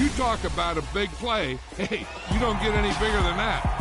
You talk about a big play. Hey, you don't get any bigger than that.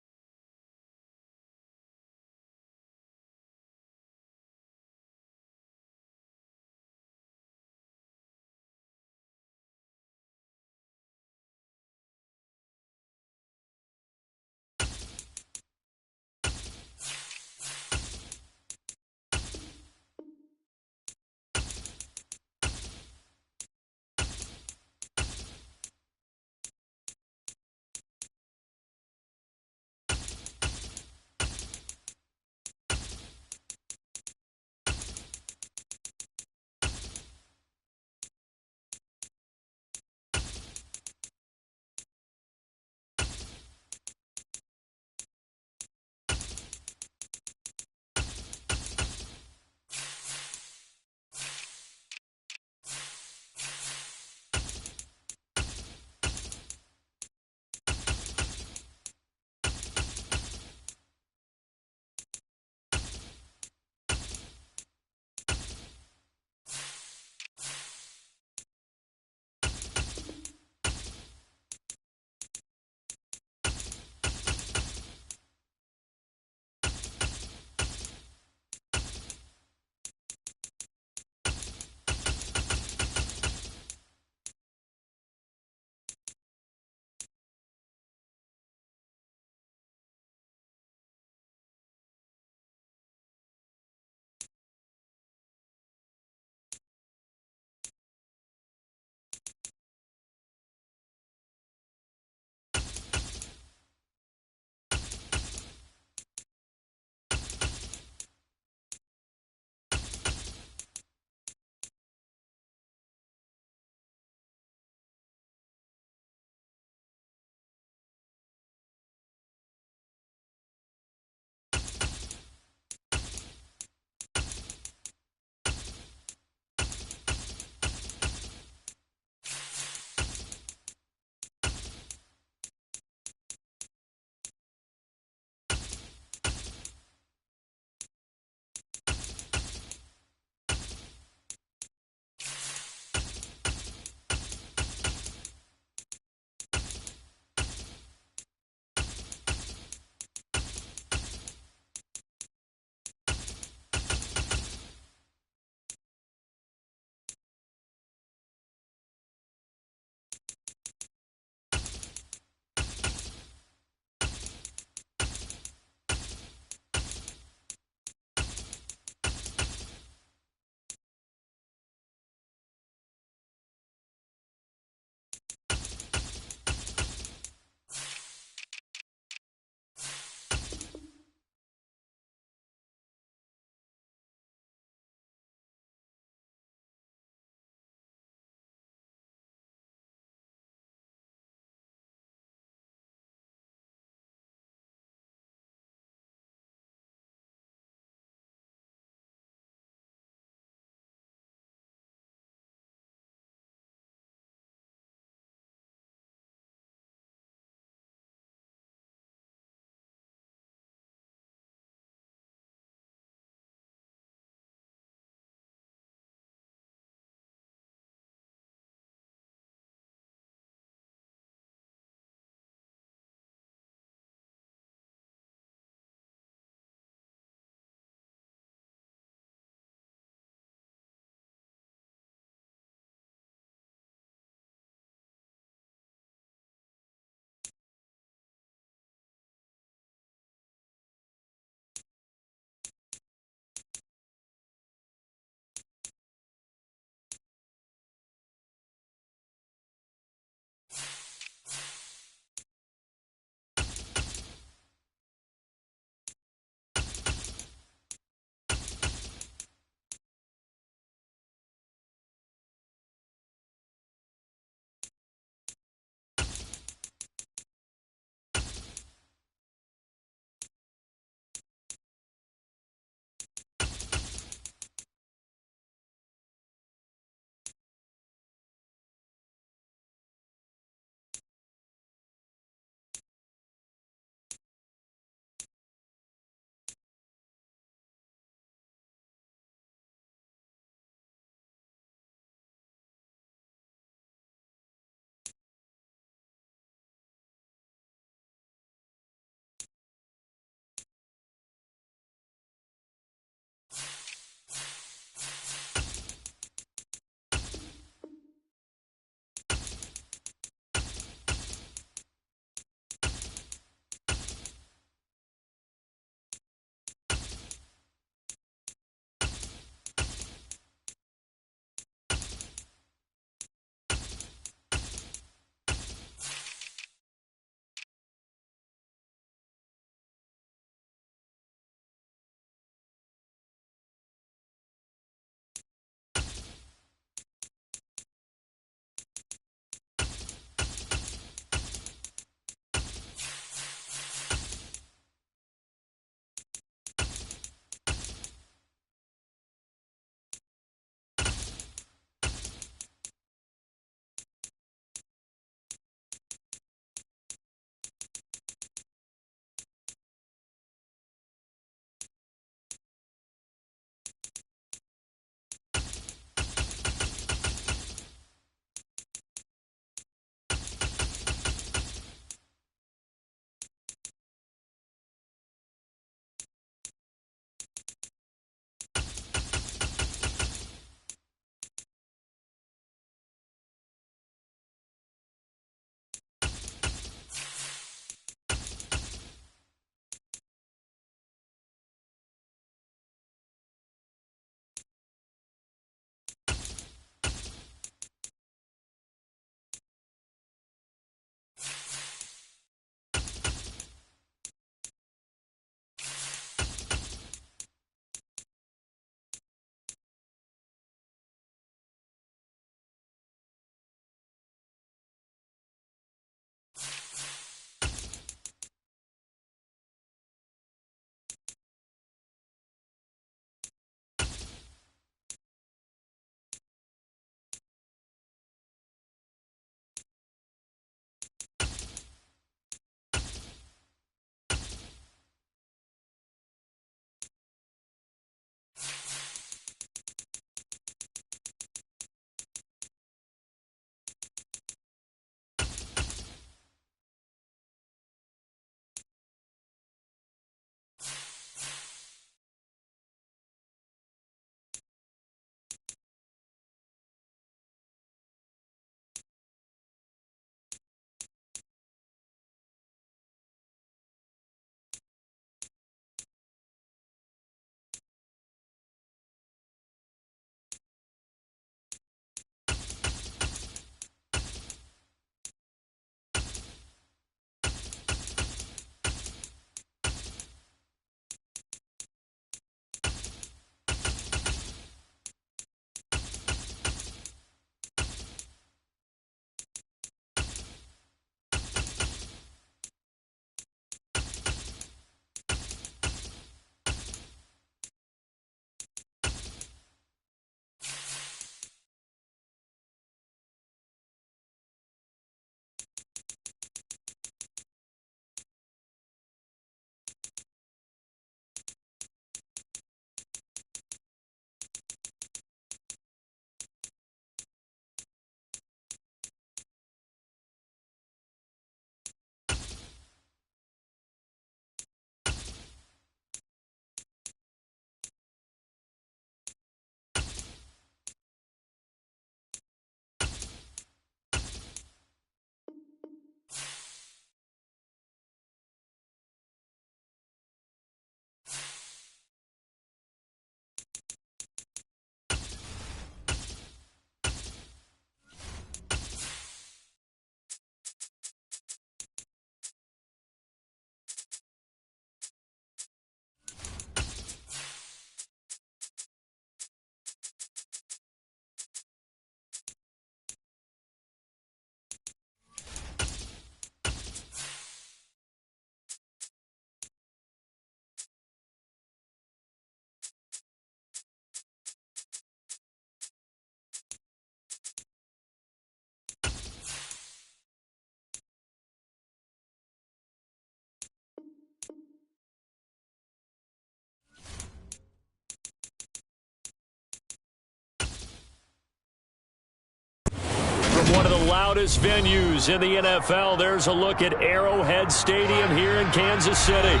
loudest venues in the NFL. There's a look at Arrowhead Stadium here in Kansas City.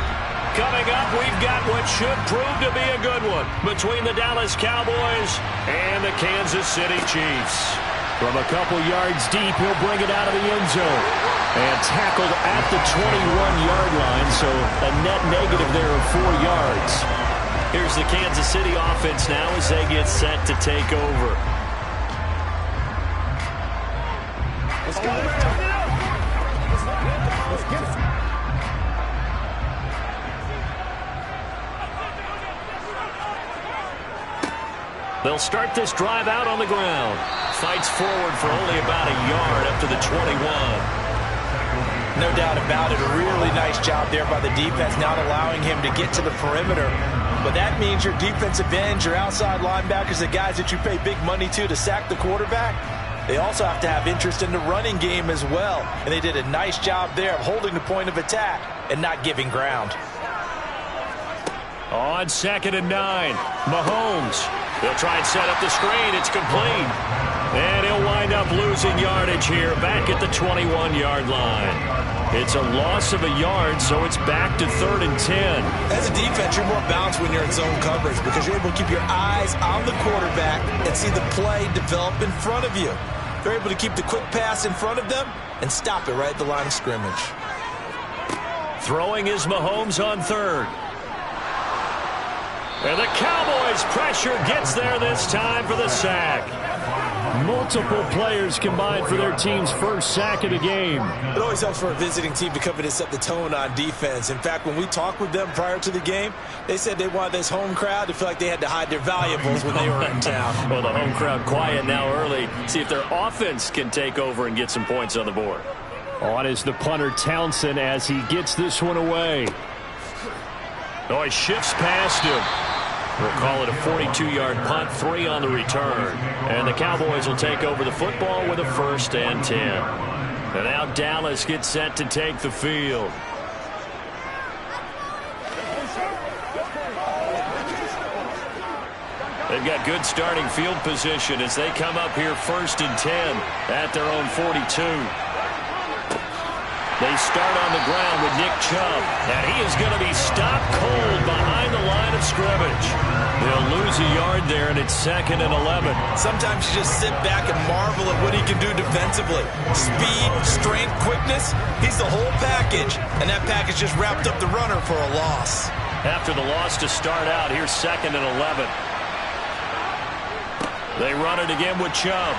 Coming up, we've got what should prove to be a good one between the Dallas Cowboys and the Kansas City Chiefs. From a couple yards deep, he'll bring it out of the end zone. And tackled at the 21-yard line, so a net negative there of 4 yards. Here's the Kansas City offense now as they get set to take over. Let's go. Let's get it. They'll start this drive out on the ground. Fights forward for only about a yard up to the 21. No doubt about it. A really nice job there by the defense, not allowing him to get to the perimeter. But that means your defensive ends, your outside linebackers, the guys that you pay big money to sack the quarterback, they also have to have interest in the running game as well. And they did a nice job there of holding the point of attack and not giving ground. On 2nd and 9, Mahomes. They'll try and set up the screen. It's complete. And he'll wind up losing yardage here back at the 21-yard line. It's a loss of a yard, so it's back to 3rd and 10. As a defense, you're more balanced when you're in zone coverage because you're able to keep your eyes on the quarterback and see the play develop in front of you. They're able to keep the quick pass in front of them and stop it right at the line of scrimmage. Throwing is Mahomes on 3rd. And the Cowboys' pressure gets there this time for the sack. Multiple players combined for their team's first sack of the game. It always helps for a visiting team to come in and set the tone on defense. In fact, when we talked with them prior to the game, they said they wanted this home crowd to feel like they had to hide their valuables when they were in town. Well, the home crowd quiet now early. See if their offense can take over and get some points on the board. On is the punter Townsend as he gets this one away. Oh, he shifts past him. We'll call it a 42-yard punt, 3 on the return. And the Cowboys will take over the football with a 1st and 10. And now Dallas gets set to take the field. They've got good starting field position as they come up here 1st and 10 at their own 42. They start on the ground with Nick Chubb, and he is going to be stopped cold behind the line of scrimmage. They'll lose a yard there, and it's 2nd and 11. Sometimes you just sit back and marvel at what he can do defensively. Speed, strength, quickness, he's the whole package, and that package just wrapped up the runner for a loss. After the loss to start out, here's 2nd and 11. They run it again with Chubb.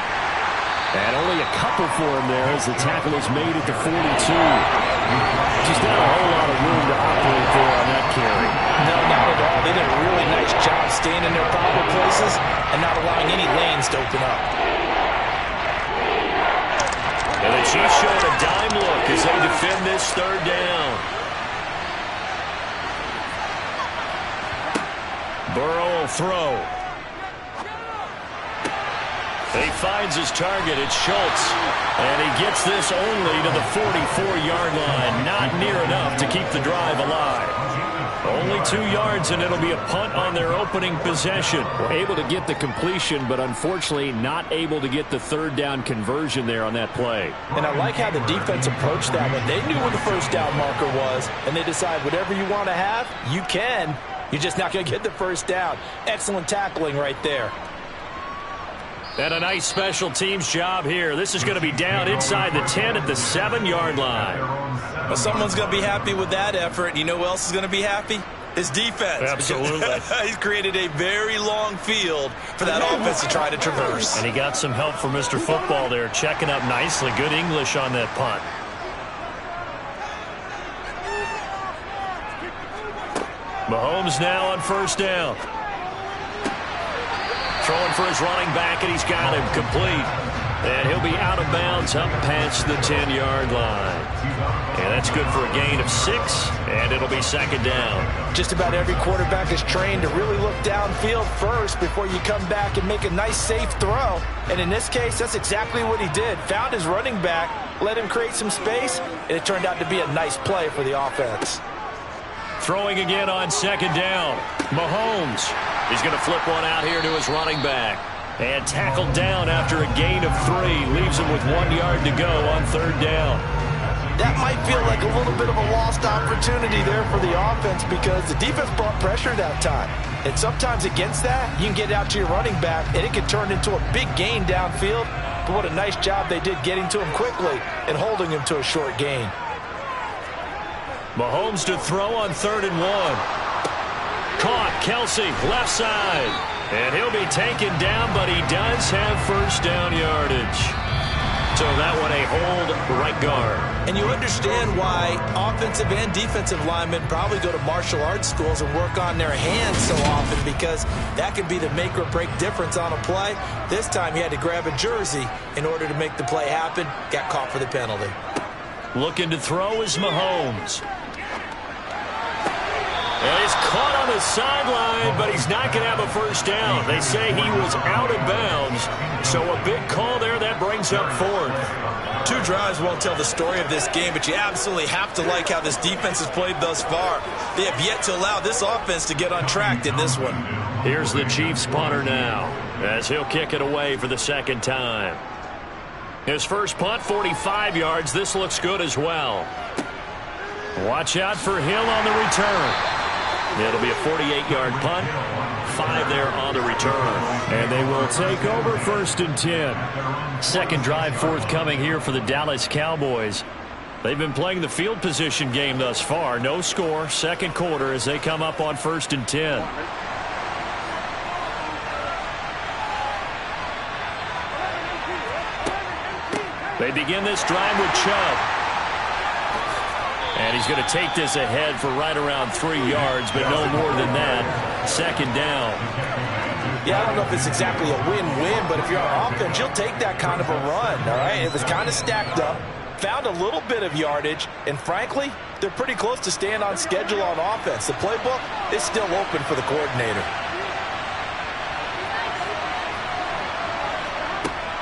And only a couple for him there as the tackle is made at the 42. Just not a whole lot of room to operate there on that carry. No, not at all. They did a really nice job staying in their proper places and not allowing any lanes to open up. And the Chiefs showing a dime look as they defend this 3rd down. Burrow will throw. He finds his target. It's Schultz. And he gets this only to the 44-yard line. Not near enough to keep the drive alive. Only 2 yards, and it'll be a punt on their opening possession. We're able to get the completion, but unfortunately not able to get the 3rd down conversion there on that play. And I like how the defense approached that one. They knew where the 1st down marker was, and they decide whatever you want to have, you can. You're just not going to get the 1st down. Excellent tackling right there. And a nice special teams job here. This is going to be down inside the 10 at the 7-yard line. Well, someone's going to be happy with that effort. You know who else is going to be happy? His defense. Absolutely. He's created a very long field for that offense to try to traverse. And he got some help from Mr. Football there, checking up nicely. Good English on that punt. Mahomes now on 1st down. Throwing for his running back, and he's got him complete. And he'll be out of bounds up past the 10-yard line. And that's good for a gain of 6, and it'll be 2nd down. Just about every quarterback is trained to really look downfield first before you come back and make a nice, safe throw. And in this case, that's exactly what he did. Found his running back, let him create some space, and it turned out to be a nice play for the offense. Throwing again on 2nd down. Mahomes. He's going to flip one out here to his running back. And tackled down after a gain of 3. Leaves him with 1 yard to go on 3rd down. That might feel like a little bit of a lost opportunity there for the offense because the defense brought pressure that time. And sometimes against that, you can get out to your running back, and it can turn into a big gain downfield. But what a nice job they did getting to him quickly and holding him to a short gain. Mahomes to throw on 3rd and 1. Caught, Kelsey, left side. And he'll be taken down, but he does have 1st down yardage. So that one a hold right guard. And you understand why offensive and defensive linemen probably go to martial arts schools and work on their hands so often, because that could be the make or break difference on a play. This time he had to grab a jersey in order to make the play happen. Got caught for the penalty. Looking to throw is Mahomes. And he's caught on the sideline, but he's not going to have a 1st down. They say he was out of bounds. So a big call there that brings up 4th. 2 drives won't tell the story of this game, but you absolutely have to like how this defense has played thus far. They have yet to allow this offense to get untracked in this one. Here's the Chiefs punter now, as he'll kick it away for the 2nd time. His first punt, 45 yards. This looks good as well. Watch out for Hill on the return. It'll be a 48-yard punt. 5 there on the return. And they will take over 1st and 10. Second drive forthcoming here for the Dallas Cowboys. They've been playing the field position game thus far. No score, 2nd quarter as they come up on 1st and 10. They begin this drive with Chubb. And he's going to take this ahead for right around 3 yards, but no more than that. 2nd down. Yeah, I don't know if it's exactly a win-win, but if you're on offense, you'll take that kind of a run, all right? It was kind of stacked up, found a little bit of yardage, and frankly, they're pretty close to staying on schedule on offense. The playbook is still open for the coordinator.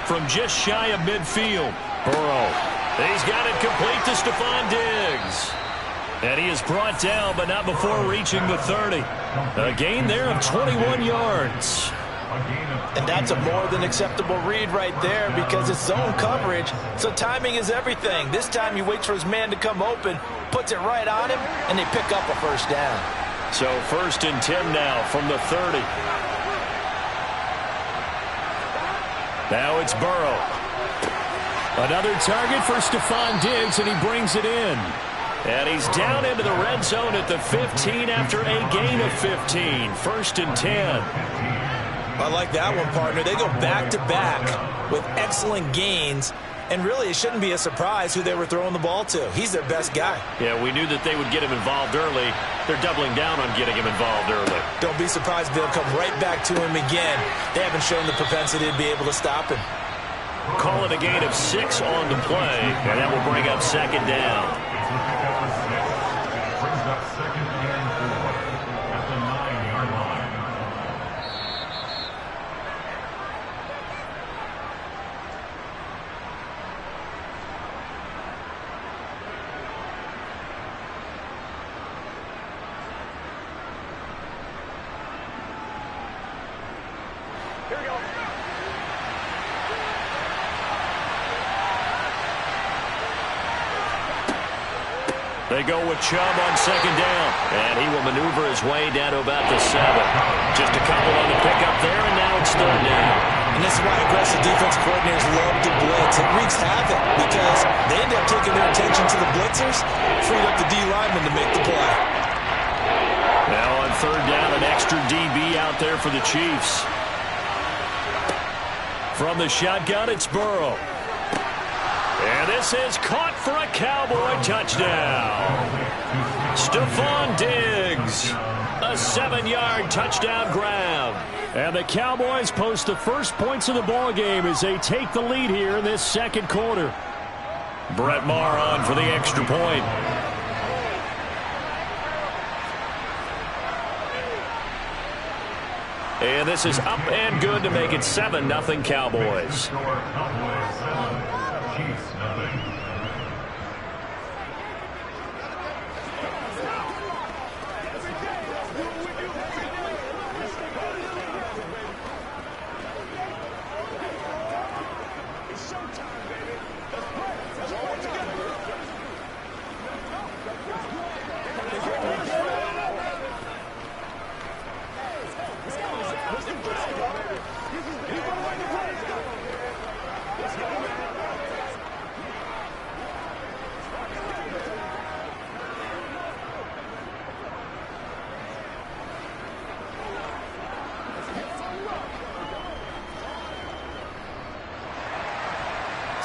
From just shy of midfield, Burrow. He's got it complete to Stephon Diggs. And he is brought down, but not before reaching the 30. A gain there of 21 yards. And that's a more than acceptable read right there because it's zone coverage, so timing is everything. This time he waits for his man to come open, puts it right on him, and they pick up a 1st down. So 1st and 10 now from the 30. Now it's Burrow. Another target for Stephon Diggs, and he brings it in. And he's down into the red zone at the 15 after a gain of 15. 1st and 10. I like that one, partner. They go back-to-back with excellent gains, and really it shouldn't be a surprise who they were throwing the ball to. He's their best guy. Yeah, we knew that they would get him involved early. They're doubling down on getting him involved early. Don't be surprised if they'll come right back to him again. They haven't shown the propensity to be able to stop him. Call it a gain of 6 on the play, and that will bring up 2nd down. Brings up 2nd and 4 at the 9-yard line. Here we go. They go with Chubb on 2nd down, and he will maneuver his way down to about the 7. Just a couple on the pickup there, and now it's 3rd down. And this is why aggressive defense coordinators love to blitz. It wreaks havoc because they end up taking their attention to the blitzers, freed up the D lineman to make the play. Now on 3rd down, an extra DB out there for the Chiefs. From the shotgun, it's Burrow. And this is caught for a Cowboy touchdown. Stephon Diggs, a 7-yard touchdown grab. And the Cowboys post the first points of the ball game as they take the lead here in this 2nd quarter. Brett Maher on for the extra point. And this is up and good to make it 7-0 Cowboys. Cowboys 7, Chiefs 0.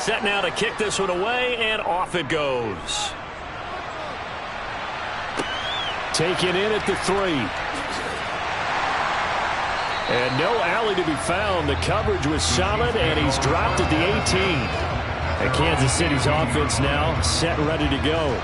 Set now to kick this one away, and off it goes. Taken in at the 3. And no alley to be found. The coverage was solid, and he's dropped at the 18. And Kansas City's offense now set, ready to go.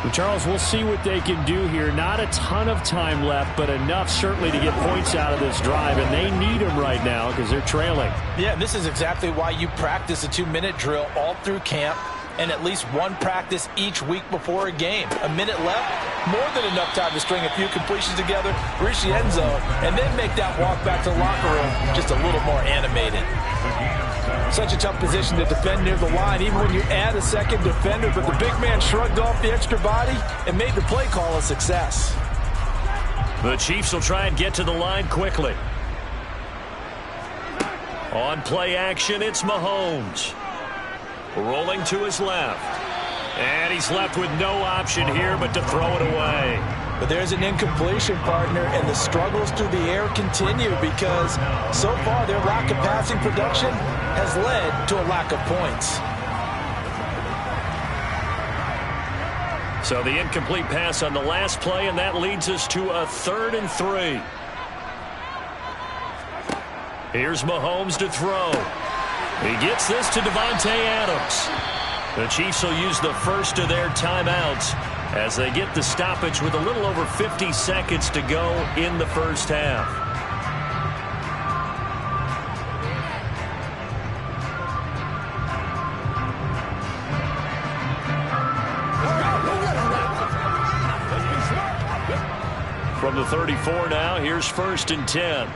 Well, Charles, we'll see what they can do here. Not a ton of time left, but enough certainly to get points out of this drive, and they need them right now because they're trailing. Yeah, this is exactly why you practice a 2-minute drill all through camp and at least one practice each week before a game. A minute left, more than enough time to string a few completions together, reach the end zone, and then make that walk back to the locker room just a little more animated. Such a tough position to defend near the line, even when you add a second defender, but the big man shrugged off the extra body and made the play call a success. The Chiefs will try and get to the line quickly. On play action, it's Mahomes. Rolling to his left. And he's left with no option here but to throw it away. But there's an incompletion, partner, and the struggles through the air continue because so far their lack of passing production has led to a lack of points. So the incomplete pass on the last play, and that leads us to a 3rd and 3. Here's Mahomes to throw. He gets this to Davante Adams. The Chiefs will use the first of their timeouts as they get the stoppage with a little over 50 seconds to go in the first half. From the 34 now, here's 1st and 10.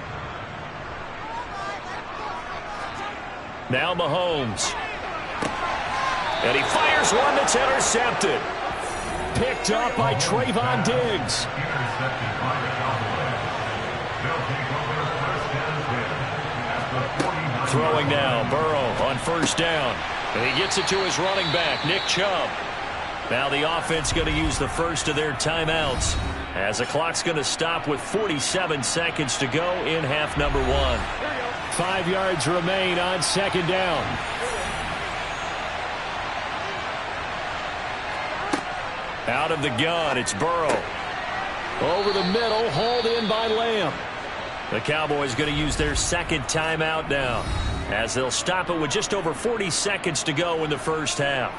Now Mahomes. And he fires one that's intercepted. Picked up by Trayvon Diggs. Intercepted by the Cowboys. They'll take over 1st and 10 at the 49. Throwing now, Burrow on 1st down. And he gets it to his running back, Nick Chubb. Now the offense going to use the first of their timeouts as the clock's going to stop with 47 seconds to go in half number 1. 5 yards remain on 2nd down. Out of the gun, it's Burrow. Over the middle, hauled in by Lamb. The Cowboys going to use their 2nd timeout now as they'll stop it with just over 40 seconds to go in the first half.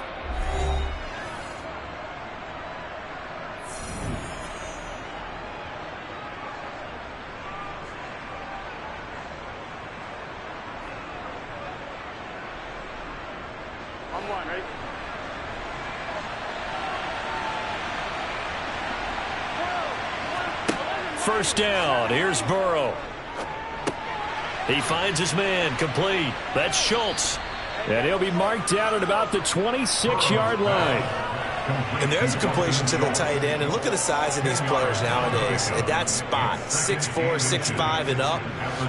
First down, here's Burrow. He finds his man, complete. That's Schultz. And he'll be marked down at about the 26-yard line. And there's a completion to the tight end. And look at the size of these players nowadays. At that spot, 6'4", 6'5", and up.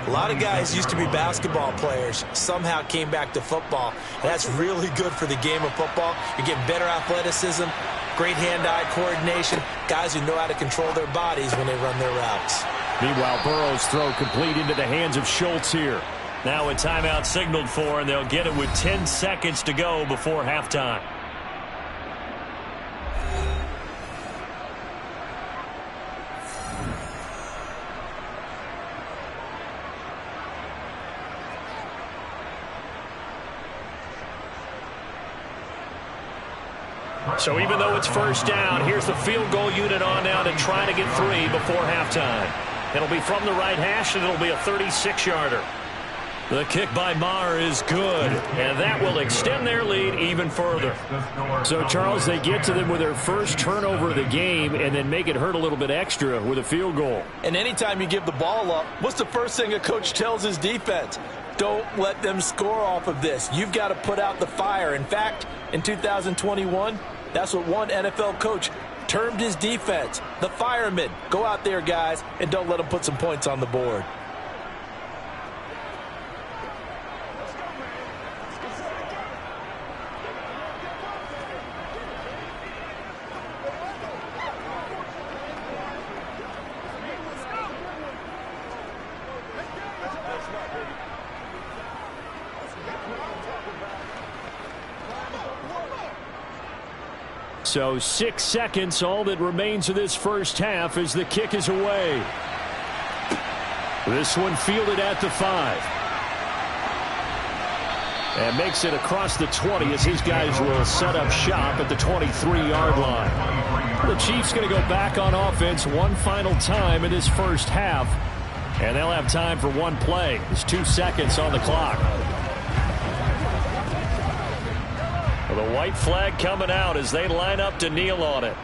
A lot of guys used to be basketball players, somehow came back to football. And that's really good for the game of football. You get better athleticism, great hand-eye coordination, guys who know how to control their bodies when they run their routes. Meanwhile, Burrow's throw complete into the hands of Schultz here. Now a timeout signaled for, and they'll get it with 10 seconds to go before halftime. So even though it's first down, here's the field goal unit on now to try to get 3 before halftime. It'll be from the right hash, and it'll be a 36-yarder. The kick by Maher is good, and that will extend their lead even further. So, Charles, they get to them with their first turnover of the game and then make it hurt a little bit extra with a field goal. And anytime you give the ball up, what's the first thing a coach tells his defense? Don't let them score off of this. You've got to put out the fire. In fact, in 2021, that's what one NFL coach termed his defense, the firemen. Go out there, guys, and don't let them put some points on the board. So 6 seconds, all that remains of this first half as the kick is away. This one fielded at the 5. And makes it across the 20 as his guys will set up shop at the 23-yard line. The Chiefs going to go back on offense one final time in this first half. And they'll have time for one play. There's 2 seconds on the clock. Well, the white flag coming out as they line up to kneel on it.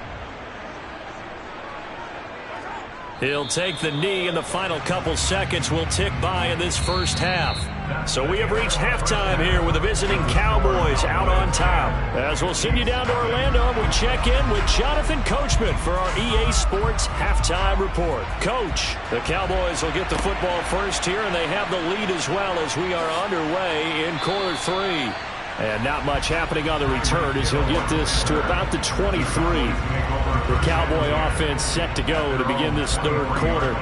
He'll take the knee, and the final couple seconds will tick by in this first half. So we have reached halftime here with the visiting Cowboys out on top. As we'll send you down to Orlando, we check in with Jonathan Coachman for our EA Sports Halftime Report. Coach, the Cowboys will get the football first here, and they have the lead as well as we are underway in quarter 3. And not much happening on the return as he'll get this to about the 23. The Cowboy offense set to go to begin this third quarter.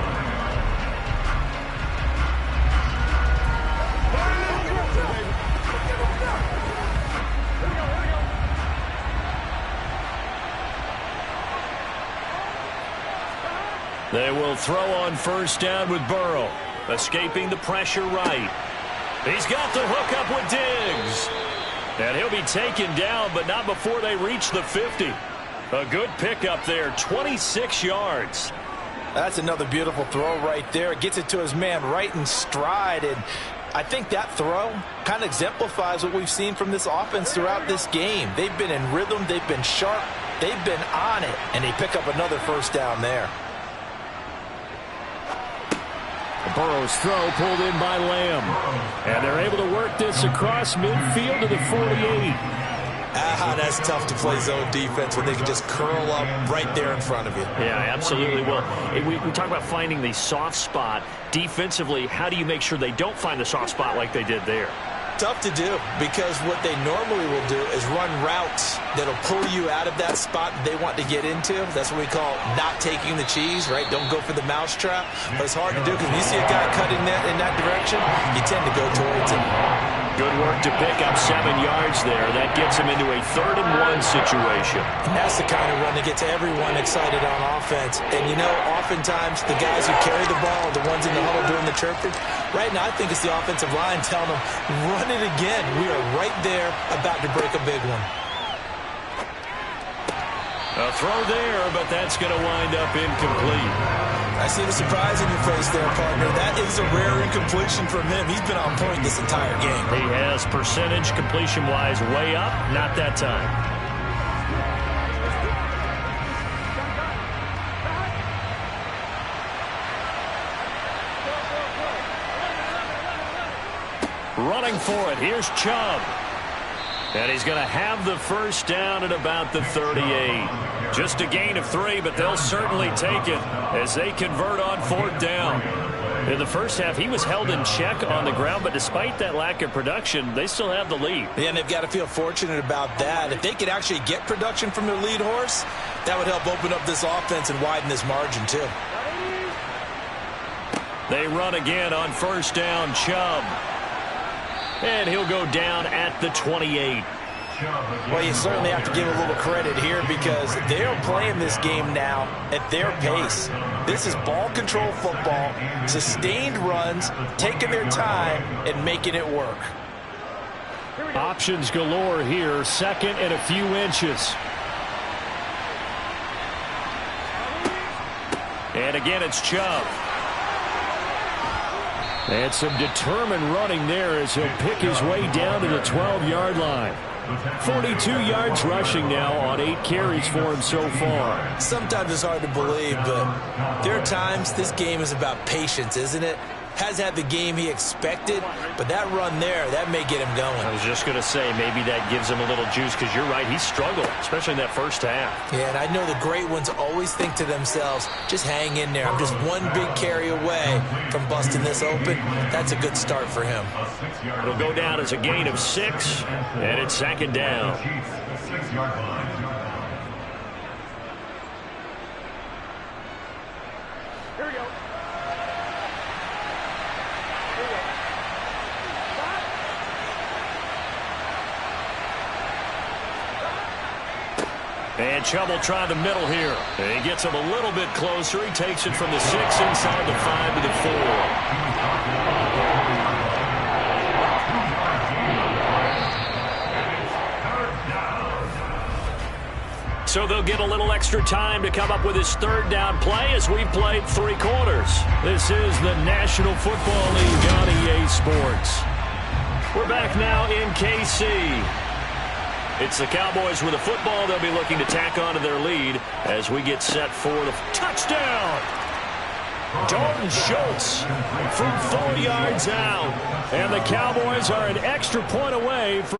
They will throw on first down with Burrow. Escaping the pressure right. He's got the hook up with Diggs. And he'll be taken down, but not before they reach the 50. A good pickup there, 26 yards. That's another beautiful throw right there. Gets it to his man right in stride. And I think that throw kind of exemplifies what we've seen from this offense throughout this game. They've been in rhythm. They've been sharp. They've been on it. And they pick up another first down there. Burrow's throw pulled in by Lamb. And they're able to work this across midfield to the 48. That's tough to play zone defense when they can just curl up right there in front of you. Yeah, absolutely. Well, we talk about finding the soft spot. Defensively, how do you make sure they don't find the soft spot like they did there? Tough to do, because what they normally will do is run routes that'll pull you out of that spot they want to get into. That's what we call not taking the cheese, right? Don't go for the mousetrap. But it's hard to do because when you see a guy cutting that in that direction, you tend to go towards him. Good work to pick up 7 yards there. That gets him into a 3rd-and-1 situation. And that's the kind of run that gets everyone excited on offense. And, you know, oftentimes the guys who carry the ball are the ones in the huddle doing the chirping. Right now, I think it's the offensive line telling them, run it again. We are right there about to break a big one. A throw there, but that's going to wind up incomplete. I see the surprise in your face there, partner. That is a rare incompletion from him. He's been on point this entire game. He has percentage completion-wise way up. Not that time. Running for it. Here's Chubb. And he's going to have the first down at about the 38. Just a gain of 3, but they'll certainly take it as they convert on 4th down. In the first half, he was held in check on the ground, but despite that lack of production, they still have the lead. Yeah, and they've got to feel fortunate about that. If they could actually get production from their lead horse, that would help open up this offense and widen this margin too. They run again on first down, Chubb. And he'll go down at the 28. Well, you certainly have to give a little credit here because they're playing this game now at their pace. This is ball control football, sustained runs, taking their time and making it work. Options galore here, 2nd and a few inches. And again, it's Chubb. And some determined running there as he'll pick his way down to the 12-yard line. 42 yards rushing now on 8 carries for him so far. Sometimes it's hard to believe, but there are times this game is about patience, isn't it? Has had the game he expected, but that run there, that may get him going. I was just going to say, maybe that gives him a little juice because you're right, he struggled, especially in that first half. Yeah, and I know the great ones always think to themselves, just hang in there. I'm just one big carry away from busting this open. That's a good start for him. It'll go down as a gain of 6, and it's 2nd down. Here we go. And Chubb will try the middle here. And he gets him a little bit closer. He takes it from the 6 inside the 5 to the 4. So they'll get a little extra time to come up with his third down play as we've played 3 quarters. This is the National Football League on EA Sports. We're back now in KC. It's the Cowboys with a football. They'll be looking to tack on to their lead as we get set for the touchdown. Dalton Schultz from 4 yards out. And the Cowboys are an extra point away from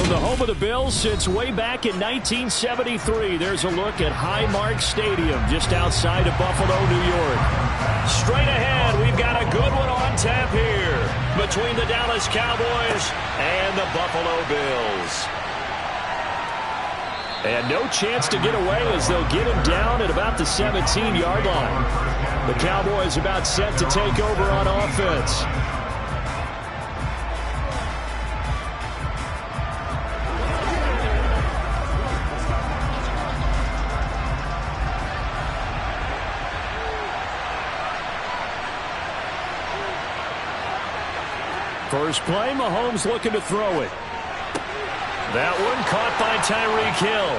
From the home of the Bills since way back in 1973, there's a look at Highmark Stadium just outside of Buffalo, New York. Straight ahead, we've got a good one on tap here between the Dallas Cowboys and the Buffalo Bills. And no chance to get away as they'll get him down at about the 17-yard line. The Cowboys about set to take over on offense. First play, Mahomes looking to throw it. That one caught by Tyreek Hill.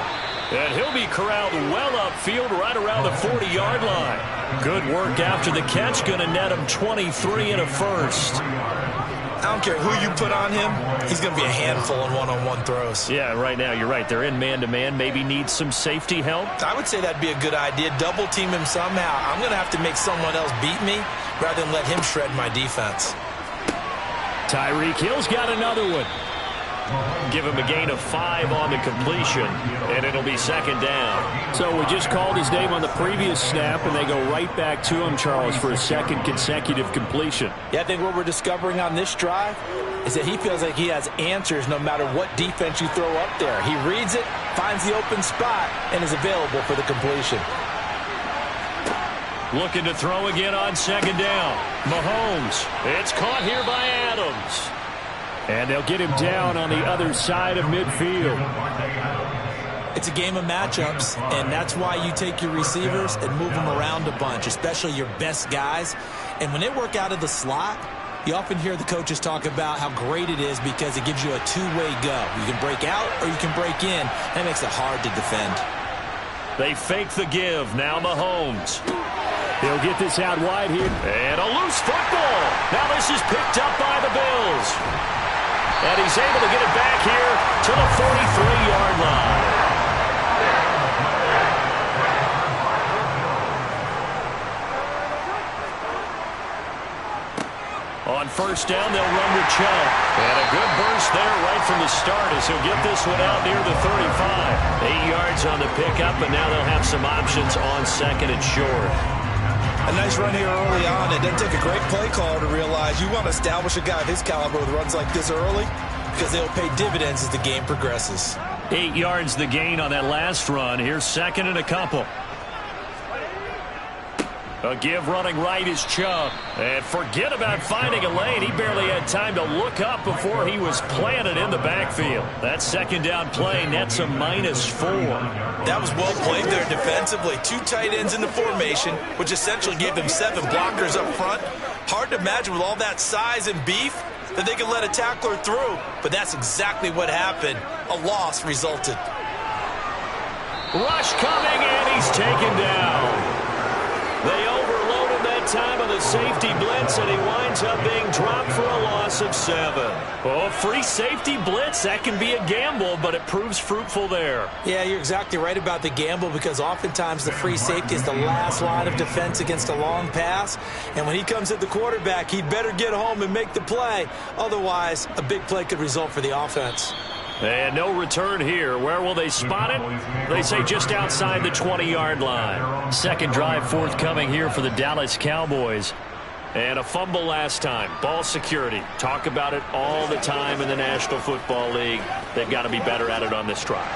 And he'll be corralled well upfield right around the 40-yard line. Good work after the catch. Going to net him 23 and a first. I don't care who you put on him. He's going to be a handful in one-on-one throws. Yeah, right now, you're right. They're in man-to-man. Maybe need some safety help. I would say that'd be a good idea. Double team him somehow. I'm going to have to make someone else beat me rather than let him shred my defense. Tyreek Hill's got another one. Give him a gain of 5 on the completion, and it'll be second down. So we just called his name on the previous snap, and they go right back to him, Charles, for a second consecutive completion. Yeah, I think what we're discovering on this drive is that he feels like he has answers no matter what defense you throw up there. He reads it, finds the open spot, and is available for the completion. Looking to throw again on second down. Mahomes. It's caught here by Adams. And they'll get him down on the other side of midfield. It's a game of matchups, and that's why you take your receivers and move them around a bunch, especially your best guys. And when they work out of the slot, you often hear the coaches talk about how great it is because it gives you a two-way go. You can break out or you can break in. That makes it hard to defend. They fake the give. Now Mahomes. He'll get this out wide here. And a loose football. Now this is picked up by the Bills. And he's able to get it back here to the 43-yard line. On first down, they'll run with Chubb. And a good burst there right from the start as he'll get this one out near the 35. 8 yards on the pickup, and now they'll have some options on second and short. A nice run here early on. It doesn't take a great play caller to realize you want to establish a guy of his caliber with runs like this early because they'll pay dividends as the game progresses. 8 yards the gain on that last run. Here's second and a couple. A give running right is Chubb. And forget about finding a lane. He barely had time to look up before he was planted in the backfield. That second down play nets a -4. That was well played there defensively. 2 tight ends in the formation, which essentially gave them 7 blockers up front. Hard to imagine with all that size and beef that they could let a tackler through. But that's exactly what happened. A loss resulted. Rush coming, and he's taken down. They overloaded that time on the safety blitz, and he winds up being dropped for a loss of 7. Oh, free safety blitz, that can be a gamble, but it proves fruitful there. Yeah, you're exactly right about the gamble because oftentimes the free safety is the last line of defense against a long pass. And when he comes at the quarterback, he'd better get home and make the play. Otherwise, a big play could result for the offense. And no return here. Where will they spot it? They say just outside the 20-yard line. Second drive forthcoming here for the Dallas Cowboys. And a fumble last time. Ball security. Talk about it all the time in the National Football League. They've got to be better at it on this drive.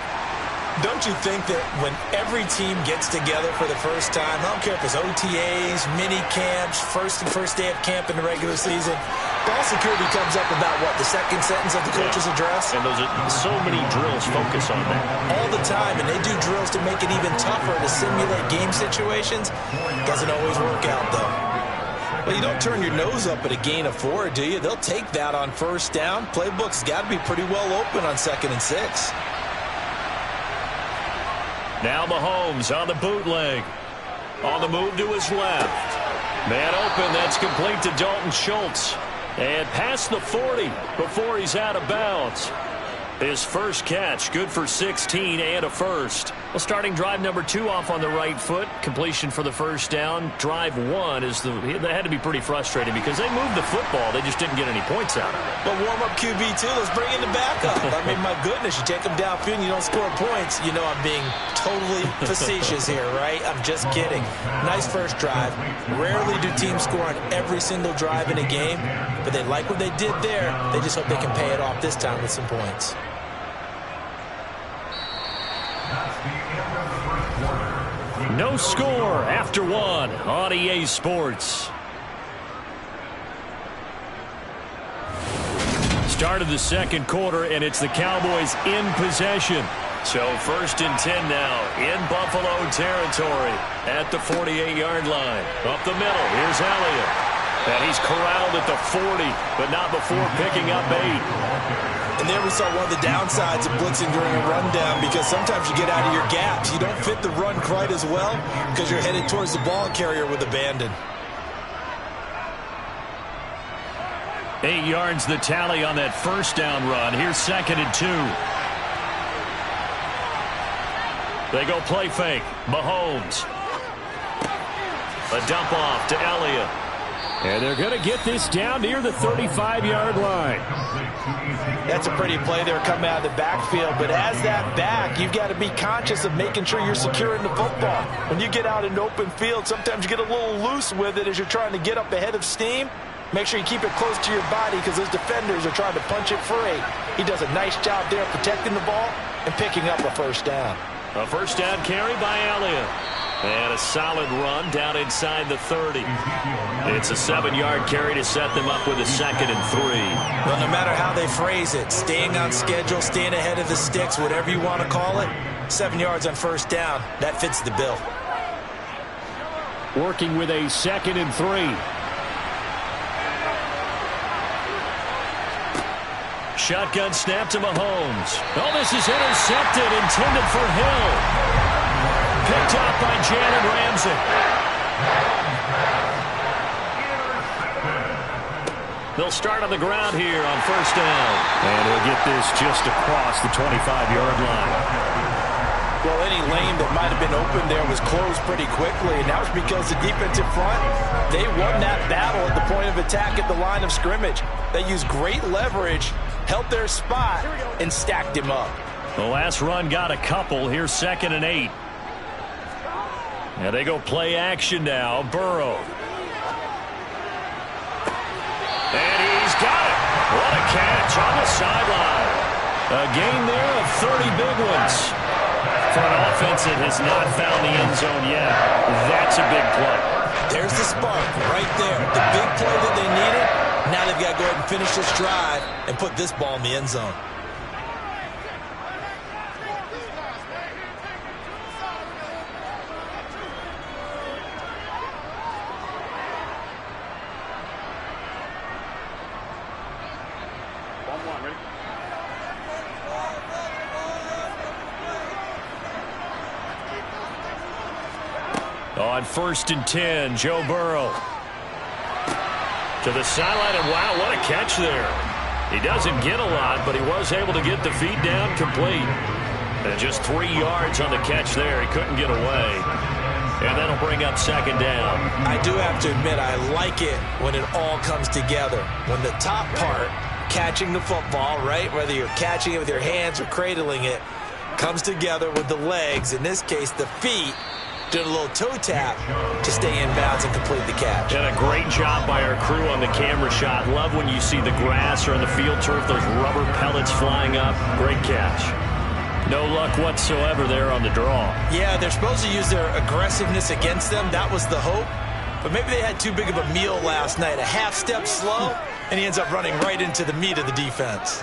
Don't you think that when every team gets together for the first time, I don't care if it's OTAs, mini camps, first day of camp in the regular season, ball security comes up about what, the second sentence of the coach's address? And those are so many drills focus on that. All the time, and they do drills to make it even tougher to simulate game situations. Doesn't always work out, though. Well, you don't turn your nose up at a gain of 4, do you? They'll take that on first down. Playbook's got to be pretty well open on 2nd and 6. Now Mahomes on the bootleg. On the move to his left. Man open, that's complete to Dalton Schultz. And past the 40 before he's out of bounds. His first catch, good for 16 and a first. Well, starting drive number 2 off on the right foot. Completion for the first down. Drive 1 that had to be pretty frustrating because they moved the football. They just didn't get any points out of it. But warm-up QB, too. Let's bring in the backup. I mean, my goodness, you take them downfield and you don't score points. You know I'm being totally facetious here, right? I'm just kidding. Nice first drive. Rarely do teams score on every single drive in a game, but they like what they did there. They just hope they can pay it off this time with some points. No score after 1 on EA Sports. Start of the second quarter, and it's the Cowboys in possession. So 1st and 10 now in Buffalo territory at the 48-yard line. Up the middle, here's Elliott. And he's corralled at the 40, but not before picking up 8. And there we saw one of the downsides of blitzing during a rundown, because sometimes you get out of your gaps. You don't fit the run quite as well because you're headed towards the ball carrier with abandon. 8 yards the tally on that first down run. Here's 2nd and 2. They go play fake. Mahomes. A dump off to Elliott. And they're going to get this down near the 35-yard line. That's a pretty play there coming out of the backfield. But as that back, you've got to be conscious of making sure you're securing the football. When you get out in open field, sometimes you get a little loose with it as you're trying to get up ahead of steam. Make sure you keep it close to your body because those defenders are trying to punch it free. He does a nice job there protecting the ball and picking up a first down. A first down carry by Elliott. And a solid run down inside the 30. It's a 7-yard carry to set them up with a 2nd and 3. Well, no matter how they phrase it, staying on schedule, staying ahead of the sticks, whatever you want to call it, 7 yards on first down, that fits the bill. Working with a 2nd and 3. Shotgun snap to Mahomes. Oh, this is intercepted, intended for Hill. Picked up by Jalen Ramsey. They'll start on the ground here on first down. And he'll get this just across the 25-yard line. Well, any lane that might have been open there was closed pretty quickly, and that was because the defensive front, they won that battle at the point of attack at the line of scrimmage. They used great leverage, held their spot, and stacked him up. The last run got a couple. Here's 2nd and 8. And they go play action now. Burrow. And he's got it. What a catch on the sideline. A gain there of 30 big ones. For an offense that has not found the end zone yet, that's a big play. There's the spark right there. The big play that they needed. Now they've got to go ahead and finish this drive and put this ball in the end zone. On 1st and 10, Joe Burrow. To the sideline, and wow, what a catch there. He doesn't get a lot, but he was able to get the feet down complete. And just 3 yards on the catch there. He couldn't get away. And that'll bring up 2nd down. I do have to admit, I like it when it all comes together. When the top part, catching the football, right, whether you're catching it with your hands or cradling it, comes together with the legs, in this case the feet, doing a little toe tap to stay in bounds and complete the catch. And a great job by our crew on the camera shot. Love when you see the grass or on the field turf, those rubber pellets flying up. Great catch. No luck whatsoever there on the draw. Yeah, they're supposed to use their aggressiveness against them. That was the hope. But maybe they had too big of a meal last night. A half step slow, and he ends up running right into the meat of the defense.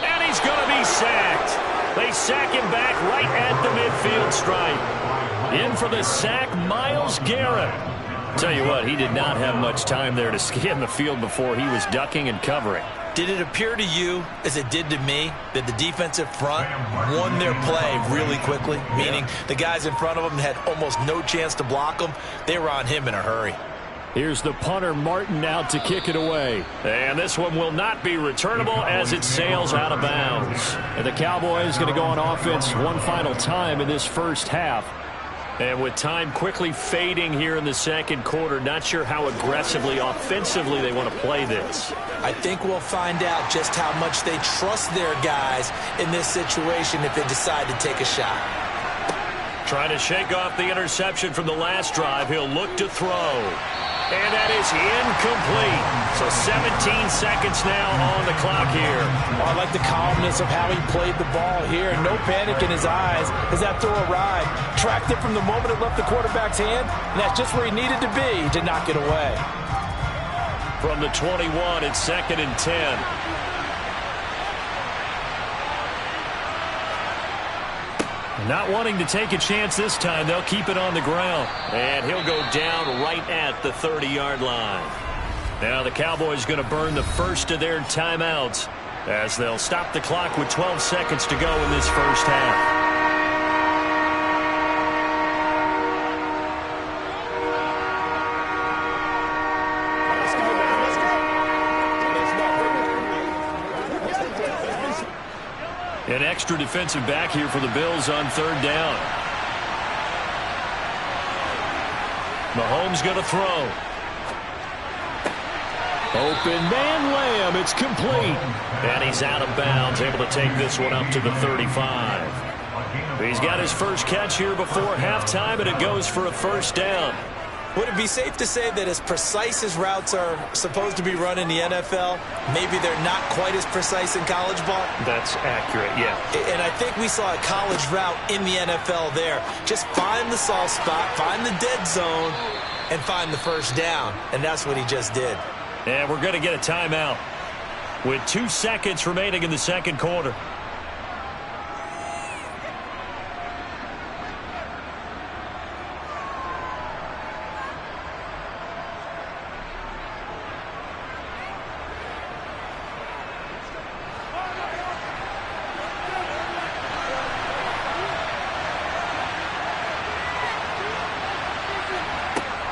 And he's going to be sacked. They sack him back right at the midfield stripe. In for the sack, Myles Garrett. Tell you what, he did not have much time there to scan the field before he was ducking and covering. Did it appear to you, as it did to me, that the defensive front won their play really quickly? Meaning the guys in front of them had almost no chance to block them. They were on him in a hurry. Here's the punter, Martin, out to kick it away. And this one will not be returnable as it sails out of bounds. And the Cowboys going to go on offense one final time in this first half. And with time quickly fading here in the second quarter, not sure how aggressively, offensively they want to play this. I think we'll find out just how much they trust their guys in this situation if they decide to take a shot. Trying to shake off the interception from the last drive. He'll look to throw. And that is incomplete. So 17 seconds now on the clock here. I like the calmness of how he played the ball here. No panic in his eyes as that throw arrived. Tracked it from the moment it left the quarterback's hand, and that's just where he needed to be to knock it away. From the 21, it's 2nd and 10. Not wanting to take a chance this time, they'll keep it on the ground. And he'll go down right at the 30-yard line. Now the Cowboys going to burn the first of their timeouts as they'll stop the clock with 12 seconds to go in this first half. An extra defensive back here for the Bills on 3rd down. Mahomes going to throw. Open man, Lamb. It's complete. And he's out of bounds, able to take this one up to the 35. He's got his first catch here before halftime, and it goes for a first down. Would it be safe to say that as precise as routes are supposed to be run in the NFL, maybe they're not quite as precise in college ball? That's accurate, yeah. And I think we saw a college route in the NFL there. Just find the soft spot, find the dead zone, and find the first down. And that's what he just did. And we're going to get a timeout with 2 seconds remaining in the second quarter.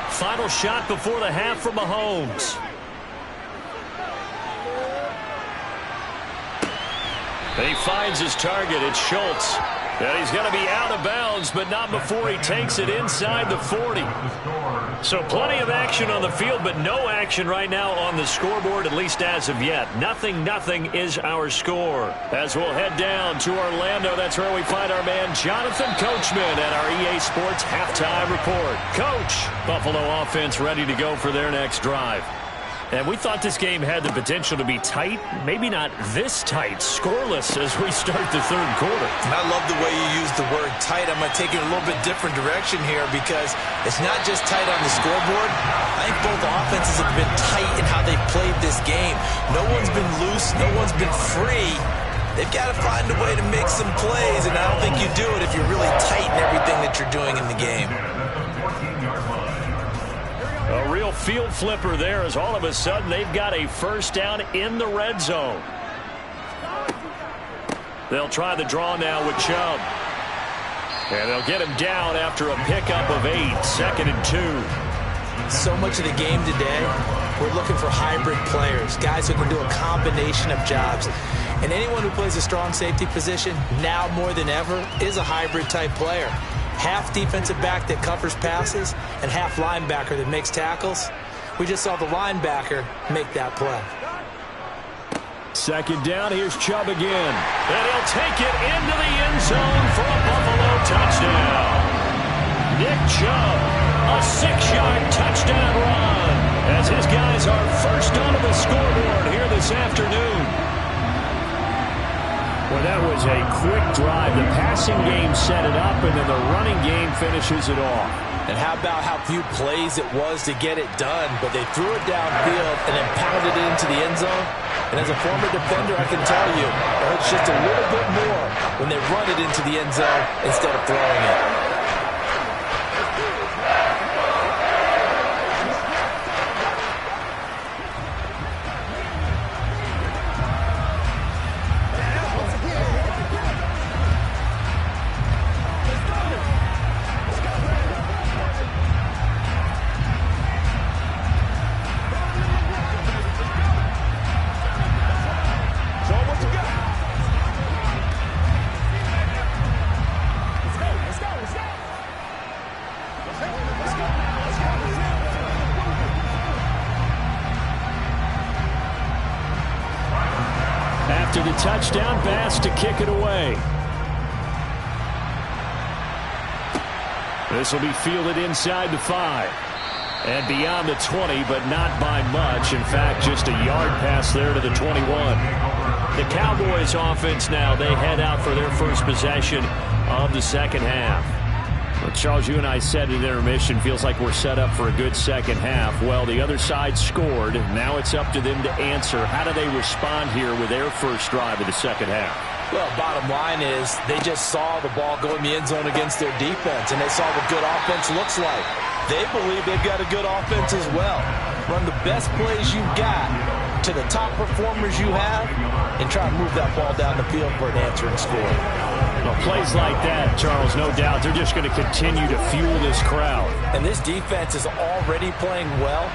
Final shot before the half from Mahomes. And he finds his target. It's Schultz. And he's going to be out of bounds, but not before he takes it inside the 40. So plenty of action on the field, but no action right now on the scoreboard, at least as of yet. 0-0 is our score. As we'll head down to Orlando, that's where we find our man Jonathan Coachman at our EA Sports Halftime Report. Coach, Buffalo offense ready to go for their next drive. And we thought this game had the potential to be tight, maybe not this tight, scoreless as we start the third quarter. And I love the way you use the word tight. I'm going to take it a little bit different direction here because it's not just tight on the scoreboard. I think both offenses have been tight in how they've played this game. No one's been loose. No one's been free. They've got to find a way to make some plays, and I don't think you do it if you're really tight in everything that you're doing in the game. A real field flipper there as all of a sudden they've got a first down in the red zone. They'll try the draw now with Chubb. And they'll get him down after a pickup of 8, 2nd and 2. So much of the game today, we're looking for hybrid players, guys who can do a combination of jobs. And anyone who plays a strong safety position, now more than ever, is a hybrid type player. Half defensive back that covers passes and half linebacker that makes tackles. We just saw the linebacker make that play. 2nd down, here's Chubb again. And he'll take it into the end zone for a Buffalo touchdown. Nick Chubb, a 6-yard touchdown run as his guys are first onto the scoreboard here this afternoon. Well, that was a quick drive. The passing game set it up, and then the running game finishes it off. And how about how few plays it was to get it done, but they threw it downfield and then pounded it into the end zone. And as a former defender, I can tell you, it hurts just a little bit more when they run it into the end zone instead of throwing it. After the touchdown, Bass to kick it away. This will be fielded inside the 5. And beyond the 20, but not by much. In fact, just a yard pass there to the 21. The Cowboys offense now, they head out for their first possession of the second half. Well, Charles, you and I said in intermission, feels like we're set up for a good second half. Well, the other side scored. Now it's up to them to answer. How do they respond here with their first drive of the second half? Well, bottom line is they just saw the ball go in the end zone against their defense, and they saw what good offense looks like. They believe they've got a good offense as well. Run the best plays you've got to the top performers you have and try to move that ball down the field for an answering score. Well, plays like that, Charles, no doubt, they're just going to continue to fuel this crowd. And this defense is already playing well,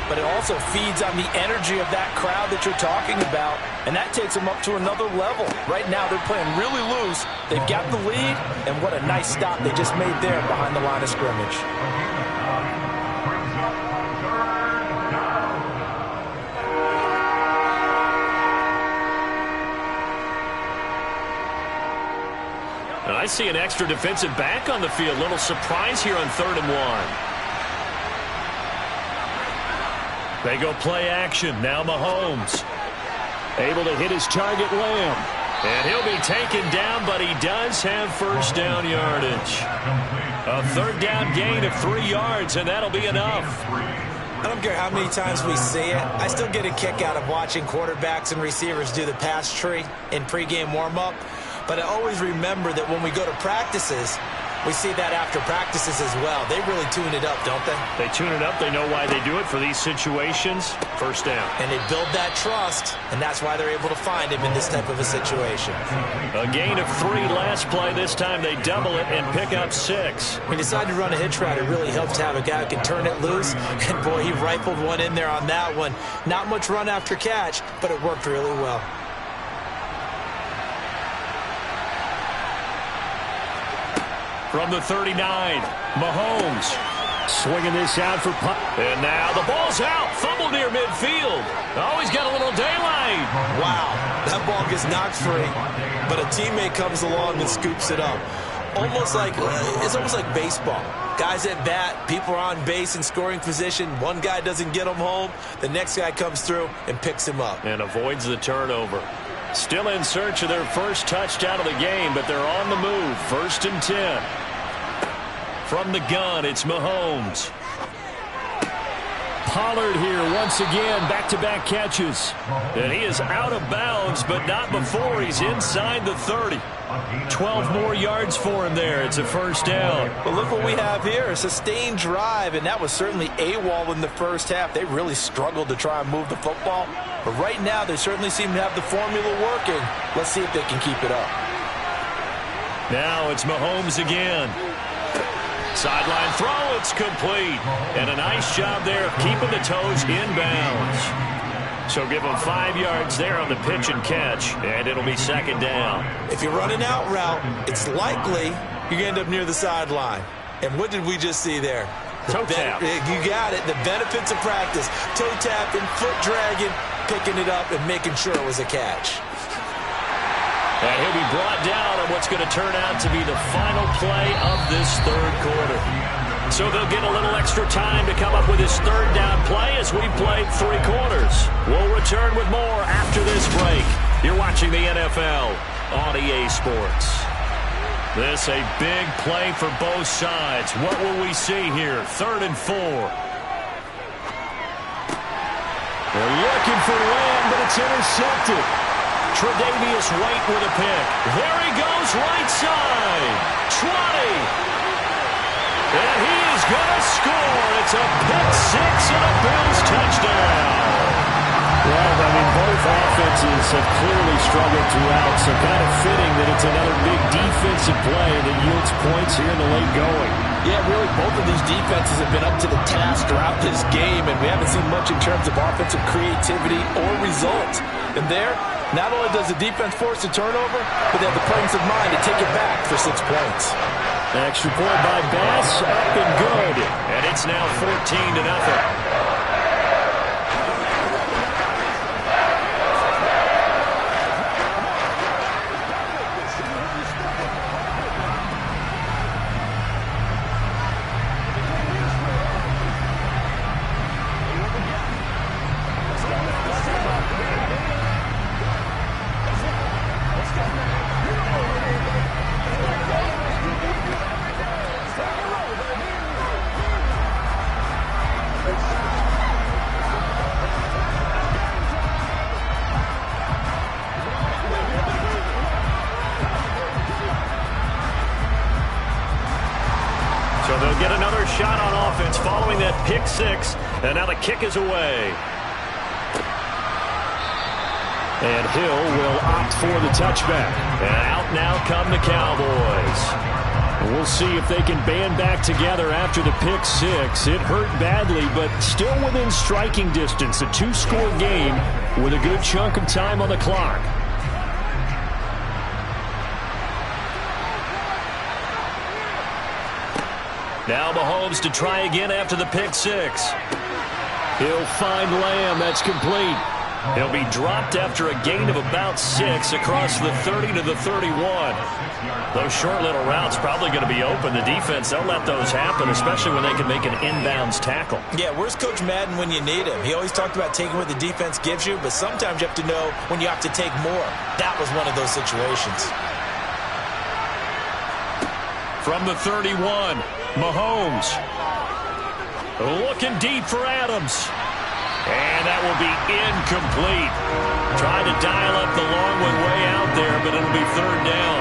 but it also feeds on the energy of that crowd that you're talking about, and that takes them up to another level. Right now, they're playing really loose. They've got the lead, and what a nice stop they just made there behind the line of scrimmage. I see an extra defensive back on the field. Little surprise here on 3rd and 1. They go play action. Now Mahomes. Able to hit his target, Lamb. And he'll be taken down, but he does have first down yardage. A 3rd down gain of 3 yards, and that'll be enough. I don't care how many times we see it. I still get a kick out of watching quarterbacks and receivers do the pass tree in pregame warm-up. But I always remember that when we go to practices, we see that after practices as well. They really tune it up, don't they? They tune it up. They know why they do it for these situations. First down. And they build that trust, and that's why they're able to find him in this type of a situation. A gain of 3 last play. This time they double it and pick up 6. When you decide to run a hitch route, it really helps to have a guy who can turn it loose. And, boy, he rifled one in there on that one. Not much run after catch, but it worked really well. From the 39, Mahomes swinging this out for punt. And now the ball's out. Fumble near midfield. Oh, he's got a little daylight. Wow, that ball gets knocked free, but a teammate comes along and scoops it up. It's almost like baseball. Guys at bat, people are on base in scoring position. One guy doesn't get him home. The next guy comes through and picks him up. And avoids the turnover. Still in search of their first touchdown of the game, but they're on the move. 1st and 10. From the gun, it's Mahomes. Pollard here once again, back-to-back catches. And he is out of bounds, but not before he's inside the 30. 12 more yards for him there. It's a first down. But look what we have here, a sustained drive, and that was certainly AWOL in the first half. They really struggled to try and move the football. But right now, they certainly seem to have the formula working. Let's see if they can keep it up. Now it's Mahomes again. Sideline throw, it's complete. And a nice job there of keeping the toes inbounds. So give him 5 yards there on the pitch and catch, and it'll be 2nd down. If you're running out route, it's likely you're going to end up near the sideline. And what did we just see there? Toe tap. You got it. The benefits of practice. Toe tapping, foot dragging, picking it up, and making sure it was a catch. And he'll be brought down on what's going to turn out to be the final play of this 3rd quarter. So they'll get a little extra time to come up with his 3rd down play as we played 3 quarters. We'll return with more after this break. You're watching the NFL on EA Sports. This a big play for both sides. What will we see here? 3rd and 4. They're looking for Lamb, but it's intercepted. Tre'Davious White with a pick. There he goes, right side. 20. And he is going to score. It's a pick 6 and a Bills touchdown. Well, I mean, both offenses have clearly struggled throughout, so kind of fitting that it's another big defensive play that yields points here in the late going. Yeah, really, both of these defenses have been up to the task throughout this game, and we haven't seen much in terms of offensive creativity or results. And there, not only does the defense force a turnover, but they have the presence of mind to take it back for 6 points. Extra point by Bass, up and good. And it's now 14-0. get another shot on offense following that pick six. And now the kick is away. And Hill will opt for the touchback. And out now come the Cowboys. We'll see if they can band back together after the pick six. It hurt badly, but still within striking distance. A two-score game with a good chunk of time on the clock. Now Mahomes to try again after the pick six. He'll find Lamb. That's complete. He'll be dropped after a gain of about 6 across the 30 to the 31. Those short little routes probably going to be open. The defense, they'll let those happen, especially when they can make an inbounds tackle. Yeah, where's Coach Madden when you need him? He always talked about taking what the defense gives you, but sometimes you have to know when you have to take more. That was one of those situations. From the 31, Mahomes. Looking deep for Adams. And that will be incomplete. Trying to dial up the long one way out there, but it'll be third down.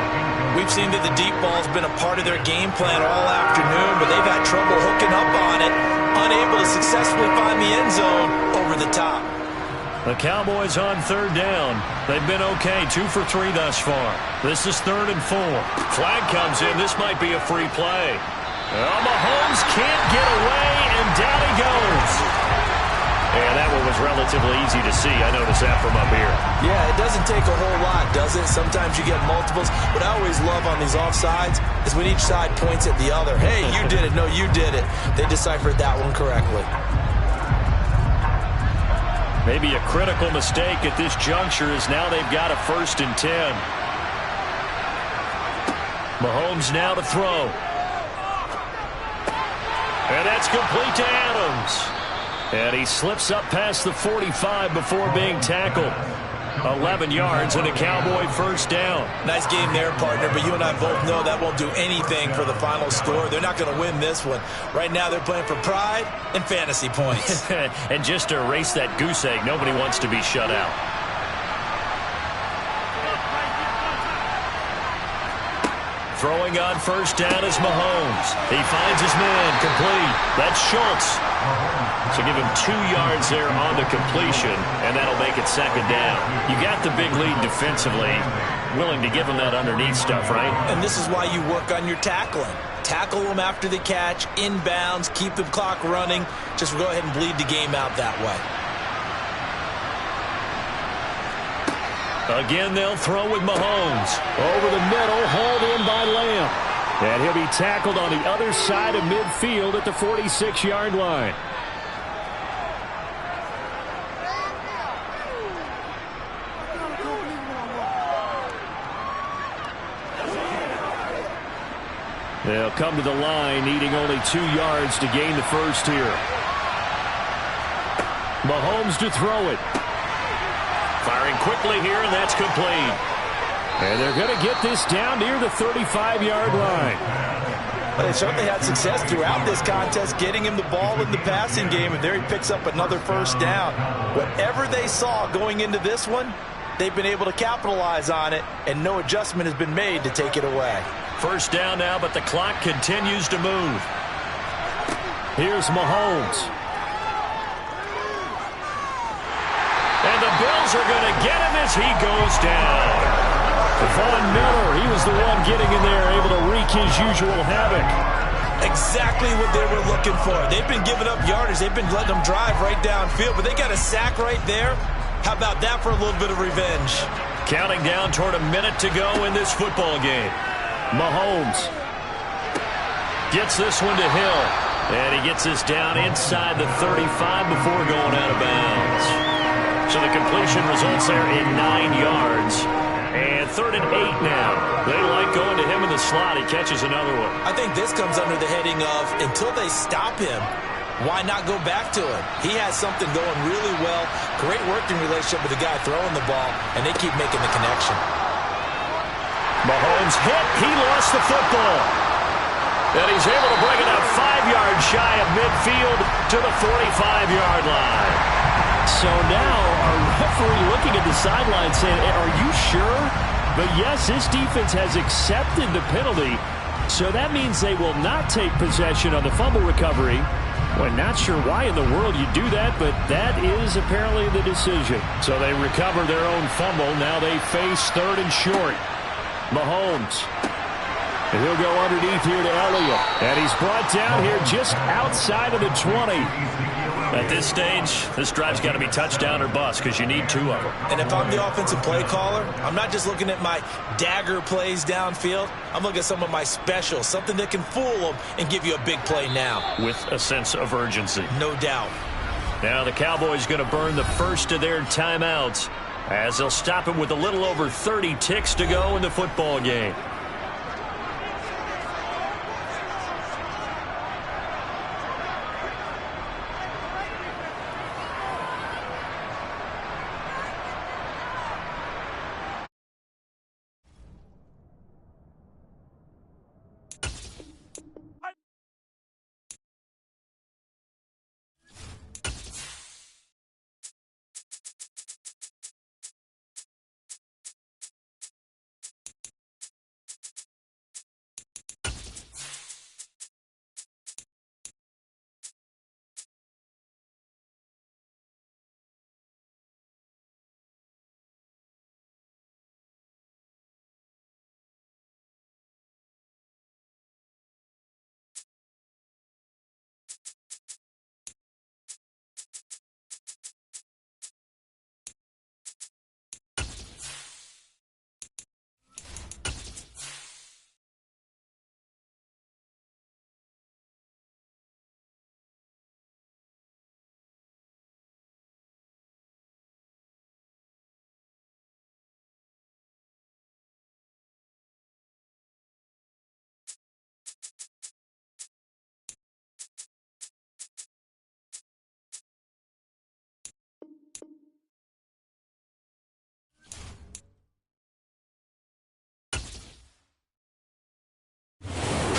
We've seen that the deep ball's been a part of their game plan all afternoon, but they've had trouble hooking up on it, unable to successfully find the end zone over the top. The Cowboys on third down. They've been okay, 2 for 3 thus far. This is 3rd and 4. Flag comes in. This might be a free play. Mahomes can't get away, and down he goes. And that one was relatively easy to see. I noticed that from up here. Yeah, it doesn't take a whole lot, does it? Sometimes you get multiples. What I always love on these offsides is when each side points at the other. Hey, you did it. No, you did it. They deciphered that one correctly. Maybe a critical mistake at this juncture is now they've got a 1st and 10. Mahomes now to throw. And that's complete to Adams. And he slips up past the 45 before being tackled. 11 yards and a Cowboy 1st down. Nice game there, partner, but you and I both know that won't do anything for the final score. They're not going to win this one. Right now they're playing for pride and fantasy points. And just to erase that goose egg, nobody wants to be shut out. Throwing on 1st down is Mahomes. He finds his man, complete. That's Schultz. So give him 2 yards there on the completion, and that'll make it 2nd down. You got the big lead defensively. Willing to give him that underneath stuff, right? And this is why you work on your tackling. Tackle them after the catch, inbounds, keep the clock running. Just go ahead and bleed the game out that way. Again, they'll throw with Mahomes. Over the middle, hauled in by Lamb. And he'll be tackled on the other side of midfield at the 46-yard line. They'll come to the line, needing only 2 yards to gain the 1st here. Mahomes to throw it. Firing quickly here, and that's complete. And they're going to get this down near the 35-yard line. Well, they certainly had success throughout this contest, getting him the ball in the passing game, and there he picks up another 1st down. Whatever they saw going into this one, they've been able to capitalize on it, and no adjustment has been made to take it away. 1st down now, but the clock continues to move. Here's Mahomes. And the Bills are going to get him as he goes down. Von Miller, he was the one getting in there, able to wreak his usual havoc. Exactly what they were looking for. They've been giving up yardage. They've been letting them drive right downfield, but they got a sack right there. How about that for a little bit of revenge? Counting down toward a minute to go in this football game. Mahomes gets this one to Hill. And he gets this down inside the 35 before going out of bounds. So the completion results there in 9 yards. And 3rd and 8 now. They like going to him in the slot. He catches another one. I think this comes under the heading of, until they stop him, why not go back to him? He has something going really well. Great working relationship with the guy throwing the ball, and they keep making the connection. Mahomes hit. He lost the football. And he's able to bring it up 5 yards shy of midfield to the 45-yard line. So now our referee looking at the sideline saying, are you sure? But yes, this defense has accepted the penalty. So that means they will not take possession on the fumble recovery. Well, not sure why in the world you do that, but that is apparently the decision. So they recover their own fumble. Now they face 3rd and short. Mahomes. And he'll go underneath here to Elliott. And he's brought down here just outside of the 20. At this stage, this drive's got to be touchdown or bust because you need 2 of them. And if I'm the offensive play caller, I'm not just looking at my dagger plays downfield. I'm looking at some of my specials, something that can fool them and give you a big play now. With a sense of urgency. No doubt. Now the Cowboys going to burn the first of their timeouts as they'll stop it with a little over 30 ticks to go in the football game.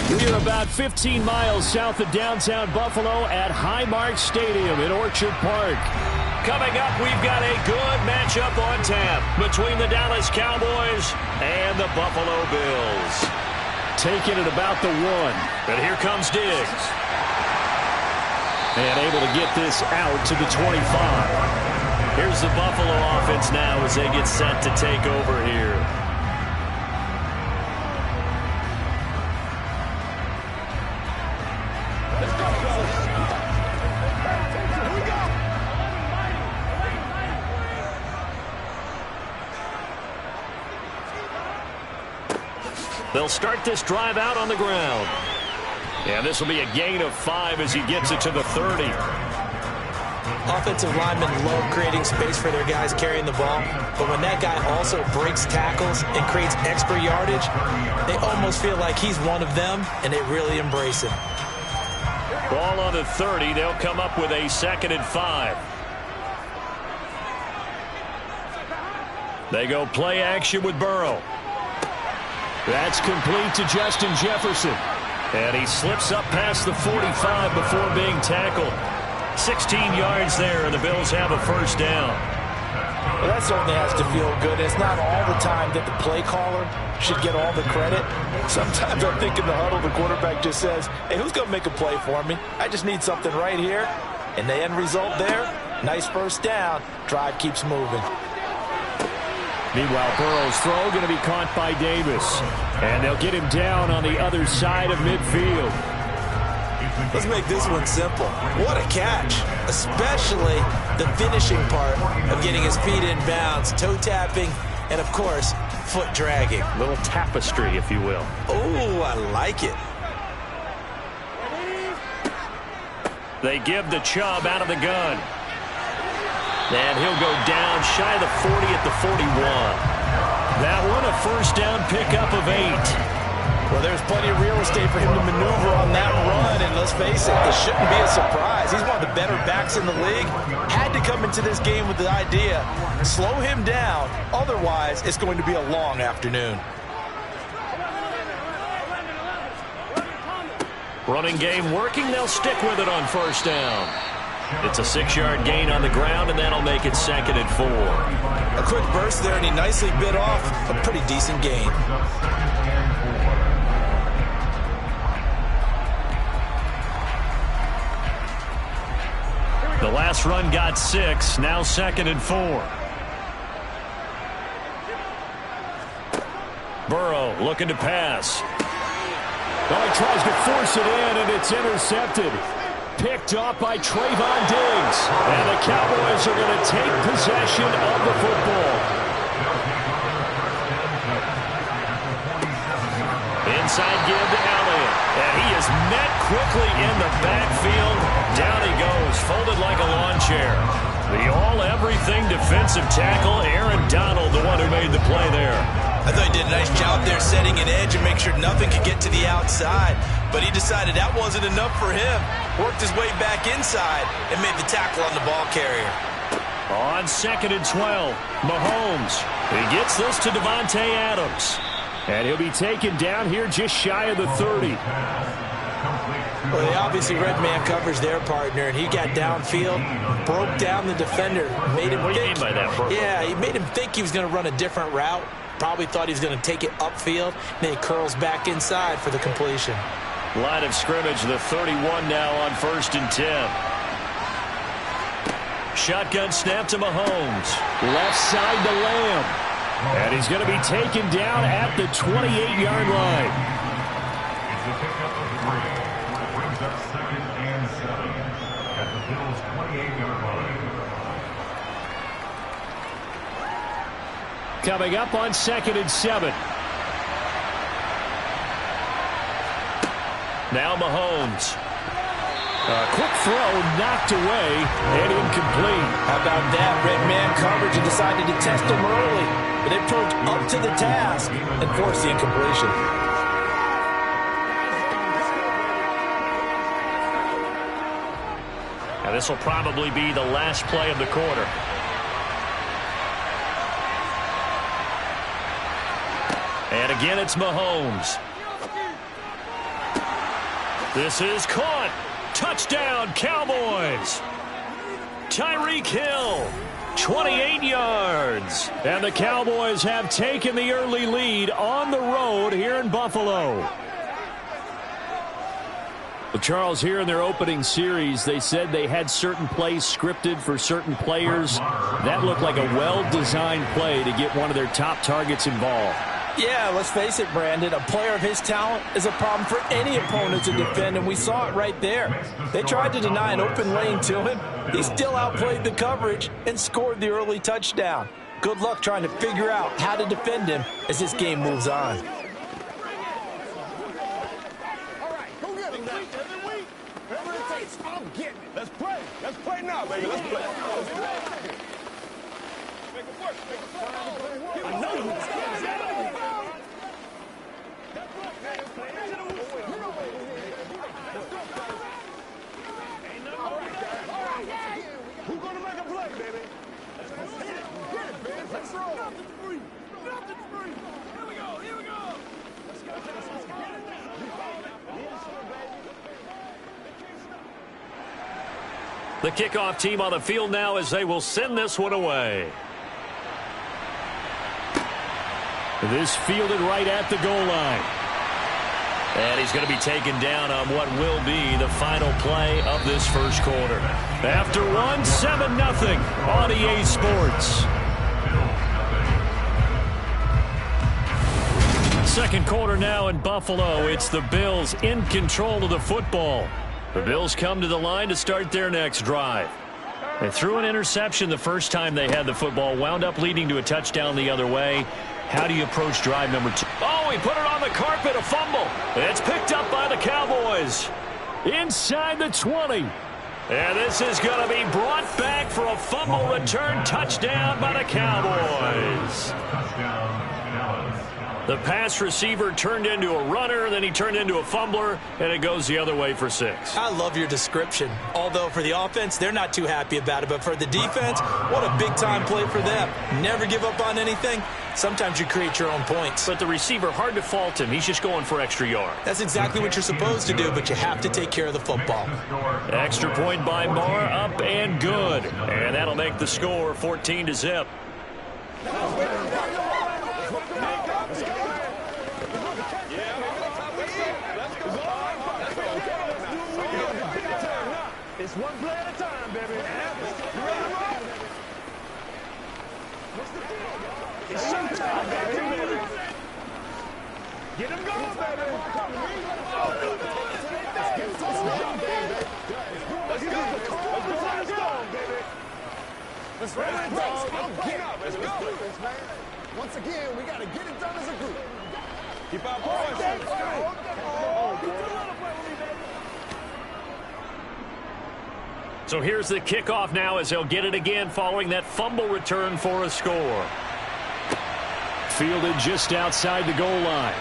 We are about 15 miles south of downtown Buffalo at Highmark Stadium in Orchard Park. Coming up, we've got a good matchup on tap between the Dallas Cowboys and the Buffalo Bills. Taking it about the 1. And here comes Diggs. And able to get this out to the 25. Here's the Buffalo offense now as they get set to take over here. They'll start this drive out on the ground. And this will be a gain of 5 as he gets it to the 30. Offensive linemen love creating space for their guys carrying the ball, but when that guy also breaks tackles and creates extra yardage, they almost feel like he's one of them, and they really embrace him. Ball on the 30. They'll come up with a 2nd and 5. They go play action with Burrow. That's complete to Justin Jefferson. And he slips up past the 45 before being tackled. 16 yards there, and the Bills have a first down. Well, that certainly has to feel good. It's not all the time that the play caller should get all the credit. Sometimes I think in the huddle, the quarterback just says, hey, who's going to make a play for me? I just need something right here. And the end result there, nice first down. Drive keeps moving. Meanwhile, Burrow's throw going to be caught by Davis. And they'll get him down on the other side of midfield. Let's make this one simple. What a catch, especially the finishing part of getting his feet in bounds, toe tapping, and, of course, foot dragging. Little tapestry, if you will. Oh, I like it. They give the Chubb out of the gun. And he'll go down shy of the 40 at the 41. That one a first down pickup of 8. Well, there's plenty of real estate for him to maneuver on that run, and let's face it, it shouldn't be a surprise. He's one of the better backs in the league. Had to come into this game with the idea, slow him down, otherwise it's going to be a long afternoon. Running game working, they'll stick with it on first down. It's a 6-yard gain on the ground, and that'll make it 2nd and 4. A quick burst there, and he nicely bit off a pretty decent gain. The last run got 6. Now 2nd and 4. Burrow looking to pass. Well, he tries to force it in, and it's intercepted. Picked off by Trayvon Diggs. And the Cowboys are going to take possession of the football. Inside give to Elliott. And he is met quickly in the backfield. Down he goes, folded like a lawn chair. The all-everything defensive tackle, Aaron Donald, the one who made the play there. I thought he did a nice job there setting an edge and make sure nothing could get to the outside. But he decided that wasn't enough for him. Worked his way back inside and made the tackle on the ball carrier. On 2nd and 12, Mahomes. He gets this to Davante Adams. And he'll be taken down here just shy of the 30. Well, they obviously read man coverage their partner, and he got downfield, broke down the defender, made him What do you mean by that, Burrow? Yeah, he made him think he was going to run a different route. Probably thought he was going to take it upfield. Then he curls back inside for the completion. Line of scrimmage, the 31 now on 1st and 10. Shotgun snap to Mahomes. Left side to Lamb. And he's going to be taken down at the 28-yard line. It's a pickup of 3. Brings up 2nd and 7 at the Bills' 28-yard line. Coming up on 2nd and 7. Now Mahomes. A quick throw knocked away and incomplete. How about that? Red man coverage and decided to test him early. But they proved up to the task and forced the incompletion. Now this will probably be the last play of the quarter. And again, it's Mahomes. This is caught. Touchdown, Cowboys. Tyreek Hill, 28 yards. And the Cowboys have taken the early lead on the road here in Buffalo. Well, Charles, here in their opening series, they said they had certain plays scripted for certain players. That looked like a well-designed play to get one of their top targets involved. Yeah, let's face it, Brandon. A player of his talent is a problem for any opponent to defend, and we saw it right there. They tried to deny an open lane to him. He still outplayed the coverage and scored the early touchdown. Good luck trying to figure out how to defend him as this game moves on. All right, go get him now. Whatever it takes, I'm getting it. Let's play. Let's play now, baby. Let's play. Make it work. Make it work. I know you. Who's gonna make a play, baby? Let's hit it. Get it, baby. Let's roll. Nothing's free. Nothing's free. Here we go. Here we go. Let's go. Let's get it. You call it. The kickoff team on the field now as they will send this one away. This fielded right at the goal line. And he's going to be taken down on what will be the final play of this first quarter. After one, 7-0 on EA Sports. Second quarter now in Buffalo. It's the Bills in control of the football. The Bills come to the line to start their next drive. They threw an interception the first time they had the football, wound up leading to a touchdown the other way. How do you approach drive number 2? Oh, he put it on the carpet, a fumble. It's picked up by the Cowboys. Inside the 20. And this is going to be brought back for a fumble return touchdown by the Cowboys. The pass receiver turned into a runner, then he turned into a fumbler, and it goes the other way for 6. I love your description. Although for the offense, they're not too happy about it. But for the defense, what a big-time play for them. Never give up on anything. Sometimes you create your own points. But the receiver, hard to fault him. He's just going for extra yard. That's exactly what you're supposed to do, but you have to take care of the football. Extra point by Marr, up and good. And that'll make the score 14-0. It's one play at a time, baby. Get him going, baby. Let's go. Let's go, Let's go. Once again, we got to get it done as a group. Keep our boys. So here's the kickoff now as they'll get it again following that fumble return for a score. Fielded just outside the goal line.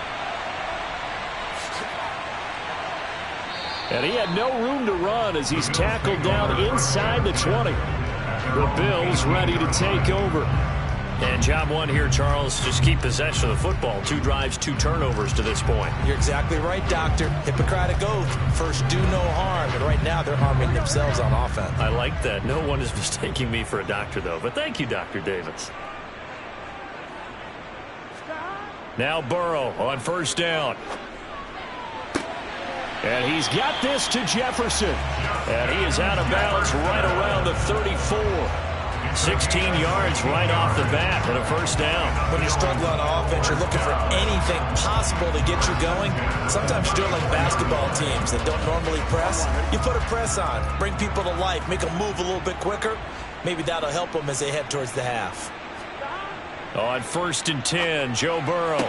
And he had no room to run as he's tackled down inside the 20. The Bills ready to take over. And job one here, Charles, just keep possession of the football. 2 drives, 2 turnovers to this point. You're exactly right, Doctor. Hippocratic oath. First, do no harm. And right now, they're harming themselves on offense. I like that. No one is mistaking me for a doctor, though. But thank you, Dr. Davis. Now Burrow on first down. And he's got this to Jefferson. And he is out of bounds right around the 34. 16 yards right off the bat and a first down. When you're struggling on offense, you're looking for anything possible to get you going. Sometimes you're doing like basketball teams that don't normally press. You put a press on, bring people to life, make them move a little bit quicker. Maybe that'll help them as they head towards the half. On first and 10, Joe Burrow.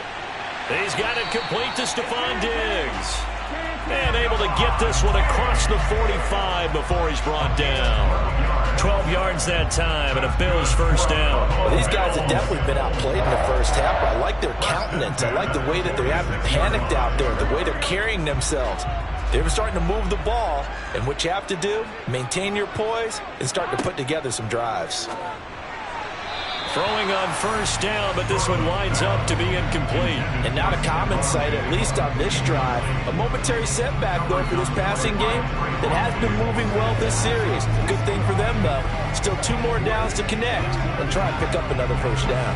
He's got it complete to Stephon Diggs. And able to get this one across the 45 before he's brought down. 12 yards that time and a Bills first down. Well, these guys have definitely been outplayed in the first half. I like their countenance. I like the way that they haven't panicked out there, the way they're carrying themselves. They're starting to move the ball, and what you have to do, maintain your poise and start to put together some drives. Throwing on first down, but this one winds up to be incomplete. And not a common sight, at least on this drive. A momentary setback, though, for this passing game that has been moving well this series. Good thing for them, though. Still 2 more downs to connect and try and pick up another first down.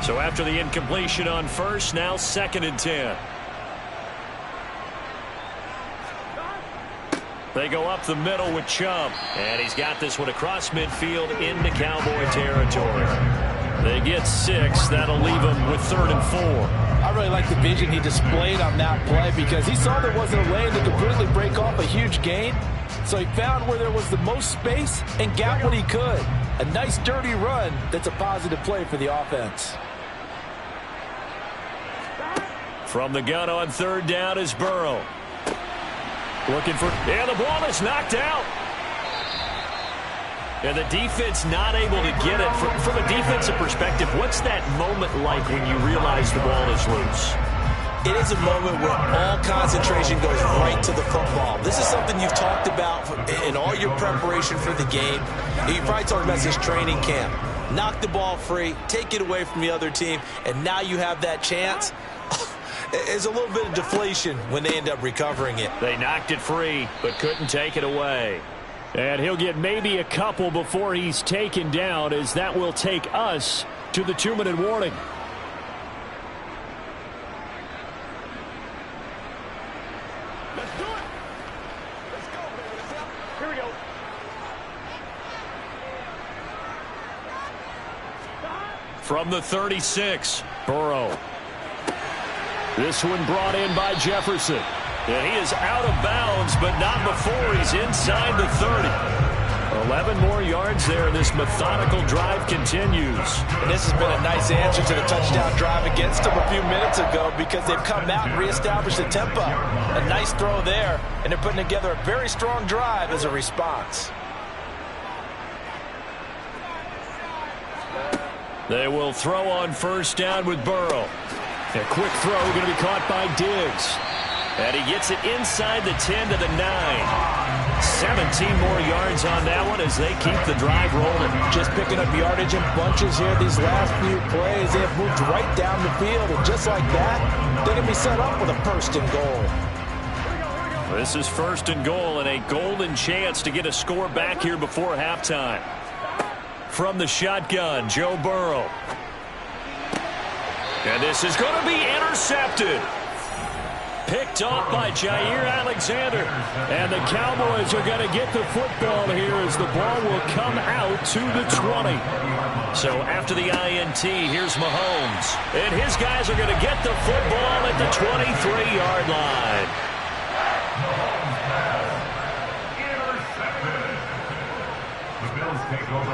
So after the incompletion on first, now second and 10. They go up the middle with Chubb. And he's got this one across midfield into Cowboy territory. They get 6. That'll leave them with 3rd and 4. I really like the vision he displayed on that play because he saw there wasn't a lane to completely break off a huge gain. So he found where there was the most space and got what he could. A nice dirty run that's a positive play for the offense. From the gun on third down is Burrow. Looking for, and the ball is knocked out. And the defense not able to get it. From a defensive perspective, what's that moment like when you realize the ball is loose? It is a moment where all concentration goes right to the football. This is something you've talked about in all your preparation for the game. You probably talked about this training camp. Knock the ball free, take it away from the other team, and now you have that chance. There's a little bit of deflation when they end up recovering it. They knocked it free, but couldn't take it away. And he'll get maybe a couple before he's taken down, as that will take us to the 2-minute warning. Let's do it. Let's go, baby. Let's go. Here we go. From the 36, Burrow. This one brought in by Jefferson. And he is out of bounds, but not before he's inside the 30. 11 more yards there. This methodical drive continues. And this has been a nice answer to the touchdown drive against them a few minutes ago because they've come out and reestablished the tempo. A nice throw there, and they're putting together a very strong drive as a response. They will throw on first down with Burrow. A quick throw going to be caught by Diggs. And he gets it inside the 10 to the 9. 17 more yards on that one as they keep the drive rolling. Just picking up yardage in bunches here these last few plays. They have moved right down the field, and just like that, they're going to be set up with a first and goal. This is first and goal and a golden chance to get a score back here before halftime. From the shotgun, Joe Burrow. And this is going to be intercepted. Picked off by Jair Alexander. And the Cowboys are going to get the football here as the ball will come out to the 20. So after the INT, here's Mahomes. And his guys are going to get the football at the 23-yard line.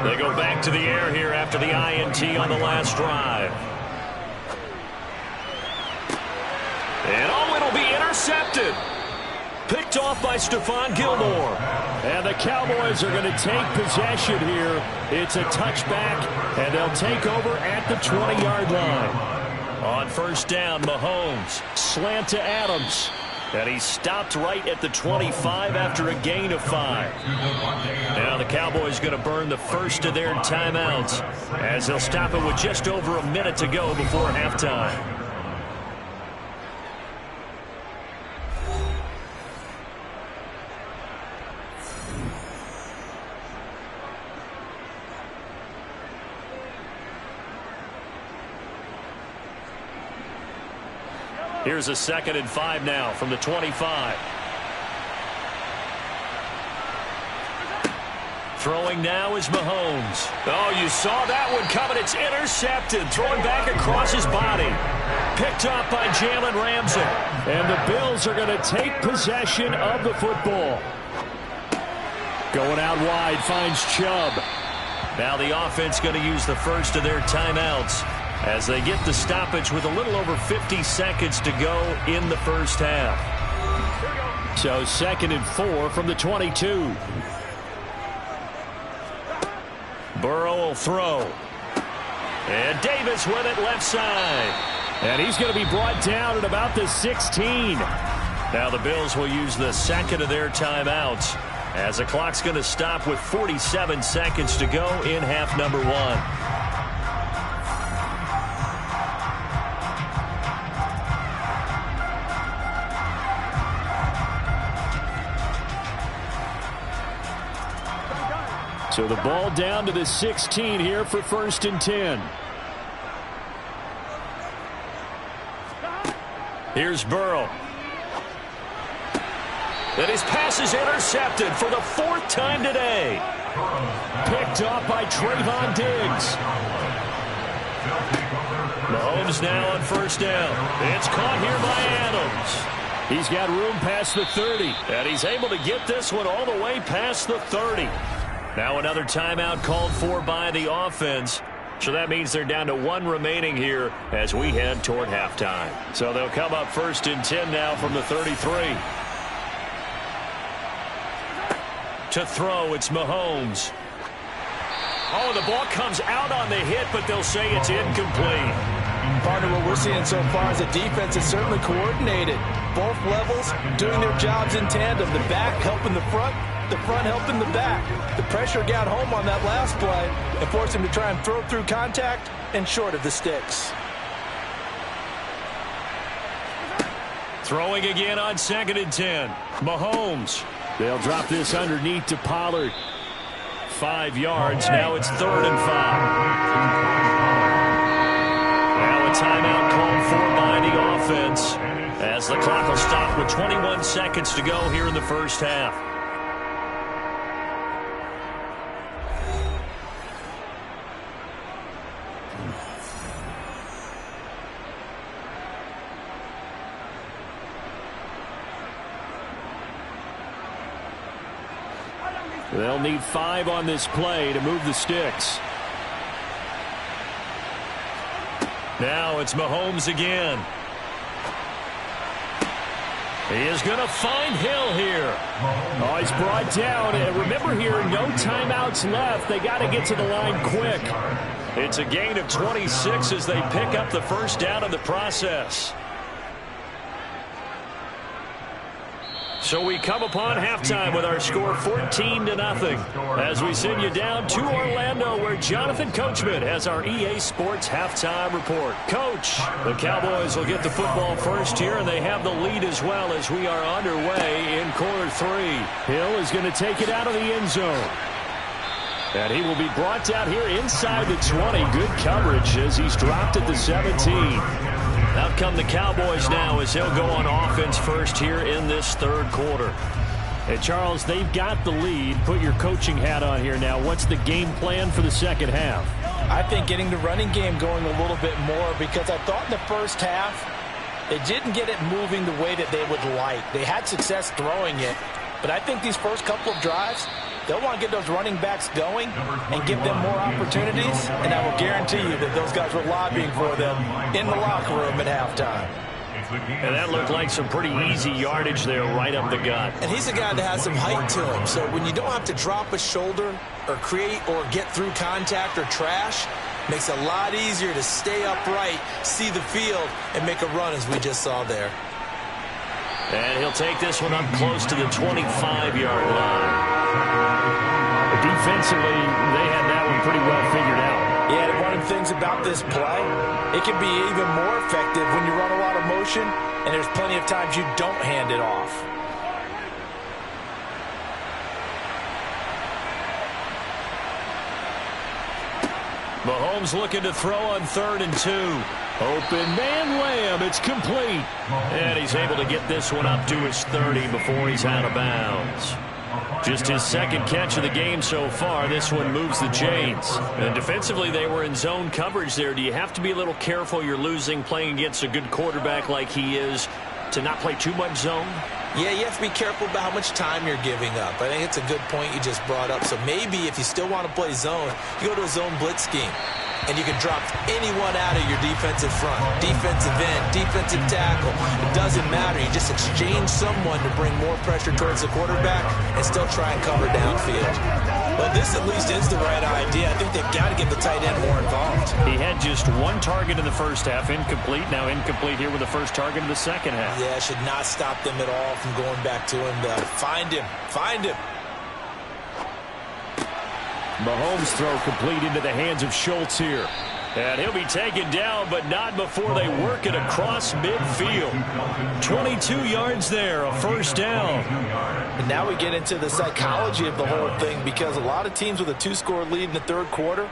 They go back to the air here after the INT on the last drive. And it'll be intercepted. Picked off by Stephon Gilmore. And the Cowboys are going to take possession here. It's a touchback, and they'll take over at the 20-yard line. On first down, Mahomes. Slant to Adams. And he stopped right at the 25 after a gain of 5. Now the Cowboys going to burn the first of their timeouts as they'll stop it with just over a minute to go before halftime. Here's a 2nd and 5 now from the 25. Throwing now is Mahomes. Oh, you saw that one coming. It's intercepted. Throwing back across his body. Picked up by Jalen Ramsey. And the Bills are going to take possession of the football. Going out wide, finds Chubb. Now the offense going to use the first of their timeouts as they get the stoppage with a little over 50 seconds to go in the first half. So 2nd and 4 from the 22. Burrow will throw. And Davis with it left side. And he's going to be brought down at about the 16. Now the Bills will use the 2nd of their timeouts as the clock's going to stop with 47 seconds to go in half number 1. So the ball down to the 16 here for 1st and 10. Here's Burrow. And his pass is intercepted for the 4th time today. Picked off by Trayvon Diggs. Mahomes now on first down. It's caught here by Adams. He's got room past the 30. And he's able to get this one all the way past the 30. Now another timeout called for by the offense. So that means they're down to 1 remaining here as we head toward halftime. So they'll come up 1st and 10 now from the 33. To throw, it's Mahomes. Oh, the ball comes out on the hit, but they'll say it's incomplete. Partner, what we're seeing so far is a defense that's certainly coordinated. Both levels doing their jobs in tandem. The back helping the front helping the back. The pressure got home on that last play and forced him to try and throw through contact and short of the sticks. Throwing again on 2nd and 10. Mahomes. They'll drop this underneath to Pollard. 5 yards. Now it's 3rd and 5. Now a timeout called for by the offense as the clock will stop with 21 seconds to go here in the first half. They'll need 5 on this play to move the sticks. Now it's Mahomes again. He is going to find Hill here. Oh, he's brought down. And remember here, no timeouts left. They got to get to the line quick. It's a gain of 26 as they pick up the first down in the process. So we come upon halftime with our score 14-0 as we send you down to Orlando where Jonathan Coachman has our EA Sports halftime report. Coach, the Cowboys will get the football first here, and they have the lead as well as we are underway in quarter 3. Hill is going to take it out of the end zone. And he will be brought down here inside the 20. Good coverage as he's dropped at the 17. Out come the Cowboys now as they'll go on offense first here in this 3rd quarter. And Charles, they've got the lead. Put your coaching hat on here now. What's the game plan for the second half? I think getting the running game going a little bit more, because I thought in the first half they didn't get it moving the way that they would like. They had success throwing it, but I think these first couple of drives, they'll want to get those running backs going and give them more opportunities, and I will guarantee you that those guys were lobbying for them in the locker room at halftime. And that looked like some pretty easy yardage there right up the gut. And he's a guy that has some height to him, so when you don't have to drop a shoulder or create or get through contact or trash, makes it a lot easier to stay upright, see the field, and make a run as we just saw there. And he'll take this one up close to the 25-yard line. Defensively, they had that one pretty well figured out. Yeah, and one of the things about this play, it can be even more effective when you run a lot of motion, and there's plenty of times you don't hand it off. Mahomes looking to throw on 3rd and 2. Open man Lamb, it's complete. And he's able to get this one up to his 30 before he's out of bounds. Just his second catch of the game so far. This one moves the chains. And defensively, they were in zone coverage there. Do you have to be a little careful you're losing playing against a good quarterback like he is to not play too much zone? Yeah, you have to be careful about how much time you're giving up. I think it's a good point you just brought up. So maybe if you still want to play zone, you go to a zone blitz scheme. And you can drop anyone out of your defensive front. Defensive end, defensive tackle. It doesn't matter. You just exchange someone to bring more pressure towards the quarterback and still try and cover downfield. But this at least is the right idea. I think they've got to get the tight end more involved. He had just one target in the first half, incomplete. Now incomplete here with the first target in the second half. Yeah, should not stop them at all from going back to him. Find him. Find him. Mahomes throw complete into the hands of Schultz here. And he'll be taken down, but not before they work it across midfield. 22 yards there, a first down. And now we get into the psychology of the whole thing, because a lot of teams with a 2-score lead in the third quarter,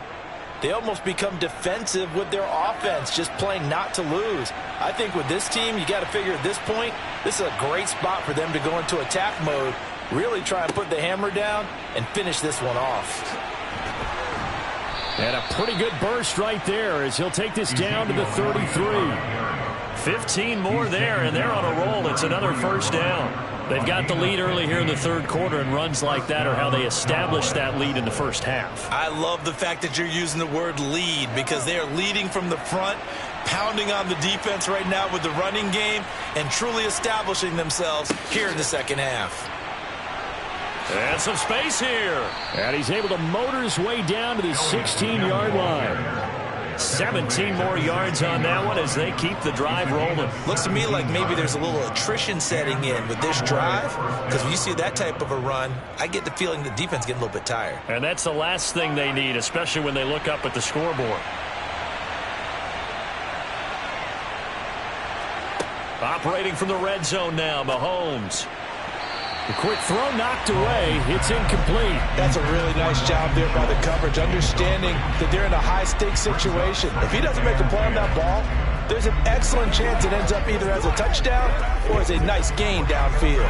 they almost become defensive with their offense, just playing not to lose. I think with this team, you got to figure at this point, this is a great spot for them to go into attack mode, really try and put the hammer down and finish this one off. And a pretty good burst right there as he'll take this down to the 33. 15 more there, and they're on a roll. It's another first down. They've got the lead early here in the third quarter, and runs like that are how they established that lead in the first half. I love the fact that you're using the word lead, because they are leading from the front, pounding on the defense right now with the running game, and truly establishing themselves here in the second half. And some space here. And he's able to motor his way down to the 16-yard line. 17 more yards on that one as they keep the drive rolling. Looks to me like maybe there's a little attrition setting in with this drive, because when you see that type of a run, I get the feeling the defense getting a little bit tired. And that's the last thing they need, especially when they look up at the scoreboard. Operating from the red zone now, Mahomes. The quick throw knocked away. It's incomplete. That's a really nice job there by the coverage, understanding that they're in a high-stakes situation. If he doesn't make a play on that ball, there's an excellent chance it ends up either as a touchdown or as a nice gain downfield.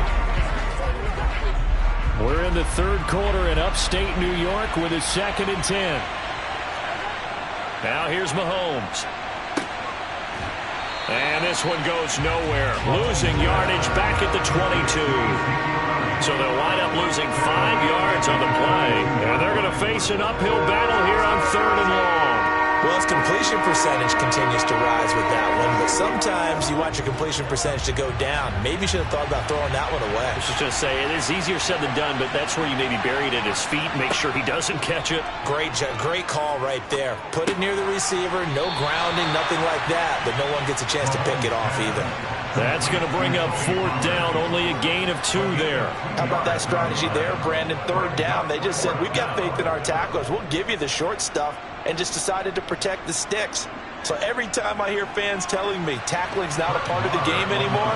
We're in the third quarter in upstate New York with a 2nd and 10. Now here's Mahomes. And this one goes nowhere. Losing yardage back at the 22. So they'll wind up losing 5 yards on the play. And they're going to face an uphill battle here on 3rd and long. Well, his completion percentage continues to rise with that one, but sometimes you want your completion percentage to go down. Maybe you should have thought about throwing that one away. I should just say, it is easier said than done, but that's where you maybe bury it at his feet, make sure he doesn't catch it. Great call right there. Put it near the receiver, no grounding, nothing like that, but no one gets a chance to pick it off either. That's going to bring up 4th down, only a gain of 2 there. How about that strategy there, Brandon? 3rd down, they just said, we've got faith in our tacklers. We'll give you the short stuff, and just decided to protect the sticks. So every time I hear fans telling me tackling's not a part of the game anymore,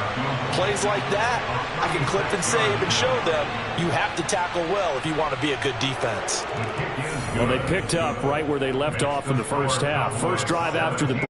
plays like that, I can clip and save and show them you have to tackle well if you want to be a good defense. Well, they picked up right where they left off in the first half. First drive after the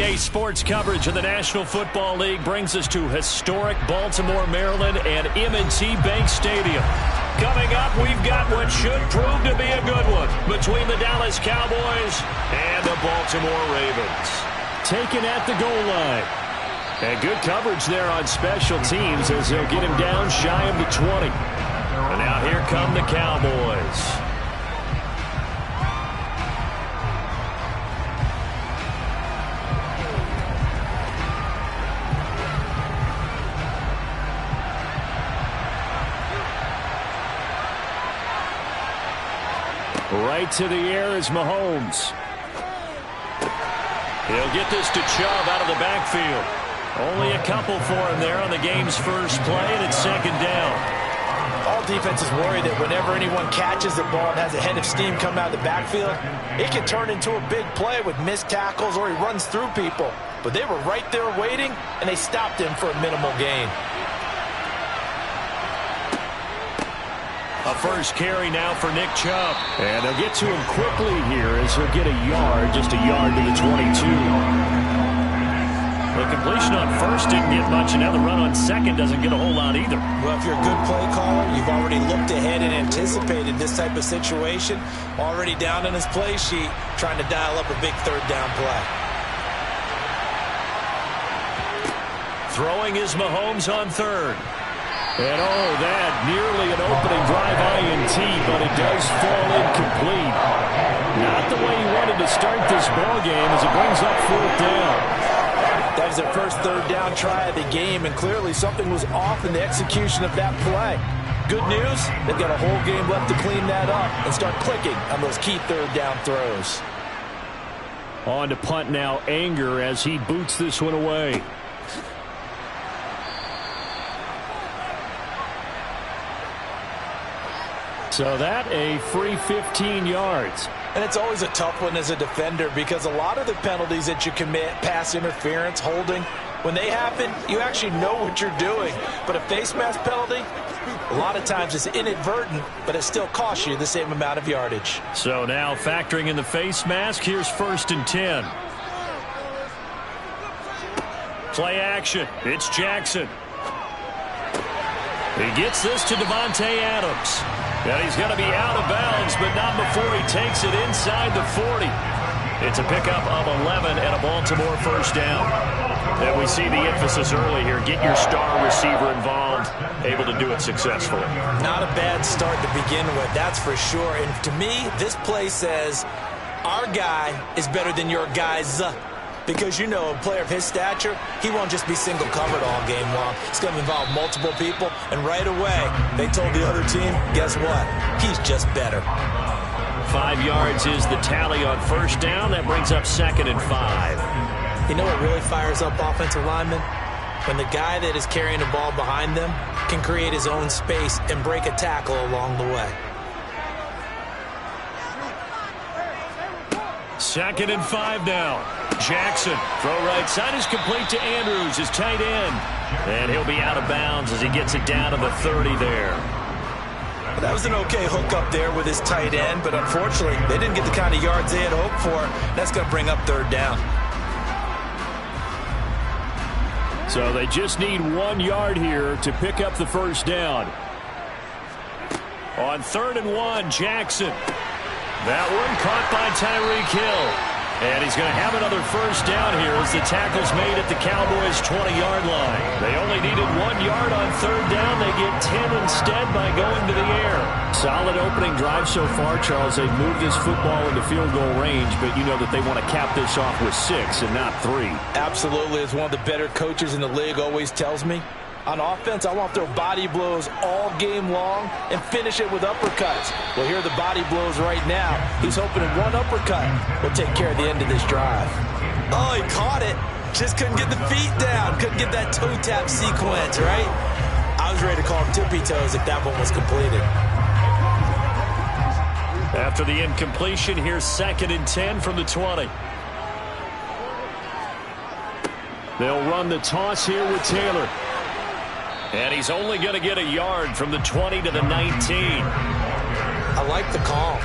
NBA sports coverage of the National Football League brings us to historic Baltimore, Maryland and M&T Bank Stadium. Coming up, we've got what should prove to be a good one between the Dallas Cowboys and the Baltimore Ravens. Taken at the goal line. And good coverage there on special teams as they'll get him down shy of the 20. And now here come the Cowboys. Right to the air is Mahomes. He'll get this to Chubb out of the backfield. Only a couple for him there on the game's first play, and it's second down. All defenses worry that whenever anyone catches the ball and has a head of steam come out of the backfield, it can turn into a big play with missed tackles or he runs through people. But they were right there waiting, and they stopped him for a minimal gain. A first carry now for Nick Chubb. And they'll get to him quickly here as he'll get a yard, just a yard to the 22. The completion on first didn't get much, and now the run on second doesn't get a whole lot either. Well, if you're a good play caller, you've already looked ahead and anticipated this type of situation. Already down on his play sheet, trying to dial up a big third down play. Throwing is Mahomes on third. And that nearly an opening drive INT, but it does fall incomplete. Not the way he wanted to start this ball game as it brings up fourth down. That was their first third down try of the game, and clearly something was off in the execution of that play. Good news, they've got a whole game left to clean that up and start clicking on those key third down throws. On to punt now, Anger as he boots this one away. So that a free 15 yards. And it's always a tough one as a defender because a lot of the penalties that you commit, pass interference, holding, when they happen, you actually know what you're doing. But a face mask penalty, a lot of times it's inadvertent, but it still costs you the same amount of yardage. So now factoring in the face mask, here's 1st and 10. Play action. It's Jackson. He gets this to Davante Adams. And he's going to be out of bounds, but not before he takes it inside the 40. It's a pickup of 11 and a Baltimore first down. And we see the emphasis early here. Get your star receiver involved, able to do it successfully. Not a bad start to begin with, that's for sure. And to me, this play says our guy is better than your guy's. Because, you know, a player of his stature, he won't just be single covered all game long. It's going to involve multiple people. And right away, they told the other team, guess what? He's just better. 5 yards is the tally on first down. That brings up 2nd and 5. You know what really fires up offensive linemen? When the guy that is carrying the ball behind them can create his own space and break a tackle along the way. 2nd and 5 now. Jackson, throw right side is complete to Andrews, his tight end. And he'll be out of bounds as he gets it down to the 30 there. That was an okay hook up there with his tight end, but unfortunately, they didn't get the kind of yards they had hoped for. That's going to bring up third down. So they just need 1 yard here to pick up the first down. On 3rd and 1, Jackson. That one caught by Tyreek Hill. And he's going to have another first down here as the tackle's made at the Cowboys' 20-yard line. They only needed 1 yard on third down. They get 10 instead by going to the air. Solid opening drive so far, Charles. They've moved this football into field goal range, but you know that they want to cap this off with 6 and not 3. Absolutely. As one of the better coaches in the league always tells me, on offense, I want to throw body blows all game long and finish it with uppercuts. Well, here are the body blows right now. He's hoping that one uppercut will take care of the end of this drive. Oh, he caught it. Just couldn't get the feet down. Couldn't get that toe tap sequence, right? I was ready to call him tippy toes if that one was completed. After the incompletion, here's 2nd and 10 from the 20. They'll run the toss here with Taylor. And he's only going to get a yard from the 20 to the 19. I like the call.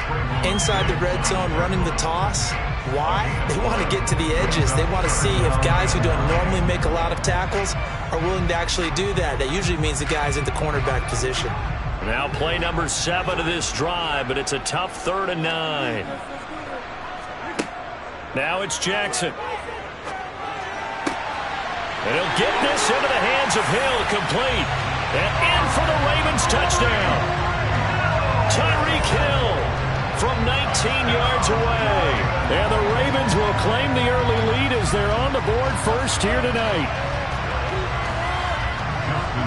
Inside the red zone, running the toss. Why? They want to get to the edges. They want to see if guys who don't normally make a lot of tackles are willing to actually do that. That usually means the guy's in the cornerback position. Now play number 7 of this drive, but it's a tough 3rd and 9. Now it's Jackson. And he'll get this into the hands of Hill, complete. And in for the Ravens touchdown. Tyreek Hill from 19 yards away. And the Ravens will claim the early lead as they're on the board first here tonight.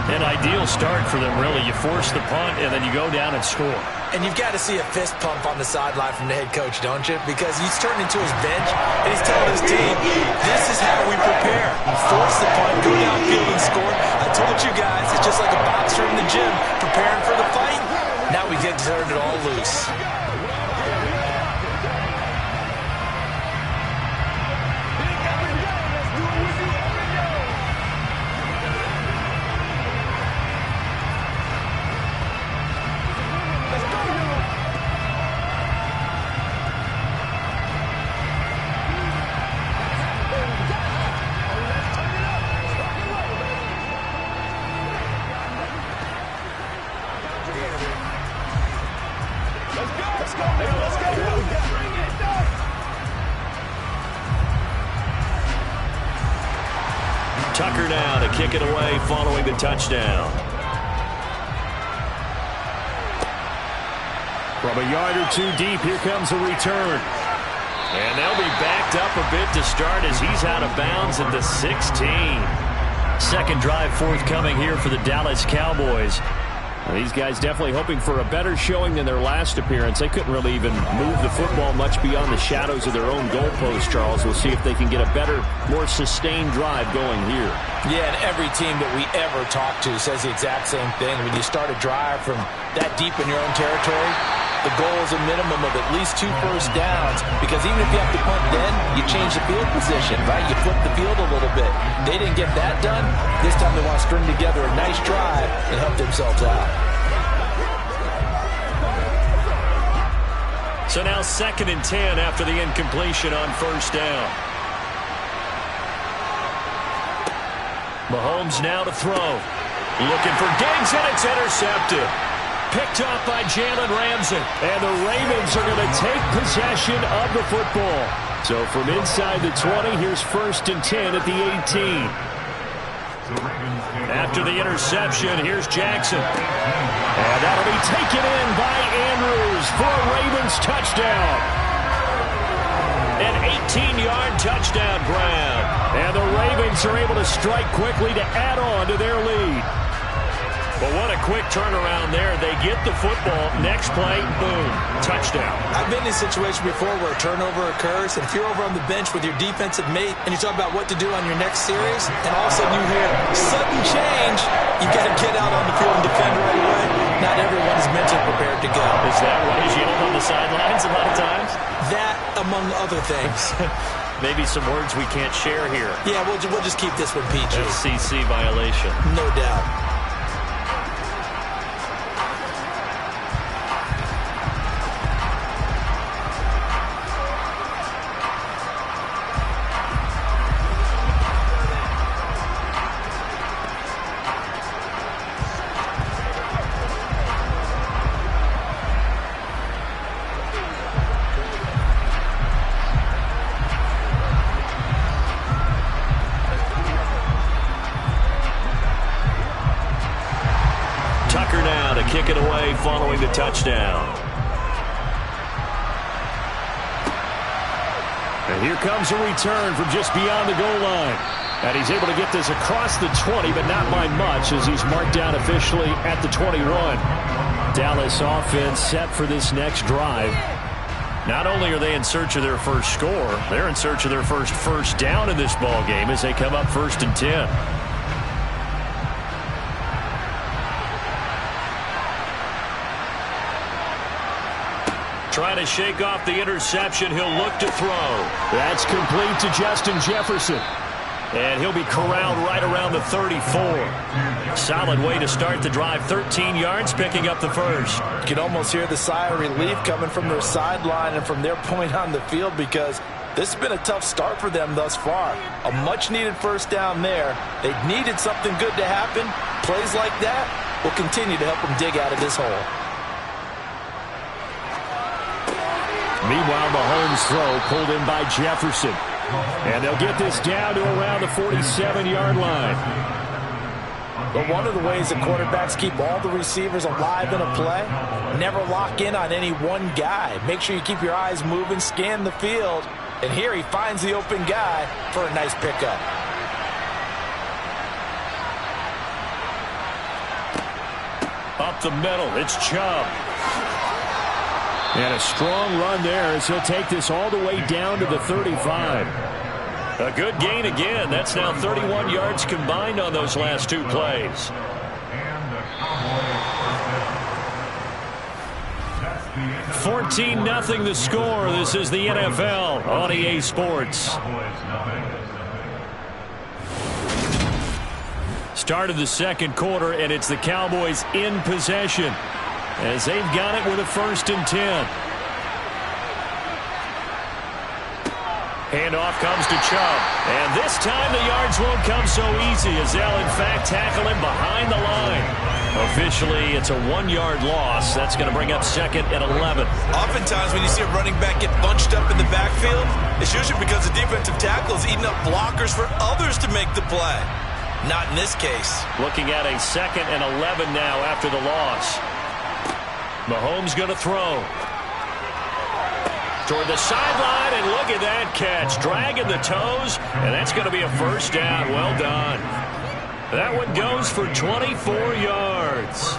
An ideal start for them, really. You force the punt, and then you go down and score. And you've got to see a fist pump on the sideline from the head coach, don't you? Because he's turned into his bench, and he's telling his team, this is how we prepare. Force the punt, go downfield and score. I told you guys, it's just like a boxer in the gym preparing for the fight. Now we get to turn it all loose. Tucker now to kick it away following the touchdown. From a yard or two deep, here comes a return. And they'll be backed up a bit to start as he's out of bounds at the 16. Second drive forthcoming here for the Dallas Cowboys. Well, these guys definitely hoping for a better showing than their last appearance. They couldn't really even move the football much beyond the shadows of their own goalpost, Charles. We'll see if they can get a better, more sustained drive going here. Yeah, and every team that we ever talk to says the exact same thing. When you start a drive from that deep in your own territory, the goal is a minimum of at least 2 first downs, because even if you have to punt then, you change the field position, right? You flip the field a little bit. They didn't get that done. This time they want to string together a nice drive and help themselves out. So now 2nd and 10 after the incompletion on first down. Mahomes now to throw. Looking for Diggs, and it's intercepted. Picked off by Jalen Ramsey. And the Ravens are going to take possession of the football. So from inside the 20, here's 1st and 10 at the 18. After the interception, here's Jackson. And that'll be taken in by Andrews for a Ravens touchdown. An 18-yard touchdown grab. And the Ravens are able to strike quickly to add on to their lead. But what a quick turnaround there. They get the football. Next play, boom, touchdown. I've been in a situation before where a turnover occurs, and if you're over on the bench with your defensive mate and you talk about what to do on your next series, and all of a sudden you hear sudden change, you got to get out on the field and defend right away. Not everyone is mentally prepared to go. Is that what is yelled on the sidelines a lot of times? That, among other things. Maybe some words we can't share here. Yeah, we'll just keep this one PG. FCC violation. No doubt. Kick it away following the touchdown. And here comes a return from just beyond the goal line. And he's able to get this across the 20, but not by much, as he's marked down officially at the 21. Dallas offense set for this next drive. Not only are they in search of their first score, they're in search of their first down in this ball game as they come up 1st and 10. Trying to shake off the interception. He'll look to throw. That's complete to Justin Jefferson. And he'll be corralled right around the 34. Solid way to start the drive. 13 yards, picking up the first. You can almost hear the sigh of relief coming from their sideline and from their point on the field, because This has been a tough start for them thus far. A much-needed first down there. They needed something good to happen. Plays like that will continue to help them dig out of this hole. Meanwhile, Mahomes' throw pulled in by Jefferson. And they'll get this down to around the 47-yard line. But one of the ways the quarterbacks keep all the receivers alive in a play, never lock in on any one guy. Make sure you keep your eyes moving, scan the field. And here he finds the open guy for a nice pickup. Up the middle, it's Chubb. And a strong run there as he'll take this all the way down to the 35. A good gain again. That's now 31 yards combined on those last two plays. 14-0 the score. This is the NFL on EA Sports. Start of the second quarter, and it's the Cowboys in possession as they've got it with a 1st and 10. Handoff comes to Chubb. And this time the yards won't come so easy as they'll, in fact, tackle him behind the line. Officially, it's a 1-yard loss. That's going to bring up 2nd and 11. Oftentimes when you see a running back get bunched up in the backfield, it's usually because the defensive tackle is eating up blockers for others to make the play. Not in this case. Looking at a 2nd and 11 now after the loss. Mahomes going to throw. Toward the sideline, and look at that catch. Dragging the toes, and that's going to be a 1st down. Well done. That one goes for 24 yards.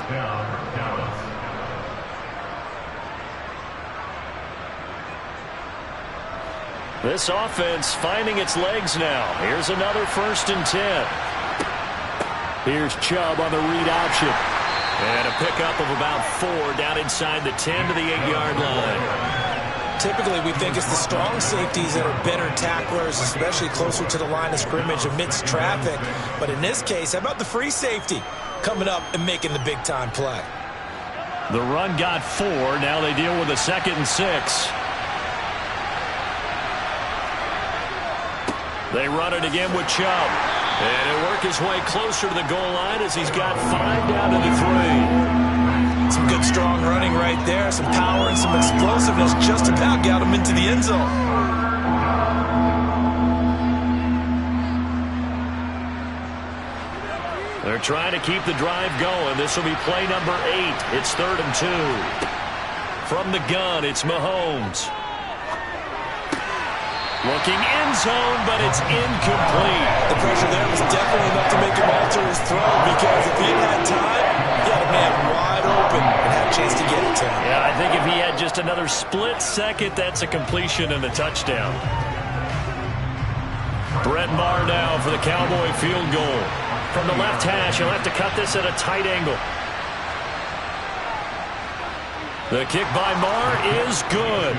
This offense finding its legs now. Here's another 1st and 10. Here's Chubb on the read option. And a pickup of about 4 down inside the 10 to the 8-yard line. Typically, we think it's the strong safeties that are better tacklers, especially closer to the line of scrimmage amidst traffic. But in this case, how about the free safety coming up and making the big-time play? The run got 4. Now they deal with a 2nd and 6. They run it again with Chubb. And he'll work his way closer to the goal line as he's got 5 down to the 3. Some good strong running right there, some power and some explosiveness just about got him into the end zone. They're trying to keep the drive going. This will be play number 8. It's 3rd and 2. From the gun, it's Mahomes. Looking end zone, but it's incomplete. The pressure there was definitely enough to make him alter his throw, because if he had time, he had a man wide open and had a chance to get it to him. Yeah, I think if he had just another split second, that's a completion and a touchdown. Brett Maher now for the Cowboy field goal. From the left hash, he'll have to cut this at a tight angle. The kick by Maher is good.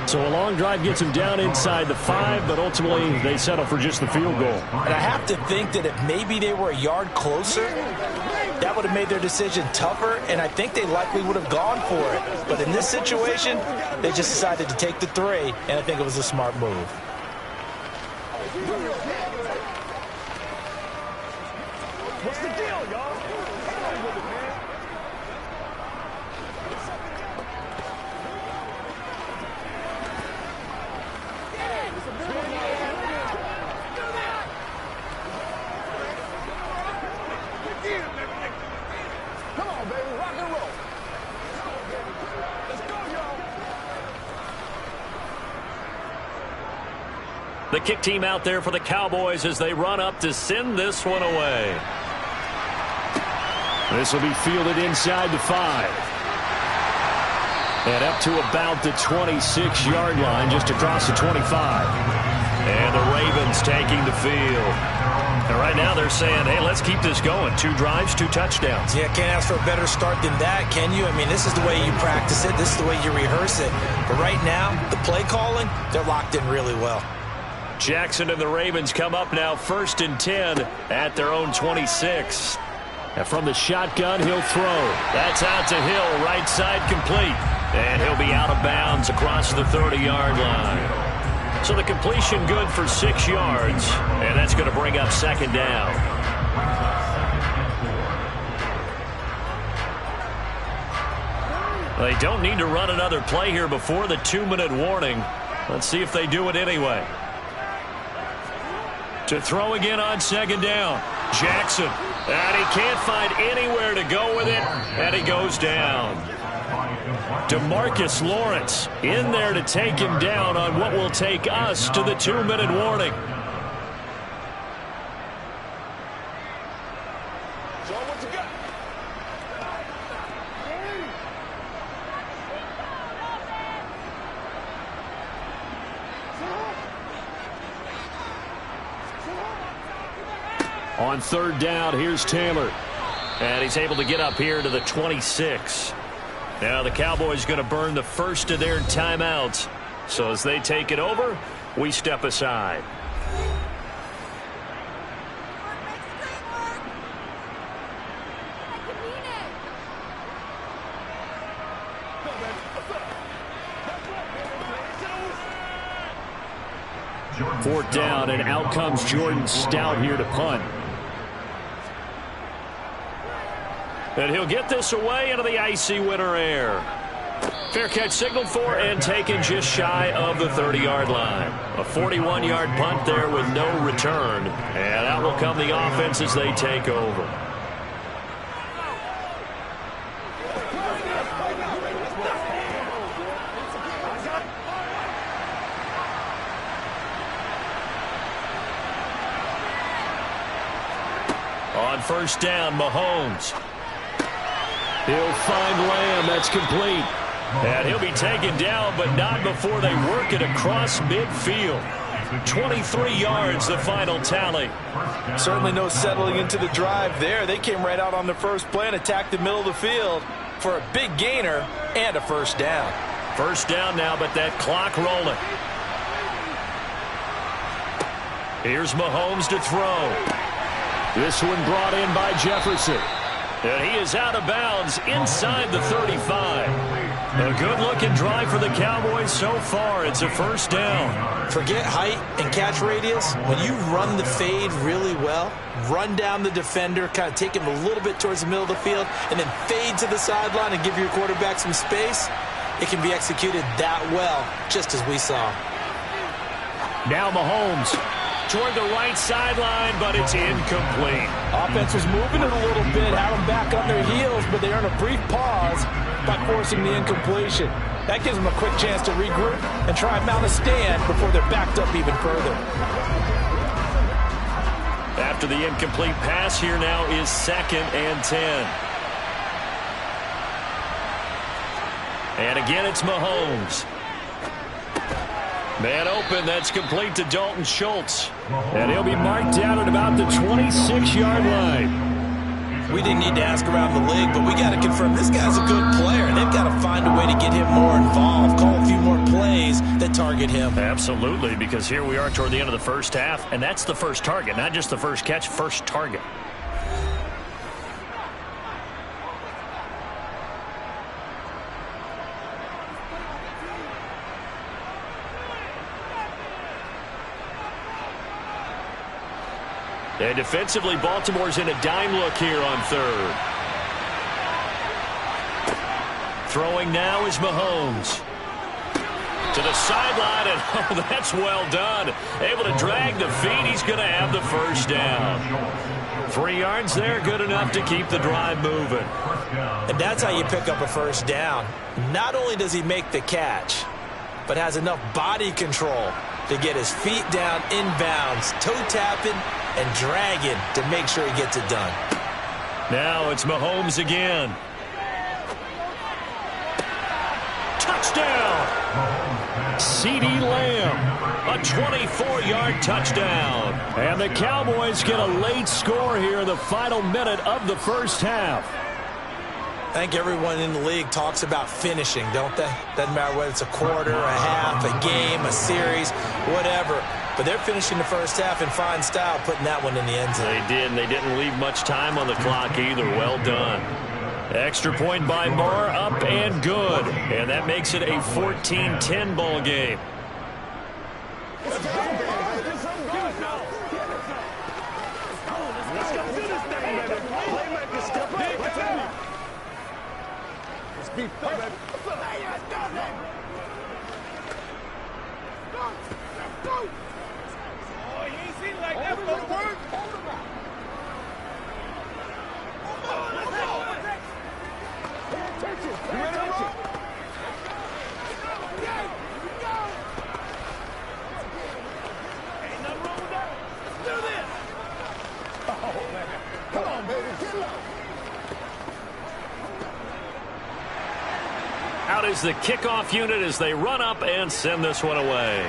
So a long drive gets him down inside the 5, but ultimately they settle for just the field goal. And I have to think that if maybe they were a yard closer, that would have made their decision tougher, and I think they likely would have gone for it. But in this situation, they just decided to take the 3, and I think it was a smart move. What's the deal, y'all? Come on with it, man. Come on, baby, rock and roll. Let's go, y'all. The kick team out there for the Cowboys as they run up to send this one away. This will be fielded inside the 5. And up to about the 26-yard line, just across the 25. And the Ravens taking the field. And right now they're saying, hey, let's keep this going. 2 drives, 2 touchdowns. Yeah, can't ask for a better start than that, can you? I mean, this is the way you practice it. This is the way you rehearse it. But right now, the play calling, they're locked in really well. Jackson and the Ravens come up now 1st and 10 at their own 26. And from the shotgun, he'll throw. That's out to Hill, right side complete. And he'll be out of bounds across the 30-yard line. So the completion good for 6 yards, and that's going to bring up second down. They don't need to run another play here before the 2-minute warning. Let's see if they do it anyway. To throw again on second down. Jackson. And he can't find anywhere to go with it. And he goes down. DeMarcus Lawrence in there to take him down on what will take us to the 2-minute warning. Show 'em what you got. On third down, here's Taylor. And he's able to get up here to the 26. Now the Cowboys going to burn the first of their timeouts. So as they take it over, we step aside. Fourth down, and out comes Jordan Stout here to punt. And he'll get this away into the icy winter air. Fair catch signaled for and taken just shy of the 30-yard line. A 41-yard punt there with no return. And out will come the offense as they take over. On first down, Mahomes. He'll find Lamb. That's complete. And he'll be taken down, but not before they work it across midfield. 23 yards, the final tally. Certainly no settling into the drive there. They came right out on the first play and attacked the middle of the field for a big gainer and a first down. First down now, but that clock rolling. Here's Mahomes to throw. This one brought in by Jefferson. And he is out of bounds inside the 35. A good-looking drive for the Cowboys so far. It's a first down. Forget height and catch radius. When you run the fade really well, run down the defender, kind of take him a little bit towards the middle of the field, and then fade to the sideline and give your quarterback some space, it can be executed that well, just as we saw. Now Mahomes. Toward the right sideline, but it's incomplete. Offense was moving it a little bit, had them back on their heels, but they earn a brief pause by forcing the incompletion. That gives them a quick chance to regroup and try and mount a stand before they're backed up even further. After the incomplete pass, here now is 2nd and 10. And again, it's Mahomes. Man open, that's complete to Dalton Schultz. And he'll be marked down at about the 26-yard line. We didn't need to ask around the league, but we got to confirm this guy's a good player, and they've got to find a way to get him more involved, call a few more plays that target him. Absolutely, because here we are toward the end of the first half, and that's the first target, not just the first catch, first target. And defensively, Baltimore's in a dime look here on third. Throwing now is Mahomes. To the sideline, and oh, that's well done. Able to drag the feet. He's going to have the first down. 3 yards there, good enough to keep the drive moving. And that's how you pick up a first down. Not only does he make the catch, but has enough body control to get his feet down inbounds, toe-tapping and dragging to make sure he gets it done. Now it's Mahomes again. Touchdown! CeeDee Lamb, a 24-yard touchdown. And the Cowboys get a late score here in the final minute of the first half. I think everyone in the league talks about finishing, don't they? Doesn't matter whether it's a quarter, a half, a game, a series, whatever. But they're finishing the first half in fine style, putting that one in the end zone. They did, and they didn't leave much time on the clock either. Well done. Extra point by Moore, up and good. And that makes it a 14-10 ball game. Let's go, baby. Let's go. Let's go do this thing, baby. Playmaker, step up. Let's be fair, baby. Let's go, baby. Go. Oh, you ain't seen like that before. Work. Let's go. You ready to roll? Ain't nothing wrong with that. Let's do this. Oh, man. Come on, baby. Get low. Out is the kickoff unit as they run up and send this one away.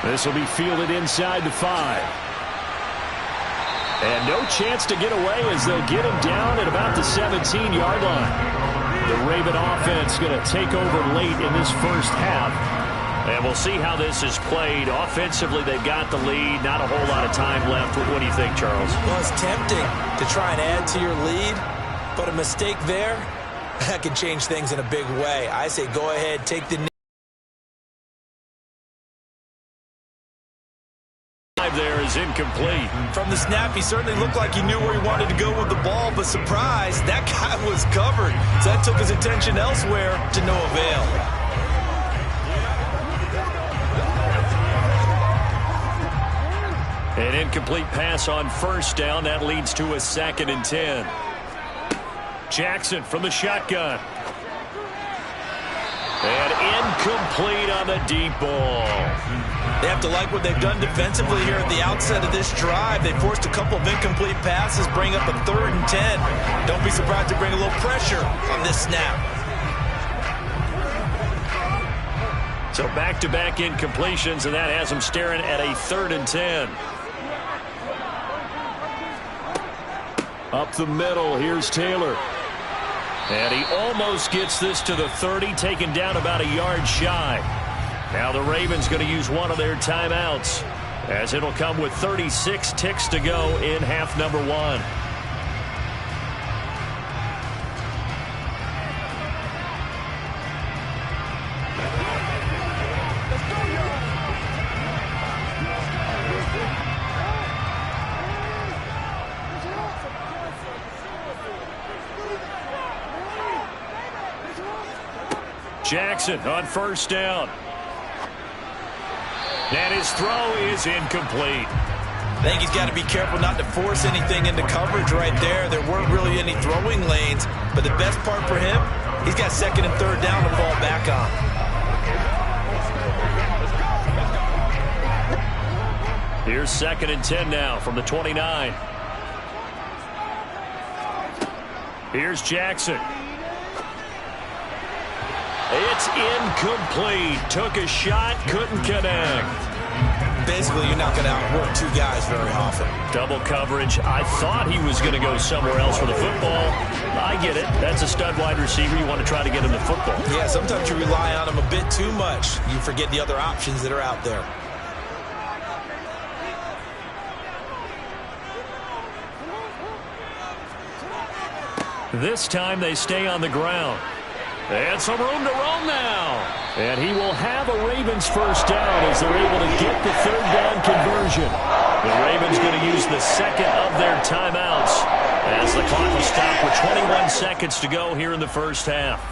This will be fielded inside the 5. And no chance to get away as they'll get him down at about the 17-yard line. The Raven offense going to take over late in this first half. And we'll see how this is played. Offensively, they've got the lead. Not a whole lot of time left. What do you think, Charles? Well, it's tempting to try and add to your lead, but a mistake there, that can change things in a big way. I say go ahead, take the there is incomplete. From the snap, he certainly looked like he knew where he wanted to go with the ball, but surprise, that guy was covered. So that took his attention elsewhere to no avail. An incomplete pass on first down. That leads to a 2nd and 10. Jackson from the shotgun. And incomplete on the deep ball. They have to like what they've done defensively here at the outset of this drive. They forced a couple of incomplete passes, bring up a 3rd and 10. Don't be surprised to bring a little pressure on this snap. So back-to-back incompletions, and that has them staring at a 3rd and 10. Up the middle, here's Taylor. And he almost gets this to the 30, taken down about a yard shy. Now the Ravens going to use one of their timeouts, as it'll come with 36 ticks to go in half number 1. Jackson on first down. And his throw is incomplete. I think he's got to be careful not to force anything into coverage right there. There weren't really any throwing lanes, but the best part for him, he's got 2nd and 3rd down to fall back on. Here's 2nd and 10 now from the 29. Here's Jackson. It's incomplete. Took a shot, couldn't connect. Basically, you're not going to outwork two guys very often. Double coverage. I thought he was going to go somewhere else for the football. I get it. That's a stud wide receiver. You want to try to get him the football. Yeah, sometimes you rely on him a bit too much. You forget the other options that are out there. This time they stay on the ground. And some room to roam now. And he will have a Ravens first down as they're able to get the 3rd down conversion. The Ravens going to use the 2nd of their timeouts as the clock will stop with 21 seconds to go here in the first half.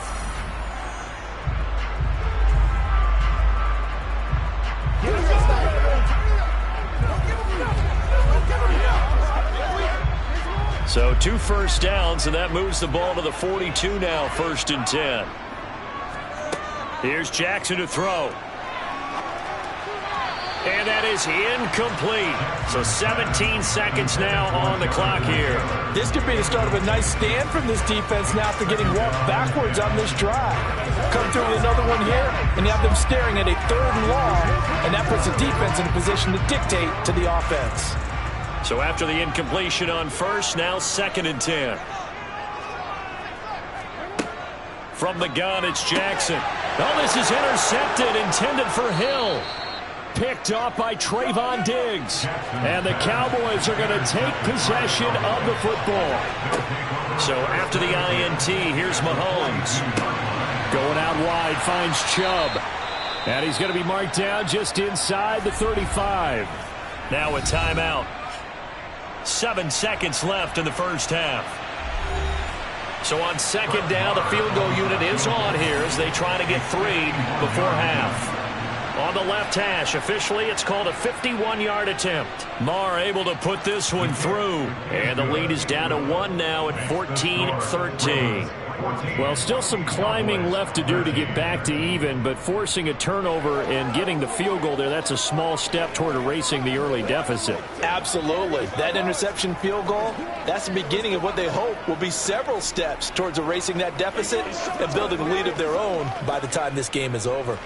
So 2 first downs, and that moves the ball to the 42 now, 1st and 10. Here's Jackson to throw. And that is incomplete. So 17 seconds now on the clock here. This could be the start of a nice stand from this defense now after getting walked backwards on this drive. Come through with another one here, and you have them staring at a 3rd and long, and that puts the defense in a position to dictate to the offense. So after the incompletion on first, now 2nd and 10. From the gun, it's Jackson. Oh, this is intercepted, intended for Hill. Picked off by Trayvon Diggs. And the Cowboys are going to take possession of the football. So after the INT, here's Mahomes. Going out wide, finds Chubb. And he's going to be marked down just inside the 35. Now a timeout. 7 seconds left in the first half. So on second down, the field goal unit is on here as they try to get 3 before half. On the left hash, officially, it's called a 51-yard attempt. Marr able to put this one through. And the lead is down to 1 now at 14-13. Well, still some climbing left to do to get back to even, but forcing a turnover and getting the field goal there, that's a small step toward erasing the early deficit. Absolutely. That interception field goal, that's the beginning of what they hope will be several steps towards erasing that deficit and building a lead of their own by the time this game is over.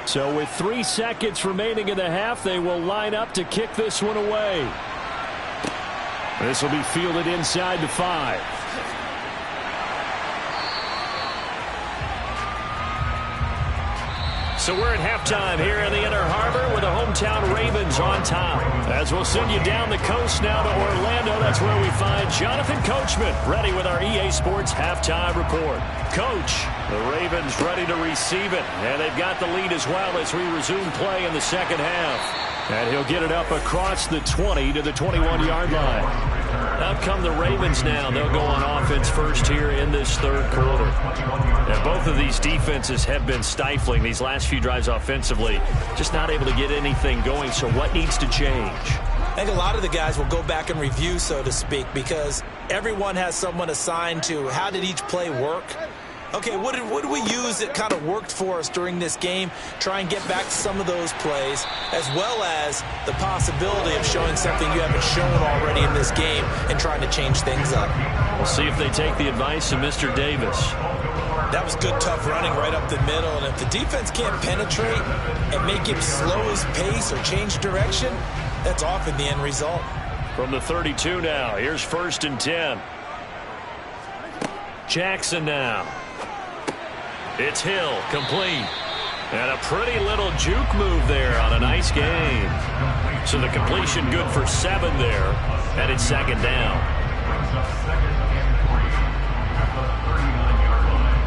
So with 3 seconds remaining in the half, they will line up to kick this one away. This will be fielded inside the 5. So we're at halftime here in the Inner Harbor with the hometown Ravens on top. As we'll send you down the coast now to Orlando, that's where we find Jonathan Coachman ready with our EA Sports halftime report. Coach, the Ravens ready to receive it, and they've got the lead as well as we resume play in the second half. And he'll get it up across the 20 to the 21-yard line. Out come the Ravens now. They'll go on offense first here in this third quarter. And both of these defenses have been stifling these last few drives offensively. Just not able to get anything going. So what needs to change? I think a lot of the guys will go back and review, so to speak, because everyone has someone assigned to how did each play work. Okay, what did we use that kind of worked for us during this game? Try and get back to some of those plays, as well as the possibility of showing something you haven't shown already in this game and trying to change things up. We'll see if they take the advice of Mr. Davis. That was good, tough running right up the middle, and if the defense can't penetrate and make him slow his pace or change direction, that's often the end result. From the 32 now, here's 1st and 10. Jackson now. It's Hill, complete. And a pretty little juke move there on a nice game. So the completion good for 7 there. And it's second down. Brings up 2nd and 3 at the 39-yard line.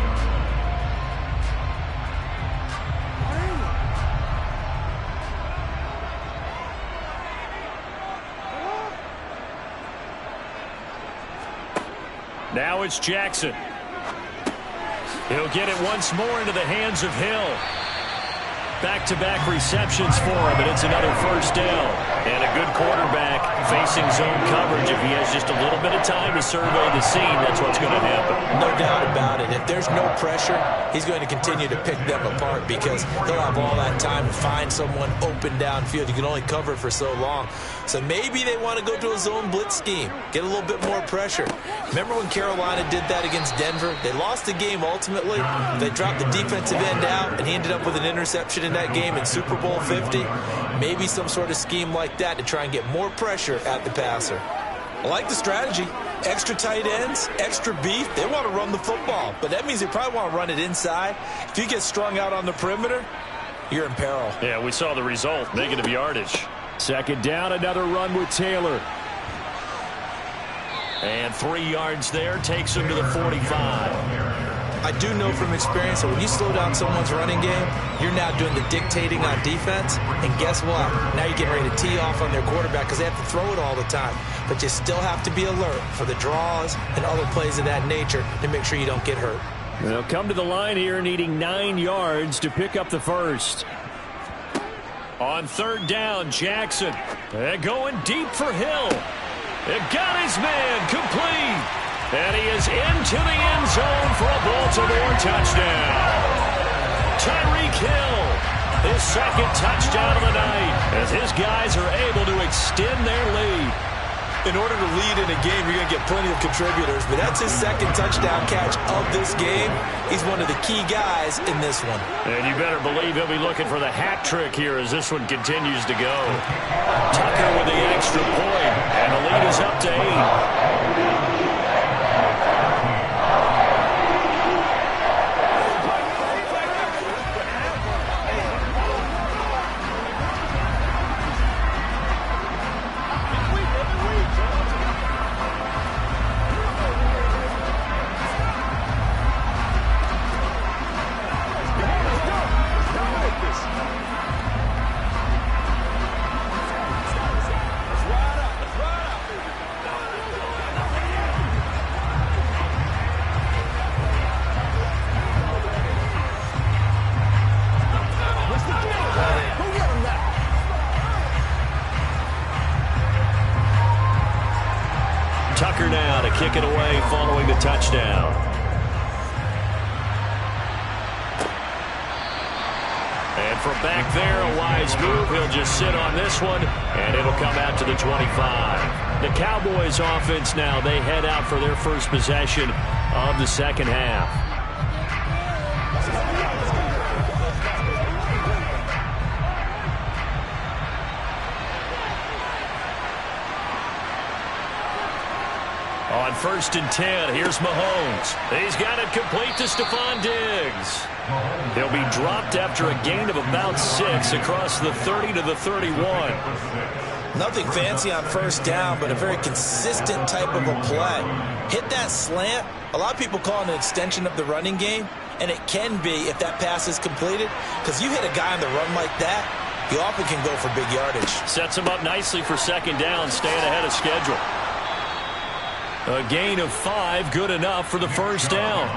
Now it's Jackson. He'll get it once more into the hands of Hill. Back-to-back receptions for him, and it's another first down. And a good quarterback facing zone coverage. If he has just a little bit of time to survey the scene, that's what's going to happen. No doubt about it. If there's no pressure, he's going to continue to pick them apart because he'll have all that time to find someone open downfield. You can only cover for so long. So maybe they want to go to a zone blitz scheme, get a little bit more pressure. Remember when Carolina did that against Denver? They lost the game ultimately. They dropped the defensive end out, and he ended up with an interception in that game in Super Bowl 50. Maybe some sort of scheme like that to try and get more pressure at the passer. I like the strategy. Extra tight ends, extra beef. They want to run the football, but that means they probably want to run it inside. If you get strung out on the perimeter, you're in peril. Yeah, we saw the result, negative yardage. Second down, another run with Taylor. And 3 yards there takes him to the 45. I do know from experience that when you slow down someone's running game, you're now doing the dictating on defense. And guess what? Now you're getting ready to tee off on their quarterback because they have to throw it all the time. But you still have to be alert for the draws and other plays of that nature to make sure you don't get hurt. They'll come to the line here needing 9 yards to pick up the first. On third down, Jackson. They're going deep for Hill. It got his man complete. And he is into the end zone for a Baltimore touchdown. Tyreek Hill, his second touchdown of the night, as his guys are able to extend their lead. In order to lead in a game, you're going to get plenty of contributors, but that's his second touchdown catch of this game. He's one of the key guys in this one. And you better believe he'll be looking for the hat trick here as this one continues to go. Tucker with the extra point, and the lead is up to 8. Tucker now to kick it away following the touchdown. And from back there, a wise move. He'll just sit on this one, and it'll come out to the 25. The Cowboys offense now, they head out for their first possession of the second half. On 1st and 10, here's Mahomes. He's got it complete to Stephon Diggs. He'll be dropped after a gain of about 6 across the 30 to the 31. Nothing fancy on first down, but a very consistent type of a play. Hit that slant. A lot of people call it an extension of the running game, and it can be if that pass is completed, because you hit a guy on the run like that, you often can go for big yardage. Sets him up nicely for second down, staying ahead of schedule. A gain of 5, good enough for the first down.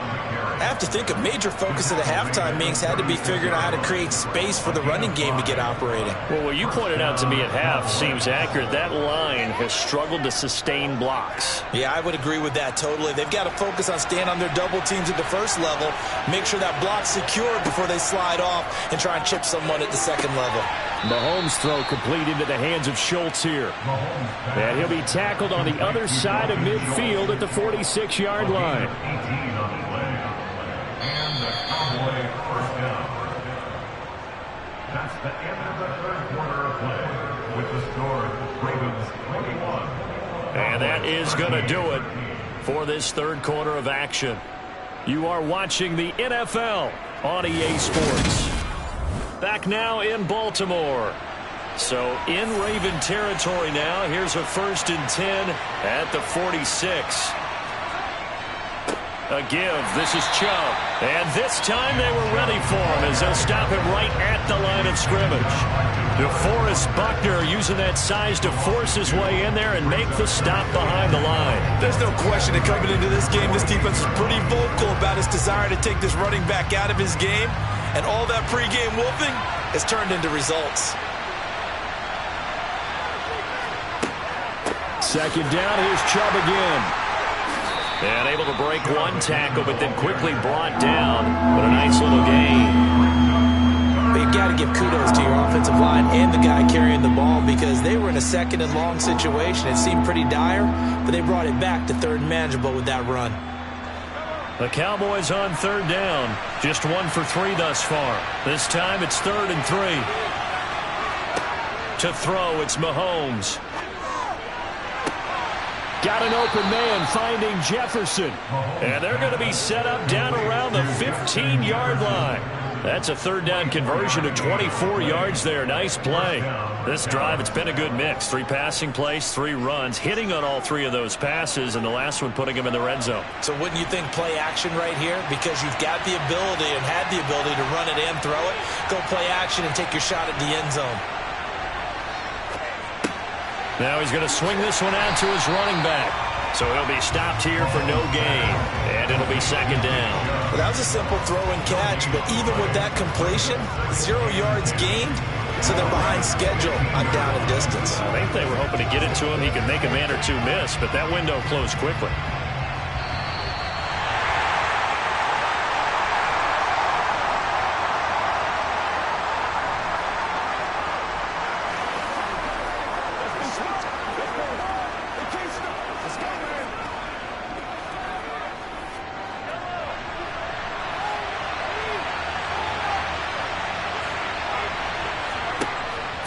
I have to think a major focus of the halftime meetings had to be figuring out how to create space for the running game to get operating. Well, what you pointed out to me at half seems accurate. That line has struggled to sustain blocks. Yeah, I would agree with that totally. They've got to focus on staying on their double teams at the first level, make sure that block's secured before they slide off and try and chip someone at the second level. Mahomes' throw complete into the hands of Schultz here. And he'll be tackled on the other side of midfield at the 46-yard line. And the Cowboy first down. That's the end of the third quarter of play with the score Ravens 21. And that is going to do it for this third quarter of action. You are watching the NFL on EA Sports. Back now in Baltimore. So in Raven territory now. Here's a 1st and 10 at the 46. A give. This is Chubb. And this time they were ready for him as they'll stop him right at the line of scrimmage. DeForest Buckner using that size to force his way in there and make the stop behind the line. There's no question that coming into this game, this defense is pretty vocal about its desire to take this running back out of his game. And all that pregame wolfing has turned into results. Second down, here's Chubb again. And able to break one tackle, but then quickly brought down. But a nice little gain. But you got to give kudos to your offensive line and the guy carrying the ball because they were in a second and long situation. It seemed pretty dire, but they brought it back to third and manageable with that run. The Cowboys on third down. Just 1 for 3 thus far. This time it's 3rd and 3. To throw, it's Mahomes. Got an open man finding Jefferson. And they're going to be set up down around the 15-yard line. That's a third down conversion of 24 yards there. Nice play. This drive, it's been a good mix. 3 passing plays, 3 runs, hitting on all 3 of those passes, and the last one putting him in the red zone. So wouldn't you think play action right here? Because you've got the ability and had the ability to run it and throw it. Go play action and take your shot at the end zone. Now he's going to swing this one out to his running back. So he'll be stopped here for no gain. And it'll be second down. Well, that was a simple throw and catch, but even with that completion, 0 yards gained, so they're behind schedule on down and distance. I think they were hoping to get it to him. He could make a man or 2 miss, but that window closed quickly.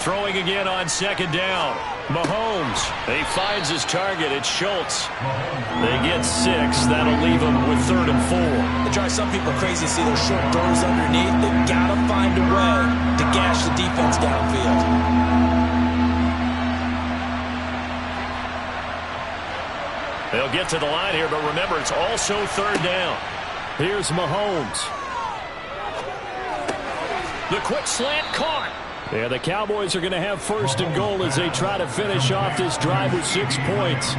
Throwing again on second down. Mahomes. He finds his target. It's Schultz. They get 6. That'll leave them with 3rd and 4. It drives some people crazy to see those short throws underneath. They've got to find a way to gash the defense downfield. They'll get to the line here, but remember, it's also 3rd down. Here's Mahomes. The quick slant caught. Yeah, the Cowboys are going to have 1st and goal as they try to finish off this drive with 6 points.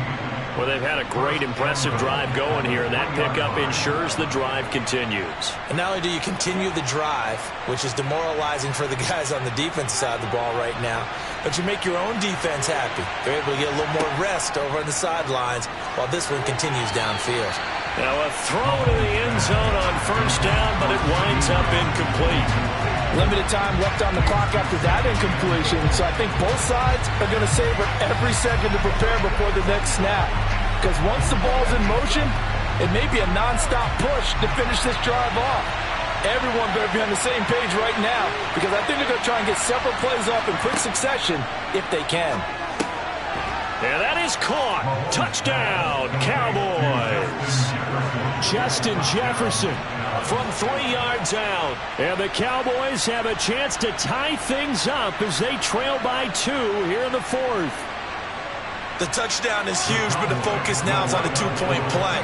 Well, they've had a great, impressive drive going here, and that pickup ensures the drive continues. And not only do you continue the drive, which is demoralizing for the guys on the defensive side of the ball right now, but you make your own defense happy. They're able to get a little more rest over on the sidelines while this one continues downfield. Now a throw to the end zone on 1st down, but it winds up incomplete. Limited time left on the clock after that incompletion, so I think both sides are going to savor every second to prepare before the next snap. Because once the ball's in motion, it may be a non-stop push to finish this drive off. Everyone better be on the same page right now, because I think they're going to try and get several plays off in quick succession if they can. And that is caught. Touchdown, Cowboys. Justin Jefferson from 3 yards out. And the Cowboys have a chance to tie things up as they trail by 2 here in the 4th. The touchdown is huge, but the focus now is on the 2-point play.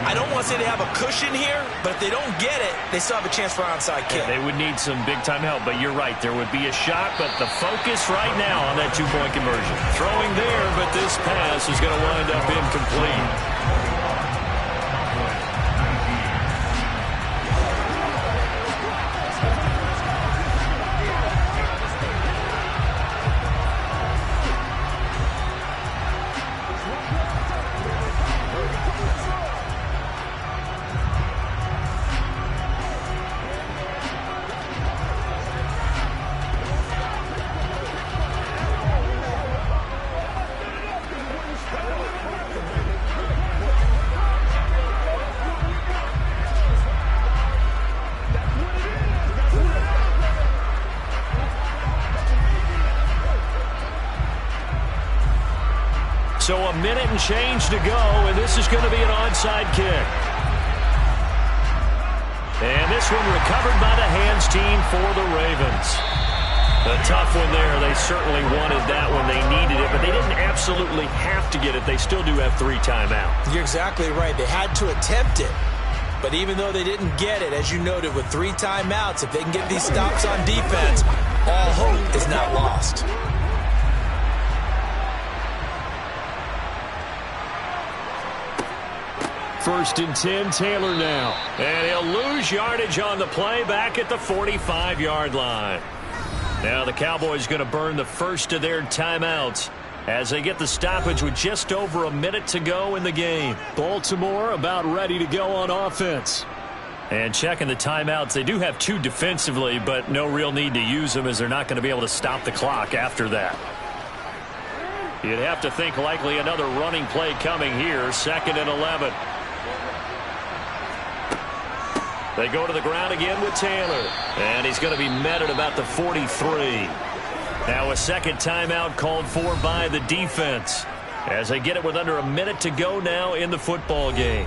I don't want to say they have a cushion here, but if they don't get it, they still have a chance for an onside kick. They would need some big-time help, but you're right. There would be a shot, but the focus right now on that 2-point conversion. Throwing there, but this pass is going to wind up incomplete. So a minute and change to go, and this is going to be an onside kick. And this one recovered by the hands team for the Ravens. A tough one there. They certainly wanted that when they needed it, but they didn't absolutely have to get it. They still do have 3 timeouts. You're exactly right. They had to attempt it. But even though they didn't get it, as you noted, with 3 timeouts, if they can get these stops on defense, all hope is not lost. First and 10, Taylor now. And he'll lose yardage on the play back at the 45-yard line. Now the Cowboys going to burn the first of their timeouts as they get the stoppage with just over a minute to go in the game. Baltimore about ready to go on offense. And checking the timeouts, they do have 2 defensively, but no real need to use them as they're not going to be able to stop the clock after that. You'd have to think likely another running play coming here, 2nd and 11. They go to the ground again with Taylor. And he's going to be met at about the 43. Now a second timeout called for by the defense as they get it with under a minute to go now in the football game.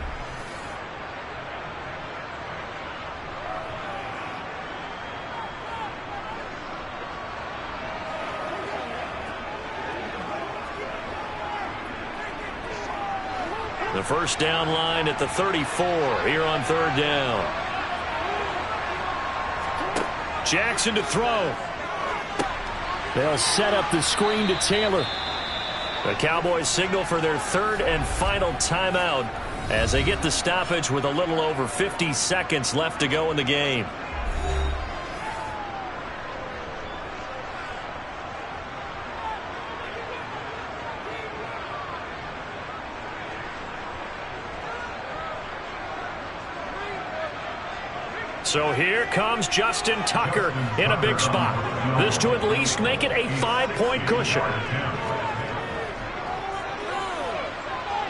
The first down line at the 34 here on 3rd down. Jackson to throw. They'll set up the screen to Taylor. The Cowboys signal for their 3rd and final timeout as they get the stoppage with a little over 50 seconds left to go in the game. So here comes Justin Tucker in a big spot. This to at least make it a 5-point cushion.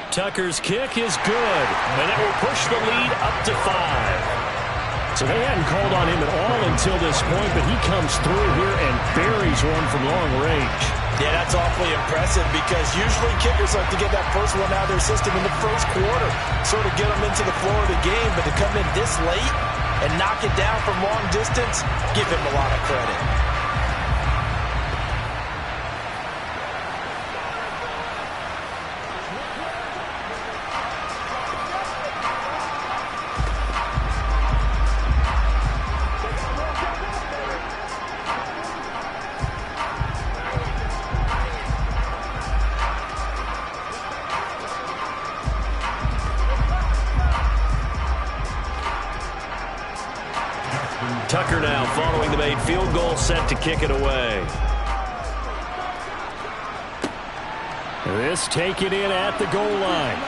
Tucker's kick is good, and it will push the lead up to 5. So they hadn't called on him at all until this point, but he comes through here and buries this one from long range. Yeah, that's awfully impressive because usually kickers like to get that first one out of their system in the first quarter, sort of get them into the flow of the game, but to come in this late and knock it down from long distance, give him a lot of credit. Tucker now following the made field goal, set to kick it away. This taken in at the goal line.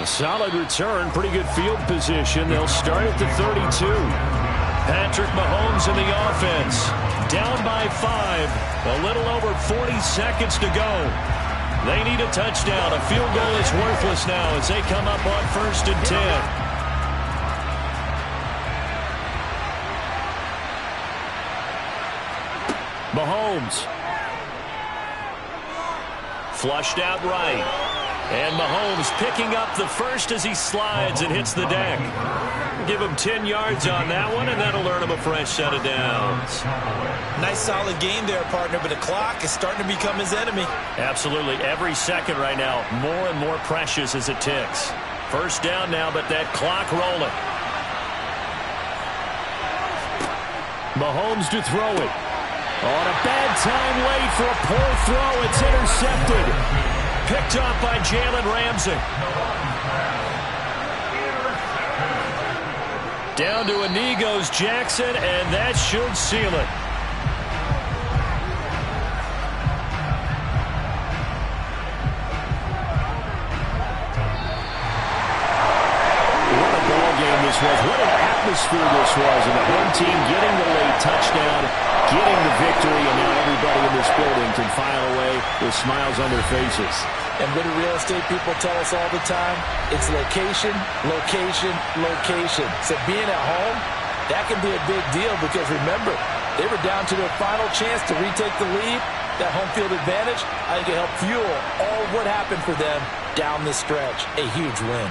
A solid return, pretty good field position. They'll start at the 32. Patrick Mahomes in the offense. Down by 5. A little over 40 seconds to go. They need a touchdown. A field goal is worthless now as they come up on 1st and 10. Mahomes. Flushed out right. And Mahomes picking up the first as he slides and hits the deck. Give him 10 yards on that one, and that'll earn him a fresh set of downs. Nice solid game there, partner, but the clock is starting to become his enemy. Absolutely. Every second right now, more and more precious as it ticks. First down now, but that clock rolling. Mahomes to throw it. On a bad time late for a poor throw. It's intercepted. Picked up by Jalen Ramsey. Down to a knee goes Jackson, and that should seal it. What a ball game this was. What an atmosphere this was. And the home team getting the late touchdown, getting the victory, and now everybody in this building can file away with smiles on their faces. And what do real estate people tell us all the time? It's location, location, location. So being at home, that can be a big deal because remember, they were down to their final chance to retake the lead. That home field advantage, I think it helped fuel all what happened for them down the stretch. A huge win.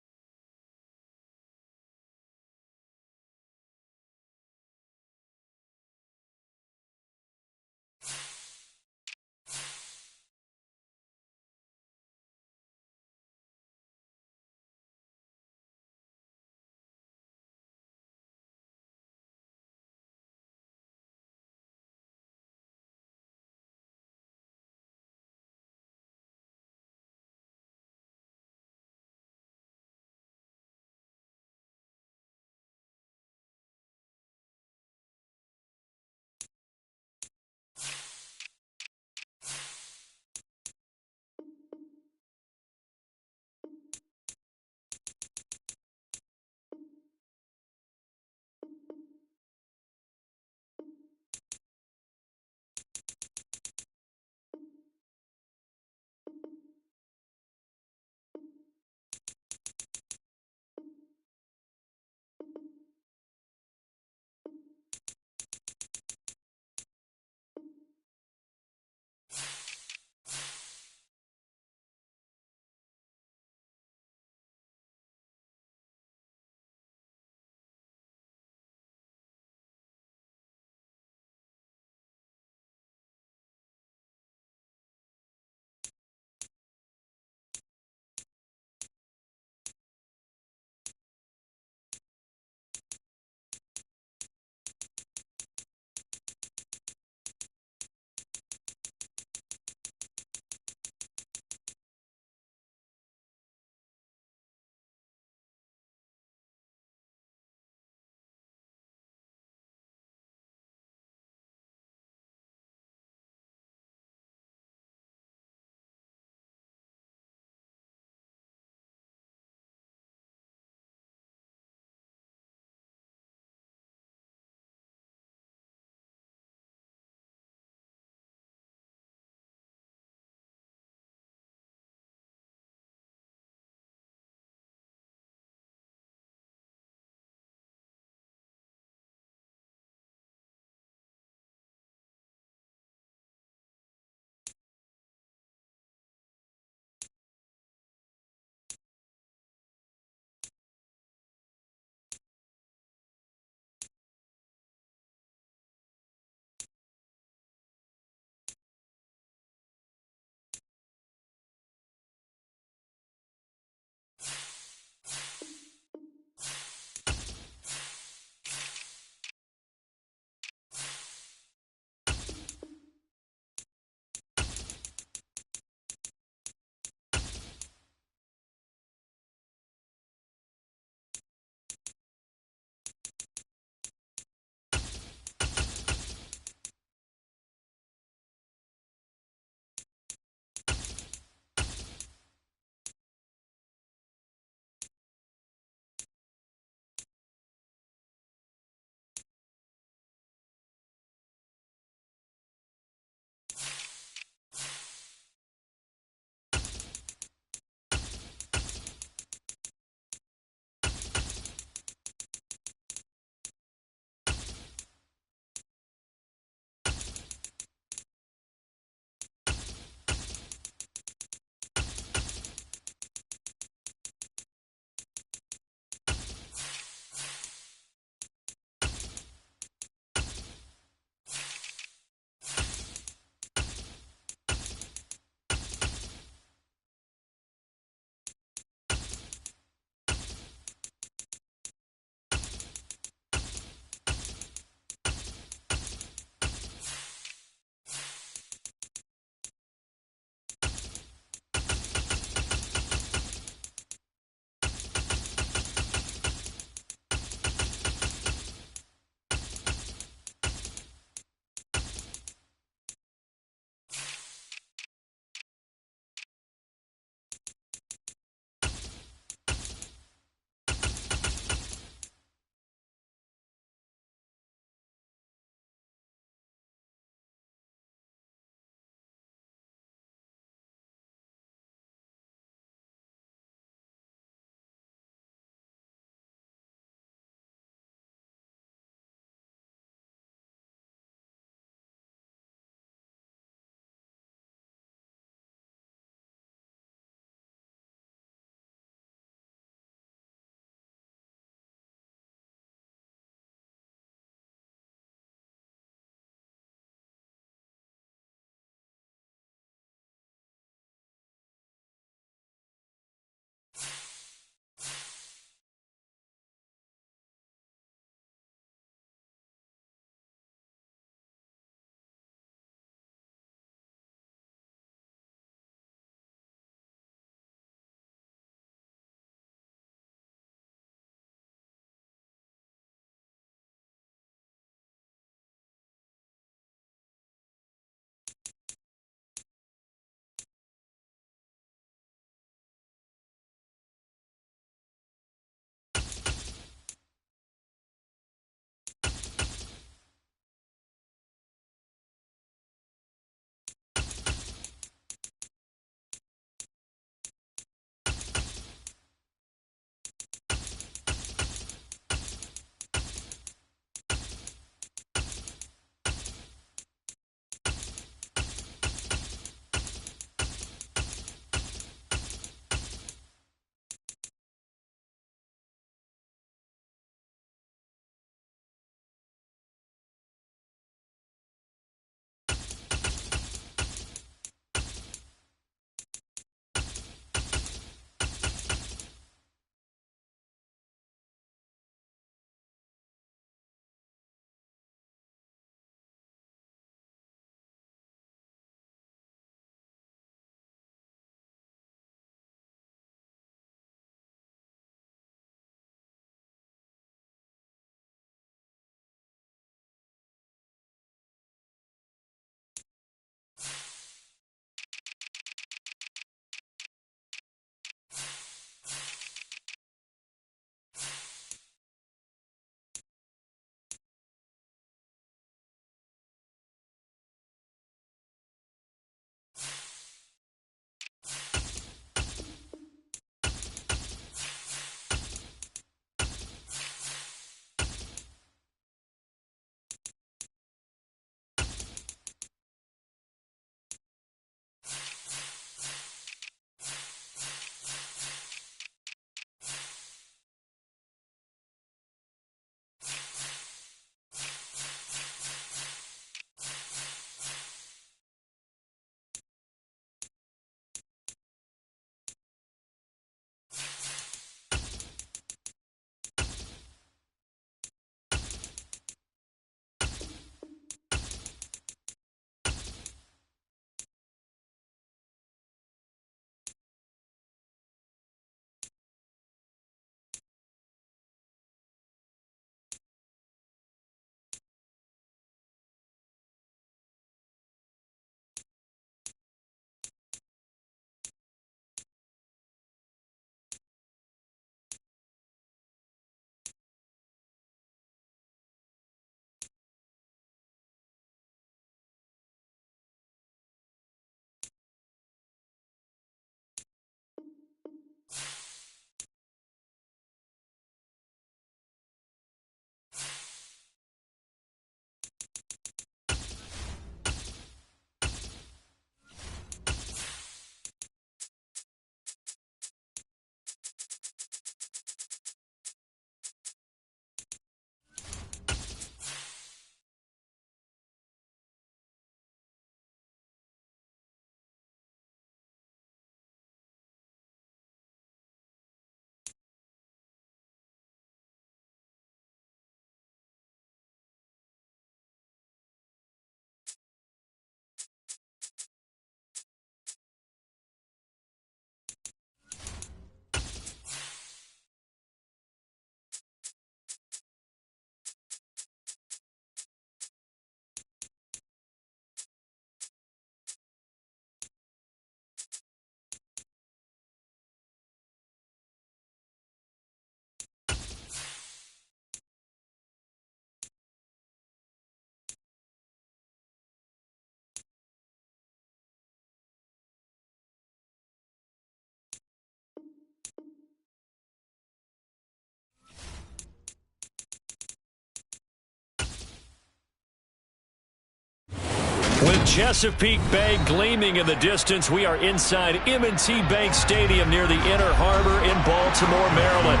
With Chesapeake Bay gleaming in the distance, we are inside M&T Bank Stadium near the Inner Harbor in Baltimore, Maryland.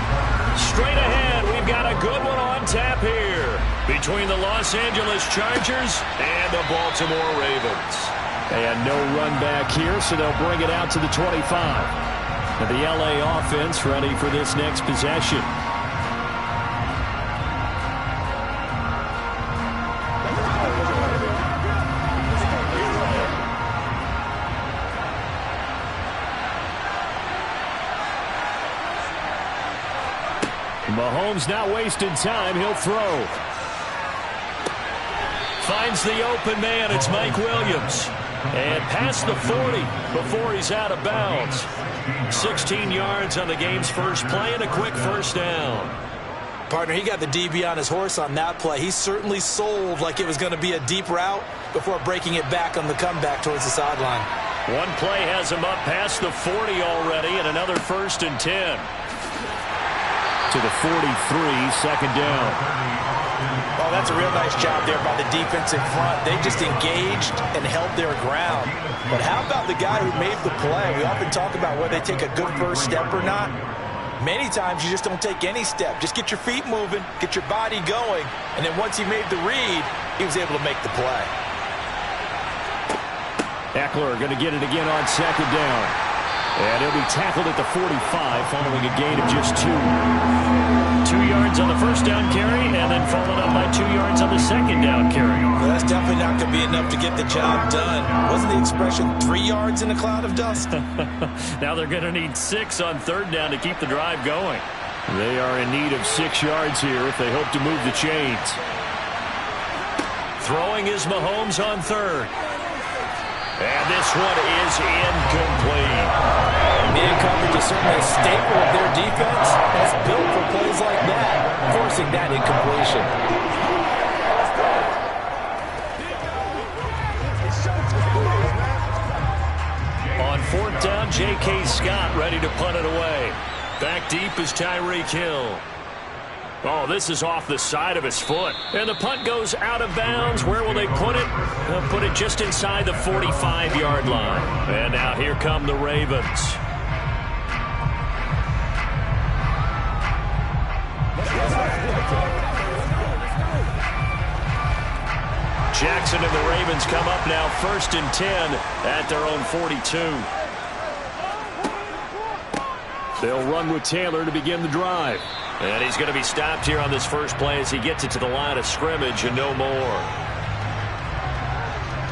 Straight ahead, we've got a good one on tap here between the Los Angeles Chargers and the Baltimore Ravens. And no run back here, so they'll bring it out to the 25. And the LA offense ready for this next possession. Mahomes not wasting time. He'll throw. Finds the open man. It's Mike Williams. And past the 40 before he's out of bounds. 16 yards on the game's first play and a quick first down. Partner, he got the DB on his horse on that play. He certainly sold like it was going to be a deep route before breaking it back on the comeback towards the sideline. One play has him up past the 40 already, and another 1st and 10. To the 43, second down. Oh, that's a real nice job there by the defensive front. They just engaged and held their ground. But how about the guy who made the play? We often talk about whether they take a good first step or not. Many times you just don't take any step. Just get your feet moving, get your body going, and then once he made the read, he was able to make the play. Eckler going to get it again on second down. And he'll be tackled at the 45 following a gain of just 2. 2 yards on the first down carry, and then followed up by 2 yards on the second down carry. Well, that's definitely not going to be enough to get the job done. Wasn't the expression 3 yards in a cloud of dust? Now they're going to need 6 on third down to keep the drive going. They are in need of 6 yards here if they hope to move the chains. Throwing is Mahomes on third. And this one is incomplete. Man coverage is certainly a staple of their defense. That's built for plays like that, forcing that incompletion. On fourth down, J.K. Scott ready to punt it away. Back deep is Tyreek Hill. Oh, this is off the side of his foot. And the punt goes out of bounds. Where will they put it? They'll put it just inside the 45-yard line. And now here come the Ravens. Jackson and the Ravens come up now 1st and 10 at their own 42. They'll run with Taylor to begin the drive. And he's going to be stopped here on this first play as he gets it to the line of scrimmage and no more.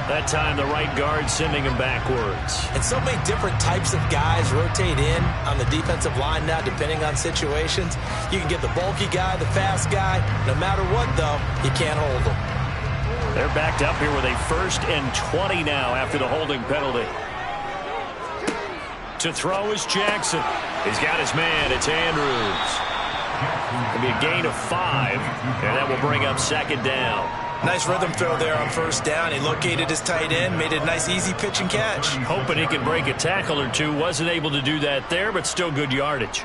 That time the right guard sending him backwards. And so many different types of guys rotate in on the defensive line now depending on situations. You can get the bulky guy, the fast guy. No matter what, though, you can't hold them. They're backed up here with a 1st and 20 now after the holding penalty. To throw is Jackson. He's got his man. It's Andrews. It'll be a gain of 5, and that will bring up second down. Nice rhythm throw there on first down. He located his tight end, made a nice easy pitch and catch. Hoping he could break a tackle or two. Wasn't able to do that there, but still good yardage.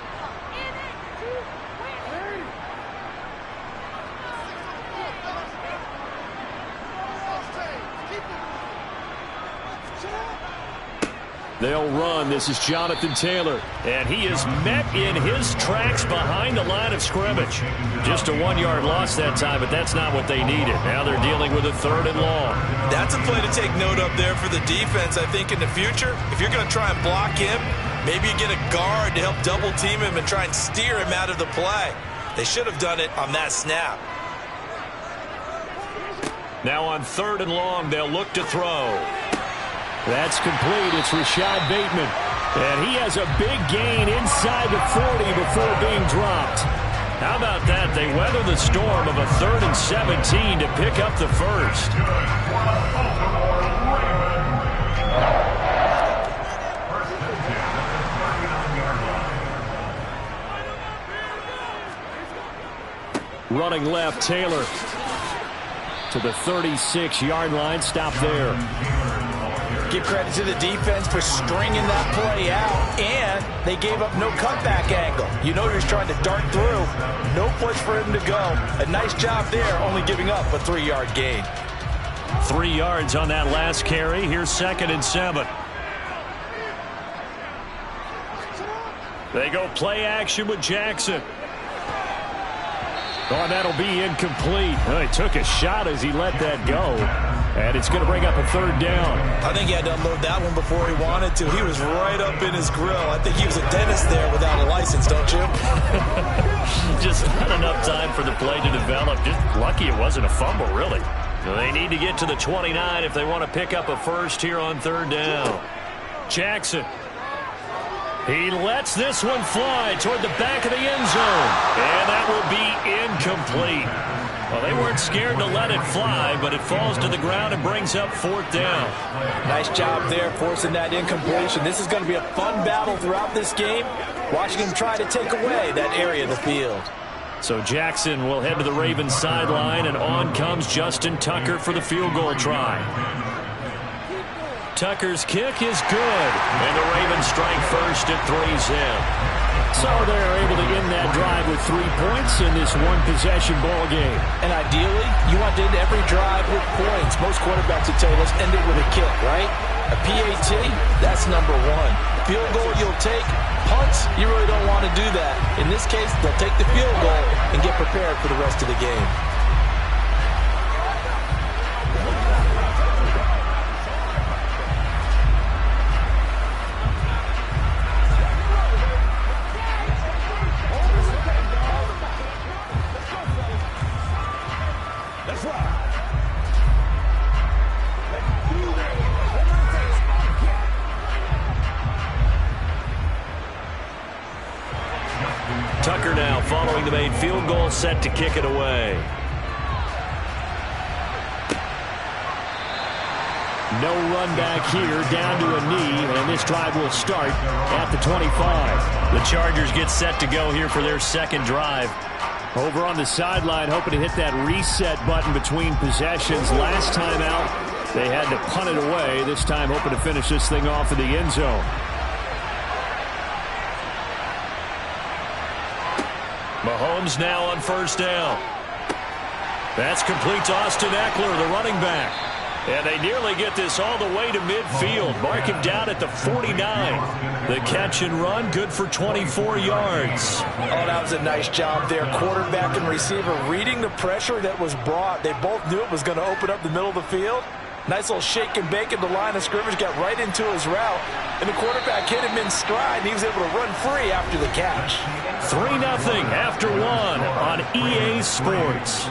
They'll run. This is Jonathan Taylor. And he is met in his tracks behind the line of scrimmage. Just a 1-yard loss that time, but that's not what they needed. Now they're dealing with a 3rd and long. That's a play to take note of there for the defense, I think, in the future. If you're going to try and block him, maybe you get a guard to help double team him and try and steer him out of the play. They should have done it on that snap. Now on 3rd and long, they'll look to throw. That's complete. It's Rashad Bateman. And he has a big gain inside the 40 before being dropped. How about that? They weather the storm of a 3rd and 17 to pick up the first. Running left, Taylor to the 36-yard line. Stop there. Give credit to the defense for stringing that play out, and they gave up no cutback angle. You know he was trying to dart through. No place for him to go. A nice job there, only giving up a 3-yard gain. 3 yards on that last carry. Here's 2nd and 7. They go play action with Jackson. Oh, that'll be incomplete. Well, he took a shot as he let that go. And it's going to bring up a 3rd down. I think he had to unload that one before he wanted to. He was right up in his grill. I think he was a dentist there without a license, don't you? Just not enough time for the play to develop. Just lucky it wasn't a fumble, really. They need to get to the 29 if they want to pick up a first here on 3rd down. Jackson. He lets this one fly toward the back of the end zone. And that will be incomplete. Well, they weren't scared to let it fly, but it falls to the ground and brings up 4th down. Nice job there forcing that incompletion. This is going to be a fun battle throughout this game. Watching him try to take away that area of the field. So Jackson will head to the Ravens sideline, and on comes Justin Tucker for the field goal try. Tucker's kick is good, and the Ravens strike first at 3-zip. So they're able to end that drive with 3 points in this one-possession ball game. And ideally, you want to end every drive with points. Most quarterbacks would tell you, let's end it with a kick, right? A PAT, that's number 1. Field goal you'll take. Punts, you really don't want to do that. In this case, they'll take the field goal and get prepared for the rest of the game. Tucker now following the made field goal, set to kick it away. No run back here, down to a knee, and this drive will start at the 25. The Chargers get set to go here for their 2nd drive. Over on the sideline, hoping to hit that reset button between possessions. Last time out, they had to punt it away. This time hoping to finish this thing off in the end zone. Mahomes now on 1st down. That's complete to Austin Eckler, the running back. And they nearly get this all the way to midfield. Mark him down at the 49. The catch and run, good for 24 yards. Oh, that was a nice job there. Quarterback and receiver reading the pressure that was brought. They both knew it was going to open up the middle of the field. Nice little shake and bake at the line of scrimmage, got right into his route. And the quarterback hit him in stride, and he was able to run free after the catch. 3-0 after 1 on EA Sports.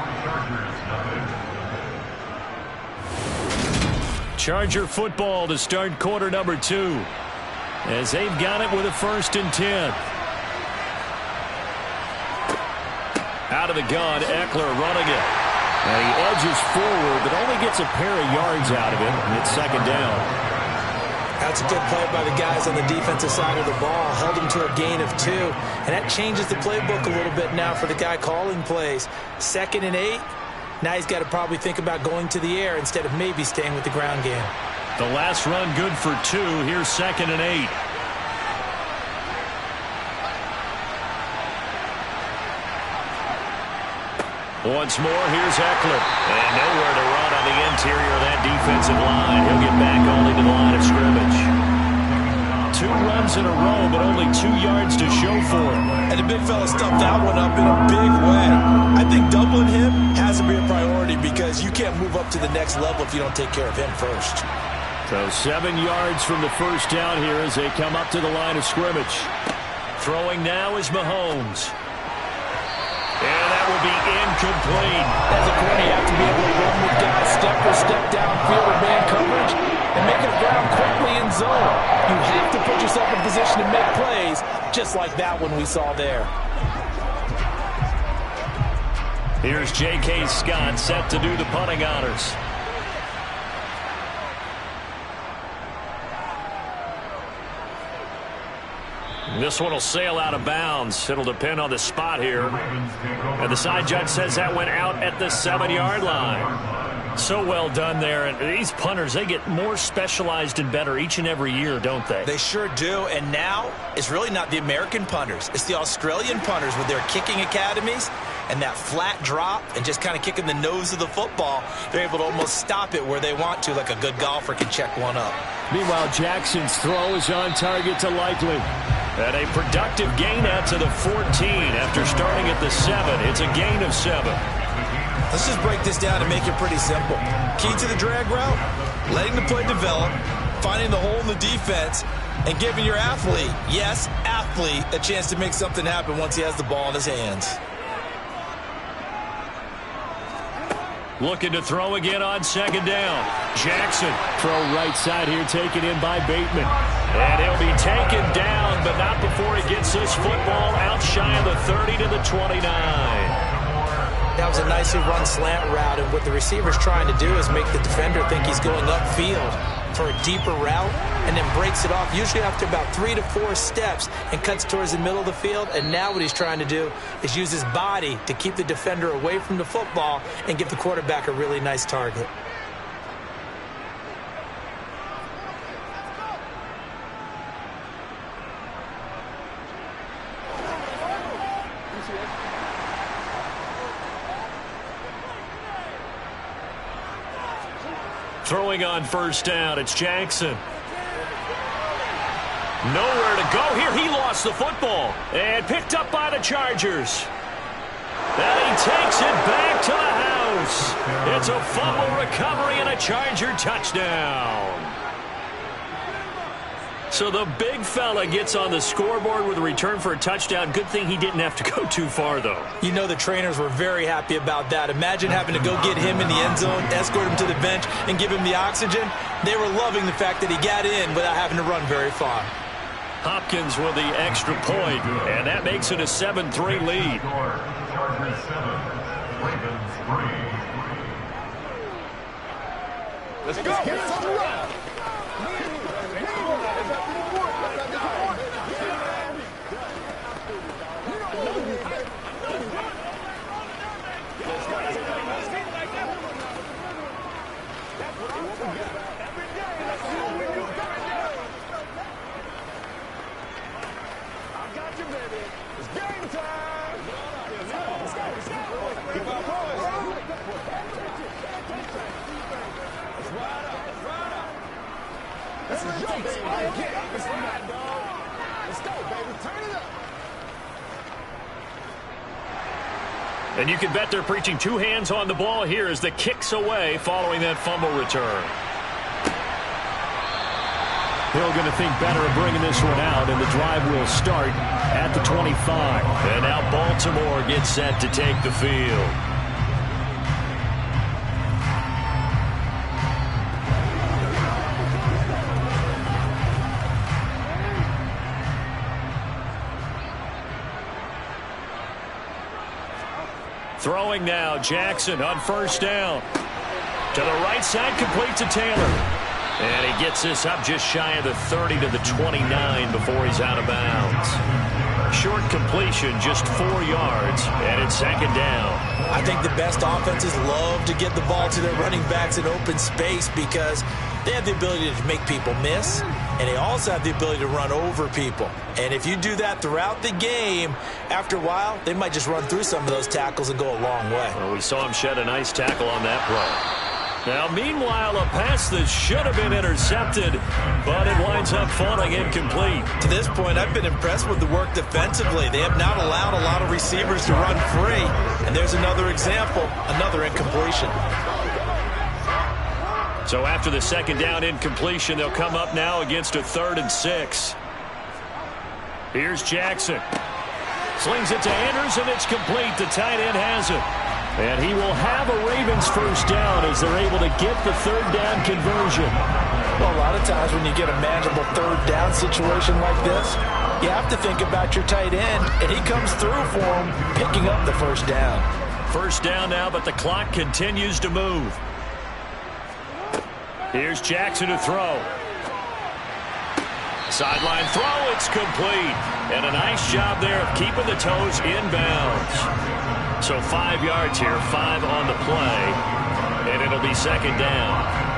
Charger football to start quarter number 2. As they've got it with a 1st and 10. Out of the gun, Eckler running it. And he edges forward, but only gets a pair of yards out of it, and it's 2nd down. That's a good play by the guys on the defensive side of the ball. Held him to a gain of 2. And that changes the playbook a little bit now for the guy calling plays. 2nd and 8. Now he's got to probably think about going to the air instead of maybe staying with the ground game. The last run good for 2. Here's 2nd and 8. Once more, here's Eckler. And nowhere to run on the interior of that defensive line. He'll get back only to the line of scrimmage. 2 runs in a row, but only 2 yards to show for it. And the big fella stuffed that one up in a big way. I think doubling him has to be a priority because you can't move up to the next level if you don't take care of him first. So 7 yards from the 1st down here as they come up to the line of scrimmage. Throwing now is Mahomes. And that will be incomplete. As a corner, you have to be able to run with guys step for step downfield with man coverage and make it around quickly in zone. You have to put yourself in position to make plays, just like that one we saw there. Here's J.K. Scott set to do the punting honors. This one will sail out of bounds. It'll depend on the spot here. And the side judge says that went out at the 7-yard line. So well done there. And these punters, they get more specialized and better each and every year, don't they? They sure do. And now it's really not the American punters. It's the Australian punters with their kicking academies. and that flat drop and just kind of kicking the nose of the football, they're able to almost stop it where they want to, like a good golfer can check one up. Meanwhile, Jackson's throw is on target to Likely. And a productive gain out to the 14 after starting at the 7. It's a gain of 7. Let's just break this down and make it pretty simple. Key to the drag route, letting the play develop, finding the hole in the defense, and giving your athlete, yes, athlete, a chance to make something happen once he has the ball in his hands. Looking to throw again on second down. Jackson. Throw right side here, taken in by Bateman. And he'll be taken down, but not before he gets this football out shy of the 30 to the 29. That was a nicely run slant route, and what the receiver's trying to do is make the defender think he's going upfield for a deeper route, and then breaks it off, usually after about 3 to 4 steps, and cuts towards the middle of the field. And now what he's trying to do is use his body to keep the defender away from the football and give the quarterback a really nice target. Throwing on first down, it's Jackson. Nowhere to go here. He lost the football and picked up by the Chargers. And he takes it back to the house. It's a fumble recovery and a Charger touchdown. So the big fella gets on the scoreboard with a return for a touchdown. Good thing he didn't have to go too far, though. You know the trainers were very happy about that. Imagine having to go get him in the end zone, escort him to the bench, and give him the oxygen. They were loving the fact that he got in without having to run very far. Hopkins with the extra point, and that makes it a 7-3 lead. Chargers 7, Ravens 3. Let's go. Get some run. And you can bet they're preaching 2 hands on the ball here as the kick's away following that fumble return. Hill going to think better of bringing this one out, and the drive will start at the 25. And now Baltimore gets set to take the field. Throwing now, Jackson on first down. To the right side, complete to Taylor. And he gets this up just shy of the 30 to the 29 before he's out of bounds. Short completion, just 4 yards, and it's second down. I think the best offenses love to get the ball to their running backs in open space because they have the ability to make people miss, and they also have the ability to run over people. And if you do that throughout the game, after a while, they might just run through some of those tackles and go a long way. Well, we saw him shed a nice tackle on that play. Now, meanwhile, a pass that should have been intercepted, but it winds up falling incomplete. To this point, I've been impressed with the work defensively. They have not allowed a lot of receivers to run free. And there's another example, another incompletion. So after the second down incompletion, they'll come up now against a 3rd and 6. Here's Jackson. Slings it to Andrews, and it's complete. The tight end has it. And he will have a Ravens first down as they're able to get the 3rd down conversion. Well, a lot of times when you get a manageable 3rd down situation like this, you have to think about your tight end, and he comes through for him, picking up the first down. First down now, but the clock continues to move. Here's Jackson to throw. Sideline throw, it's complete. And a nice job there of keeping the toes inbounds. So 5 yards here, 5 on the play, and it'll be second down.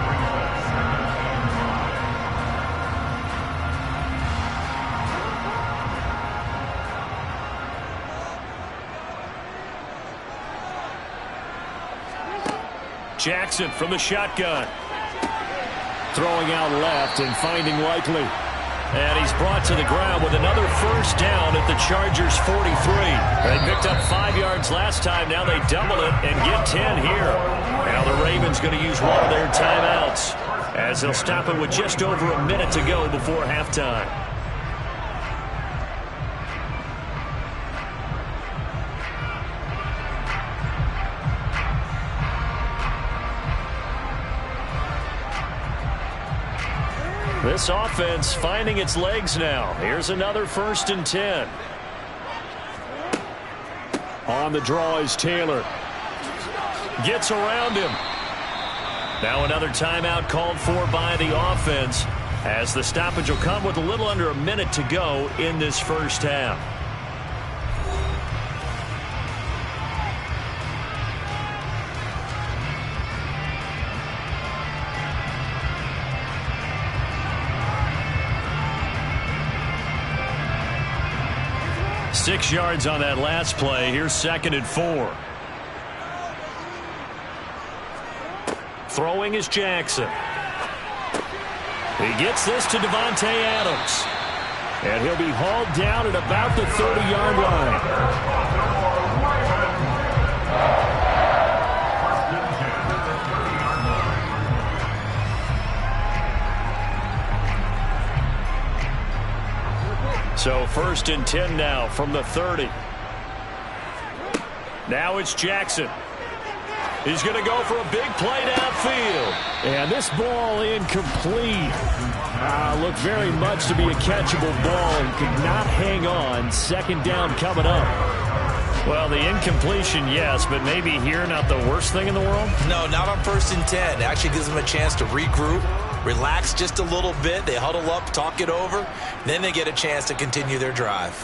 Jackson from the shotgun. Throwing out left and finding Likely. And he's brought to the ground with another first down at the Chargers' 43. They picked up 5 yards last time. Now they double it and get 10 here. Now the Ravens going to use one of their timeouts as they'll stop it with just over a minute to go before halftime. This offense finding its legs now. Here's another 1st and 10. On the draw is Taylor. Gets around him. Now another timeout called for by the offense as the stoppage will come with a little under a minute to go in this first half. Six yards on that last play. Here's 2nd and 4. Throwing is Jackson. He gets this to Davante Adams. And he'll be hauled down at about the 30-yard line. So 1st and 10 now from the 30. Now it's Jackson. He's going to go for a big play downfield. And this ball incomplete. Looked very much to be a catchable ball and could not hang on. 2nd down coming up. Well, the incompletion, yes, but maybe here not the worst thing in the world? No, not on 1st and 10. It actually gives them a chance to regroup, relax just a little bit. They huddle up, talk it over. Then they get a chance to continue their drive.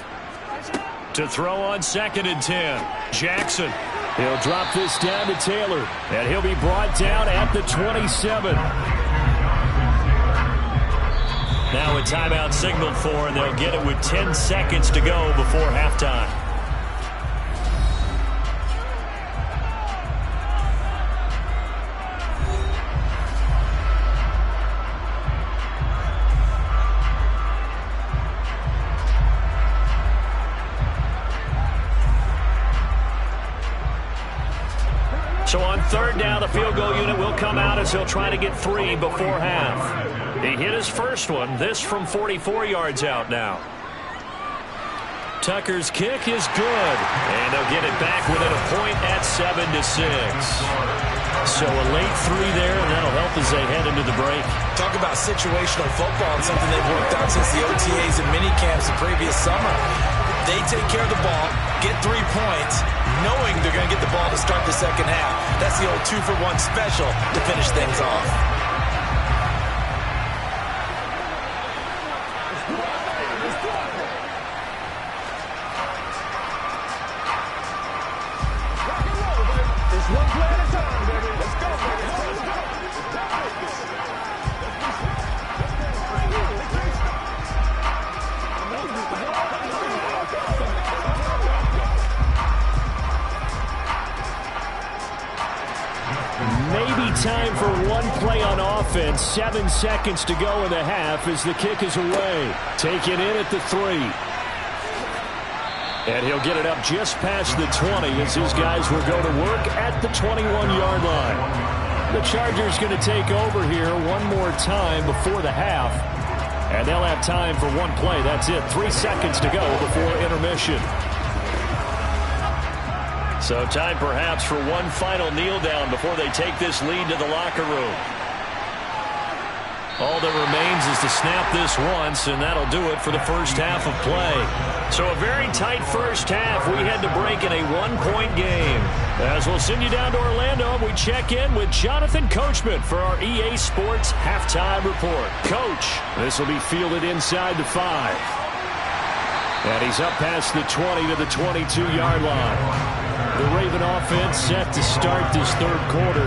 To throw on 2nd and 10. Jackson. He'll drop this down to Taylor. And he'll be brought down at the 27. Now a timeout signaled for, and they'll get it with 10 seconds to go before halftime. So on 3rd down, the field goal unit will come out as he'll try to get 3 before half. He hit his first one, this from 44 yards out now. Tucker's kick is good, and they'll get it back within a point at 7-6. So a late 3 there, and that'll help as they head into the break. Talk about situational football and something they've worked out since the OTAs and minicamps the previous summer. They take care of the ball, get 3 points, knowing they're going to get the ball to start the second half. That's the old 2-for-1 special to finish things off. It's one play at a time, baby. Let's go, baby. Let's go. Maybe time for one play on offense. 7 seconds to go in the half as the kick is away. Taken in at the 3. And he'll get it up just past the 20 as his guys will go to work at the 21-yard line. The Chargers going to take over here one more time before the half. And they'll have time for one play. That's it. 3 seconds to go before intermission. So time perhaps for one final kneel down before they take this lead to the locker room. All that remains is to snap this once, and that'll do it for the first half of play. So a very tight first half. We head to break in a one-point game. As we'll send you down to Orlando, we check in with Jonathan Coachman for our EA Sports Halftime Report. Coach, this will be fielded inside the 5. And he's up past the 20 to the 22-yard line. The Raven offense set to start this third quarter.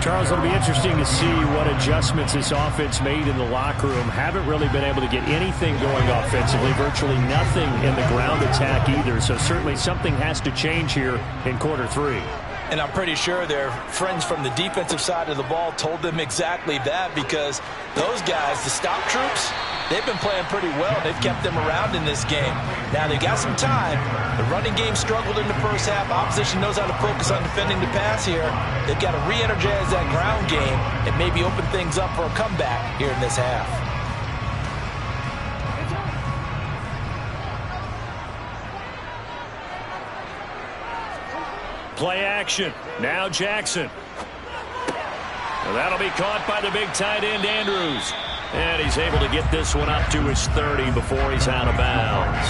Charles, it'll be interesting to see what adjustments this offense made in the locker room. Haven't really been able to get anything going offensively, virtually nothing in the ground attack either. So certainly something has to change here in quarter 3. And I'm pretty sure their friends from the defensive side of the ball told them exactly that, because those guys, the stop troops, they've been playing pretty well. They've kept them around in this game. Now, they got some time. The running game struggled in the first half. Opposition knows how to focus on defending the pass here. They've got to re-energize that ground game and maybe open things up for a comeback here in this half. Play action. Now Jackson. Well, that'll be caught by the big tight end, Andrews. And he's able to get this one up to his 30 before he's out of bounds.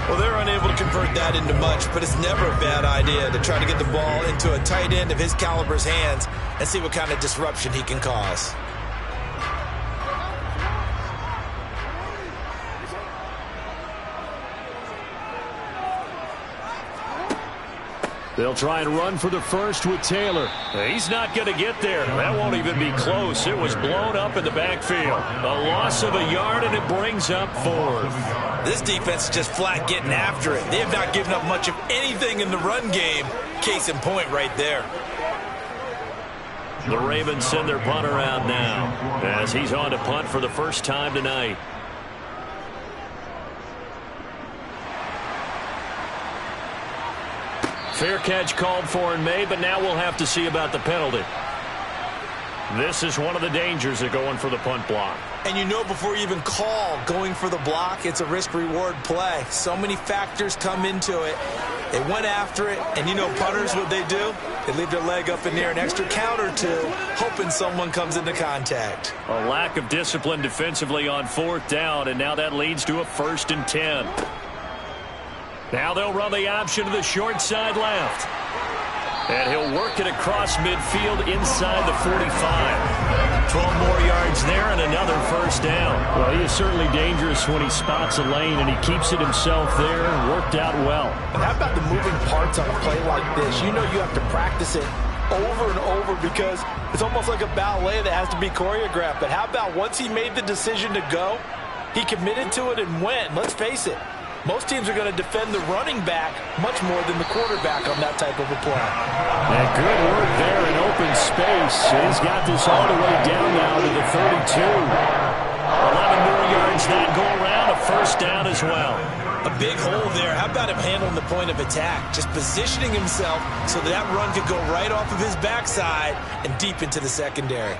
Well, they're unable to convert that into much, but it's never a bad idea to try to get the ball into a tight end of his caliber's hands and see what kind of disruption he can cause. They'll try and run for the first with Taylor. He's not going to get there. That won't even be close. It was blown up in the backfield. A loss of a yard, and it brings up 4th. This defense is just flat getting after it. They have not given up much of anything in the run game. Case in point right there. The Ravens send their punter out now as he's on to punt for the first time tonight. Fair catch called for and made, but now we'll have to see about the penalty. This is one of the dangers of going for the punt block. And you know before you even call going for the block, it's a risk-reward play. So many factors come into it. They went after it, and you know punters, what they do? They leave their leg up in the air an extra count or two, hoping someone comes into contact. A lack of discipline defensively on 4th down, and now that leads to a 1st and 10. Now they'll run the option to the short side left. And he'll work it across midfield inside the 45. 12 more yards there and another 1st down. Well, he is certainly dangerous when he spots a lane, and he keeps it himself there and worked out well. And how about the moving parts on a play like this? You know you have to practice it over and over because it's almost like a ballet that has to be choreographed. But how about once he made the decision to go, he committed to it and went. Let's face it. Most teams are going to defend the running back much more than the quarterback on that type of a play. And good work there in open space. He's got this all the way down now to the 32. 11 more yards that go around, a 1st down as well. A big hole there. How about him handling the point of attack? Just positioning himself so that run could go right off of his backside and deep into the secondary.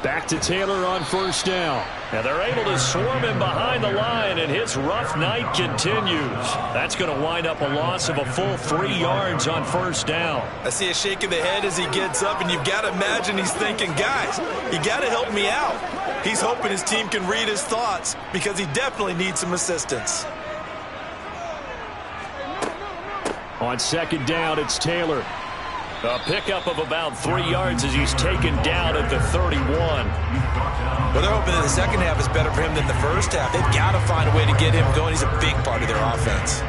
Back to Taylor on 1st down. And they're able to swarm him behind the line, and his rough night continues. That's going to wind up a loss of a full 3 yards on 1st down. I see a shake of the head as he gets up, and you've got to imagine he's thinking, guys, you got to help me out. He's hoping his team can read his thoughts because he definitely needs some assistance. On 2nd down, it's Taylor. A pickup of about 3 yards as he's taken down at the 31. Well, they're hoping that the second half is better for him than the first half. They've got to find a way to get him going. He's a big part of their offense.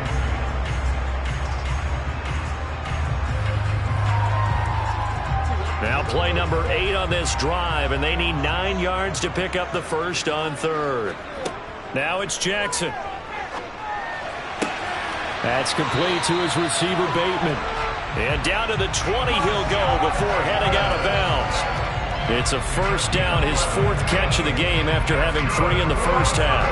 Now play number 8 on this drive, and they need 9 yards to pick up the 1st on 3rd. Now it's Jackson. That's complete to his receiver, Bateman. And down to the 20 he'll go before heading out of bounds. It's a 1st down, his 4th catch of the game after having 3 in the first half.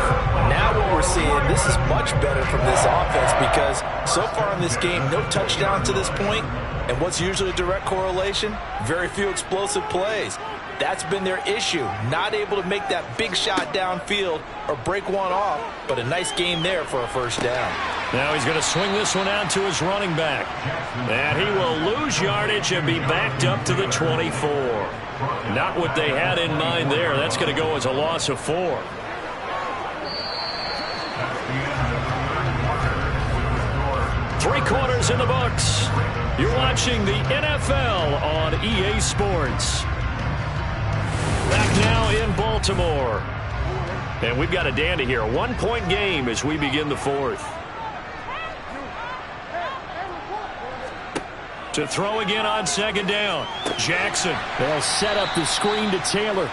Now what we're seeing, this is much better from this offense because so far in this game, no touchdown to this point. And what's usually a direct correlation? Very few explosive plays. That's been their issue. Not able to make that big shot downfield or break one off, but a nice game there for a 1st down. Now he's going to swing this one out to his running back. And he will lose yardage and be backed up to the 24. Not what they had in mind there. That's going to go as a loss of 4. 3 quarters in the books. You're watching the NFL on EA Sports. Back now in Baltimore. And we've got a dandy here. A 1-point game as we begin the 4th. To throw again on 2nd down. Jackson. They'll set up the screen to Taylor.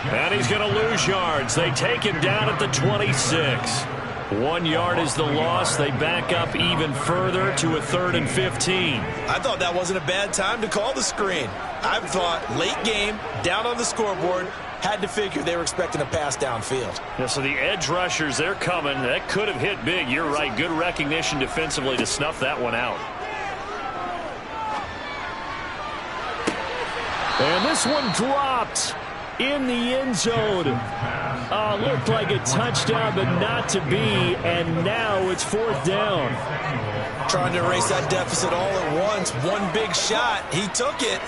And he's going to lose yards. They take him down at the 26. 1 yard is the loss. They back up even further to a 3rd and 15. I thought that wasn't a bad time to call the screen. I thought late game, down on the scoreboard, had to figure they were expecting a pass downfield. Yeah, so the edge rushers, they're coming. That could have hit big. You're right. Good recognition defensively to snuff that one out. And this one dropped in the end zone. Looked like a touchdown, but not to be. And now it's 4th down. Trying to erase that deficit all at once. One big shot. He took it.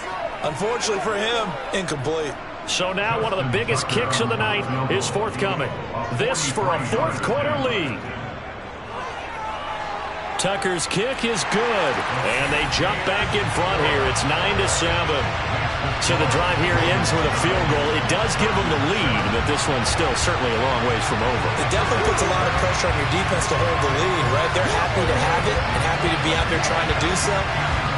Unfortunately for him, incomplete. So now one of the biggest kicks of the night is forthcoming. This for a 4th quarter lead. Tucker's kick is good. And they jump back in front here. It's 9-7. So the drive here ends with a field goal. It does give them the lead, but this one's still certainly a long ways from over. It definitely puts a lot of pressure on your defense to hold the lead, right? They're happy to have it and happy to be out there trying to do so.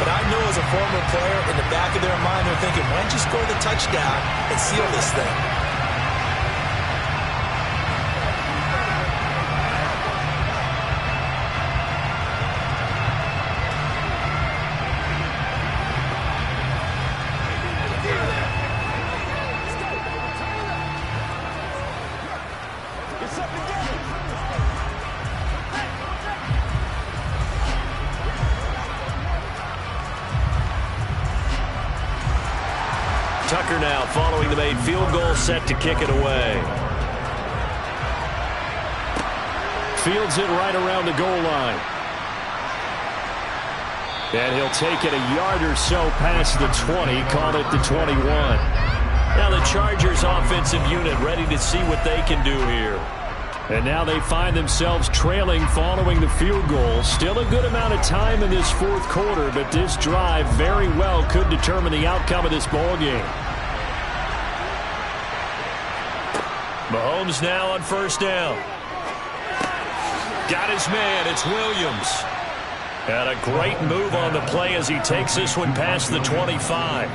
But I know as a former player, in the back of their mind, they're thinking, why don't you score the touchdown and seal this thing? Tucker now following the made field goal, set to kick it away. Fields it right around the goal line. And he'll take it a yard or so past the 20, call it the 21. Now the Chargers offensive unit ready to see what they can do here. And now they find themselves trailing following the field goal. Still a good amount of time in this 4th quarter, but this drive very well could determine the outcome of this ball game. Mahomes now on 1st down. Got his man. It's Williams. And a great move on the play as he takes this one past the 25.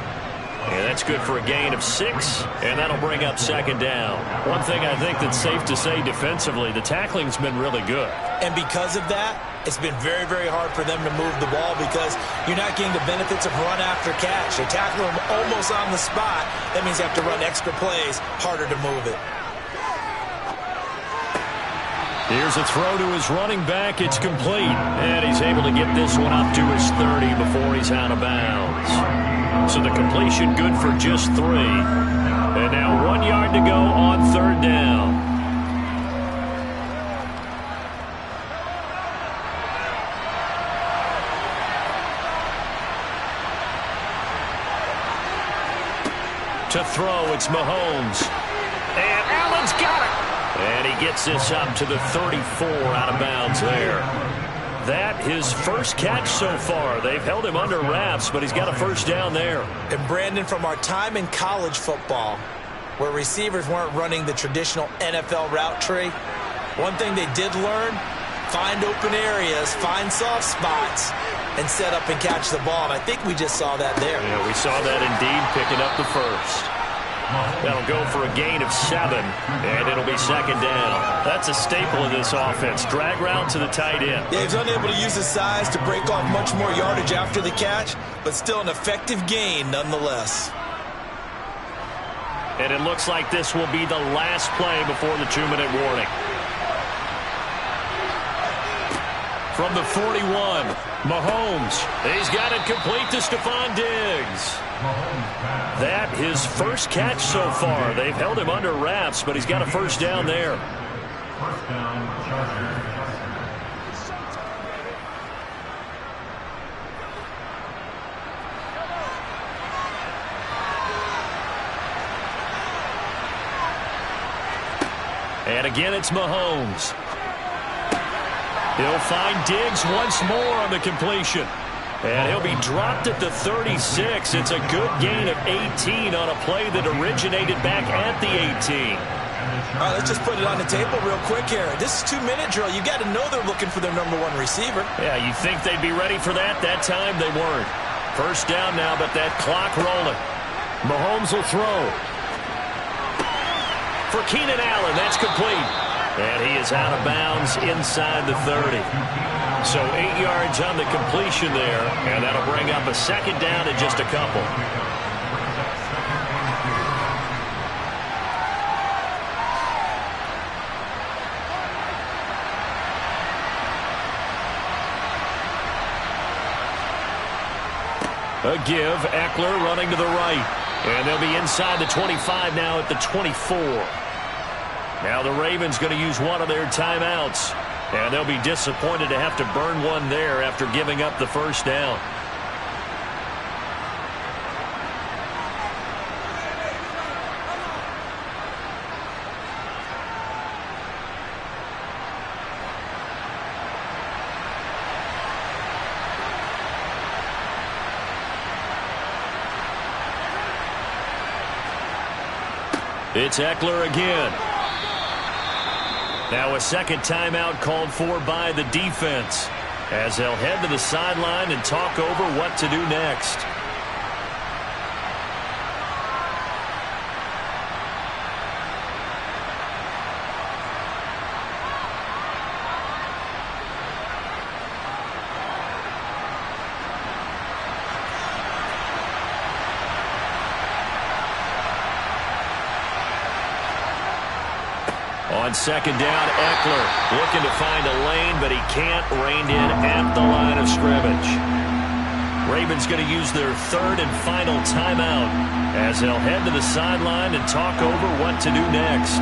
And that's good for a gain of 6, and that'll bring up 2nd down. One thing I think that's safe to say defensively, the tackling's been really good. And because of that, it's been very, very hard for them to move the ball because you're not getting the benefits of run after catch. They tackle them almost on the spot. That means you have to run extra plays, harder to move it. Here's a throw to his running back. It's complete. And he's able to get this one up to his 30 before he's out of bounds. So the completion good for just 3. And now 1 yard to go on 3rd down. To throw, it's Mahomes. And Allen's got it. And he gets this up to the 34 out of bounds there. That his first catch so far. They've held him under wraps, but he's got a 1st down there. And Brandon, from our time in college football, where receivers weren't running the traditional NFL route tree, one thing they did learn, find open areas, find soft spots, and set up and catch the ball. And I think we just saw that there. Yeah, we saw that indeed, picking up the 1st. That'll go for a gain of 7, and it'll be 2nd down. That's a staple of this offense. Drag route to the tight end. Yeah, he's unable to use his size to break off much more yardage after the catch, but still an effective gain nonetheless. And it looks like this will be the last play before the 2-minute warning. From the 41, Mahomes. He's got it complete to Stephon Diggs. That his first catch so far. They've held him under wraps, but he's got a 1st down there. 1st down, Chargers. And again, it's Mahomes. He'll find Diggs once more on the completion. And he'll be dropped at the 36. It's a good gain of 18 on a play that originated back at the 18. All right, let's just put it on the table real quick here. This is 2-minute drill. You got to know they're looking for their #1 receiver. Yeah, you think they'd be ready for that? That time they weren't. 1st down now, but that clock rolling. Mahomes will throw. For Keenan Allen, that's complete. And he is out of bounds inside the 30. So 8 yards on the completion there, and that'll bring up a second down in just a couple. A give, Eckler running to the right. And they'll be inside the 25 now at the 24. Now the Ravens going to use one of their timeouts. And they'll be disappointed to have to burn one there after giving up the first down. It's Eckler again. Now a second timeout called for by the defense as they'll head to the sideline and talk over what to do next. On second down, Eckler looking to find a lane, but he can't. Reined in at the line of scrimmage. Ravens going to use their third and final timeout as they'll head to the sideline and talk over what to do next.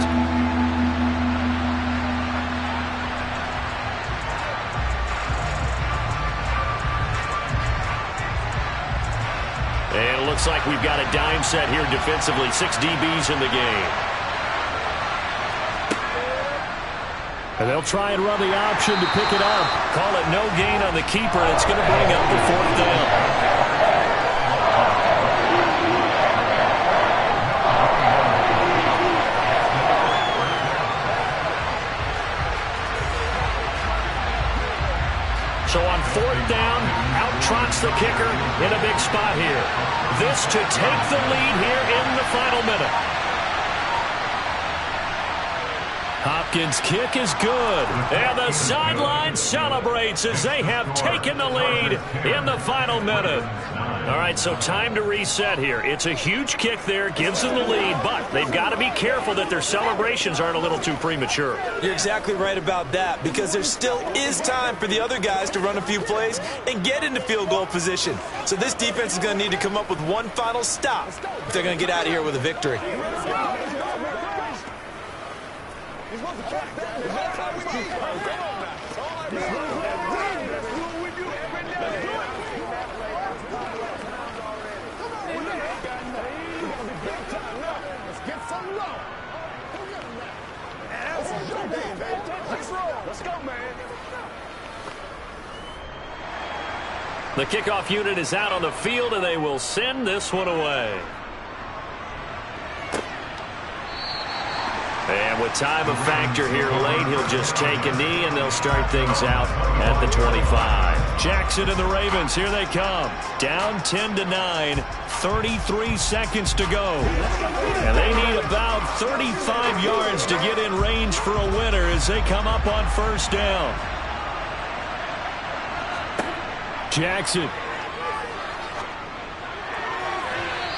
And it looks like we've got a dime set here defensively. 6 DBs in the game. And they'll try and run the option to pick it up. Call it no gain on the keeper, and it's going to bring up the fourth down. So on fourth down, out trots the kicker in a big spot here. This to take the lead here in the final minute. Hopkins' kick is good. And the sideline celebrates as they have taken the lead in the final minute. All right, so time to reset here. It's a huge kick there, gives them the lead, but they've got to be careful that their celebrations aren't a little too premature. You're exactly right about that, because there still is time for the other guys to run a few plays and get into field goal position. So this defense is going to need to come up with one final stop if they're going to get out of here with a victory. The kickoff unit is out on the field, and they will send this one away. And with time of factor here late, he'll just take a knee, and they'll start things out at the 25. Jackson and the Ravens, here they come. Down 10-9, 33 seconds to go. And they need about 35 yards to get in range for a winner as they come up on first down. Jackson.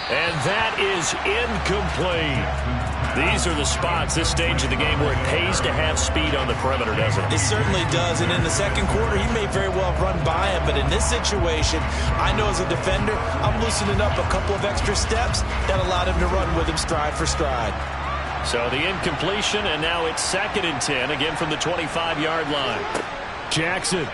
And that is incomplete. These are the spots, this stage of the game, where it pays to have speed on the perimeter, doesn't it? It certainly does, and in the second quarter, he may very well run by him, but in this situation, I know as a defender, I'm loosening up a couple of extra steps that allowed him to run with him stride for stride. So the incompletion, and now it's 2nd and 10, again from the 25-yard line. Jackson.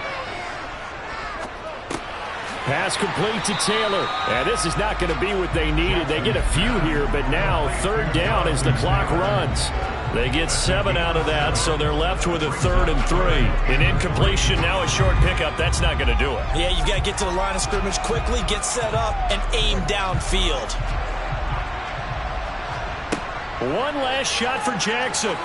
Pass complete to Taylor. And this is not going to be what they needed. They get a few here, but now 3rd down as the clock runs. They get 7 out of that, so they're left with a 3rd and 3. An incompletion, now a short pickup. That's not going to do it. Yeah, you got to get to the line of scrimmage quickly, get set up, and aim downfield. One last shot for Jackson.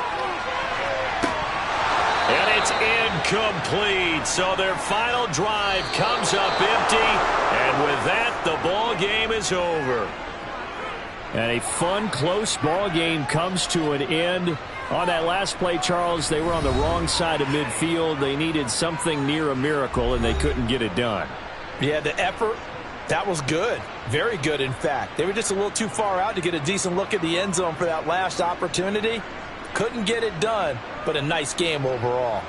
And it's incomplete. So their final drive comes up empty. And with that, the ball game is over. And a fun, close ball game comes to an end. On that last play, Charles, they were on the wrong side of midfield. They needed something near a miracle, and they couldn't get it done. Yeah, the effort, that was good. Very good, in fact. They were just a little too far out to get a decent look at the end zone for that last opportunity. Couldn't get it done, but a nice game overall.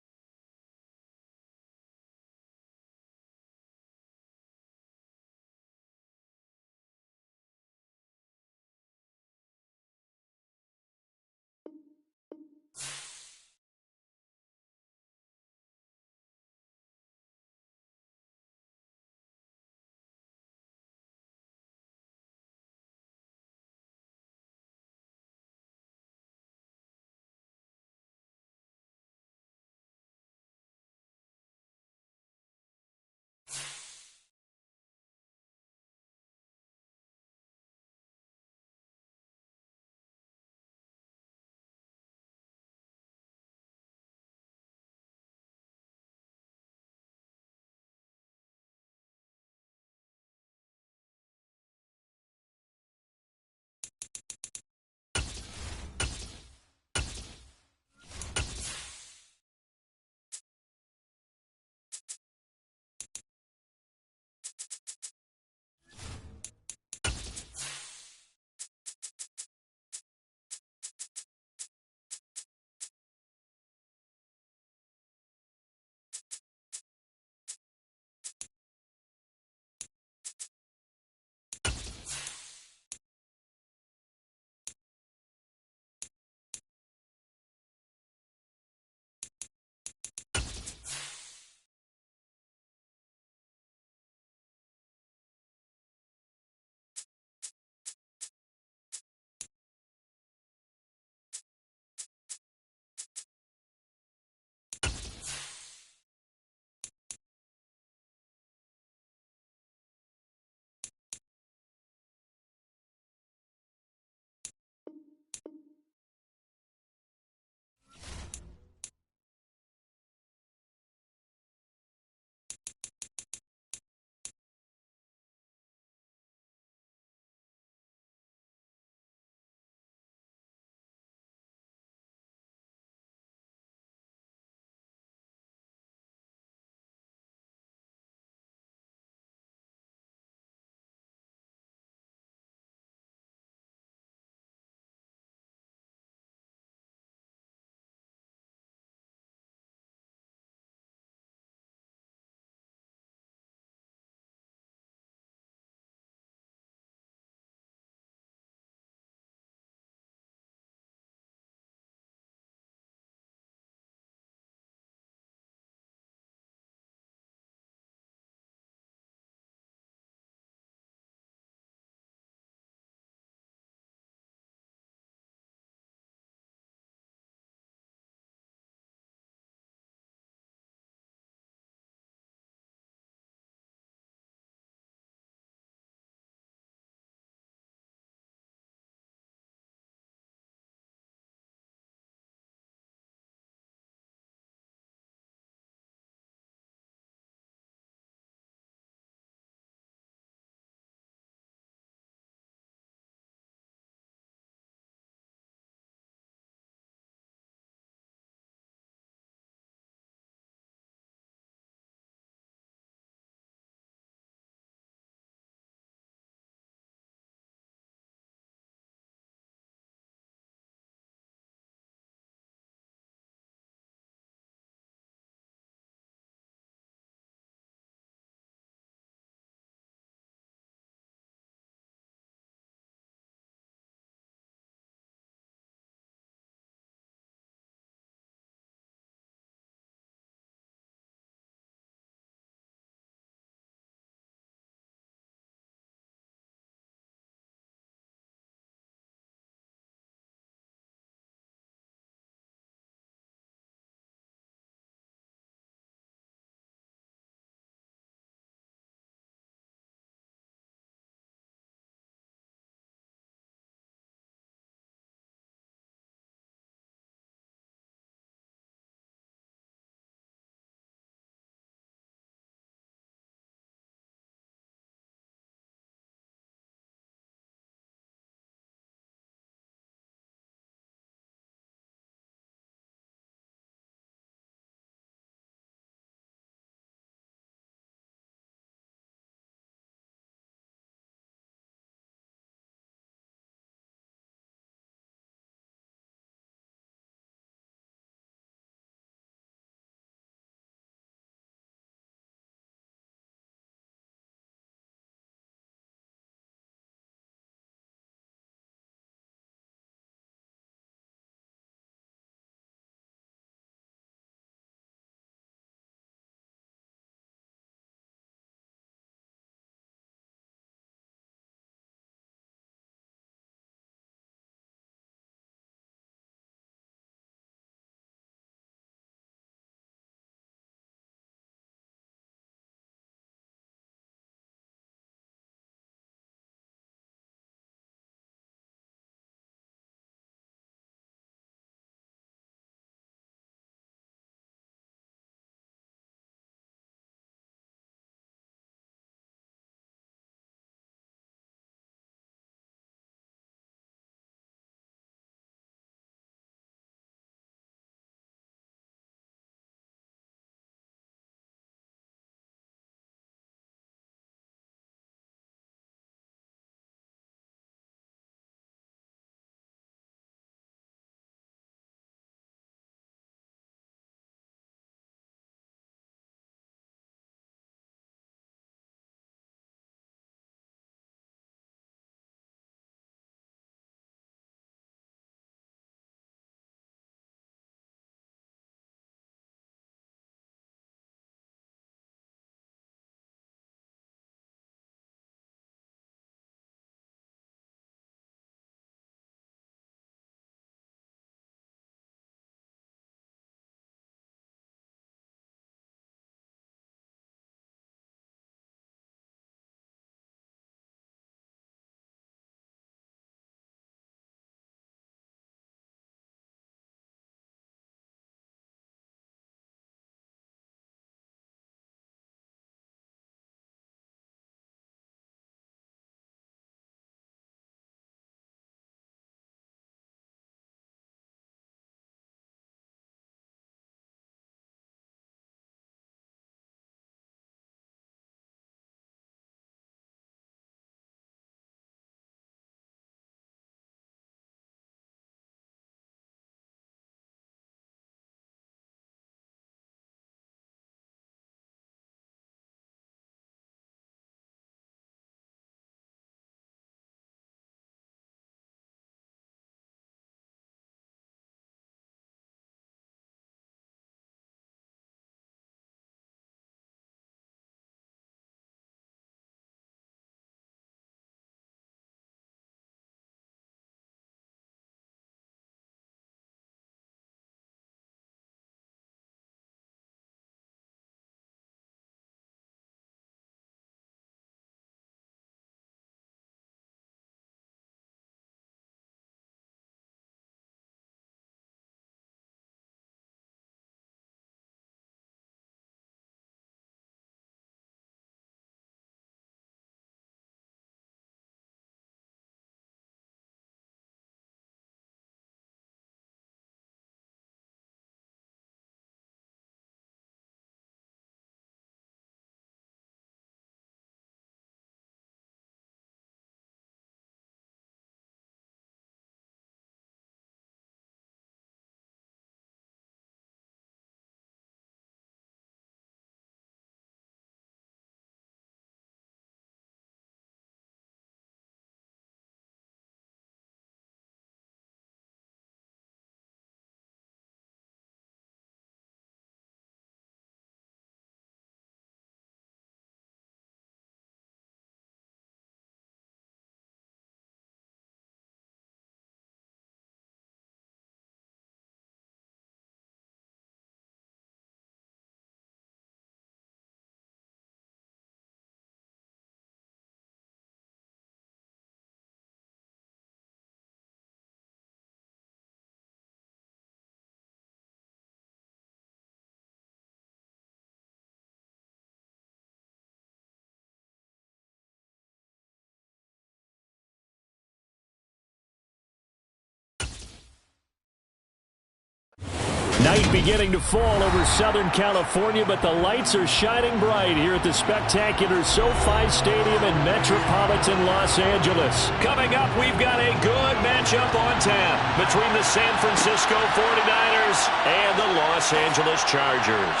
Night beginning to fall over Southern California, but the lights are shining bright here at the spectacular SoFi Stadium in metropolitan Los Angeles. Coming up, we've got a good matchup on tap between the San Francisco 49ers and the Los Angeles Chargers.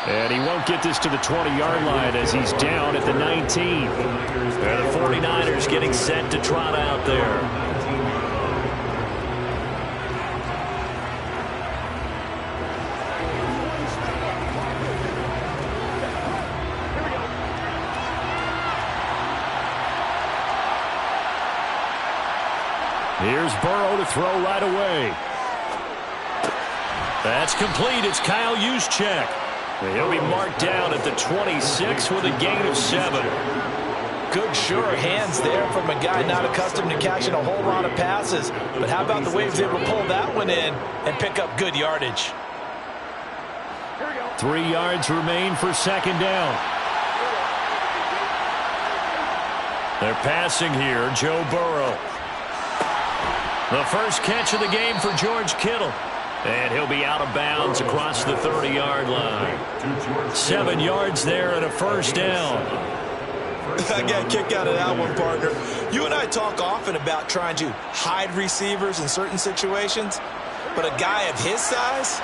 And he won't get this to the 20-yard line as he's down at the 19. And the 49ers getting set to trot out there. Here's Burrow to throw right away. That's complete. It's Kyle Juszczyk. He'll be marked down at the 26 with a gain of 7. Good, sure hands there from a guy not accustomed to catching a whole lot of passes. But how about the way he was able to pull that one in and pick up good yardage? 3 yards remain for second down. They're passing here. Joe Burrow. The first catch of the game for George Kittle. And he'll be out of bounds across the 30-yard line. 7 yards there and a first down. I got a kick out of that one, partner. You and I talk often about trying to hide receivers in certain situations. But a guy of his size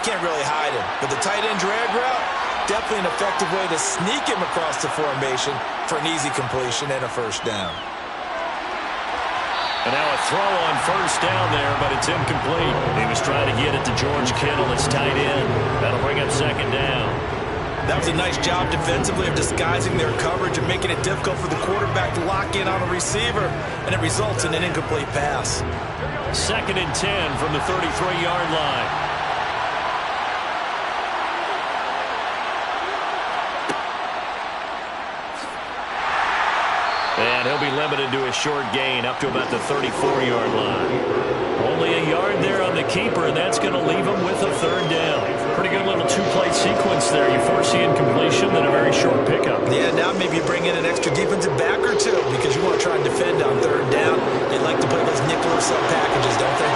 can't really hide him. But the tight end drag route, definitely an effective way to sneak him across the formation for an easy completion and a first down. And now a throw on first down there, but it's incomplete. He was trying to get it to George Kittle. It's tight end. That'll bring up second down. That was a nice job defensively of disguising their coverage and making it difficult for the quarterback to lock in on a receiver, and it results in an incomplete pass. 2nd and 10 from the 33-yard line. And he'll be limited to a short gain up to about the 34-yard line. Only a yard there on the keeper, and that's going to leave him with a third down. Pretty good little two-play sequence there. You foresee incompletion, then a very short pickup. Yeah, now maybe you bring in an extra defensive back or two because you want to try and defend on third down. They like to play those nickel or sub packages, don't they?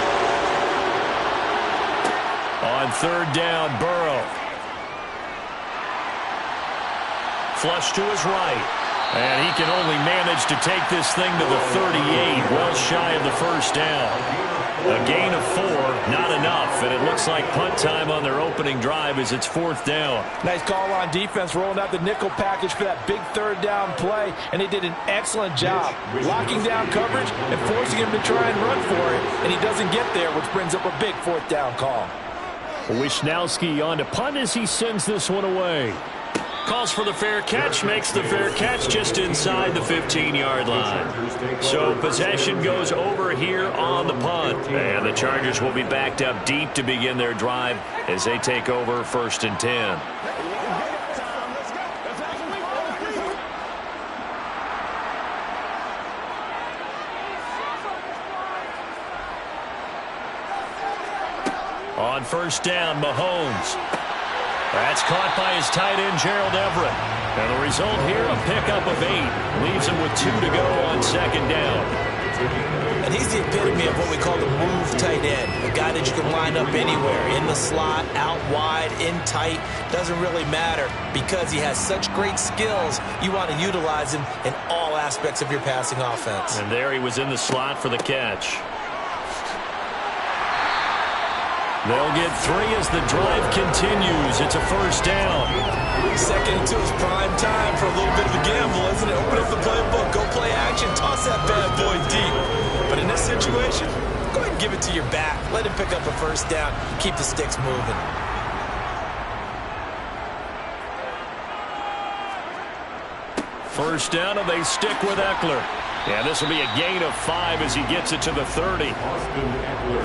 On third down, Burrow. Flush to his right. And he can only manage to take this thing to the 38, well shy of the first down. A gain of 4, not enough, and it looks like punt time on their opening drive as it's 4th down. Nice call on defense, rolling out the nickel package for that big third down play, and they did an excellent job locking down coverage and forcing him to try and run for it, and he doesn't get there, which brings up a big 4th down call. Wishnowski on to punt as he sends this one away. Calls for the fair catch, makes the fair catch just inside the 15-yard line. So possession goes over here on the punt. And the Chargers will be backed up deep to begin their drive as they take over 1st and 10. On first down, Mahomes. That's caught by his tight end, Gerald Everett. And the result here, a pickup of 8. Leaves him with 2 to go on second down. And he's the epitome of what we call the move tight end. A guy that you can line up anywhere. In the slot, out wide, in tight. Doesn't really matter because he has such great skills. You want to utilize him in all aspects of your passing offense. And there he was in the slot for the catch. They'll get 3 as the drive continues. It's a first down. 2nd and 2 is prime time for a little bit of a gamble, isn't it? Open up the playbook, go play action, toss that bad boy deep. But in this situation, go ahead and give it to your back. Let him pick up a first down. Keep the sticks moving. First down, and they stick with Eckler. Yeah, this will be a gain of 5 as he gets it to the 30.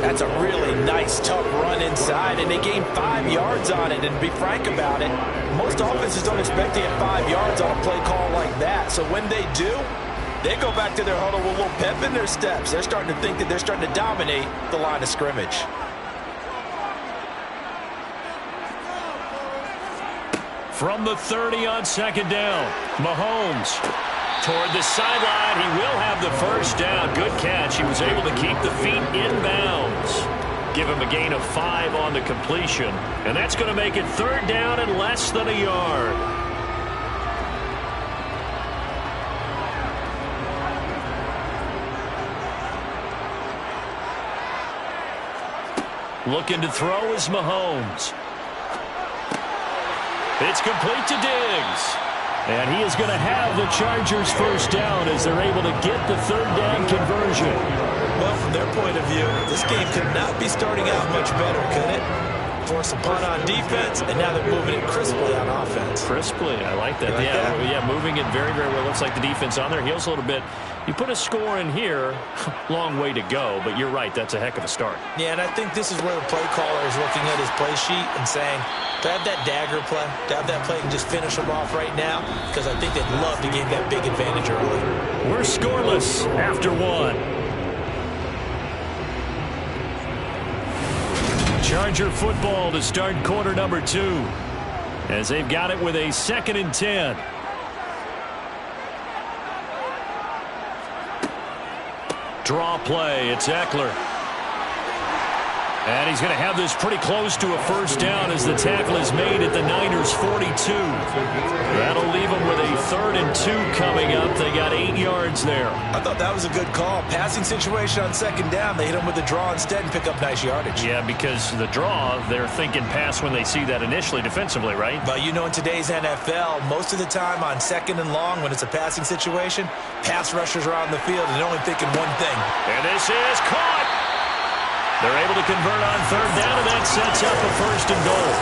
That's a really nice, tough run inside, and they gained 5 yards on it. And to be frank about it, most offenses don't expect to get 5 yards on a play call like that. So when they do, they go back to their huddle with a little pep in their steps. They're starting to think that they're starting to dominate the line of scrimmage. From the 30 on second down, Mahomes. Toward the sideline, he will have the first down. Good catch. He was able to keep the feet in bounds. Give him a gain of 5 on the completion. And that's going to make it 3rd down and less than a yard. Looking to throw is Mahomes. It's complete to Diggs. And he is going to have the Chargers first down as they're able to get the 3rd down conversion. Well, from their point of view, this game could not be starting out much better, could it? Force a punt on defense, and now they're moving it crisply on offense. Crisply, I like that. Like that? Yeah, moving it very, very well. Looks like the defense on their heels a little bit. You put a score in here, long way to go, but you're right, that's a heck of a start. Yeah, and I think this is where the play caller is looking at his play sheet and saying, to have that dagger play, to have that play and just finish them off right now, because I think they'd love to gain that big advantage early. We're scoreless after 1. Charger football to start quarter number 2, as they've got it with a 2nd and 10. Draw play, it's Eckler. And he's going to have this pretty close to a first down as the tackle is made at the Niners' 42. That'll leave them with a 3rd and 2 coming up. They got 8 yards there. I thought that was a good call. Passing situation on 2nd down. They hit him with the draw instead and pick up nice yardage. Yeah, because the draw, they're thinking pass when they see that initially defensively, right? But you know, in today's NFL, most of the time on 2nd and long, when it's a passing situation, pass rushers are on the field and they're only thinking one thing. And this is caught. They're able to convert on 3rd down, and that sets up a 1st and goal.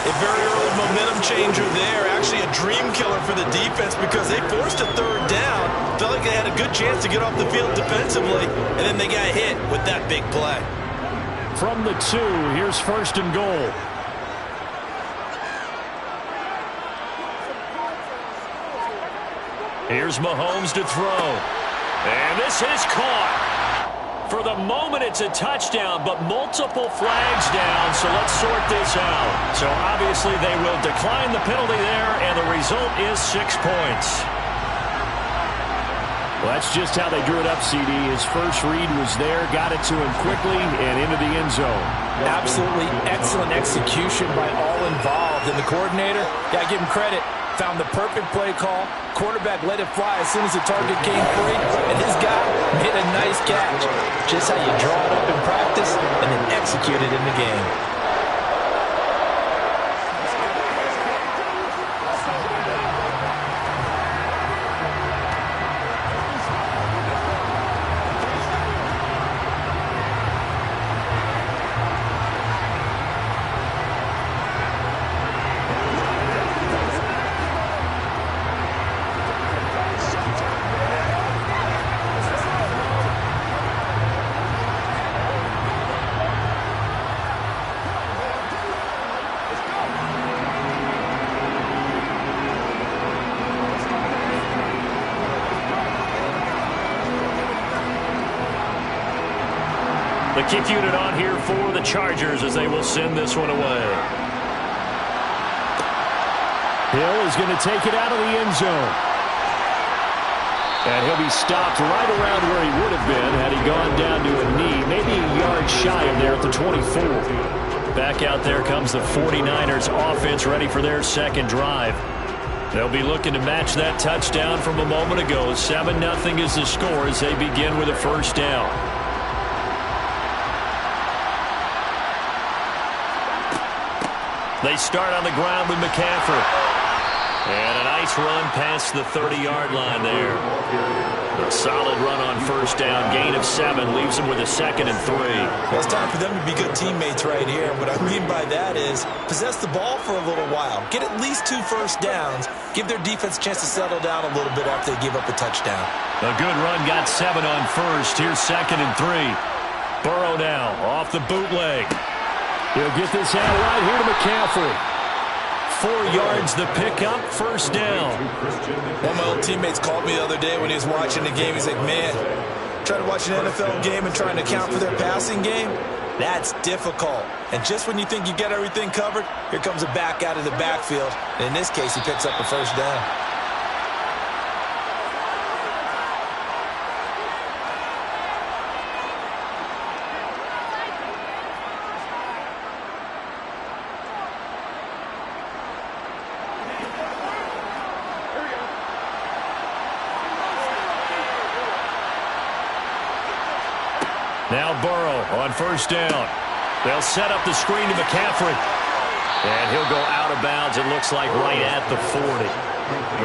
A very early momentum changer there. Actually a dream killer for the defense because they forced a 3rd down. Felt like they had a good chance to get off the field defensively, and then they got hit with that big play. From the 2, here's 1st and goal. Here's Mahomes to throw. And this is caught. For the moment, it's a touchdown, but multiple flags down, so let's sort this out. So obviously they will decline the penalty there, and the result is 6 points. Well, that's just how they drew it up, CD. His first read was there, got it to him quickly, and into the end zone. Absolutely excellent execution by all involved. And the coordinator, got to give him credit, found the perfect play call. Quarterback let it fly as soon as the target came free, and his guy made a nice catch. Just how you draw it up in practice and then execute it in the game. The kick unit on here for the Chargers as they will send this one away. Hill is going to take it out of the end zone. And he'll be stopped right around where he would have been had he gone down to a knee, maybe a yard shy of there at the 24. Back out there comes the 49ers offense ready for their 2nd drive. They'll be looking to match that touchdown from a moment ago. 7-0 is the score as they begin with a first down. They start on the ground with McCaffrey. And a nice run past the 30-yard line there. A solid run on first down. Gain of 7 leaves them with a 2nd and 3. Well, it's time for them to be good teammates right here. What I mean by that is possess the ball for a little while. Get at least 2 first downs. Give their defense a chance to settle down a little bit after they give up a touchdown. A good run got 7 on first. Here's 2nd and 3. Burrow now off the bootleg. He'll get this out right here to McCaffrey. 4 yards the pickup, first down. One of my old teammates called me the other day when he was watching the game. He's like, man, trying to watch an NFL game and trying to account for their passing game, that's difficult. And just when you think you get everything covered, here comes a back out of the backfield. And in this case, he picks up a first down. Now Burrow on first down. They'll set up the screen to McCaffrey. And he'll go out of bounds, it looks like, right at the 40.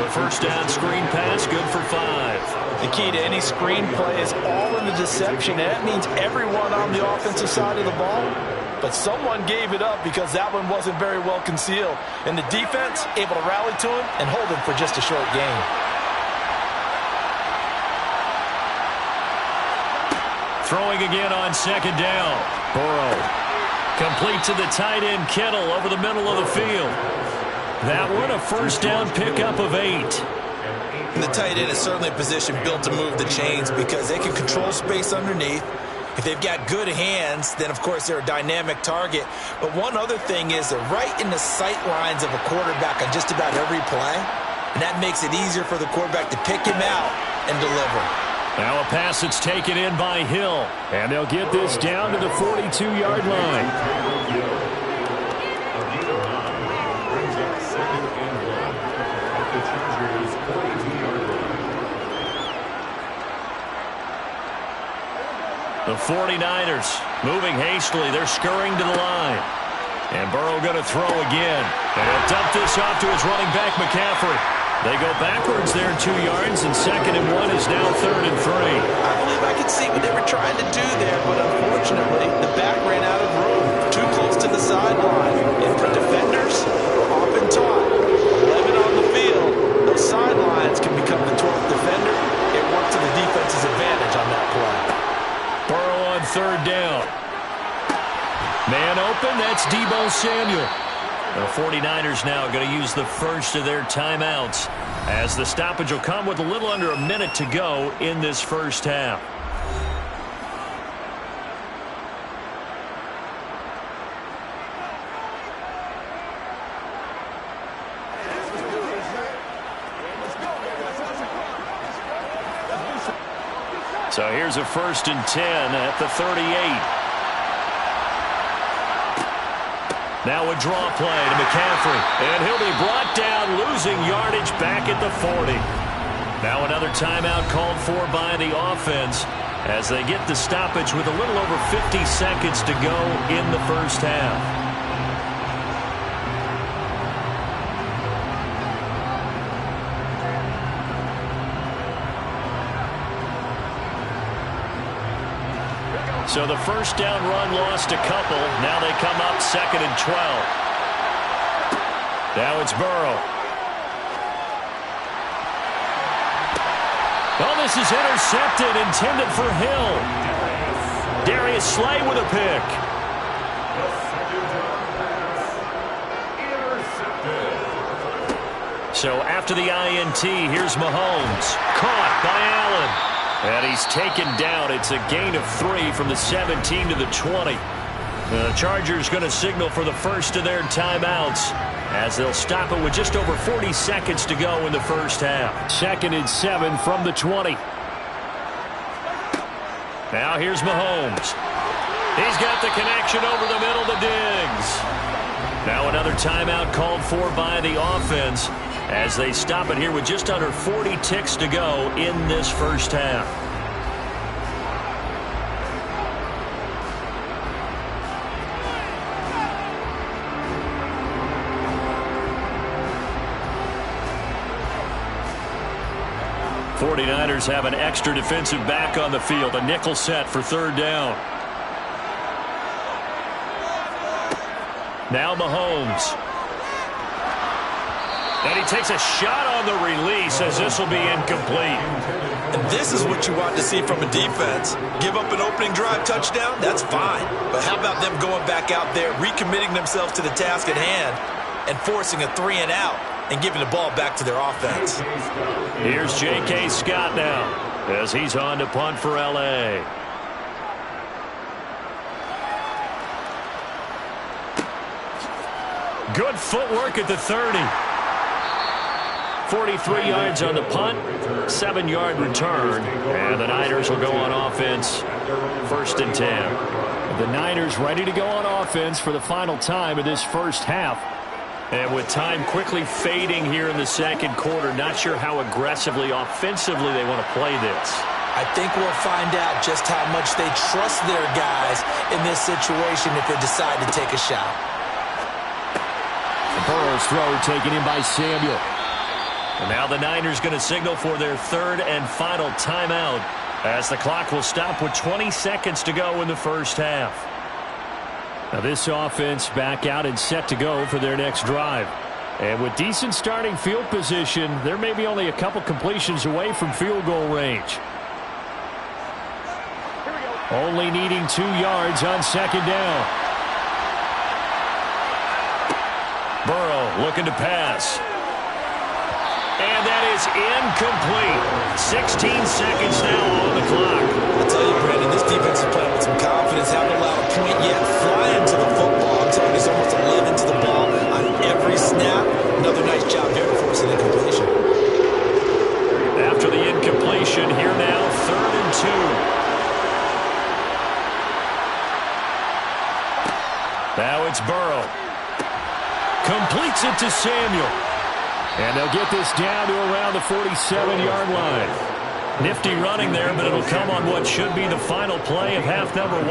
The first down screen pass, good for 5. The key to any screen play is all in the deception. And that means everyone on the offensive side of the ball. But someone gave it up because that one wasn't very well concealed. And the defense able to rally to him and hold him for just a short gain. Throwing again on second down. Burrow. Complete to the tight end, Kittle, over the middle of the field. That one, a first down pickup of 8. And the tight end is certainly a position built to move the chains because they can control space underneath. If they've got good hands, then, of course, they're a dynamic target. But one other thing is they're right in the sight lines of a quarterback on just about every play. And that makes it easier for the quarterback to pick him out and deliver. Now a pass that's taken in by Hill. And they'll get this down to the 42-yard line. The 49ers moving hastily. They're scurrying to the line. And Burrow going to throw again. And he'll dump this off to his running back, McCaffrey. They go backwards there 2 yards, and 2nd and 1 is now 3rd and 3. I believe I could see what they were trying to do there, but unfortunately, the back ran out of room. Too close to the sideline. And for defenders, we're often taught, 11 on the field, those sidelines can become the 12th defender. It worked to the defense's advantage on that play. Burrow on 3rd down. Man open, that's Deebo Samuel. The 49ers now going to use the first of their timeouts as the stoppage will come with a little under a minute to go in this first half. So here's a 1st and 10 at the 38. Now a draw play to McCaffrey, and he'll be brought down, losing yardage back at the 40. Now another timeout called for by the offense as they get the stoppage with a little over 50 seconds to go in the first half. So the first down run lost a couple. Now they come up 2nd and 12. Now it's Burrow. Oh, this is intercepted, intended for Hill. Darius Slay with a pick. So after the INT, here's Mahomes. Caught by Allen. And he's taken down. It's a gain of 3 from the 17 to the 20. The Chargers going to signal for the first of their timeouts as they'll stop it with just over 40 seconds to go in the first half. 2nd and 7 from the 20. Now here's Mahomes. He's got the connection over the middle to Diggs. Now another timeout called for by the offense as they stop it here with just under 40 ticks to go in this first half. '49ers have an extra defensive back on the field, a nickel set for 3rd down. Now Mahomes. And he takes a shot on the release as this will be incomplete. And this is what you want to see from a defense. Give up an opening drive touchdown, that's fine. But how about them going back out there, recommitting themselves to the task at hand, and forcing a 3-and-out and giving the ball back to their offense. Here's J.K. Scott now as he's on to punt for L.A. Good footwork at the 30. 43 yards on the punt, 7-yard return, and the Niners will go on offense, 1st and 10. The Niners ready to go on offense for the final time of this first half. And with time quickly fading here in the 2nd quarter, not sure how aggressively, offensively they want to play this. I think we'll find out just how much they trust their guys in this situation if they decide to take a shot. Burrow's throw taken in by Samuel. And now the Niners going to signal for their third and final timeout as the clock will stop with 20 seconds to go in the first half. Now this offense back out and set to go for their next drive. And with decent starting field position, they're maybe only a couple completions away from field goal range. Only needing 2 yards on second down. Burrow looking to pass. And that is incomplete. 16 seconds now on the clock. I'll tell you, Brandon, this defense is playing with some confidence. Haven't allowed a point yet. Flying to the football. I'm telling you, he's almost 11 to the ball on every snap. Another nice job there to force an incompletion. After the incompletion, here now, 3rd and 2. Now it's Burrow. Completes it to Samuel. And they'll get this down to around the 47-yard line. Nifty running there, but it'll come on what should be the final play of half number 1.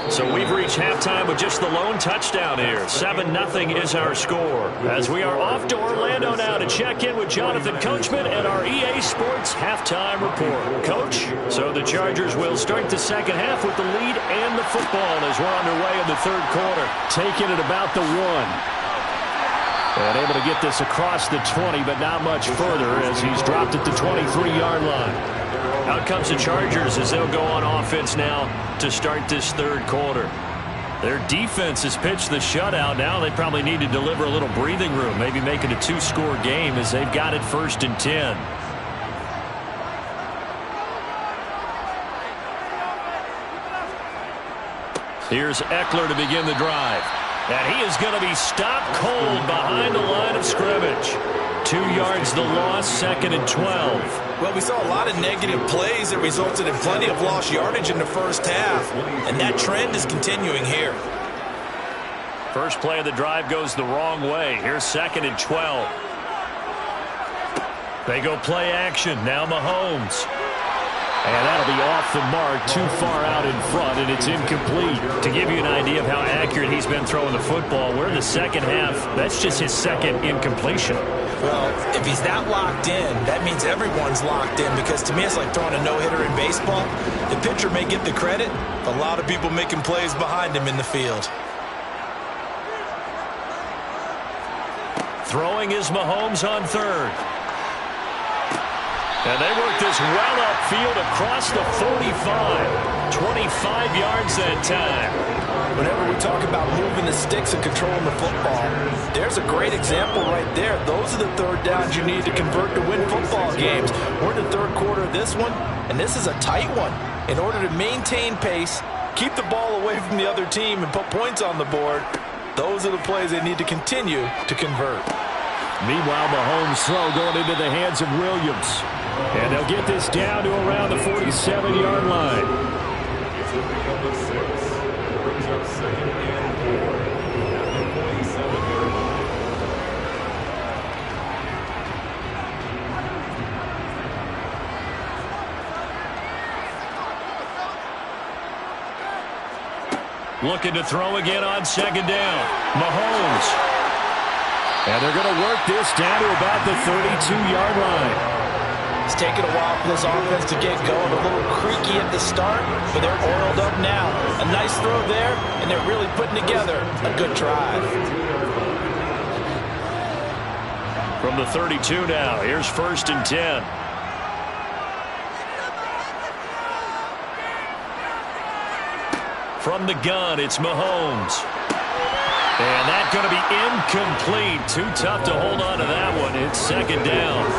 So we've reached halftime with just the lone touchdown here. 7-0 is our score. As we are off to Orlando now to check in with Jonathan Coachman and our EA Sports halftime report. Coach, so the Chargers will start the second half with the lead and the football as we're underway in the third quarter. Taking it about the 1. And able to get this across the 20, but not much further as he's dropped at the 23-yard line. Out comes the Chargers as they'll go on offense now to start this third quarter. Their defense has pitched the shutout. Now they probably need to deliver a little breathing room, maybe make it a 2-score game as they've got it 1st and 10. Here's Eckler to begin the drive. And he is going to be stopped cold behind the line of scrimmage. 2 yards the loss, 2nd and 12. Well, we saw a lot of negative plays that resulted in plenty of lost yardage in the first half. And that trend is continuing here. First play of the drive goes the wrong way. Here's 2nd and 12. They go play action. Now Mahomes. And that'll be off the mark, too far out in front, and it's incomplete. To give you an idea of how accurate he's been throwing the football, we're in the second half. That's just his second incompletion. Well, if he's that locked in, that means everyone's locked in, because to me it's like throwing a no-hitter in baseball. The pitcher may get the credit, a lot of people making plays behind him in the field. Throwing is Mahomes on 3rd. And they work this well upfield across the 45. 25 yards that time. Whenever we talk about moving the sticks and controlling the football, there's a great example right there. Those are the third downs you need to convert to win football games. We're in the third quarter of this one, and this is a tight one. In order to maintain pace, keep the ball away from the other team, and put points on the board, those are the plays they need to continue to convert. Meanwhile, Mahomes' throw going into the hands of Williams. And they'll get this down to around the 47-yard line. Looking to throw again on 2nd down. Mahomes. And they're going to work this down to about the 32-yard line. It's taken a while for this offense to get going. A little creaky at the start, but they're oiled up now. A nice throw there, and they're really putting together a good drive. From the 32 now, here's 1st and 10. From the gun, it's Mahomes. And that's going to be incomplete. Too tough to hold on to that one. It's 2nd down.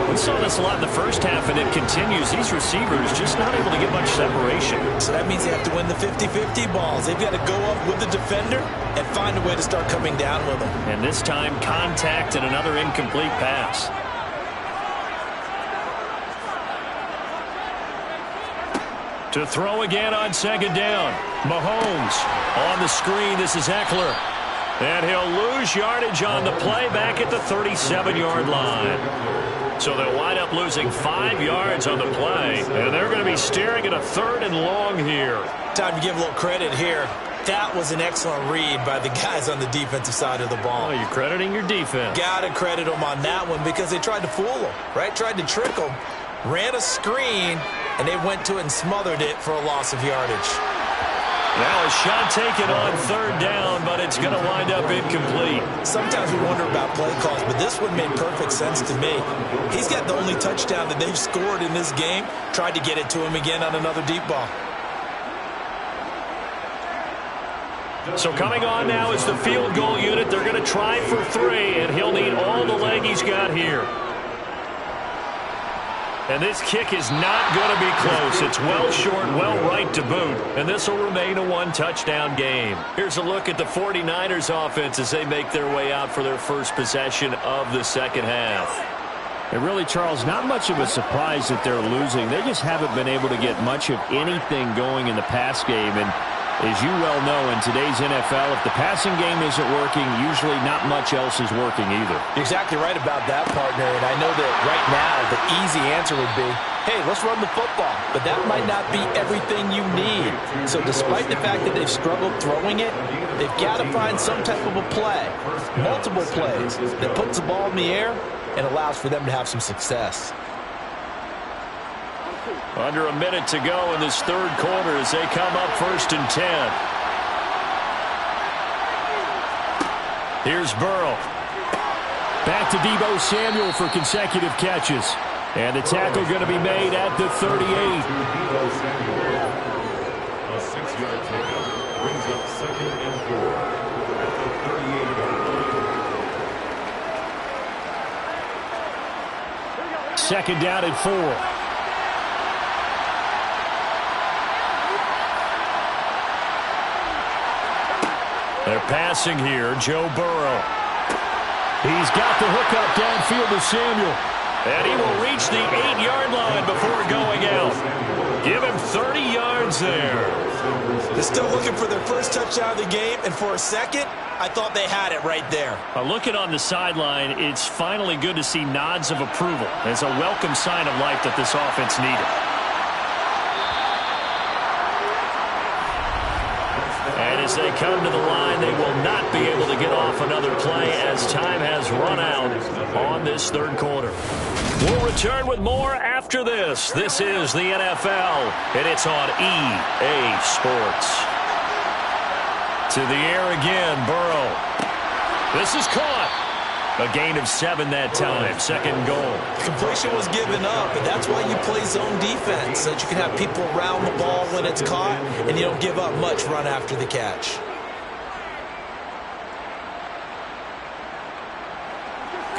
We saw this a lot in the first half, and it continues. These receivers just not able to get much separation. So that means they have to win the 50-50 balls. They've got to go up with the defender and find a way to start coming down with them. And this time, contact and another incomplete pass. To throw again on 2nd down. Mahomes on the screen. This is Eckler. And he'll lose yardage on the play back at the 37-yard line. So they'll wind up losing 5 yards on the play, and they're going to be staring at a 3rd and long here. Time to give a little credit here. That was an excellent read by the guys on the defensive side of the ball. Oh, you're crediting your defense. Got to credit them on that one because they tried to fool them, right? Tried to trick them, ran a screen, and they went to it and smothered it for a loss of yardage. Now a shot taken on 3rd down, but it's going to wind up incomplete. Sometimes we wonder about play calls, but this one made perfect sense to me. He's got the only touchdown that they've scored in this game. Tried to get it to him again on another deep ball. So coming on now is the field goal unit. They're going to try for 3, and he'll need all the leg he's got here. And this kick is not going to be close. It's well short, well right to boot. And this will remain a 1-touchdown game. Here's a look at the 49ers offense as they make their way out for their first possession of the second half. And really, Charles, not much of a surprise that they're losing. They just haven't been able to get much of anything going in the pass game. And as you well know, in today's NFL, if the passing game isn't working, usually not much else is working either. You're exactly right about that, partner. And I know that right now the easy answer would be, hey, let's run the football. But that might not be everything you need. So despite the fact that they've struggled throwing it, they've got to find some type of a play, multiple plays, that puts the ball in the air and allows for them to have some success. Under a minute to go in this 3rd quarter as they come up 1st and 10. Here's Burrow. Back to Deebo Samuel for consecutive catches. And the tackle going to be made at the 38. Deebo Samuel. A 6-yard pickup brings up 2nd and 4 at the 38-yard line. 2nd down and 4. They're passing here, Joe Burrow. He's got the hookup downfield to Samuel. And he will reach the 8-yard line before going out. Give him 30 yards there. They're still looking for their first touchdown of the game, and for a second, I thought they had it right there. Looking on the sideline, it's finally good to see nods of approval. It's a welcome sign of life that this offense needed. And as they come to the line, they will not be able to get off another play as time has run out on this 3rd quarter. We'll return with more after this. This is the NFL, and it's on EA Sports. To the air again, Burrow. This is caught. A gain of 7 that time. 2nd goal. Completion was given up, but that's why you play zone defense, so that you can have people around the ball when it's caught, and you don't give up much run after the catch.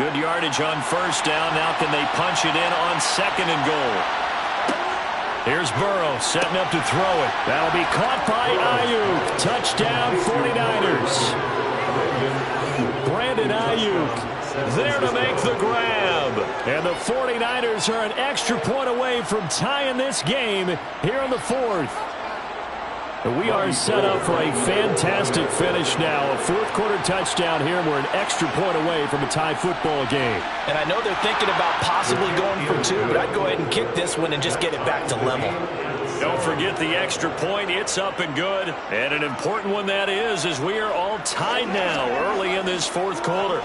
Good yardage on 1st down. Now can they punch it in on 2nd and goal? Here's Burrow setting up to throw it. That'll be caught by Ayuk. Touchdown 49ers. Brandon Ayuk there to make the grab. And the 49ers are an extra point away from tying this game here in the 4th. We are set up for a fantastic finish now. A 4th quarter touchdown here. We're an extra point away from a tie football game. And I know they're thinking about possibly going for 2, but I'd go ahead and kick this one and just get it back to level. Don't forget the extra point. It's up and good. And an important one that is, as we are all tied now early in this 4th quarter.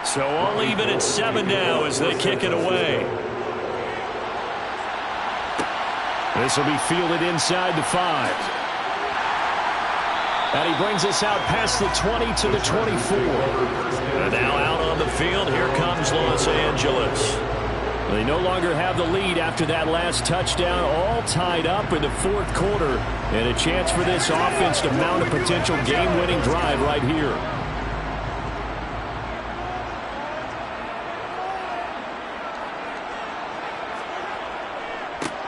So all even at 7 now as they kick it away. This will be fielded inside the 5. And he brings us out past the 20 to the 24. And now out on the field, here comes Los Angeles. They no longer have the lead after that last touchdown, all tied up in the fourth quarter, and a chance for this offense to mount a potential game-winning drive right here.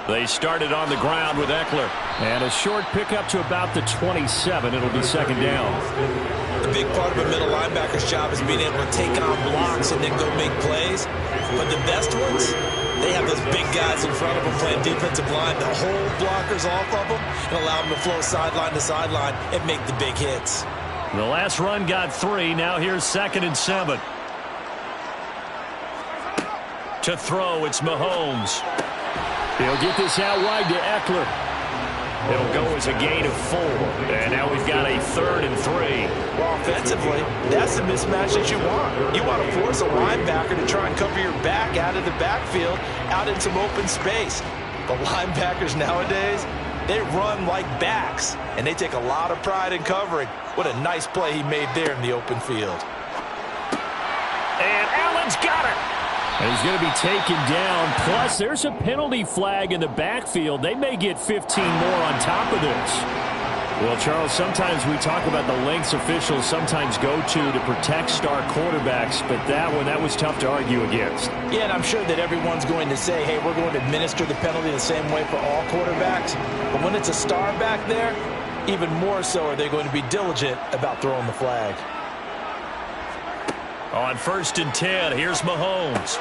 They started on the ground with Eckler. And a short pickup to about the 27. It'll be second down. The big part of a middle linebacker's job is being able to take on blocks and then go make plays. But the best ones, they have those big guys in front of them playing defensive line to hold blockers off of them and allow them to flow sideline to sideline and make the big hits. The last run got 3. Now here's 2nd and 7. To throw, it's Mahomes. He'll get this out wide to Eckler. It'll go as a gain of 4. And now we've got a 3rd and 3. Well, offensively, that's the mismatch that you want. You want to force a linebacker to try and cover your back out of the backfield, out in some open space. But linebackers nowadays, they run like backs, and they take a lot of pride in covering. What a nice play he made there in the open field. And Allen's got it. And he's going to be taken down. Plus, there's a penalty flag in the backfield. They may get 15 more on top of this. Well, Charles, sometimes we talk about the lengths officials sometimes go to protect star quarterbacks, but that was tough to argue against. Yeah, and I'm sure that everyone's going to say, hey, we're going to administer the penalty the same way for all quarterbacks. But when it's a star back there, even more so are they going to be diligent about throwing the flag. On 1st and 10, here's Mahomes.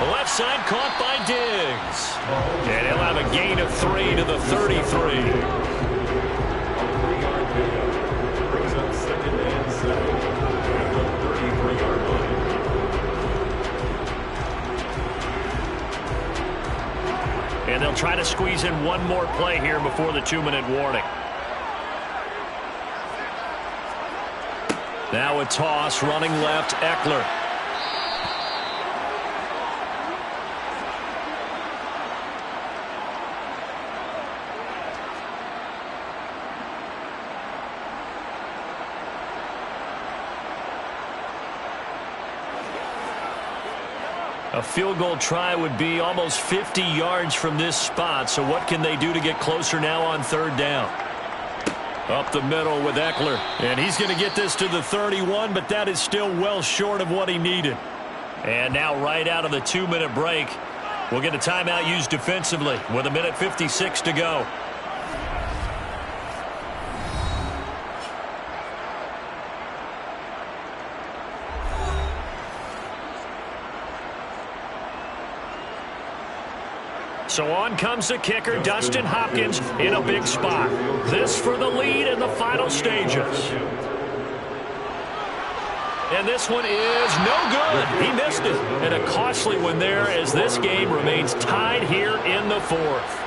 The left side caught by Diggs. And he'll have a gain of 3 to the 33. Brings up 2nd and 7 at the 33-yard line. And they'll try to squeeze in one more play here before the 2-minute warning. Now a toss, running left, Eckler. A field goal try would be almost 50 yards from this spot, so what can they do to get closer now on 3rd down? Up the middle with Eckler, and he's going to get this to the 31, but that is still well short of what he needed. And now right out of the 2-minute break, we'll get a timeout used defensively with 1:56 to go. So on comes the kicker, Dustin Hopkins, in a big spot. This for the lead in the final stages. And this one is no good. He missed it. And a costly one there as this game remains tied here in the 4th.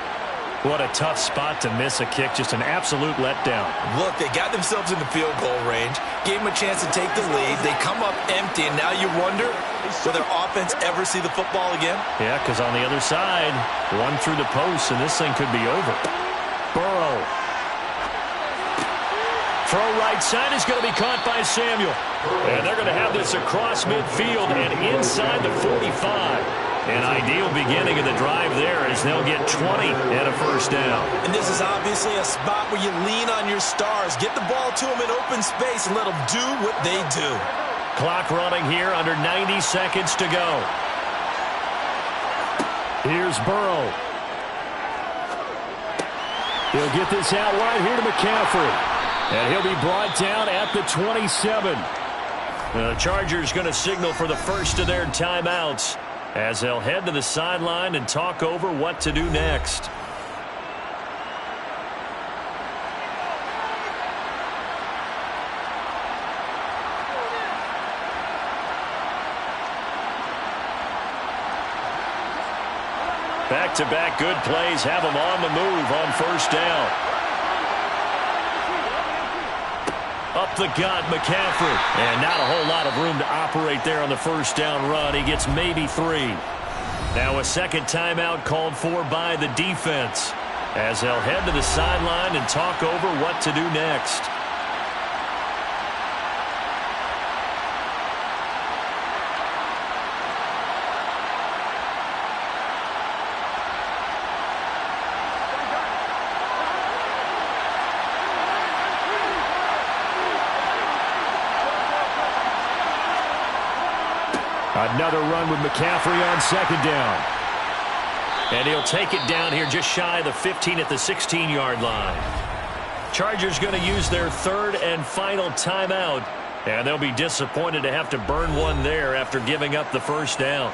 What a tough spot to miss a kick. Just an absolute letdown. Look, they got themselves in the field goal range, gave them a chance to take the lead. They come up empty, and now you wonder, will their offense ever see the football again? Yeah, because on the other side, one through the post, and this thing could be over. Burrow. Throw right side is going to be caught by Samuel. And they're going to have this across midfield and inside the 45. An ideal beginning of the drive there as they'll get 20 and a 1st down. And this is obviously a spot where you lean on your stars. Get the ball to them in open space and let them do what they do. Clock running here, under 90 seconds to go. Here's Burrow. He'll get this out wide here to McCaffrey. And he'll be brought down at the 27. The Chargers going to signal for the first of their timeouts as they'll head to the sideline and talk over what to do next. Back-to-back good plays have them on the move on 1st down. Up the gut, McCaffrey. And not a whole lot of room to operate there on the 1st down run. He gets maybe 3. Now a second timeout called for by the defense as they'll head to the sideline and talk over what to do next. Another run with McCaffrey on second down. And he'll take it down here just shy of the 15 at the 16-yard line. Chargers going to use their third and final timeout. And they'll be disappointed to have to burn one there after giving up the first down.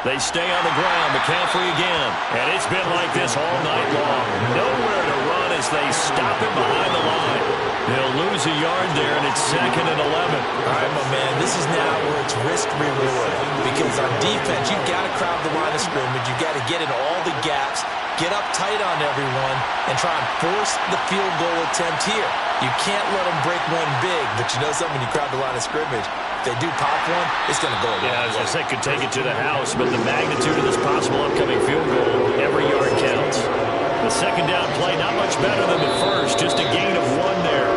They stay on the ground. McCaffrey again. And it's been like this all night long. Nowhere to run as they stop him behind the line. They'll lose a yard there, and it's 2nd and 11. All right, my man, this is now where it's risk-reward. Because on defense, you've got to crowd the line of scrimmage. You've got to get in all the gaps, get up tight on everyone, and try and force the field goal attempt here. You can't let them break one big, but you know something, when you crowd the line of scrimmage, if they do pop one, it's going to go away. Yeah, I was going to say, could take it to the house, but the magnitude of this possible upcoming field goal, every yard counts. The second down play, not much better than the first, just a gain of 1 there.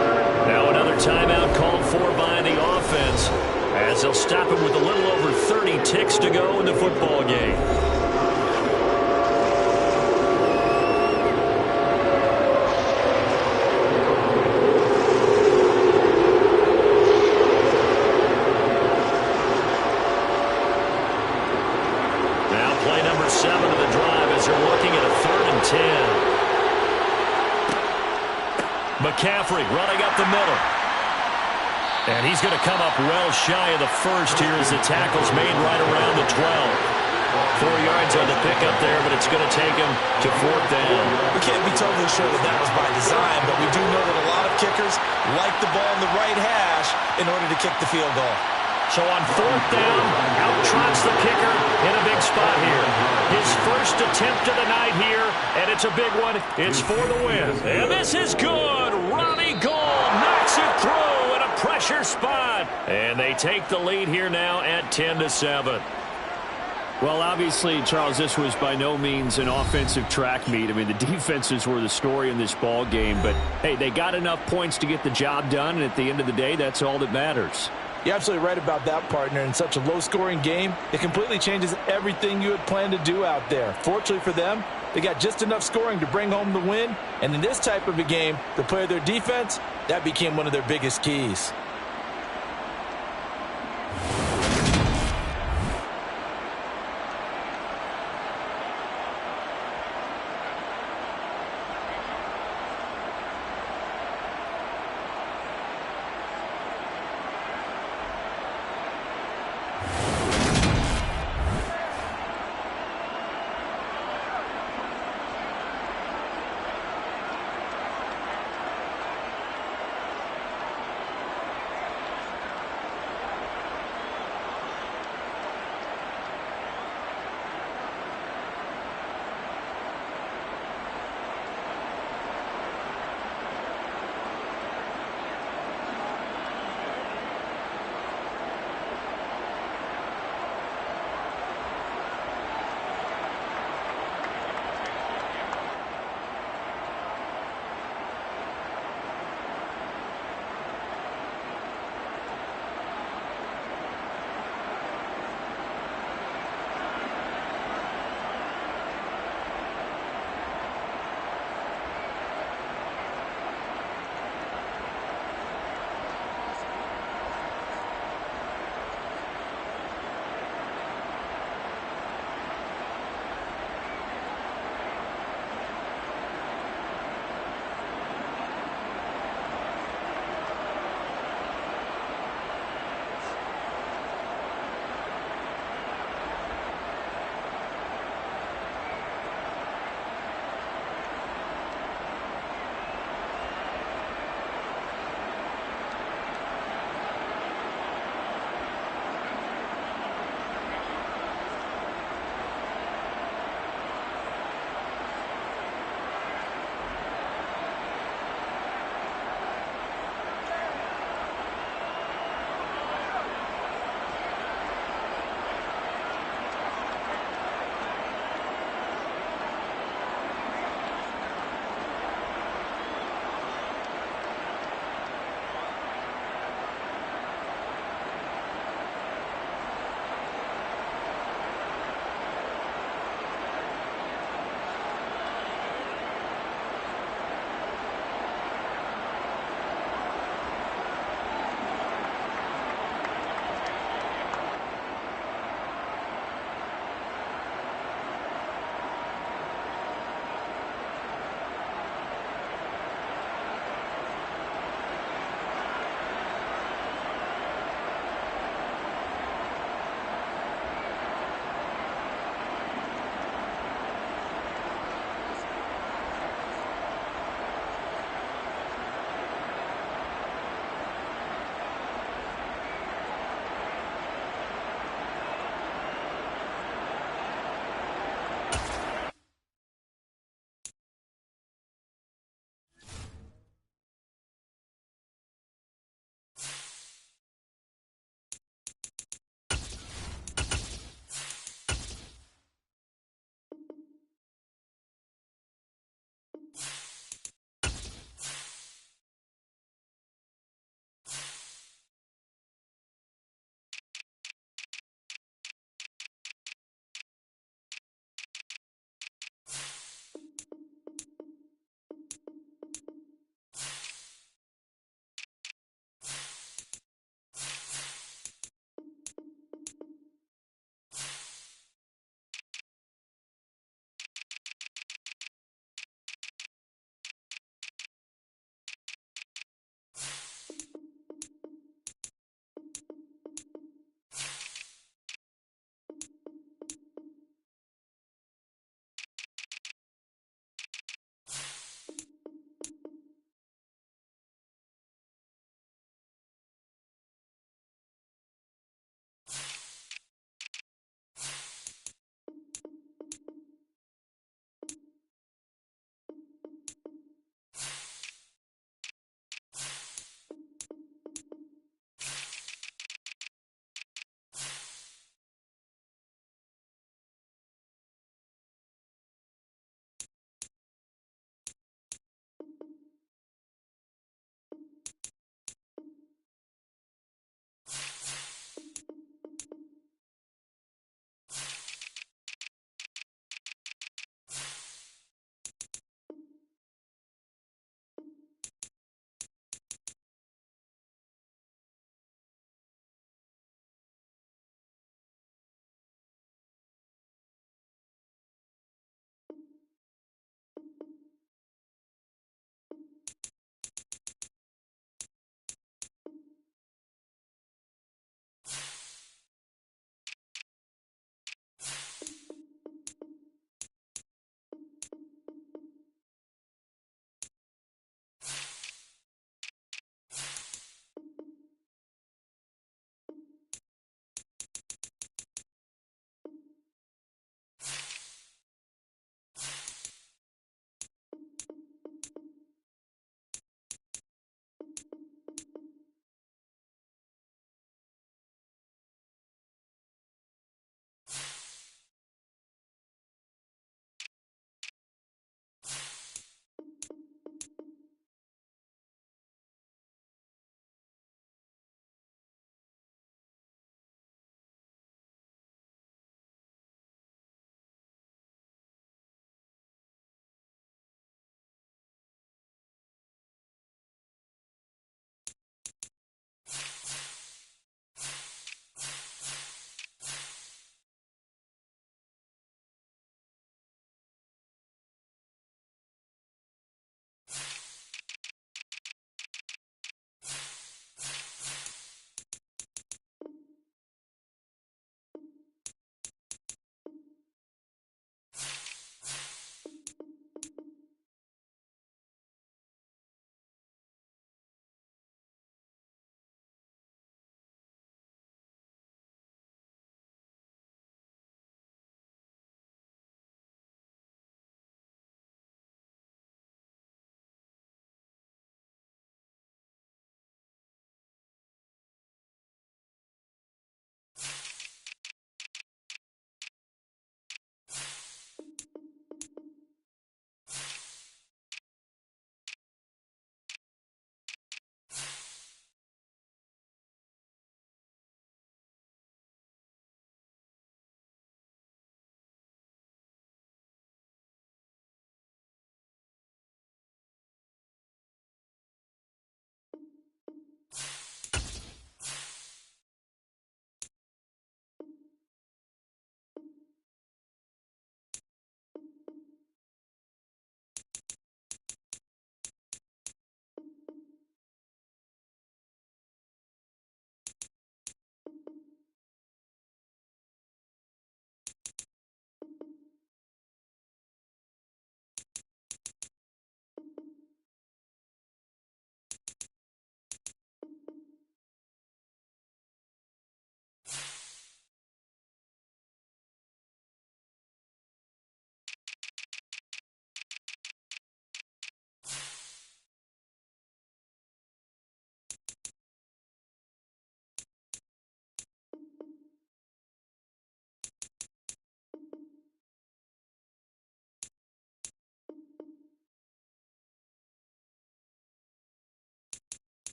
Now another timeout called for by the offense, as they'll stop him with a little over 30 ticks to go in the football game. Play number 7 of the drive as they're looking at a 3rd and 10. McCaffrey running up the middle. And he's going to come up well shy of the first here as the tackle's made right around the 12. 4 yards on the pickup there, but it's going to take him to 4th down. We can't be totally sure that that was by design, but we do know that a lot of kickers like the ball in the right hash in order to kick the field goal. So on 4th down, out trots the kicker in a big spot here. His first attempt of the night here, and it's a big one. It's for the win. And this is good. Ronnie Gould knocks it through in a pressure spot. And they take the lead here now at 10-7. Well, obviously, Charles, this was by no means an offensive track meet. I mean, the defenses were the story in this ball game. But, hey, they got enough points to get the job done, and at the end of the day, that's all that matters. You're absolutely right about that, partner. In such a low-scoring game, it completely changes everything you had planned to do out there. Fortunately for them, they got just enough scoring to bring home the win. And in this type of a game, to play their defense, that became one of their biggest keys.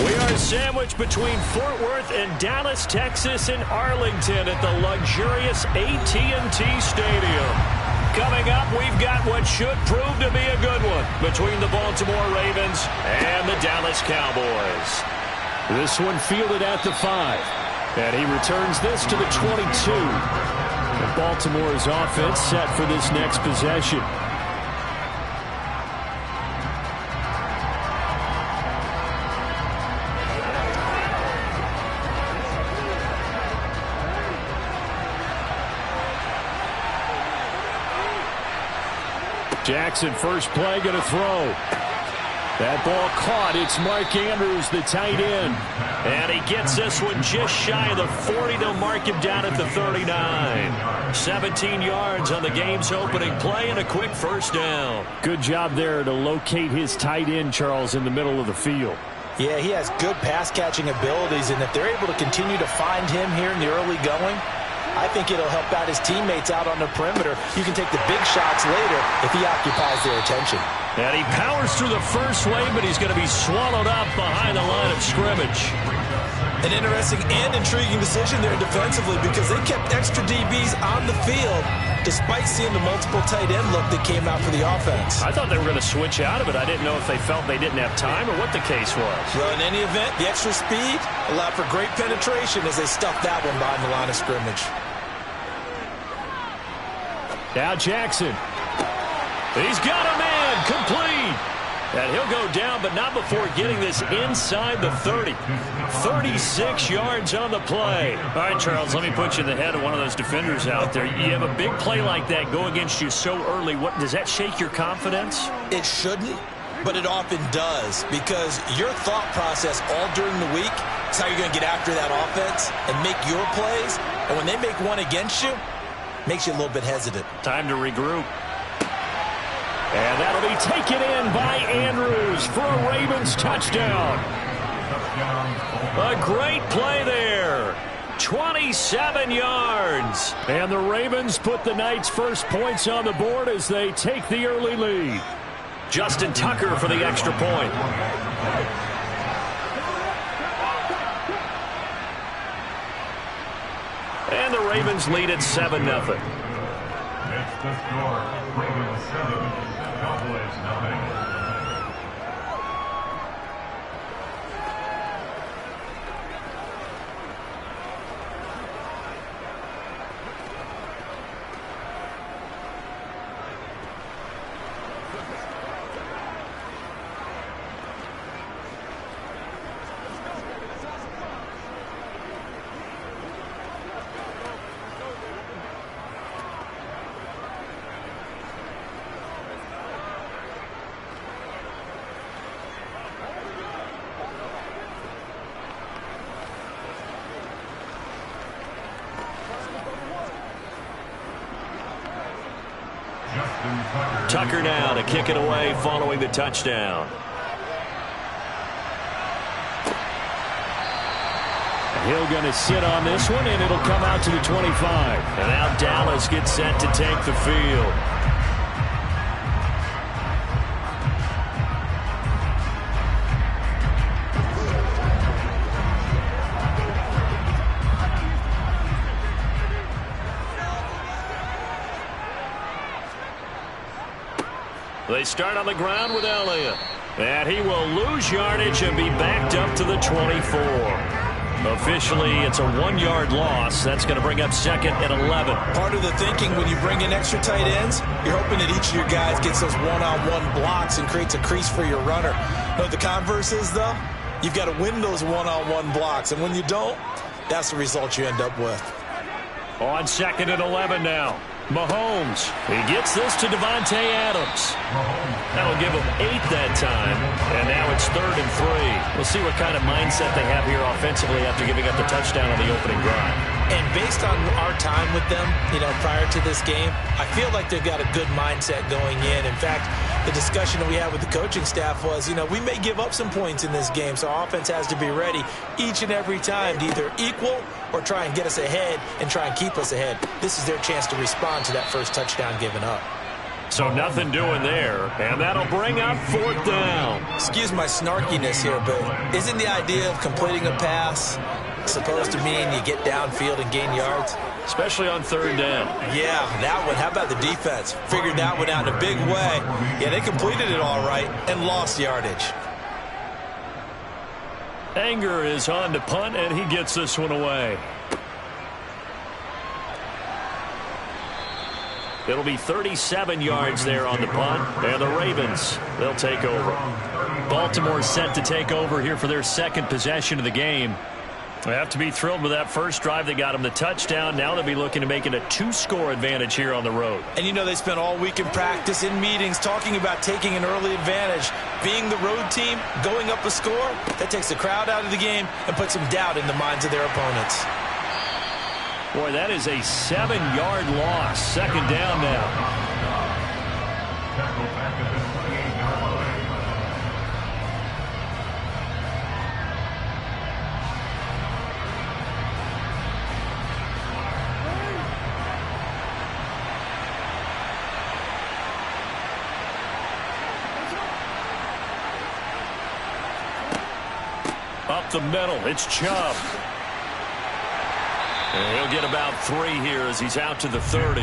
We are sandwiched between Fort Worth and Dallas, Texas, and Arlington at the luxurious AT&T Stadium. Coming up, we've got what should prove to be a good one between the Baltimore Ravens and the Dallas Cowboys. This one fielded at the 5. And he returns this to the 22. And Baltimore's offense set for this next possession. Jackson, first play, going to throw. That ball caught. It's Mark Andrews, the tight end. And he gets this one just shy of the 40. They'll mark him down at the 39. 17 yards on the game's opening play and a quick first down. Good job there to locate his tight end, Charles, in the middle of the field. Yeah, he has good pass-catching abilities, and if they're able to continue to find him here in the early going, I think it'll help out his teammates out on the perimeter. You can take the big shots later if he occupies their attention. And he powers through the first wave, but he's going to be swallowed up behind the line of scrimmage. An interesting and intriguing decision there defensively because they kept extra DBs on the field despite seeing the multiple tight end look that came out for the offense. I thought they were going to switch out of it. I didn't know if they felt they didn't have time or what the case was. Well, in any event, the extra speed allowed for great penetration as they stuffed that one behind the line of scrimmage. Now Jackson. He's got a man complete. And he'll go down, but not before getting this inside the 30. 36 yards on the play. All right, Charles, let me put you in the head of one of those defenders out there. You have a big play like that go against you so early. What does that shake your confidence? It shouldn't, but it often does because your thought process all during the week is how you're going to get after that offense and make your plays. And when they make one against you, makes you a little bit hesitant. Time to regroup. And that'll be taken in by Andrews for a Ravens touchdown. A great play there. 27 yards. And the Ravens put the night's first points on the board as they take the early lead. Justin Tucker for the extra point. And the Ravens lead at 7-0. Makes the score Ravens 7, Cowboys 9. Tucker now to kick it away following the touchdown. Hill going to sit on this one, and it'll come out to the 25. And now Dallas gets set to take the field. They start on the ground with Elliott. And he will lose yardage and be backed up to the 24. Officially, it's a 1-yard loss. That's going to bring up 2nd and 11. Part of the thinking when you bring in extra tight ends, you're hoping that each of your guys gets those one-on-one blocks and creates a crease for your runner. You know what the converse is, though? You've got to win those one-on-one blocks. And when you don't, that's the result you end up with. On 2nd and 11 now. Mahomes. He gets this to Davante Adams. That'll give him 8 that time. And now it's 3rd and 3. We'll see what kind of mindset they have here offensively after giving up the touchdown on the opening drive. And based on our time with them, prior to this game, I feel like they've got a good mindset going in. In fact, the discussion that we had with the coaching staff was, we may give up some points in this game, so our offense has to be ready each and every time to either equal or try and get us ahead and try and keep us ahead. This is their chance to respond to that first touchdown given up. So nothing doing there, and that'll bring up 4th down. Excuse my snarkiness here, but isn't the idea of completing a pass supposed to mean you get downfield and gain yards? Especially on 3rd down. Yeah, that one. How about the defense? Figured that one out in a big way. Yeah, they completed it all right and lost yardage. Anger is on to punt, and he gets this one away. It'll be 37 yards there on the punt, and the Ravens, they'll take over. Baltimore set to take over here for their 2nd possession of the game. They have to be thrilled with that first drive that got them the touchdown. Now they'll be looking to make it a 2-score advantage here on the road. And you know they spent all week in practice, in meetings, talking about taking an early advantage. Being the road team, going up a score, that takes the crowd out of the game and puts some doubt in the minds of their opponents. Boy, that is a 7-yard loss. 2nd down now. Up the middle, it's Chubb. And he'll get about 3 here as he's out to the 30.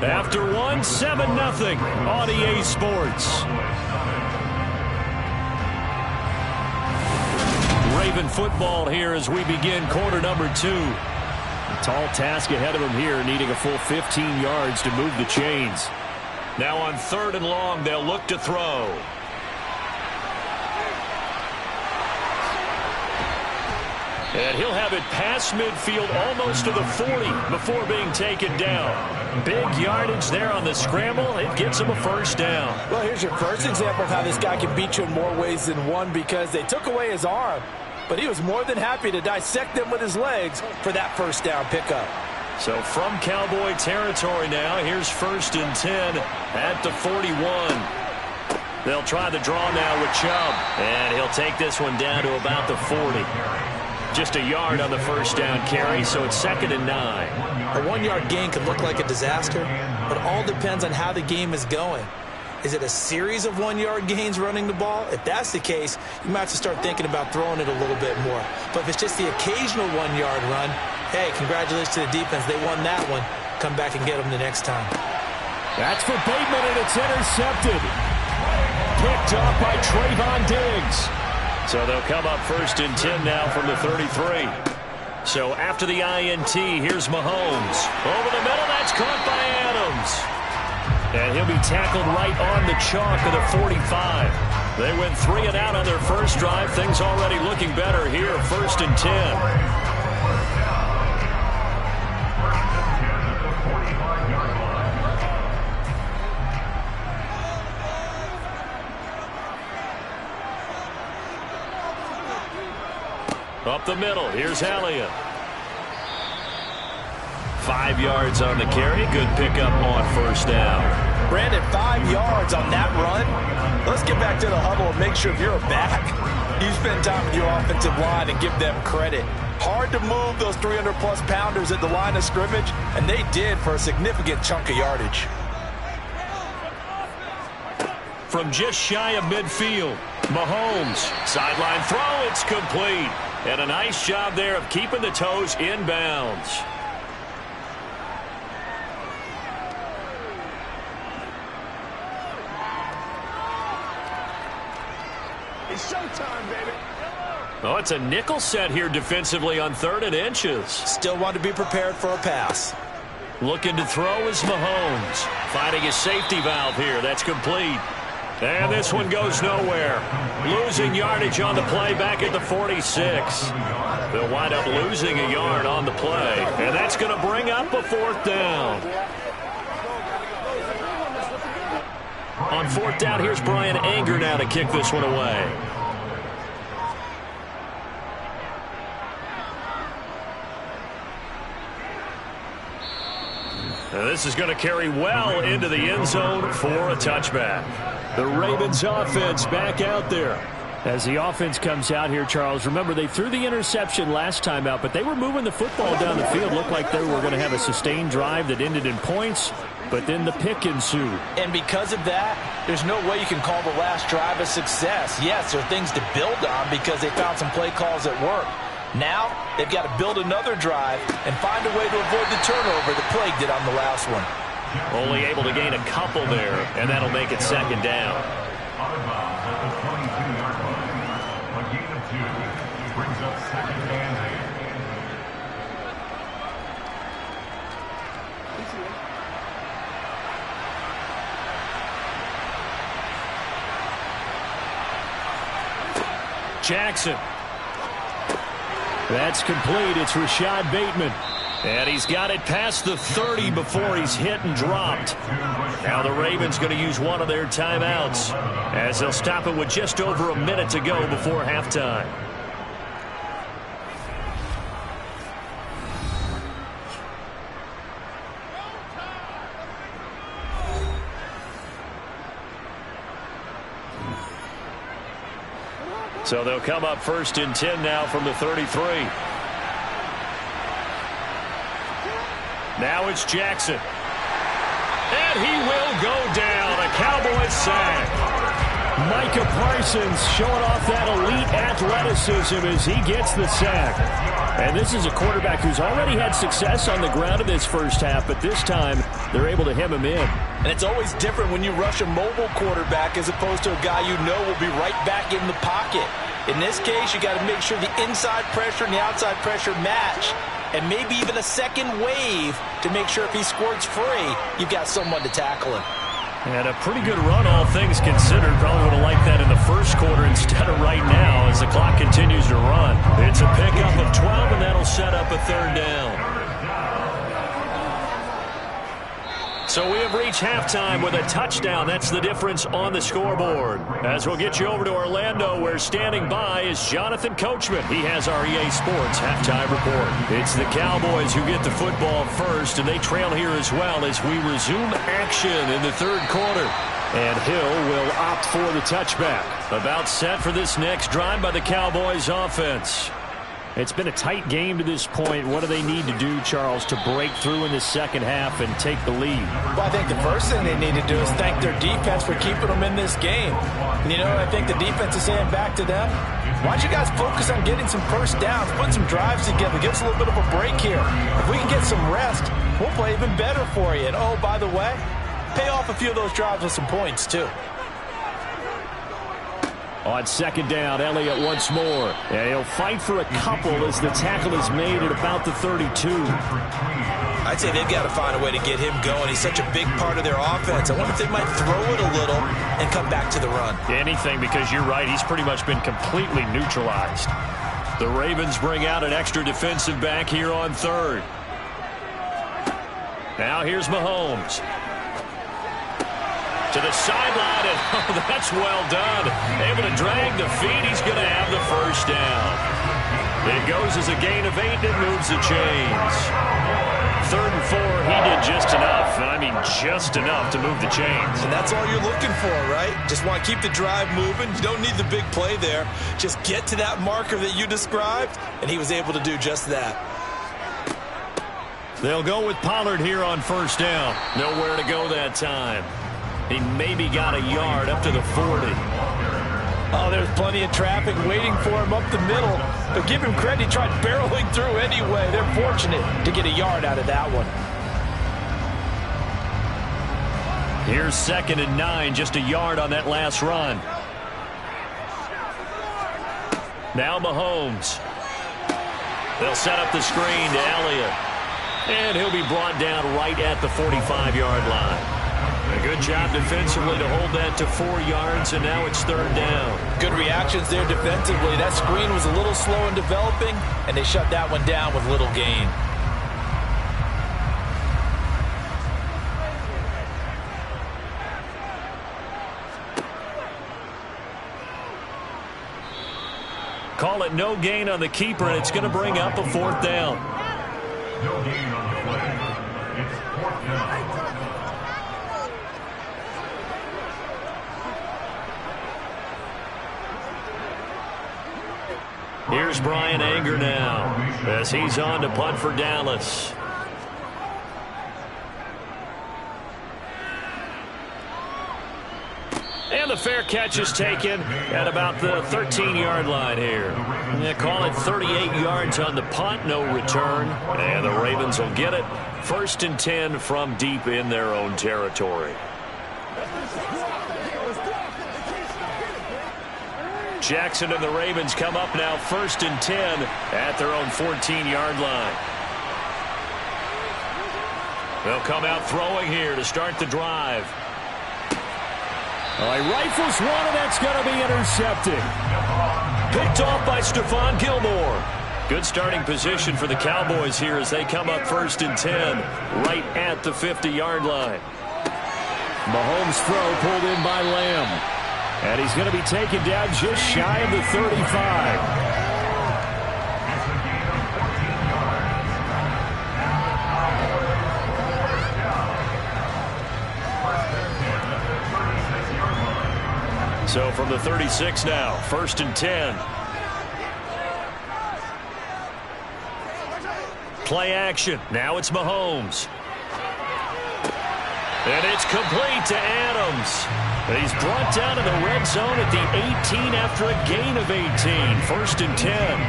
After one, 7-0 on EA Sports. Raven football here as we begin quarter number 2. A tall task ahead of him here, needing a full 15 yards to move the chains. Now on 3rd and long, they'll look to throw. And he'll have it past midfield almost to the 40 before being taken down. Big yardage there on the scramble. It gets him a 1st down. Well, here's your first example of how this guy can beat you in more ways than one, because they took away his arm, but he was more than happy to dissect them with his legs for that 1st down pickup. So from Cowboy territory now, here's 1st and 10 at the 41. They'll try the draw now with Chubb, and he'll take this one down to about the 40. Just a yard on the 1st down carry, so it's 2nd and 9. A 1-yard gain could look like a disaster, but all depends on how the game is going. Is it a series of 1-yard gains running the ball? If that's the case, you might have to start thinking about throwing it a little bit more. But if it's just the occasional 1-yard run, hey, congratulations to the defense. They won that one. Come back and get them the next time. That's for Bateman, and it's intercepted. Picked up by Trayvon Diggs. So they'll come up 1st and 10 now from the 33. So after the INT, here's Mahomes. Over the middle, that's caught by Adams. And he'll be tackled right on the chalk of the 45. They went 3 and out on their first drive. Things already looking better here, 1st and 10. Up the middle, here's Elliott. 5 yards on the carry. Good pickup on 1st down. Brandon, 5 yards on that run. Let's get back to the huddle and make sure if you're a back, you spend time with your offensive line and give them credit. Hard to move those 300-plus pounders at the line of scrimmage, and they did for a significant chunk of yardage. From just shy of midfield, Mahomes. Sideline throw, it's complete. And a nice job there of keeping the toes inbounds. It's showtime, baby. Oh, it's a nickel set here defensively on 3rd and inches. Still want to be prepared for a pass. Looking to throw is Mahomes. Finding his safety valve here. That's complete. And this one goes nowhere. Losing yardage on the play back at the 46. They'll wind up losing a yard on the play. And that's going to bring up a 4th down. On 4th down, here's Brian Anger now to kick this one away. And this is going to carry well into the end zone for a touchback. The Ravens offense back out there. As the offense comes out here, Charles, remember they threw the interception last time out, but they were moving the football down the field. Looked like they were going to have a sustained drive that ended in points, but then the pick ensued. And because of that, there's no way you can call the last drive a success. Yes, there are things to build on because they found some play calls that work. Now, they've got to build another drive and find a way to avoid the turnover that plagued it on the last one. Only able to gain a couple there, and that'll make it second down. Out of bounds at the 22-yard line. A gain of 2 brings up second and 8. Jackson. That's complete. It's Rashad Bateman. And he's got it past the 30 before he's hit and dropped. Now the Ravens going to use one of their timeouts as they'll stop it with just over a minute to go before halftime. So they'll come up 1st and 10 now from the 33. Now it's Jackson. And he will go down. A Cowboys sack. Micah Parsons showing off that elite athleticism as he gets the sack. And this is a quarterback who's already had success on the ground in this first half, but this time they're able to hem him in. And it's always different when you rush a mobile quarterback as opposed to a guy you know will be right back in the pocket. In this case, you got to make sure the inside pressure and the outside pressure match, and maybe even a second wave to make sure if he squirts free, you've got someone to tackle him. And a pretty good run, all things considered. Probably would have liked that in the first quarter instead of right now as the clock continues to run. It's a pickup of 12, and that'll set up a third down. So we have reached halftime with a touchdown. That's the difference on the scoreboard. As we'll get you over to Orlando, where standing by is Jonathan Coachman. He has our EA Sports halftime report. It's the Cowboys who get the football first, and they trail here as well as we resume action in the third quarter. And Hill will opt for the touchback. About set for this next drive by the Cowboys offense. It's been a tight game to this point. What do they need to do, Charles, to break through in the second half and take the lead? Well, I think the first thing they need to do is thank their defense for keeping them in this game. And you know, I think the defense is saying back to them, why don't you guys focus on getting some first downs, put some drives together, give us a little bit of a break here. If we can get some rest, we'll play even better for you. And oh, by the way, pay off a few of those drives with some points, too. On second down, Elliott once more. And he'll fight for a couple as the tackle is made at about the 32. I'd say they've got to find a way to get him going. He's such a big part of their offense. I wonder if they might throw it a little and come back to the run. Anything, because you're right. He's pretty much been completely neutralized. The Ravens bring out an extra defensive back here on third. Now here's Mahomes. To the sideline, and oh, that's well done. Able to drag the feet. He's going to have the first down. It goes as a gain of 8, and it moves the chains. 3rd and 4, he did just enough. I mean, just enough to move the chains. And that's all you're looking for, right? Just want to keep the drive moving. You don't need the big play there. Just get to that marker that you described, and he was able to do just that. They'll go with Pollard here on first down. Nowhere to go that time. He maybe got a yard up to the 40. Oh, there's plenty of traffic waiting for him up the middle. But give him credit, he tried barreling through anyway. They're fortunate to get a yard out of that one. Here's 2nd and 9, just a yard on that last run. Now Mahomes. They'll set up the screen to Elliott. And he'll be brought down right at the 45-yard line. A good job defensively to hold that to 4 yards, and now it's 3rd down. Good reactions there defensively. That screen was a little slow in developing, and they shut that one down with little gain. Call it no gain on the keeper, and it's going to bring up a 4th down. No gain on the play. It's 4th down. Here's Brian Anger now as he's on to punt for Dallas. And the fair catch is taken at about the 13-yard line here. They call it 38 yards on the punt, no return. And the Ravens will get it. 1st and 10 from deep in their own territory. Jackson and the Ravens come up now 1st and 10 at their own 14-yard line. They'll come out throwing here to start the drive. He rifles one, and that's going to be intercepted. Picked off by Stephon Gilmore. Good starting position for the Cowboys here as they come up 1st and 10 right at the 50-yard line. Mahomes' throw pulled in by Lamb. And he's going to be taken down just shy of the 35. So from the 36 now, 1st and 10. Play action. Now it's Mahomes. And it's complete to Adams. He's brought down to the red zone at the 18 after a gain of 18. 1st and 10.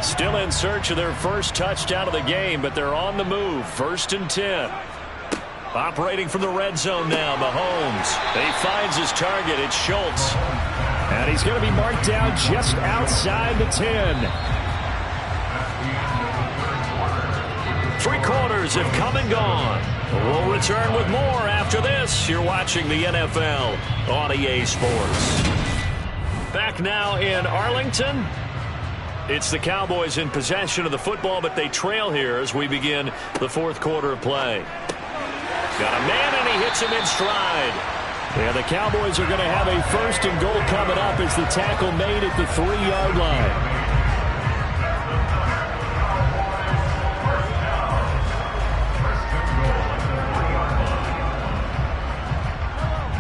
Still in search of their first touchdown of the game, but they're on the move. 1st and 10. Operating from the red zone now, Mahomes. He finds his target. It's Schultz. And he's going to be marked down just outside the 10. 3 quarters have come and gone. We'll return with more after this. You're watching the NFL on EA Sports. Back now in Arlington. It's the Cowboys in possession of the football, but they trail here as we begin the 4th quarter of play. Got a man, and he hits him in stride. Yeah, the Cowboys are going to have a 1st and goal coming up as the tackle made at the 3-yard line.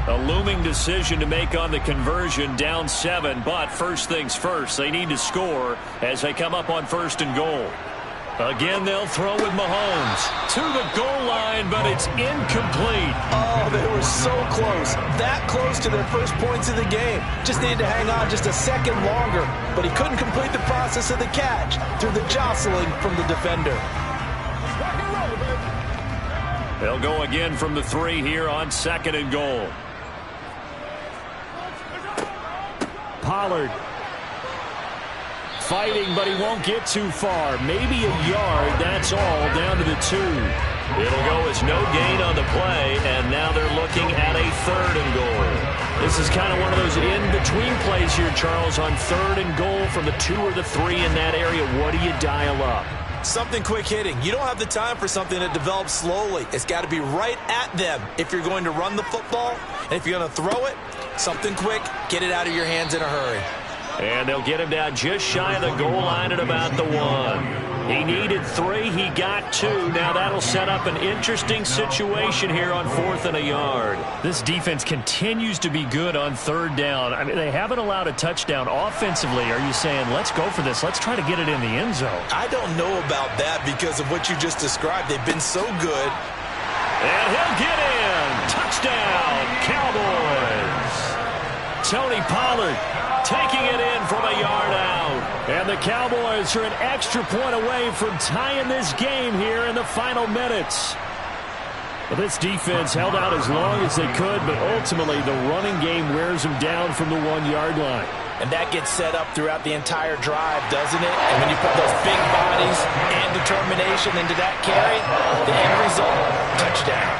A looming decision to make on the conversion, down 7, but first things first, they need to score as they come up on 1st and goal. Again, they'll throw with Mahomes to the goal line, but it's incomplete. Oh, they were so close, that close to their first points of the game. Just needed to hang on just a second longer, but he couldn't complete the process of the catch through the jostling from the defender. They'll go again from the 3 here on 2nd and goal. Pollard fighting, but he won't get too far. Maybe a yard, that's all, down to the 2. It'll go as no gain on the play, and now they're looking at a 3rd and goal. This is kind of one of those in-between plays here, Charles, on 3rd and goal from the 2 or the 3 in that area. What do you dial up? Something quick hitting. You don't have the time for something that develops slowly. It's got to be right at them if you're going to run the football. And if you're going to throw it, something quick, get it out of your hands in a hurry. And they'll get him down just shy of the goal line at about the 1. He needed 3. He got 2. Now that'll set up an interesting situation here on 4th and a yard. This defense continues to be good on 3rd down. I mean, they haven't allowed a touchdown offensively. Are you saying, let's go for this? Let's try to get it in the end zone. I don't know about that because of what you just described. They've been so good. And he'll get in. Touchdown, Cowboys. Tony Pollard taking it in from a yard out. And the Cowboys are an extra point away from tying this game here in the final minutes. But this defense held out as long as they could, but ultimately the running game wears them down from the 1-yard line. And that gets set up throughout the entire drive, doesn't it? And when you put those big bodies and determination into that carry, the end result, touchdown.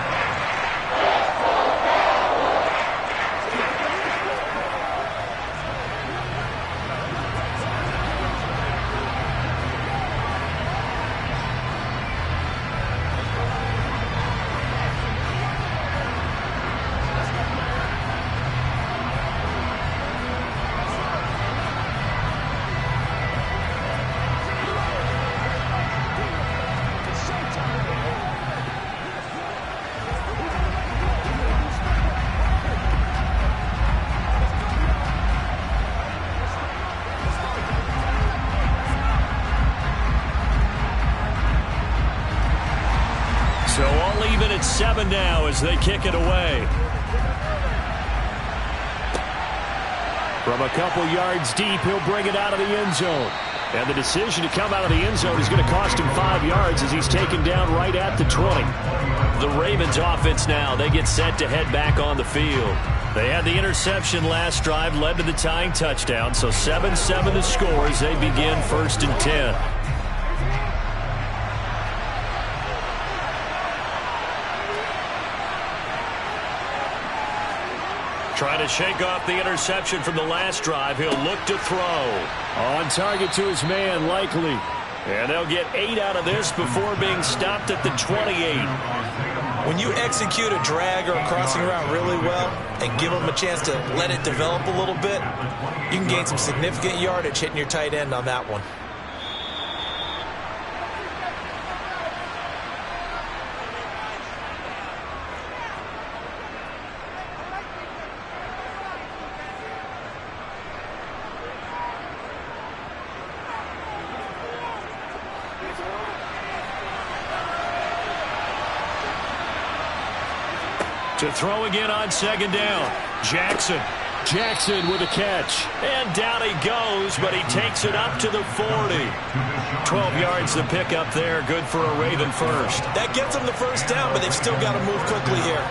So all even at 7 now as they kick it away. From a couple yards deep, he'll bring it out of the end zone. And the decision to come out of the end zone is going to cost him 5 yards as he's taken down right at the 20. The Ravens offense now, they get set to head back on the field. They had the interception last drive, led to the tying touchdown, so 7-7 the score as they begin 1st and 10. Trying to shake off the interception from the last drive. He'll look to throw. On target to his man, Likely. And they'll get 8 out of this before being stopped at the 28. When you execute a drag or a crossing route really well and give them a chance to let it develop a little bit, you can gain some significant yardage hitting your tight end on that one. To throw again on 2nd down. Jackson with a catch. And down he goes, but he takes it up to the 40. 12 yards to pick up there. Good for a Raven first. That gets them the first down, but they've still got to move quickly here.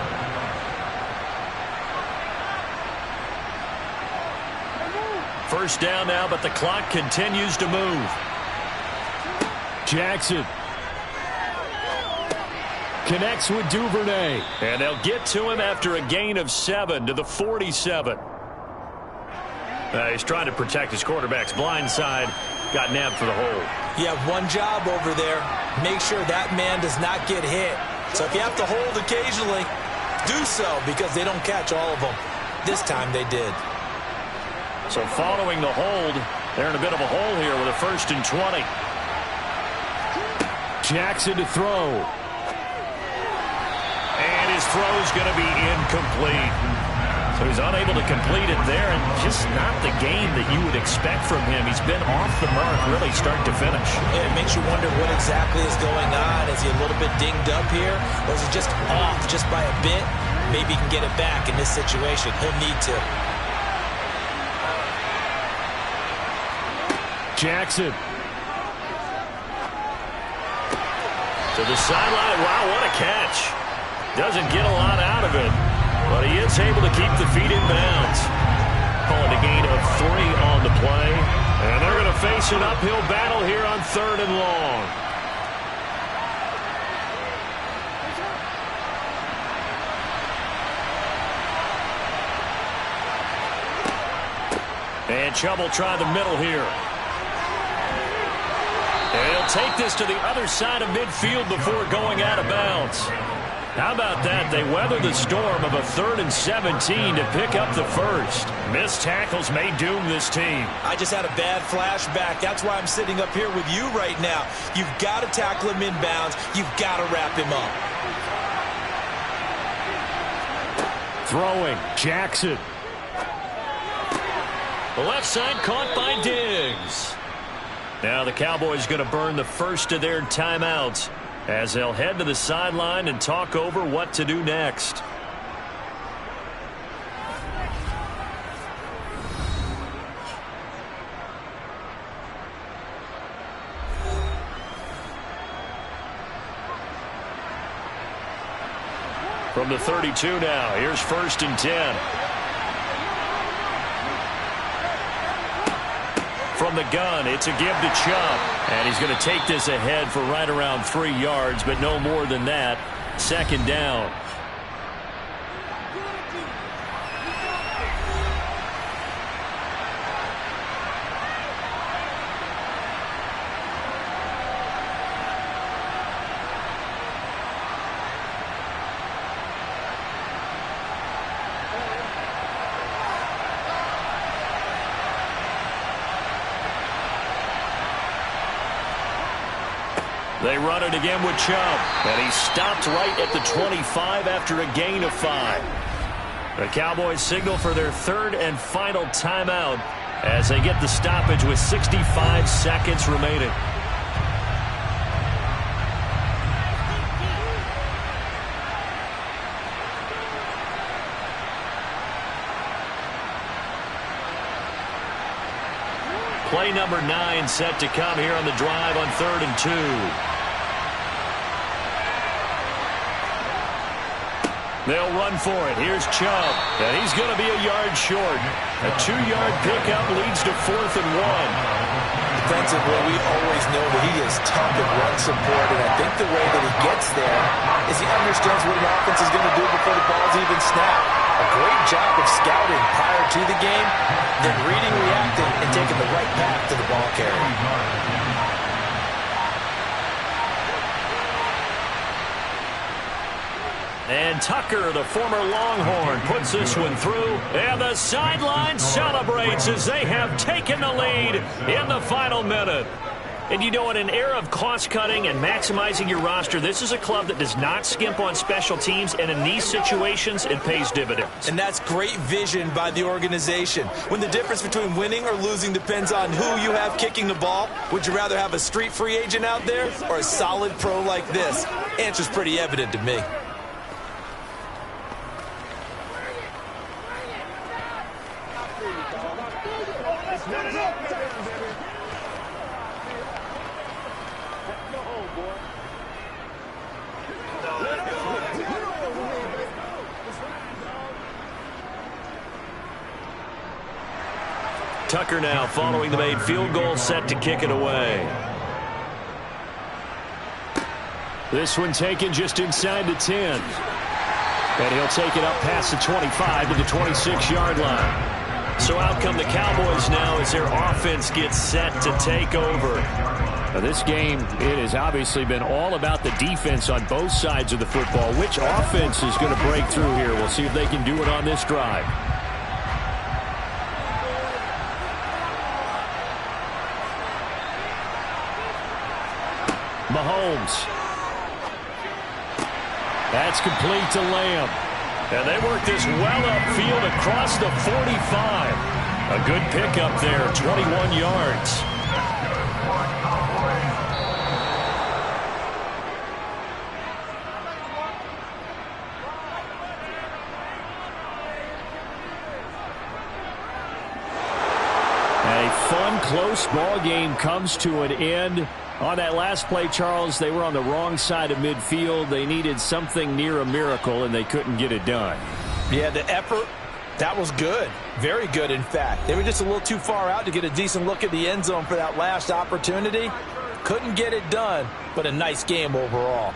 First down now, but the clock continues to move. Jackson connects with Duvernay. And they'll get to him after a gain of 7 to the 47. He's trying to protect his quarterback's blind side. Got nabbed for the hold. You have one job over there. Make sure that man does not get hit. So if you have to hold occasionally, do so because they don't catch all of them. This time they did. So following the hold, they're in a bit of a hole here with a 1st and 20. Jackson to throw. And his throw's going to be incomplete. So he's unable to complete it there, and just not the game that you would expect from him. He's been off the mark really start to finish. Yeah, it makes you wonder what exactly is going on. Is he a little bit dinged up here, or is he just off just by a bit? Maybe he can get it back in this situation. He'll need to. Jackson. To the sideline. Wow, what a catch. Doesn't get a lot out of it, but he is able to keep the feet in bounds. Calling a gain of 3 on the play. And they're going to face an uphill battle here on 3rd and long. And Chubb will try the middle here. And he'll take this to the other side of midfield before going out of bounds. How about that? They weather the storm of a 3rd and 17 to pick up the first. Missed tackles may doom this team. I just had a bad flashback. That's why I'm sitting up here with you right now. You've got to tackle him inbounds. You've got to wrap him up. Throwing. Jackson. The left side caught by Diggs. Now the Cowboys going to burn the first of their timeouts as they'll head to the sideline and talk over what to do next. From the 32 now, here's 1st and 10. From the gun, it's a give to Chubb. And he's going to take this ahead for right around 3 yards, but no more than that. 2nd down. They run it again with Chubb, and he stopped right at the 25 after a gain of 5. The Cowboys signal for their 3rd and final timeout as they get the stoppage with 65 seconds remaining. Play number 9 set to come here on the drive on 3rd and 2. They'll run for it. Here's Chubb, and he's going to be a yard short. A 2-yard pickup leads to 4th and 1. Defensively, we always know that he is tough in run support, and I think the way that he gets there is he understands what an offense is going to do before the ball's even snapped. A great job of scouting prior to the game, then reading, reacting, and taking the right path to the ball carrier. And Tucker, the former Longhorn, puts this one through. And the sideline celebrates as they have taken the lead in the final minute. And you know, in an era of cost-cutting and maximizing your roster, this is a club that does not skimp on special teams, and in these situations, it pays dividends. And that's great vision by the organization. When the difference between winning or losing depends on who you have kicking the ball, would you rather have a street free agent out there or a solid pro like this? Answer's pretty evident to me. Tucker now following the made field goal, set to kick it away. This one taken just inside the 10. And he'll take it up past the 25 to the 26-yard line. So out come the Cowboys now as their offense gets set to take over. Now this game, it has obviously been all about the defense on both sides of the football. Which offense is going to break through here? We'll see if they can do it on this drive. Mahomes. That's complete to Lamb. And they work this well upfield across the 45. A good pickup there, 21 yards. A fun, close ball game comes to an end. On that last play, Charles, they were on the wrong side of midfield. They needed something near a miracle, and they couldn't get it done. Yeah, the effort, that was good. Very good, in fact. They were just a little too far out to get a decent look at the end zone for that last opportunity. Couldn't get it done, but a nice game overall.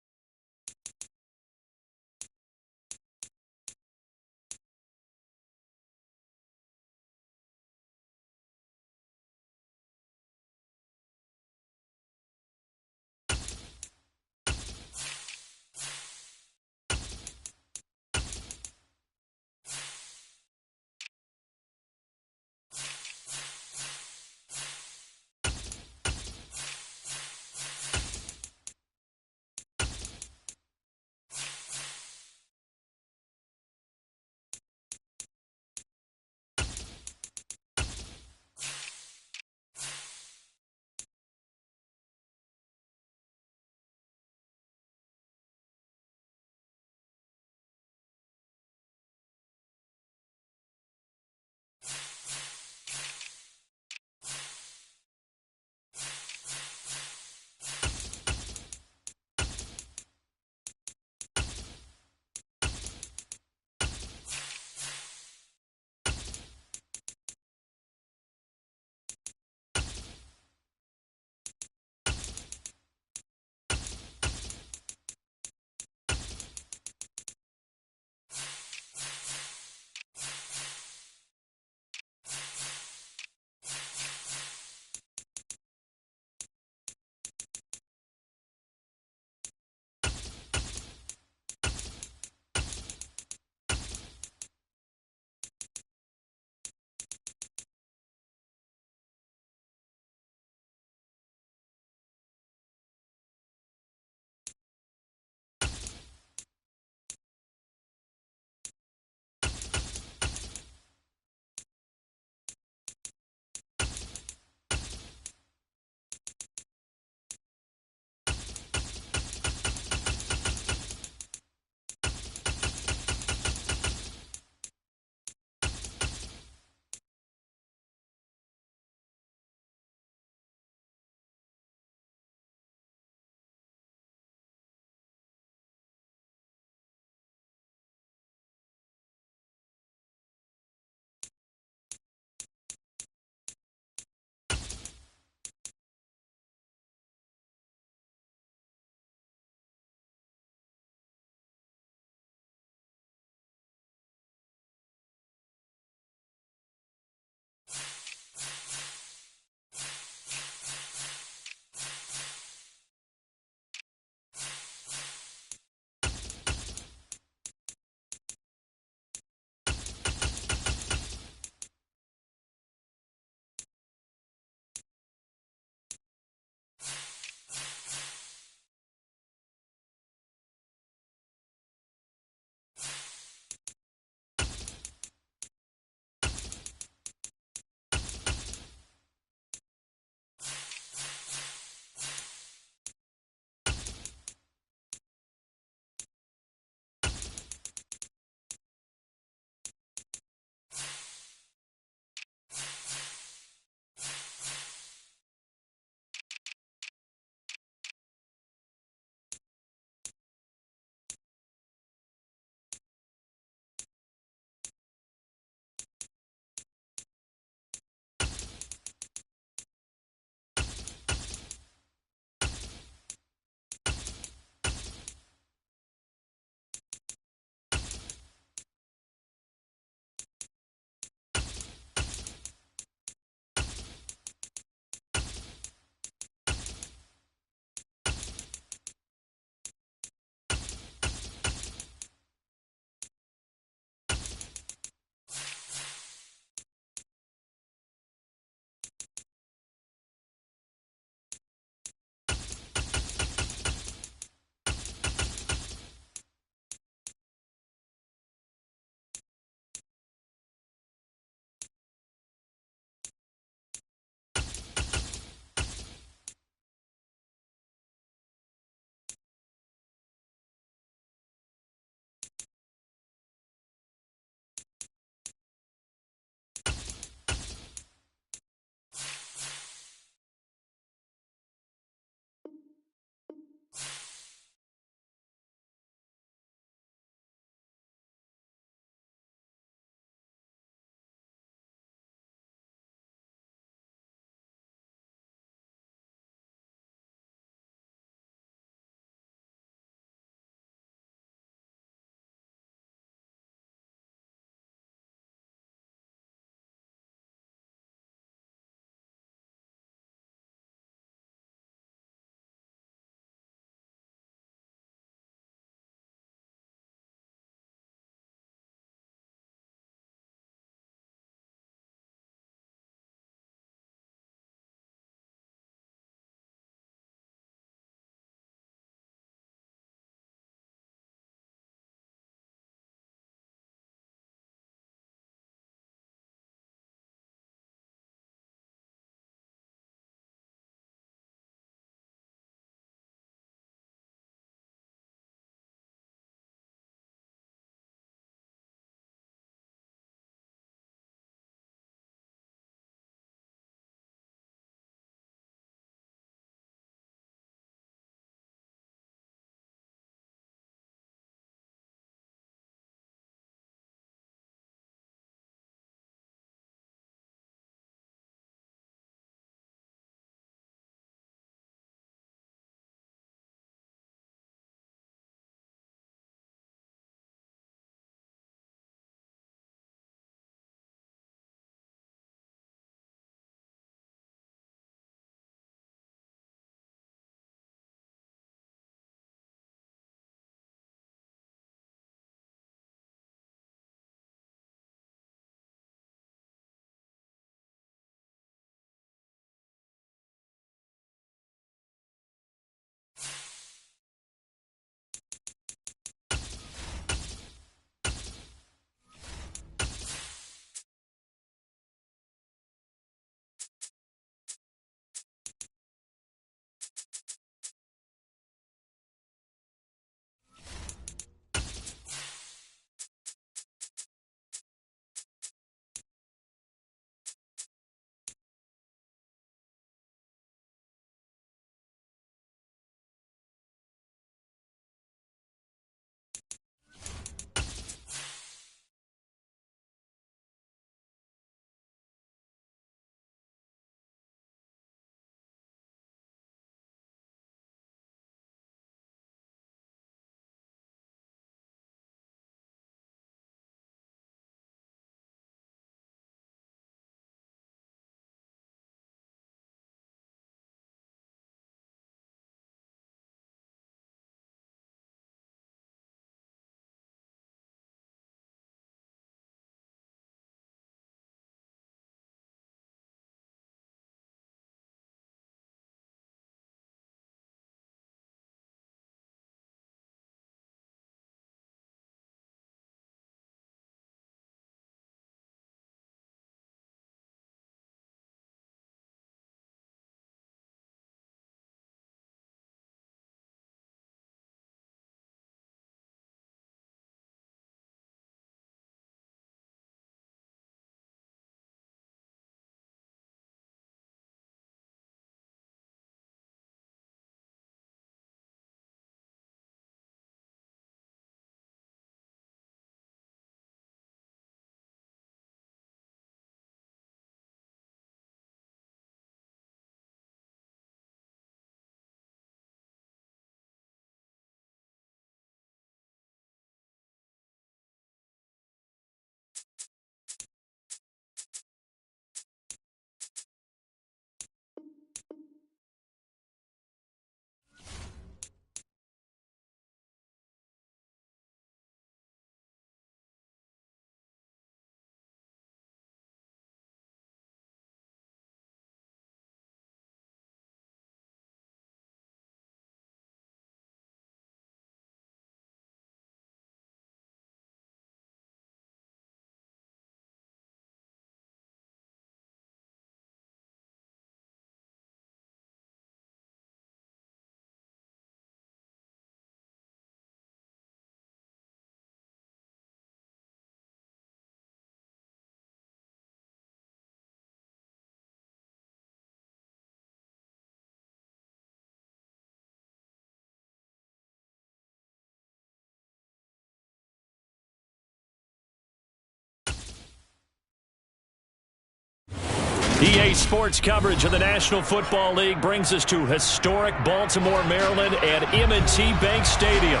EA Sports coverage of the National Football League brings us to historic Baltimore, Maryland at M&T Bank Stadium.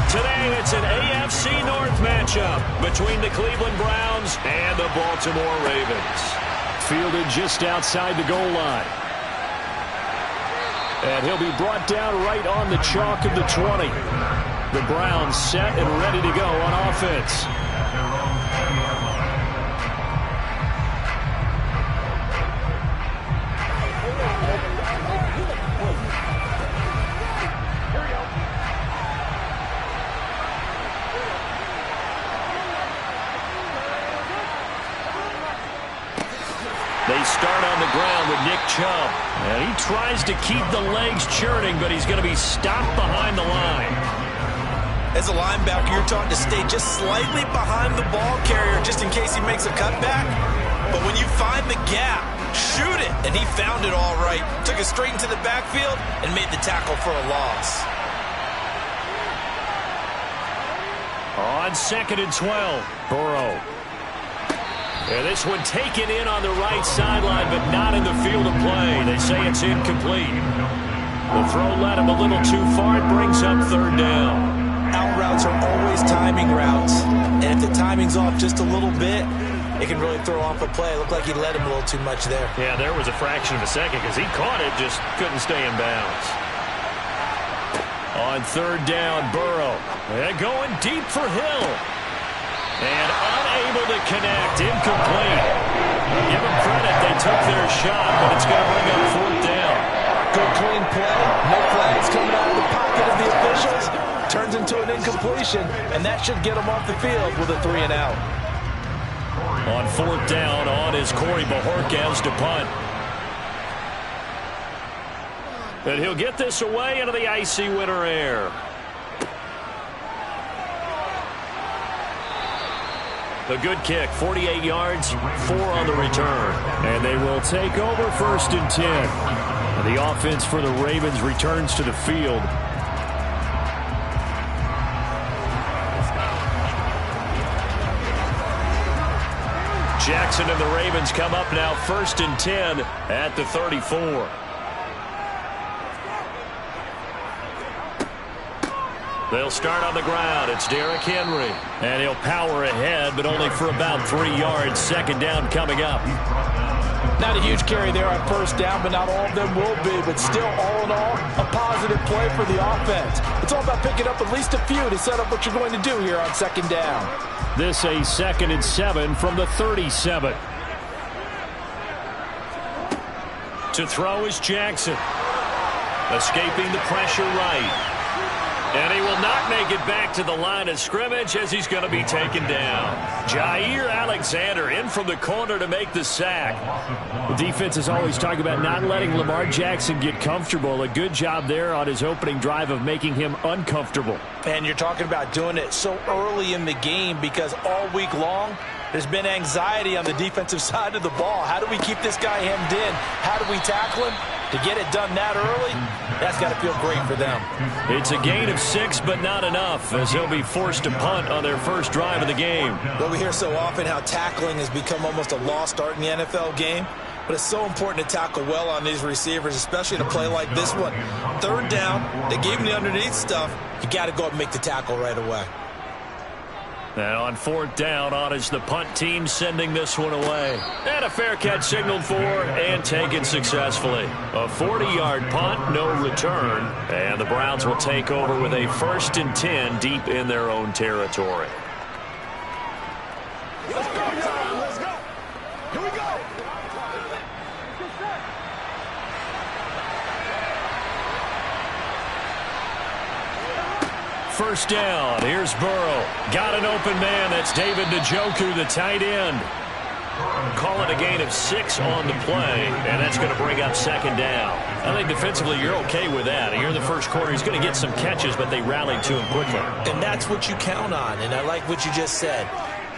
Today, it's an AFC North matchup between the Cleveland Browns and the Baltimore Ravens. Fielded just outside the goal line. And he'll be brought down right on the chalk of the 20. The Browns set and ready to go on offense. They start on the ground with Nick Chubb. And he tries to keep the legs churning, but he's going to be stopped behind the line. As a linebacker, you're taught to stay just slightly behind the ball carrier just in case he makes a cutback. But when you find the gap, shoot it. And he found it all right. Took it straight into the backfield and made the tackle for a loss. On 2nd and 12, Burrow. And this one taken in on the right sideline, but not in the field of play. They say it's incomplete. The throw led him a little too far. It brings up 3rd down. Out routes are always timing routes. And if the timing's off just a little bit, it can really throw off a play. It looked like he led him a little too much there. Yeah, there was a fraction of a second because he caught it, just couldn't stay in bounds. On 3rd down, Burrow. And going deep for Hill. And unable to connect, incomplete. Give them credit, they took their shot, but it's going to bring up 4th down. Good clean play, no flags coming out of the pocket of the officials. Turns into an incompletion, and that should get them off the field with a 3 and out. On 4th down, on is Corey Bojorquez to punt. And he'll get this away into the icy winter air. A good kick, 48 yards, 4 on the return. And they will take over 1st and 10. And the offense for the Ravens returns to the field. Jackson and the Ravens come up now 1st and 10 at the 34. They'll start on the ground. It's Derrick Henry. And he'll power ahead, but only for about 3 yards. 2nd down coming up. Not a huge carry there on 1st down, but not all of them will be. But still, all in all, a positive play for the offense. It's all about picking up at least a few to set up what you're going to do here on 2nd down. This a 2nd and 7 from the 37. To throw is Jackson. Escaping the pressure right. And he will not make it back to the line of scrimmage as he's going to be taken down. Jair Alexander in from the corner to make the sack. The defense is always talking about not letting Lamar Jackson get comfortable. A good job there on his opening drive of making him uncomfortable. And you're talking about doing it so early in the game because all week long, there's been anxiety on the defensive side of the ball. How do we keep this guy hemmed in? How do we tackle him? To get it done that early, that's got to feel great for them. It's a gain of 6, but not enough, as he'll be forced to punt on their first drive of the game. Well, we hear so often how tackling has become almost a lost art in the NFL game, but it's so important to tackle well on these receivers, especially in a play like this one. 3rd down, they gave him the underneath stuff. You got to go up and make the tackle right away. And on 4th down, on is the punt team sending this one away. And a fair catch signaled for and taken successfully. A 40-yard punt, no return. And the Browns will take over with a 1st and 10 deep in their own territory. Let's go, John. Let's go. Here we go. First down, here's Burrow. Got an open man, that's David Njoku, the tight end. Call it a gain of 6 on the play, and that's going to bring up 2nd down. I think defensively you're okay with that. Here in the first quarter, he's going to get some catches, but they rallied to him quickly. And that's what you count on, and I like what you just said.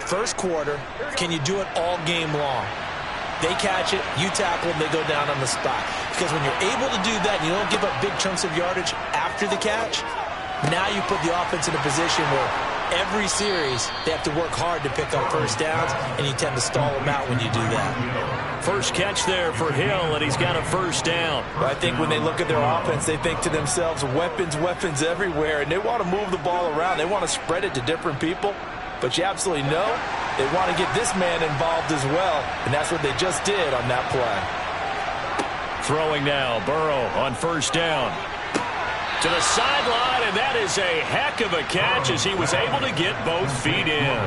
First quarter, can you do it all game long? They catch it, you tackle them, they go down on the spot. Because when you're able to do that and you don't give up big chunks of yardage after the catch, now you put the offense in a position where every series, they have to work hard to pick up first downs, and you tend to stall them out when you do that. First catch there for Hill, and he's got a first down. I think when they look at their offense, they think to themselves, weapons, weapons everywhere, and they want to move the ball around. They want to spread it to different people, but you absolutely know they want to get this man involved as well, and that's what they just did on that play. Throwing now, Burrow on first down. To the sideline, and that is a heck of a catch as he was able to get both feet in.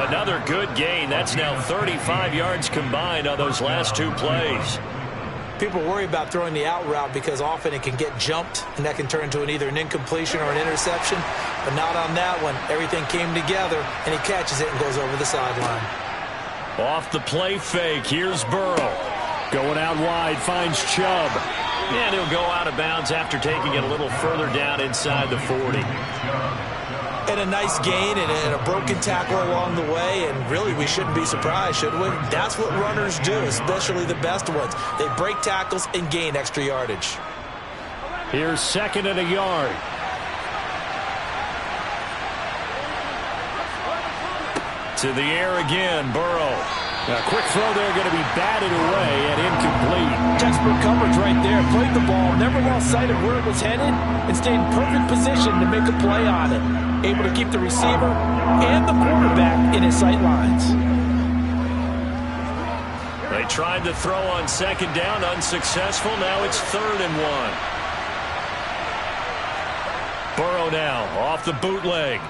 Another good gain. That's now 35 yards combined on those last two plays. People worry about throwing the out route because often it can get jumped, and that can turn into either an incompletion or an interception. But not on that one. Everything came together, and he catches it and goes over the sideline. Off the play fake, here's Burrow. Going out wide, finds Chubb. And he'll go out of bounds after taking it a little further down inside the 40. And a nice gain and a broken tackle along the way, and really we shouldn't be surprised, should we? That's what runners do, especially the best ones. They break tackles and gain extra yardage. Here's second and a yard. To the air again, Burrow. A quick throw there, going to be batted away and incomplete. Textbook coverage right there. Played the ball, never lost sight of where it was headed, and stayed in perfect position to make a play on it. Able to keep the receiver and the quarterback in his sight lines. They tried to throw on second down, unsuccessful. Now it's 3rd and 1. Burrow now off the bootleg.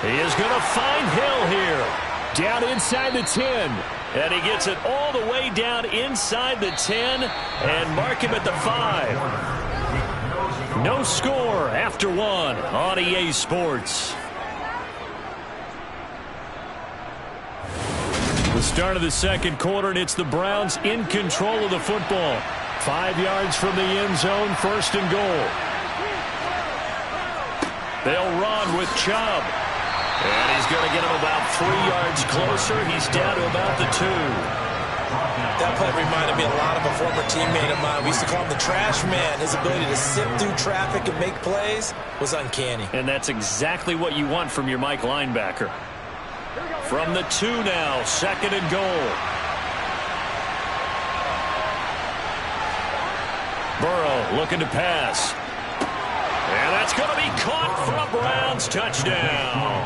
He is going to find Hill here. Down inside the 10. And he gets it all the way down inside the 10 and mark him at the 5. No score after 1 on EA Sports. The start of the second quarter, and it's the Browns in control of the football. 5 yards from the end zone, 1st and goal. They'll run with Chubb. And he's going to get him about 3 yards closer. He's down to about the 2. That play reminded me a lot of a former teammate of mine. We used to call him the trash man. His ability to sift through traffic and make plays was uncanny. And that's exactly what you want from your Mike linebacker. From the 2 now, 2nd and goal. Burrow looking to pass. And that's going to be caught for a Browns touchdown.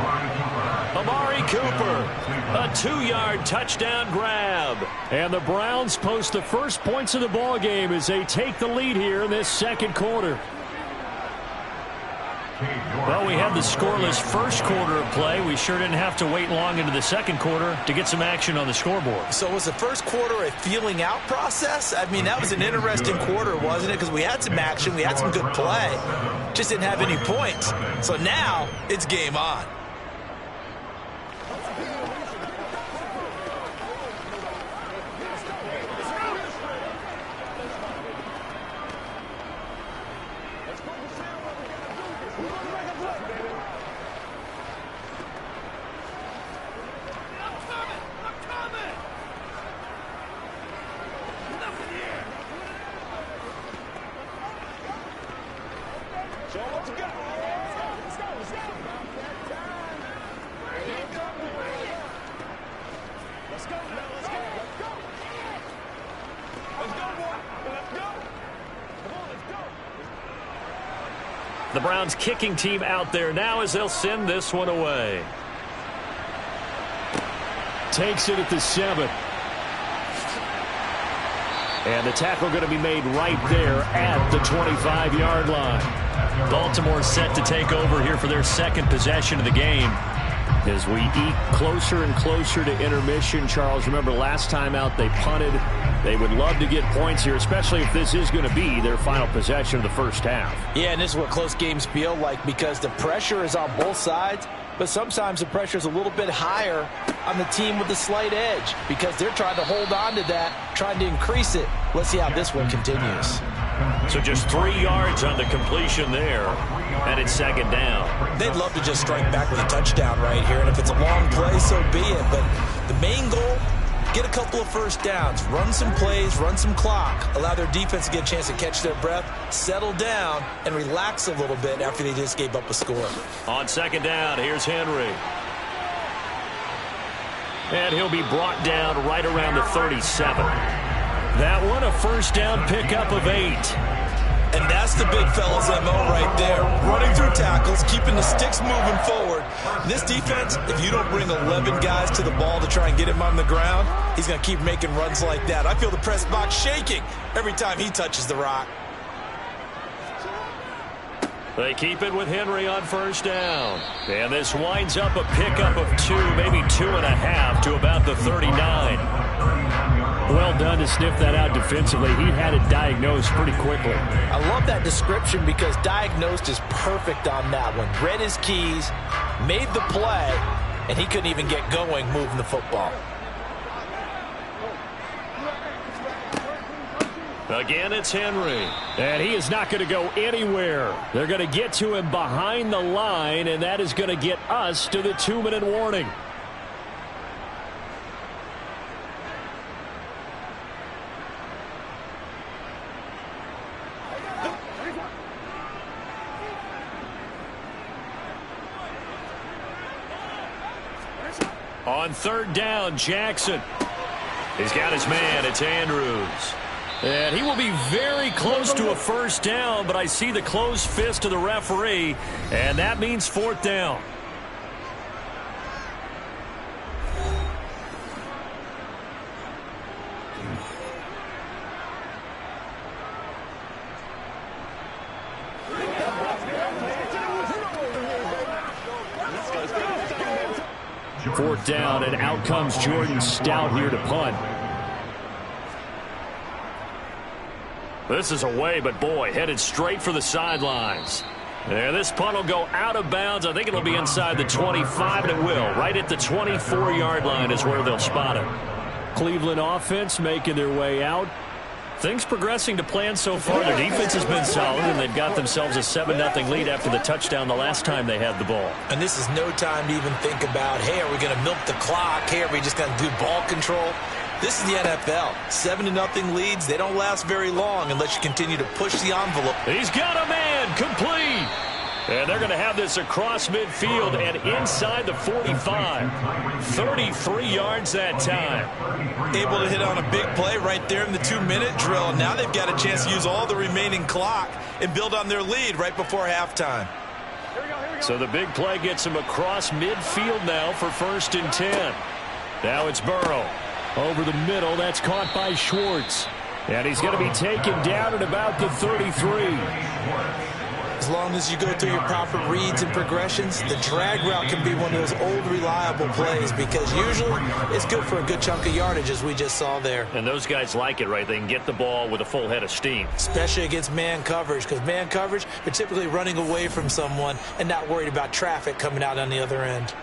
Amari Cooper, a 2-yard touchdown grab. And the Browns post the first points of the ball game as they take the lead here in this second quarter. Well, we had the scoreless first quarter of play. We sure didn't have to wait long into the second quarter to get some action on the scoreboard. So was the first quarter a feeling out process? I mean, that was an interesting quarter, wasn't it? Because we had some action, we had some good play, just didn't have any points. So now it's game on. The Browns kicking team out there now as they'll send this one away. Takes it at the 7. And the tackle going to be made right there at the 25-yard line. Baltimore set to take over here for their second possession of the game. As we eat closer and closer to intermission, Charles, remember last time out they punted. They would love to get points here, especially if this is going to be their final possession of the first half. Yeah, and this is what close games feel like because the pressure is on both sides, but sometimes the pressure is a little bit higher on the team with the slight edge because they're trying to hold on to that, trying to increase it. Let's see how this one continues. So just 3 yards on the completion there, and it's second down. They'd love to just strike back with a touchdown right here, and if it's a long play, so be it. But the main goal, get a couple of first downs, run some plays, run some clock, allow their defense to get a chance to catch their breath, settle down, and relax a little bit after they just gave up a score. On second down, here's Henry. And he'll be brought down right around the 37. That one, a first down pickup of 8. And that's the big fella's MO right there. Running through tackles, keeping the sticks moving forward. This defense, if you don't bring 11 guys to the ball to try and get him on the ground, he's going to keep making runs like that. I feel the press box shaking every time he touches the rock. They keep it with Henry on first down. And this winds up a pickup of 2, maybe 2.5 to about the 39. Well done to sniff that out defensively. He had it diagnosed pretty quickly. I love that description because diagnosed is perfect on that one. Read his keys, made the play, and he couldn't even get going moving the football. Again, it's Henry. And he is not going to go anywhere. They're going to get to him behind the line, and that is going to get us to the 2-minute warning. On third down, Jackson. He's got his man. It's Andrews. And he will be very close to a first down, but I see the closed fist of the referee, and that means fourth down. Fourth down, and out comes Jordan Stout here to punt. This is away, but boy, headed straight for the sidelines. And this punt will go out of bounds. I think it'll be inside the 25, and it will. Right at the 24-yard line is where they'll spot it. Cleveland offense making their way out. Things progressing to plan so far. Their defense has been solid, and they've got themselves a 7-0 lead after the touchdown the last time they had the ball. And this is no time to even think about, hey, are we going to milk the clock? Hey, are we just going to do ball control? This is the NFL. 7-0 leads, they don't last very long unless you continue to push the envelope. He's got a man, complete. And they're going to have this across midfield and inside the 45. 33 yards that time. Able to hit on a big play right there in the 2-minute drill. And now they've got a chance to use all the remaining clock and build on their lead right before halftime. So the big play gets him across midfield now for 1st and 10. Now it's Burrow. Over the middle, that's caught by Schwartz. And he's going to be taken down at about the 33. As long as you go through your proper reads and progressions, the drag route can be one of those old reliable plays because usually it's good for a good chunk of yardage as we just saw there. And those guys like it, right? They can get the ball with a full head of steam. Especially against man coverage because man coverage, they're typically running away from someone and not worried about traffic coming out on the other end.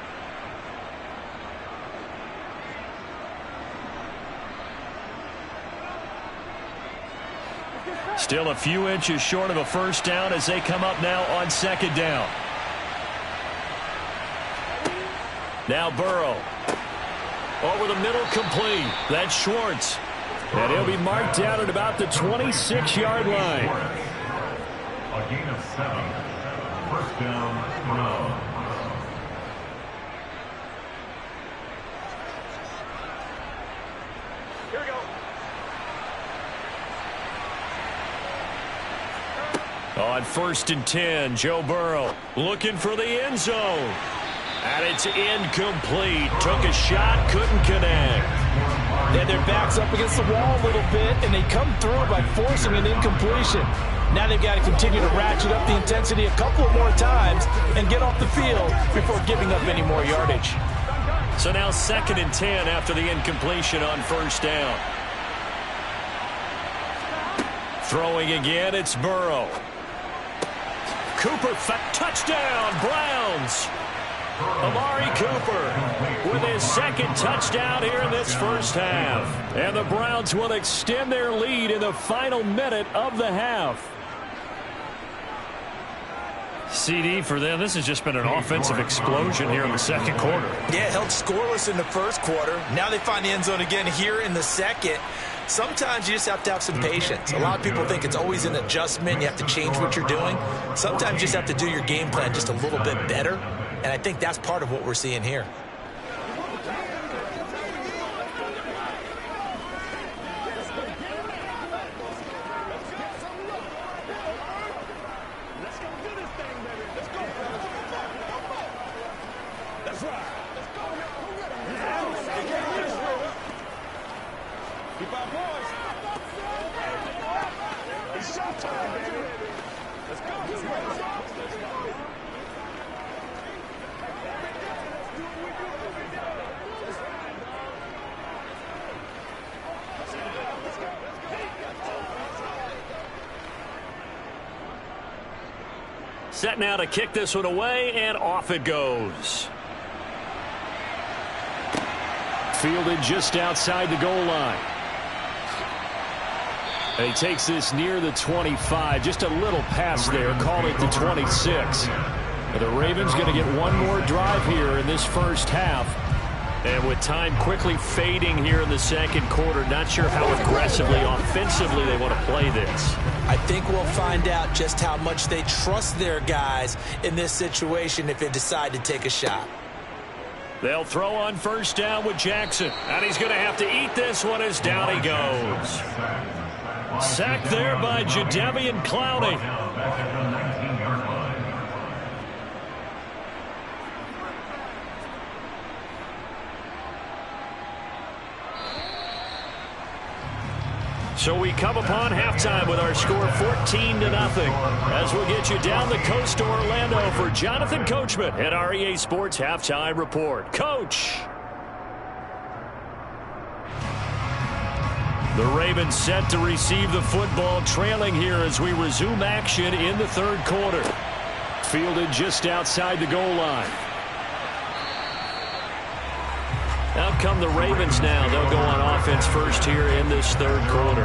Still a few inches short of a first down as they come up now on second down. Now Burrow. Over the middle, complete. That's Schwartz. And he'll be marked down at about the 26-yard line. A gain of 7. First down, Burrow. On 1st and 10, Joe Burrow looking for the end zone. And it's incomplete. Took a shot, couldn't connect. And their back's up against the wall a little bit, and they come through by forcing an incompletion. Now they've got to continue to ratchet up the intensity a couple of more times and get off the field before giving up any more yardage. So now 2nd and 10 after the incompletion on 1st down. Throwing again, it's Burrow. Cooper, touchdown, Browns. Amari Cooper with his 2nd touchdown here in this first half. And the Browns will extend their lead in the final minute of the half. CD for them. This has just been an offensive explosion here in the second quarter. Yeah, held scoreless in the first quarter. Now they find the end zone again here in the second. Sometimes you just have to have some patience. A lot of people think it's always an adjustment. You have to change what you're doing. Sometimes you just have to do your game plan just a little bit better. And I think that's part of what we're seeing here. Set now to kick this one away, and off it goes. Fielded just outside the goal line. And he takes this near the 25. Just a little pass there. Call it the 26. And the Ravens going to get one more drive here in this first half. And with time quickly fading here in the second quarter, not sure how aggressively, offensively they want to play this. I think we'll find out just how much they trust their guys in this situation if they decide to take a shot. They'll throw on first down with Jackson. And he's going to have to eat this one as down he goes. Sacked there by Jadeveon Clowney. So we come upon halftime with our score 14-0 as we'll get you down the coast to Orlando for Jonathan Coachman at our EA Sports Halftime Report. Coach! The Ravens set to receive the football, trailing here as we resume action in the third quarter. Fielded just outside the goal line. Out come the Ravens now. They'll go on offense first here in this third quarter.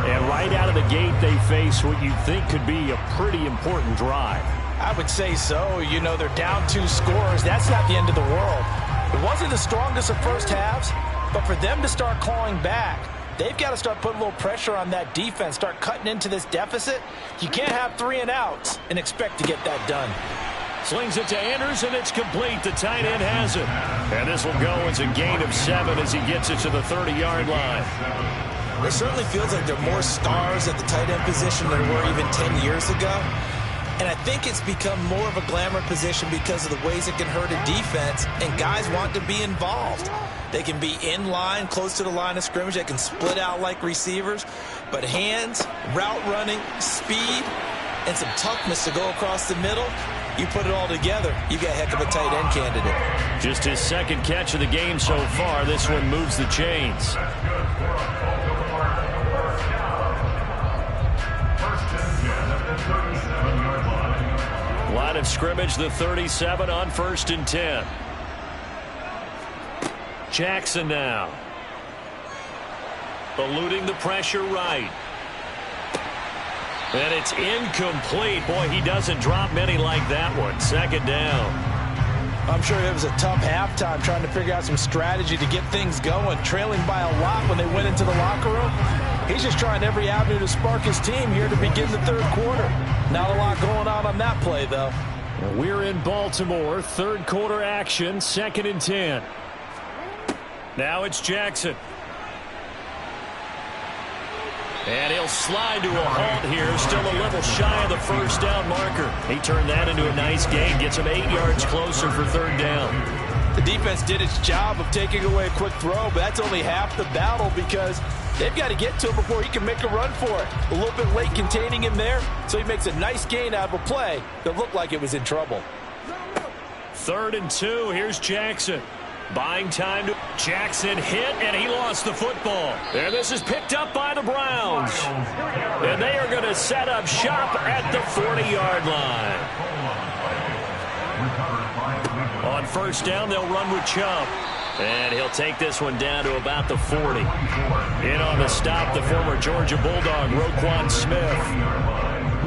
And right out of the gate, they face what you think could be a pretty important drive. I would say so. You know, they're down 2 scores. That's not the end of the world. It wasn't the strongest of first halves, but for them to start clawing back, they've got to start putting a little pressure on that defense, start cutting into this deficit. You can't have 3 and outs and expect to get that done. Slings it to Anders, and it's complete. The tight end has it. And this will go as a gain of 7 as he gets it to the 30-yard line. It certainly feels like there are more stars at the tight end position than there were even 10 years ago. And I think it's become more of a glamour position because of the ways it can hurt a defense, and guys want to be involved. They can be in line, close to the line of scrimmage. They can split out like receivers. But hands, route running, speed, and some toughness to go across the middle, you put it all together, you got a heck of a tight end candidate. Just his second catch of the game so far. This one moves the chains. Line of scrimmage, the 37 on 1st and 10. Jackson now. Eluding the pressure right. And it's incomplete. Boy, he doesn't drop many like that one. 2nd down. I'm sure it was a tough halftime trying to figure out some strategy to get things going. Trailing by a lot when they went into the locker room. He's just trying every avenue to spark his team here to begin the third quarter. Not a lot going on that play, though. We're in Baltimore. Third quarter action. 2nd and 10. Now it's Jackson. And he'll slide to a halt here. Still a little shy of the first down marker. He turned that into a nice gain. Gets him 8 yards closer for 3rd down. The defense did its job of taking away a quick throw, but that's only half the battle because they've got to get to him before he can make a run for it. A little bit late containing him there, so he makes a nice gain out of a play that looked like it was in trouble. 3rd and 2. Here's Jackson. Buying time to Jackson hit, and he lost the football. And this is picked up by the Browns. And they are going to set up shop at the 40-yard line. On 1st down, they'll run with Chubb. And he'll take this one down to about the 40. In on the stop, the former Georgia Bulldog, Roquan Smith.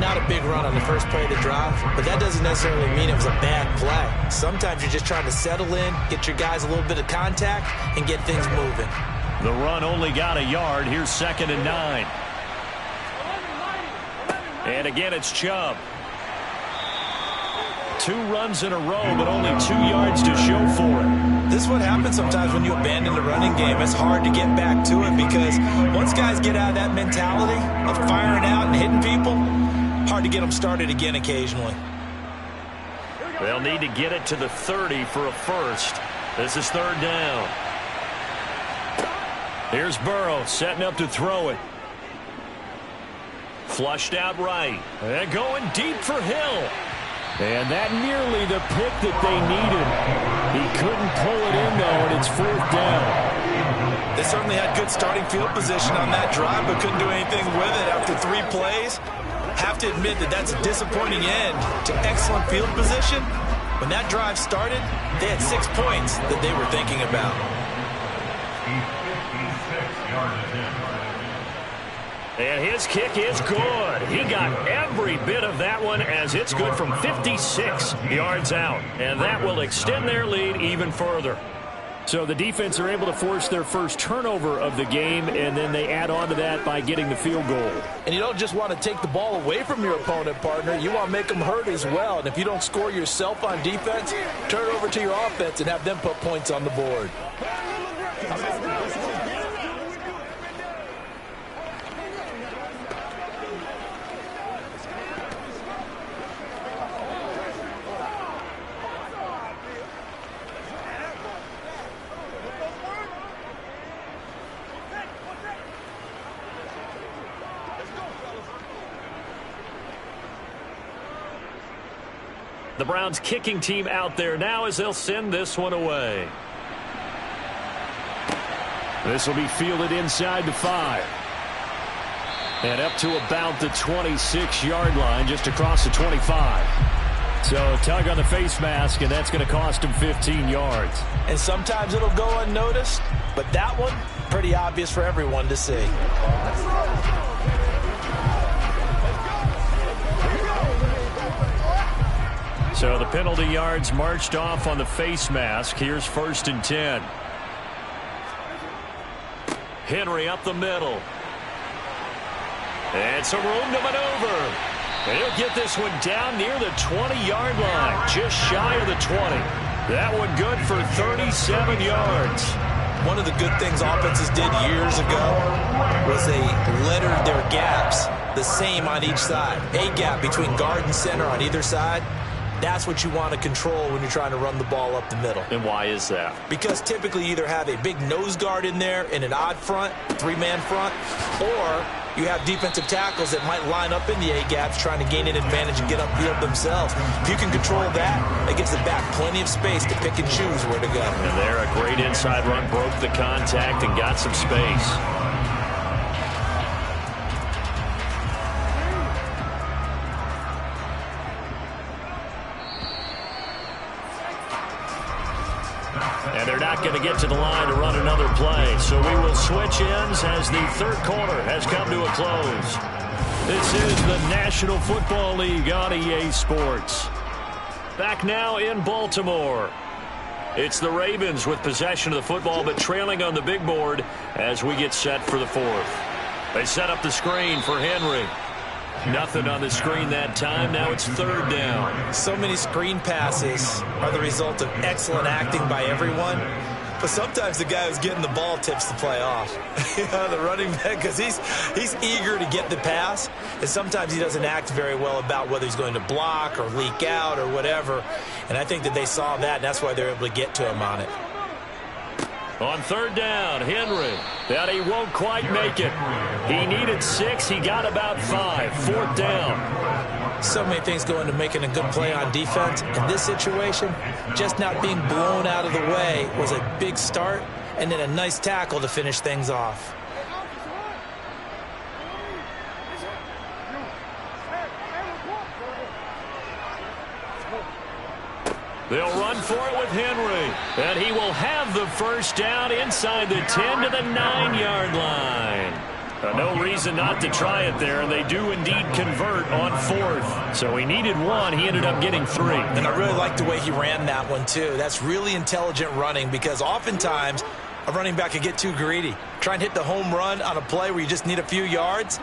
not a big run on the first play of the drive, but that doesn't necessarily mean it was a bad play. Sometimes you're just trying to settle in, get your guys a little bit of contact, and get things moving. The run only got a yard. Here's 2nd and 9. And again, it's Chubb. 2 runs in a row, but only 2 yards to show for it. This is what happens sometimes when you abandon the running game. It's hard to get back to it because once guys get out of that mentality of firing out and hitting people, hard to get them started again occasionally. They'll need to get it to the 30 for a first. This is 3rd down. Here's Burrow setting up to throw it. Flushed out right. And going deep for Hill. And that nearly the pick that they needed. He couldn't pull it in, though, and it's 4th down. They certainly had good starting field position on that drive, but couldn't do anything with it after 3 plays. Have to admit that that's a disappointing end to excellent field position. When that drive started, they had 6 points that they were thinking about. And his kick is good. He got every bit of that one as it's good from 56 yards out. And that will extend their lead even further. So the defense are able to force their first turnover of the game, and then they add on to that by getting the field goal. And you don't just want to take the ball away from your opponent, partner. You want to make them hurt as well. And if you don't score yourself on defense, turn it over to your offense and have them put points on the board. The Browns kicking team out there now as they'll send this one away. This will be fielded inside the 5. And up to about the 26-yard line, just across the 25. So tug on the face mask, and that's going to cost him 15 yards. And sometimes it'll go unnoticed, but that one, pretty obvious for everyone to see. So the penalty yards marched off on the face mask. Here's 1st and 10. Henry up the middle. And some room to maneuver. And he'll get this one down near the 20-yard line, just shy of the 20. That one good for 37 yards. One of the good things offenses did years ago was they lettered their gaps the same on each side. A gap between guard and center on either side. That's what you want to control when you're trying to run the ball up the middle. And why is that? Because typically you either have a big nose guard in there in an odd front, 3-man front, or you have defensive tackles that might line up in the A-gaps trying to gain an advantage and get upfield themselves. If you can control that, it gives the back plenty of space to pick and choose where to go. And there, a great inside run, broke the contact and got some space. And they're not going to get to the line to run another play. So we will switch ends as the 3rd quarter has come to a close. This is the National Football League on EA Sports. Back now in Baltimore. It's the Ravens with possession of the football, but trailing on the big board as we get set for the 4th. They set up the screen for Henry. Nothing on the screen that time. Now it's 3rd down. So many screen passes are the result of excellent acting by everyone. But sometimes the guy who's getting the ball tips the play off. The running back, because he's eager to get the pass. And sometimes he doesn't act very well about whether he's going to block or leak out or whatever. And I think that they saw that, and that's why they're able to get to him on it. On 3rd down, Henry. That he won't quite make it. He needed 6. He got about 5. 4th down. So many things go into making a good play on defense. In this situation, just not being blown out of the way was a big start, and then a nice tackle to finish things off. They'll run for it with Henry. And he will have the 1st down inside the 10 to the 9-yard line. No reason not to try it there, and they do indeed convert on fourth. So he needed one. He ended up getting 3. And I really like the way he ran that one, too. That's really intelligent running because oftentimes a running back can get too greedy. Try and hit the home run on a play where you just need a few yards.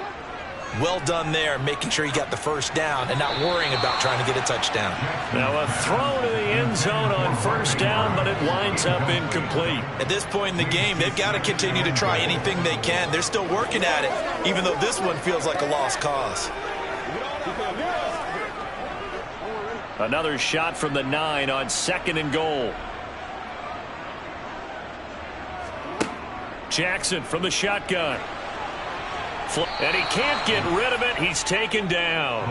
Well done there, making sure he got the first down and not worrying about trying to get a touchdown. Now a throw to the end zone on first down, but it winds up incomplete. At this point in the game, they've got to continue to try anything they can. They're still working at it, even though this one feels like a lost cause. Another shot from the 9 on 2nd and goal. Jackson from the shotgun. And he can't get rid of it. He's taken down.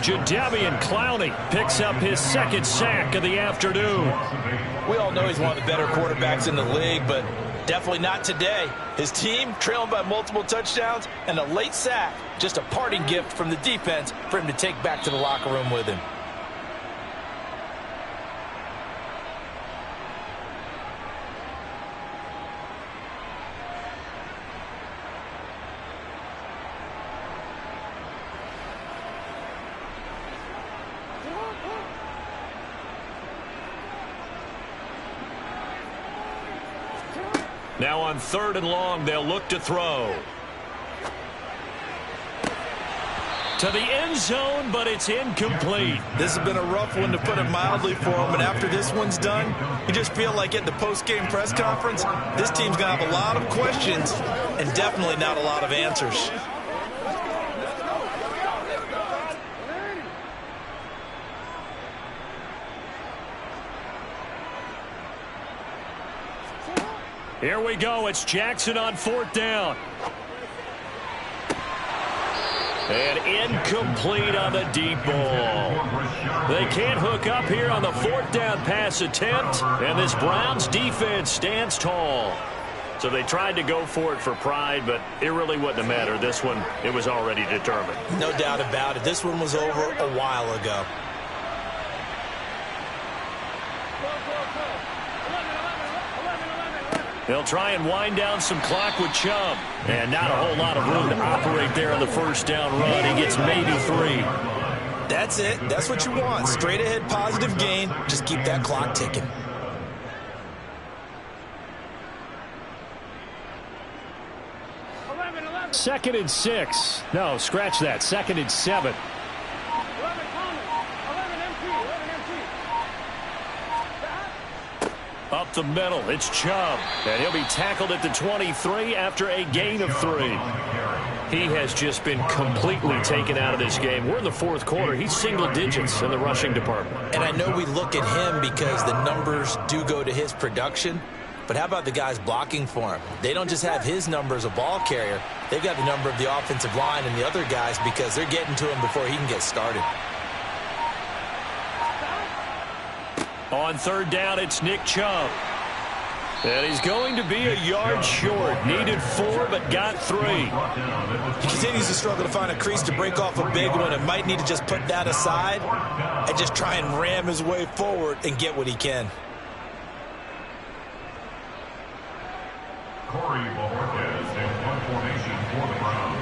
Jadeveon Clowney picks up his 2nd sack of the afternoon. We all know he's one of the better quarterbacks in the league, but definitely not today. His team trailing by multiple touchdowns and a late sack. Just a parting gift from the defense for him to take back to the locker room with him. Now on 3rd and long, they'll look to throw. To the end zone, but it's incomplete. This has been a rough one, to put it mildly, for him. And after this one's done, you just feel like at the post-game press conference, this team's going to have a lot of questions and definitely not a lot of answers. Here we go. It's Jackson on 4th down. And incomplete on the deep ball. They can't hook up here on the 4th down pass attempt, and this Browns defense stands tall. So they tried to go for it for pride, but it really wouldn't have mattered. This one, it was already determined. No doubt about it. This one was over a while ago. They'll try and wind down some clock with Chubb. And not a whole lot of room to operate there on the first down run. He gets maybe 3. That's it. That's what you want. Straight ahead positive gain. Just keep that clock ticking. Second and 6. No, scratch that. 2nd and 7. Up the middle, it's Chubb. And he'll be tackled at the 23 after a gain of 3. He has just been completely taken out of this game. We're in the 4th quarter. He's single digits in the rushing department. And I know we look at him because the numbers do go to his production. But how about the guys blocking for him? They don't just have his number as a ball carrier. They've got the number of the offensive line and the other guys because they're getting to him before he can get started. On 3rd down, it's Nick Chubb. And he's going to be a yard short. Needed 4, but got 3. He continues to struggle to find a crease to break off a big one and might need to just put that aside and just try and ram his way forward and get what he can. Corey Bojorquez in one formation for the Browns.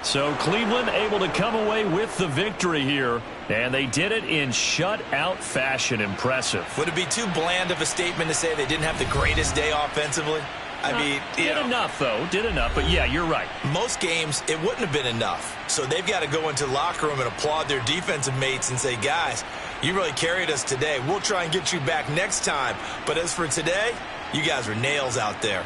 So Cleveland able to come away with the victory here, and they did it in shutout fashion. Impressive. Would it be too bland of a statement to say they didn't have the greatest day offensively? I mean, did enough, though. Did enough, but yeah, you're right. Most games, it wouldn't have been enough. So they've got to go into the locker room and applaud their defensive mates and say, guys, you really carried us today. We'll try and get you back next time. But as for today, you guys are nails out there.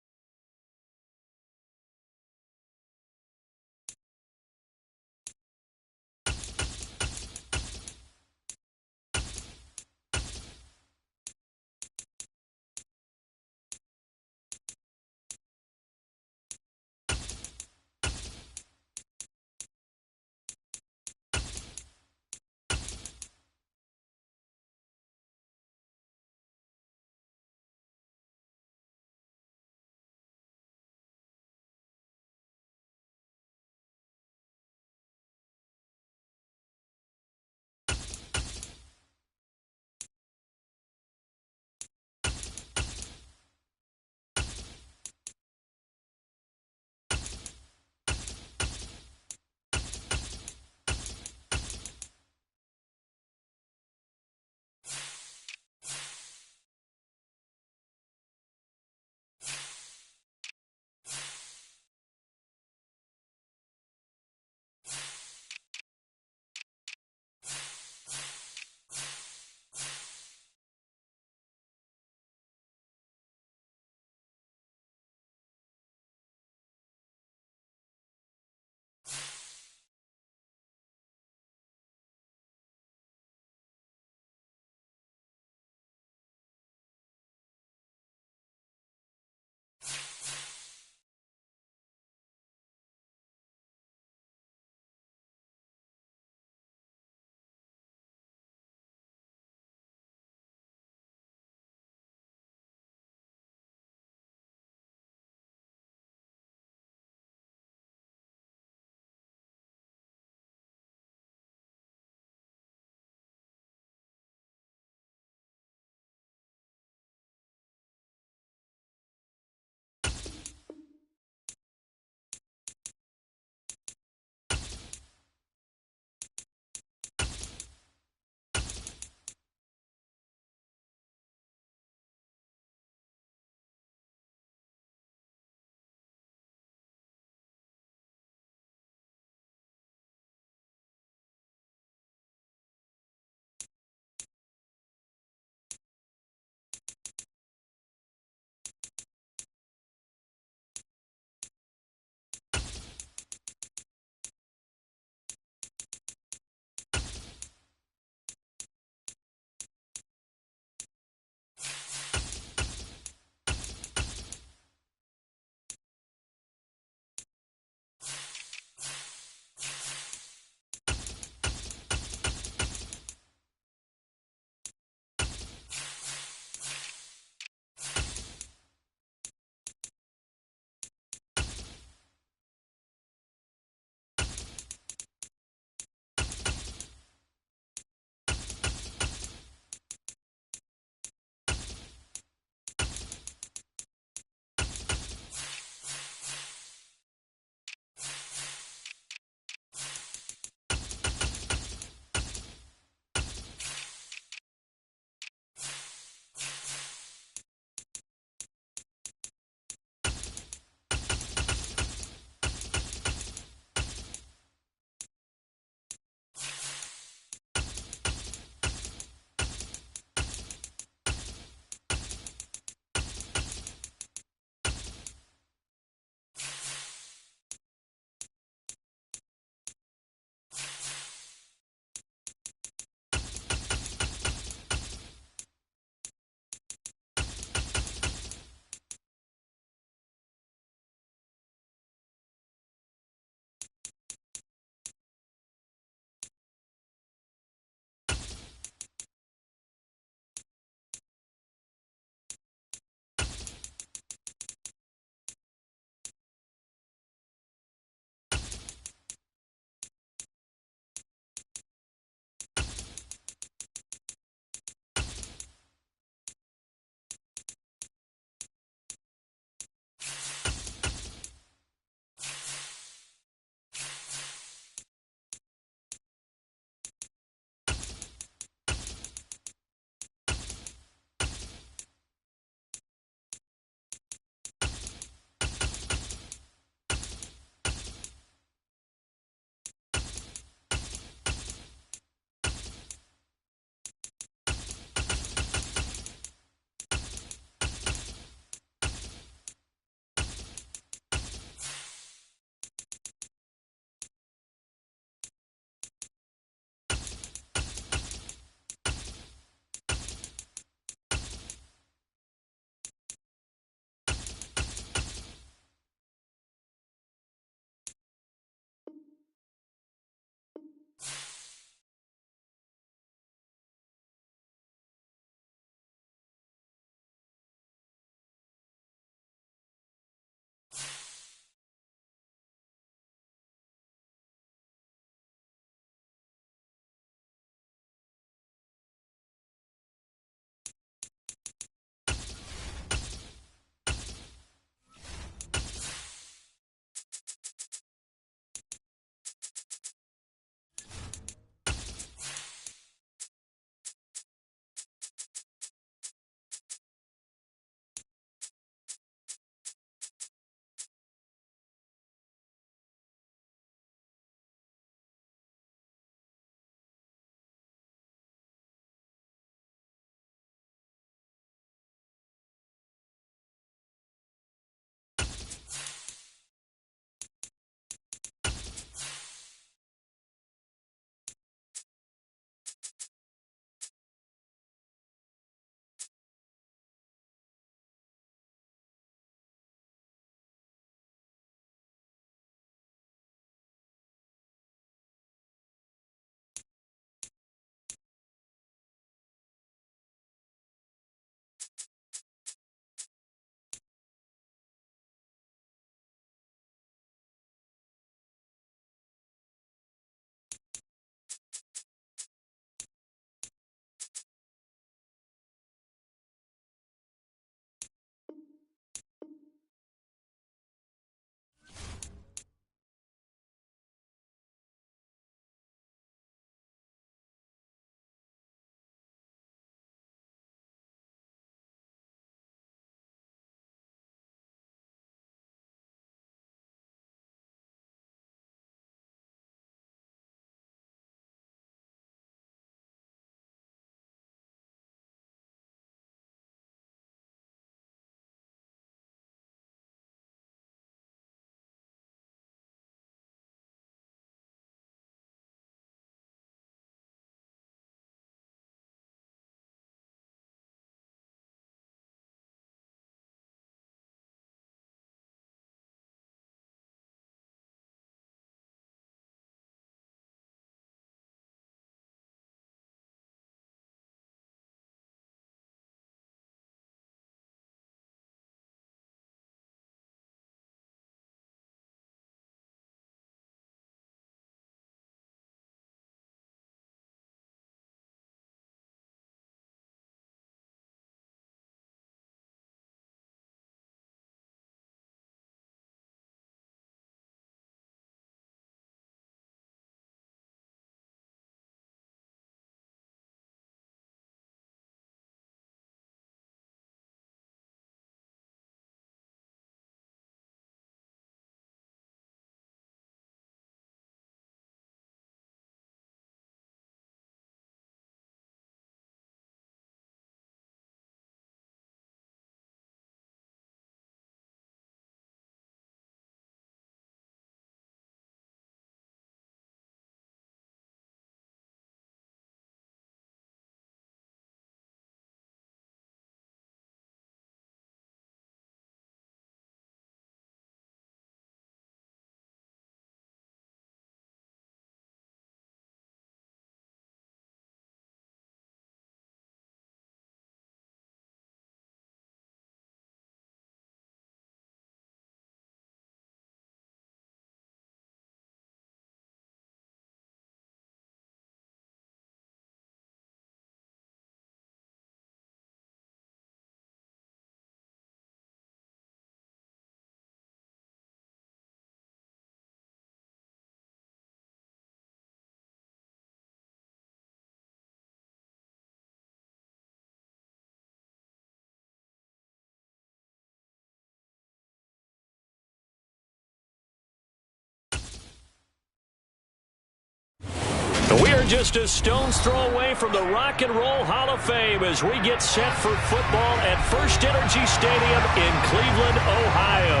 We are just a stone's throw away from the Rock and Roll Hall of Fame as we get set for football at First Energy Stadium in Cleveland, Ohio.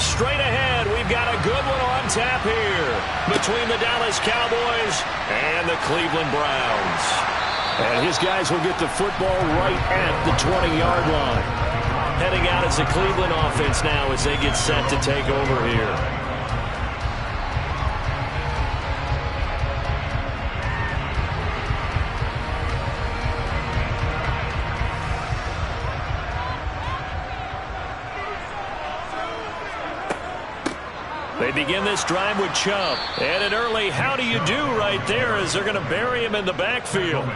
Straight ahead, we've got a good one on tap here between the Dallas Cowboys and the Cleveland Browns. And his guys will get the football right at the 20-yard line. Heading out as the Cleveland offense now as they get set to take over here. They begin this drive with Chubb. And an early how do you do right there as they're going to bury him in the backfield.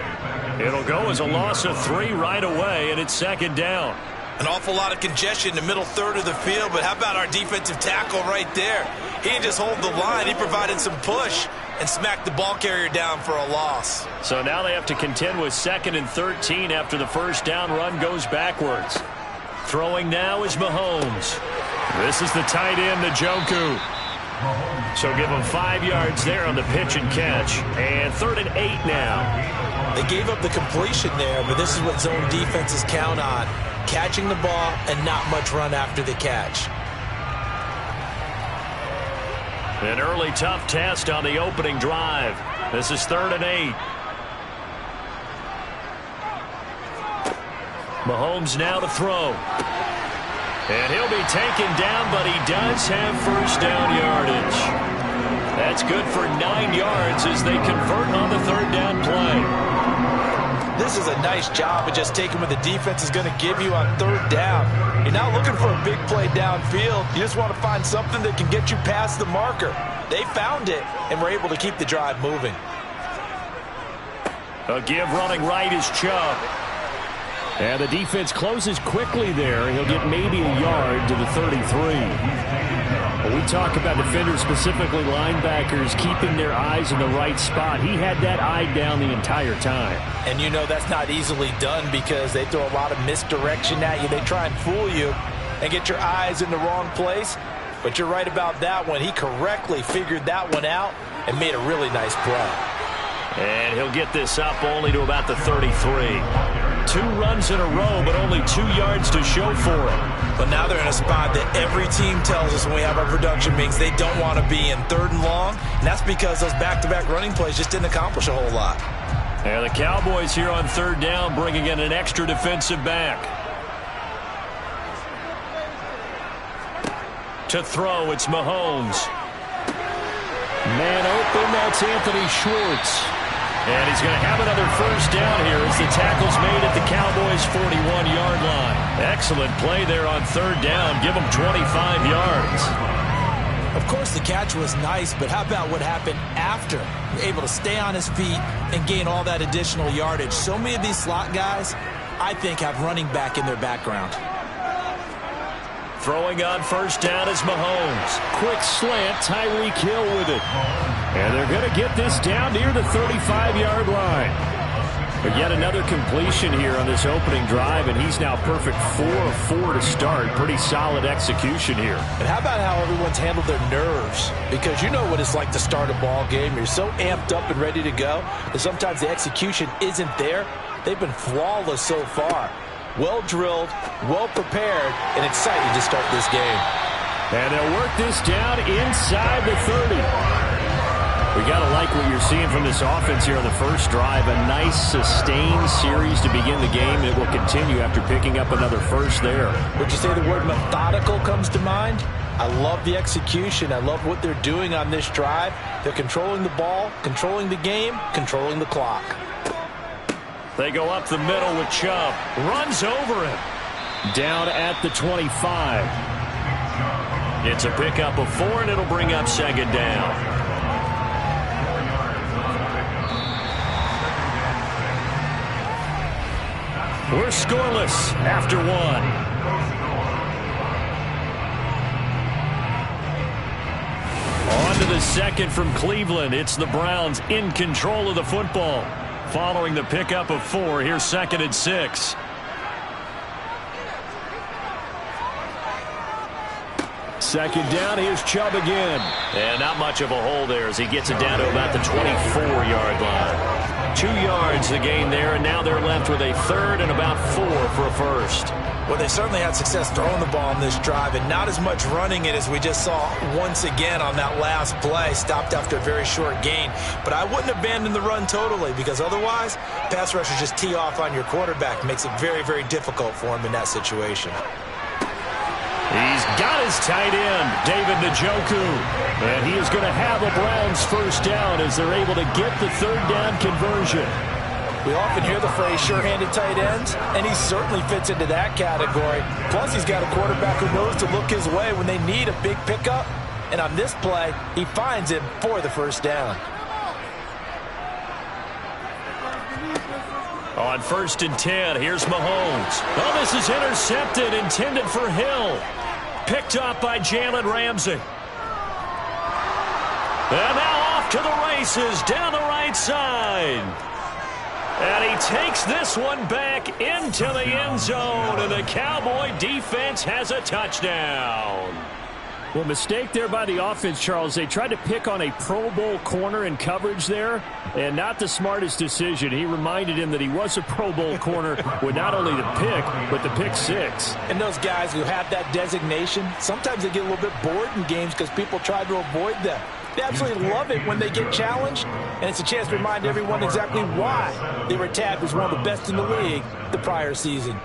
It'll go as a loss of 3 right away, and it's second down. An awful lot of congestion in the middle third of the field, but how about our defensive tackle right there? He didn't just hold the line. He provided some push and smacked the ball carrier down for a loss. So now they have to contend with 2nd and 13 after the first down run goes backwards. Throwing now is Mahomes. This is the tight end, Njoku. So give him 5 yards there on the pitch and catch. And 3rd and 8 now. They gave up the completion there, but this is what zone defenses count on. Catching the ball and not much run after the catch. An early tough test on the opening drive. This is 3rd and 8. Mahomes now to throw. And he'll be taken down, but he does have first down yardage. That's good for 9 yards as they convert on the 3rd down play. This is a nice job of just taking what the defense is going to give you on 3rd down. You're not looking for a big play downfield. You just want to find something that can get you past the marker. They found it and were able to keep the drive moving. A give running right is Chubb. And the defense closes quickly there. He'll get maybe a yard to the 33. When we talk about defenders, specifically linebackers, keeping their eyes in the right spot, he had that eye down the entire time. And you know that's not easily done because they throw a lot of misdirection at you. They try and fool you and get your eyes in the wrong place. But you're right about that one. He correctly figured that one out and made a really nice play. And he'll get this up only to about the 33. 2 runs in a row, but only 2 yards to show for it. But now they're in a spot that every team tells us when we have our production meetings they don't want to be in 3rd and long. And that's because those back-to-back running plays just didn't accomplish a whole lot. And the Cowboys here on 3rd down bringing in an extra defensive back. To throw, it's Mahomes. Man open, that's Anthony Schwartz. And he's going to have another first down here as the tackle's made at the Cowboys' 41-yard line. Excellent play there on 3rd down. Give him 25 yards. Of course, the catch was nice, but how about what happened after? Able to stay on his feet and gain all that additional yardage. So many of these slot guys, I think, have running back in their background. Throwing on first down is Mahomes. Quick slant, Tyreek Hill with it. And they're going to get this down near the 35-yard line. But yet another completion here on this opening drive, and he's now perfect 4 of 4 to start. Pretty solid execution here. And how about how everyone's handled their nerves? Because you know what it's like to start a ball game. You're so amped up and ready to go that sometimes the execution isn't there. They've been flawless so far. Well drilled, well prepared, and excited to start this game. And they'll work this down inside the 30. We got to like what you're seeing from this offense here on the first drive. A nice sustained series to begin the game, and it will continue after picking up another first there. Would you say the word methodical comes to mind? I love the execution. I love what they're doing on this drive. They're controlling the ball, controlling the game, controlling the clock. They go up the middle with Chubb. Runs over him. Down at the 25. It's a pickup of 4, and it'll bring up second down. We're scoreless after 1. On to the second from Cleveland. It's the Browns in control of the football. Following the pickup of 4, here's 2nd and 6. second down. Here's Chubb again. And not much of a hole there as he gets it down to about the 24-yard line. 2 yards the gain there, and now they're left with a third and about 4 for a first. Well, they certainly had success throwing the ball on this drive, and not as much running it as we just saw once again on that last play. Stopped after a very short gain. But I wouldn't abandon the run totally, because otherwise, pass rushers just tee off on your quarterback. Makes it very, very difficult for him in that situation. He's got his tight end, David Njoku. And he is going to have a Browns first down as they're able to get the third down conversion. We often hear the phrase sure-handed tight ends, and he certainly fits into that category. Plus, he's got a quarterback who knows to look his way when they need a big pickup. And on this play, he finds him for the first down. On 1st and 10, here's Mahomes. Oh, this is intercepted, intended for Hill. Picked up by Jalen Ramsey. And now off to the races down the right side. And he takes this one back into the end zone, and the Cowboy defense has a touchdown. Well, mistake there by the offense, Charles. They tried to pick on a Pro Bowl corner in coverage there, and not the smartest decision. He reminded him that he was a Pro Bowl corner with not only the pick, but the pick six. And those guys who have that designation, sometimes they get a little bit bored in games because people try to avoid them. They absolutely love it when they get challenged, and it's a chance to remind everyone exactly why they were tagged as one of the best in the league the prior season.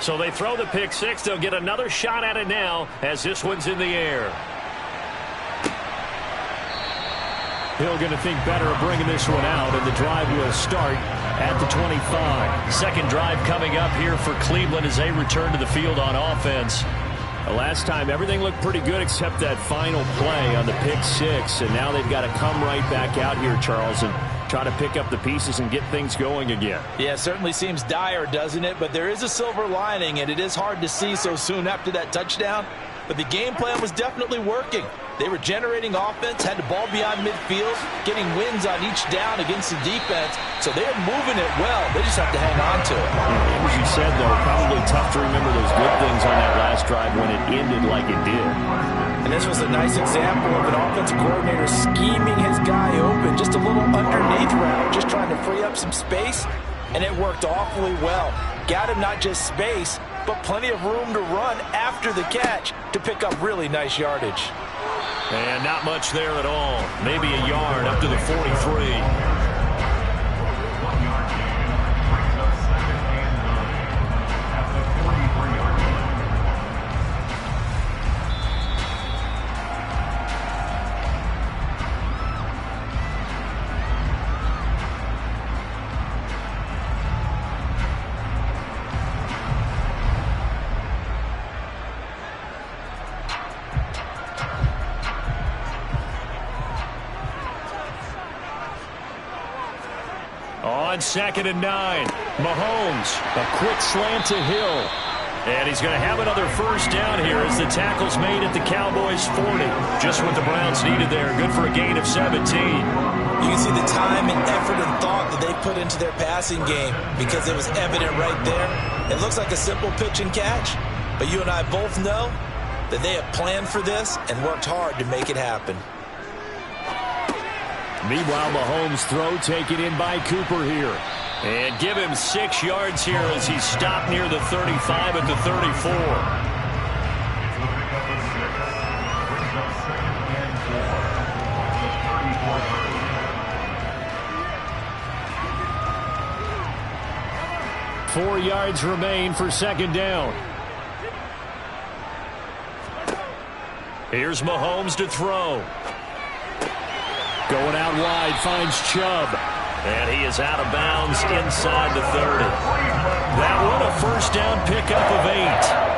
So they throw the pick six. They'll get another shot at it now as this one's in the air. Hill going to think better of bringing this one out, and the drive will start at the 25. Second drive coming up here for Cleveland as they return to the field on offense. The last time, everything looked pretty good except that final play on the pick six, and now they've got to come right back out here, Charles, and try to pick up the pieces and get things going again. Yeah, it certainly seems dire, doesn't it? But there is a silver lining, and it is hard to see so soon after that touchdown. But the game plan was definitely working. They were generating offense, had the ball beyond midfield, getting wins on each down against the defense. So they're moving it well. They just have to hang on to it. As you said, though, probably tough to remember those good things on that last drive when it ended like it did. And this was a nice example of an offensive coordinator scheming his guy open. Just a little underneath route, just trying to free up some space. And it worked awfully well. Got him not just space, but plenty of room to run after the catch to pick up really nice yardage. And not much there at all. Maybe a yard up to the 43. 1 yard gain brings up 2nd and 9 at the 43-yard line. On 2nd and 9, Mahomes, a quick slant to Hill. and he's going to have another first down here as the tackle's made at the Cowboys 40. Just what the Browns needed there. Good for a gain of 17. You can see the time and effort and thought that they put into their passing game because it was evident right there. It looks like a simple pitch and catch, but you and I both know that they have planned for this and worked hard to make it happen. Meanwhile, Mahomes' throw taken in by Cooper here. And give him 6 yards here as he's stopped near the 35 at the 34. Brings up 2nd and 4 at the 34. 4 yards remain for second down. Here's Mahomes to throw. Going out wide, finds Chubb. And he is out of bounds inside the 30. That one a first down pickup of 8.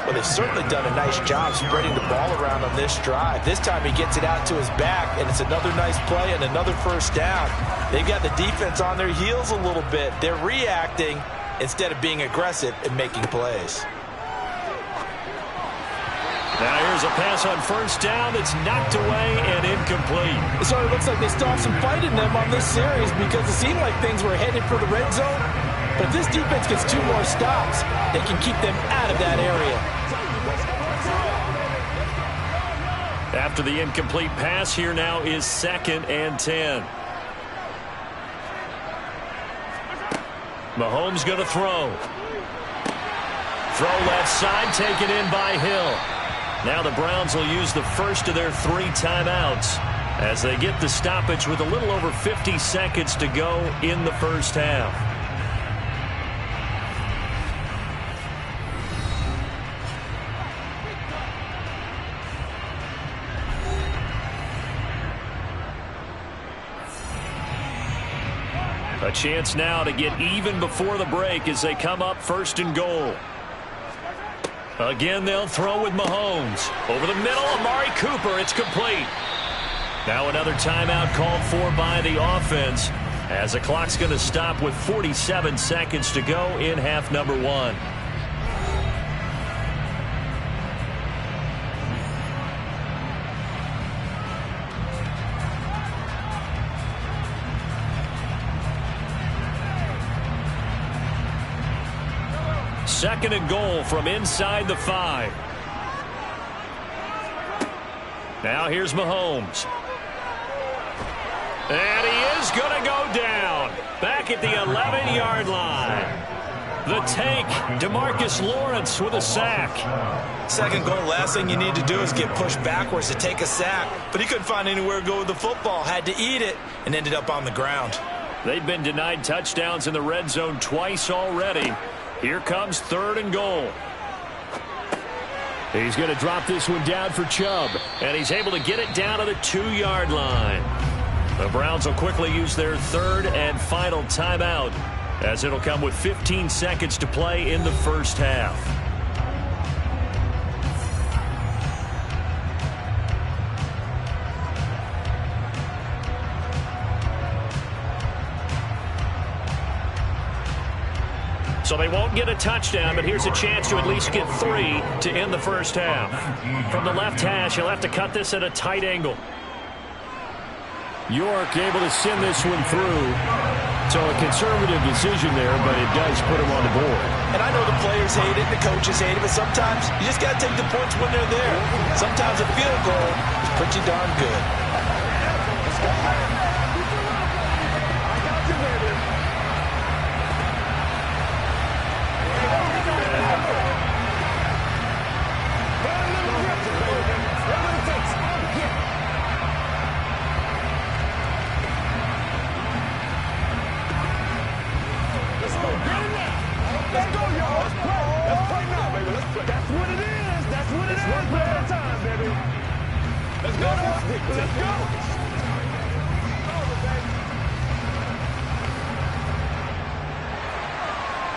Well, they've certainly done a nice job spreading the ball around on this drive. This time he gets it out to his back, and it's another nice play and another first down. They've got the defense on their heels a little bit. They're reacting instead of being aggressive and making plays. Now here's a pass on first down that's knocked away and incomplete. So it looks like they still have some fight in them on this series because it seemed like things were headed for the red zone. But if this defense gets 2 more stops, they can keep them out of that area. After the incomplete pass, here now is 2nd and 10. Mahomes going to throw. Throw left side, taken in by Hill. Now the Browns will use the first of their 3 timeouts as they get the stoppage with a little over 50 seconds to go in the first half. A chance now to get even before the break as they come up 1st and goal. Again, they'll throw with Mahomes. Over the middle, Amari Cooper. It's complete. Now another timeout called for by the offense as the clock's going to stop with 47 seconds to go in half number 1. Second and goal from inside the 5. Now here's Mahomes. And he is going to go down. Back at the 11-yard line. The tank, DeMarcus Lawrence with a sack. Second goal, last thing you need to do is get pushed backwards to take a sack. But he couldn't find anywhere to go with the football. Had to eat it and ended up on the ground. They've been denied touchdowns in the red zone twice already. Here comes 3rd and goal. He's going to drop this one down for Chubb. And he's able to get it down to the 2-yard line. The Browns will quickly use their 3rd and final timeout as it'll come with 15 seconds to play in the first half. So they won't get a touchdown, but here's a chance to at least get 3 to end the first half. From the left hash, he'll have to cut this at a tight angle. York able to send this one through. So a conservative decision there, but it does put him on the board. And I know the players hate it, the coaches hate it, but sometimes you just got to take the points when they're there. Sometimes a field goal is pretty darn good.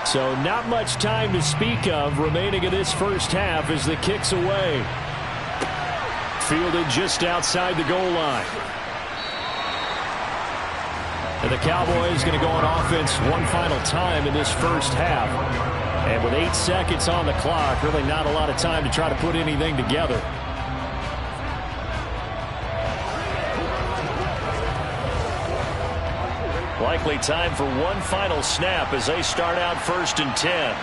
So not much time to speak of remaining in this first half as the kick's away. Fielded just outside the goal line. And the Cowboys going to go on offense one final time in this first half. And with 8 seconds on the clock, really not a lot of time to try to put anything together. Likely time for one final snap as they start out 1st and 10.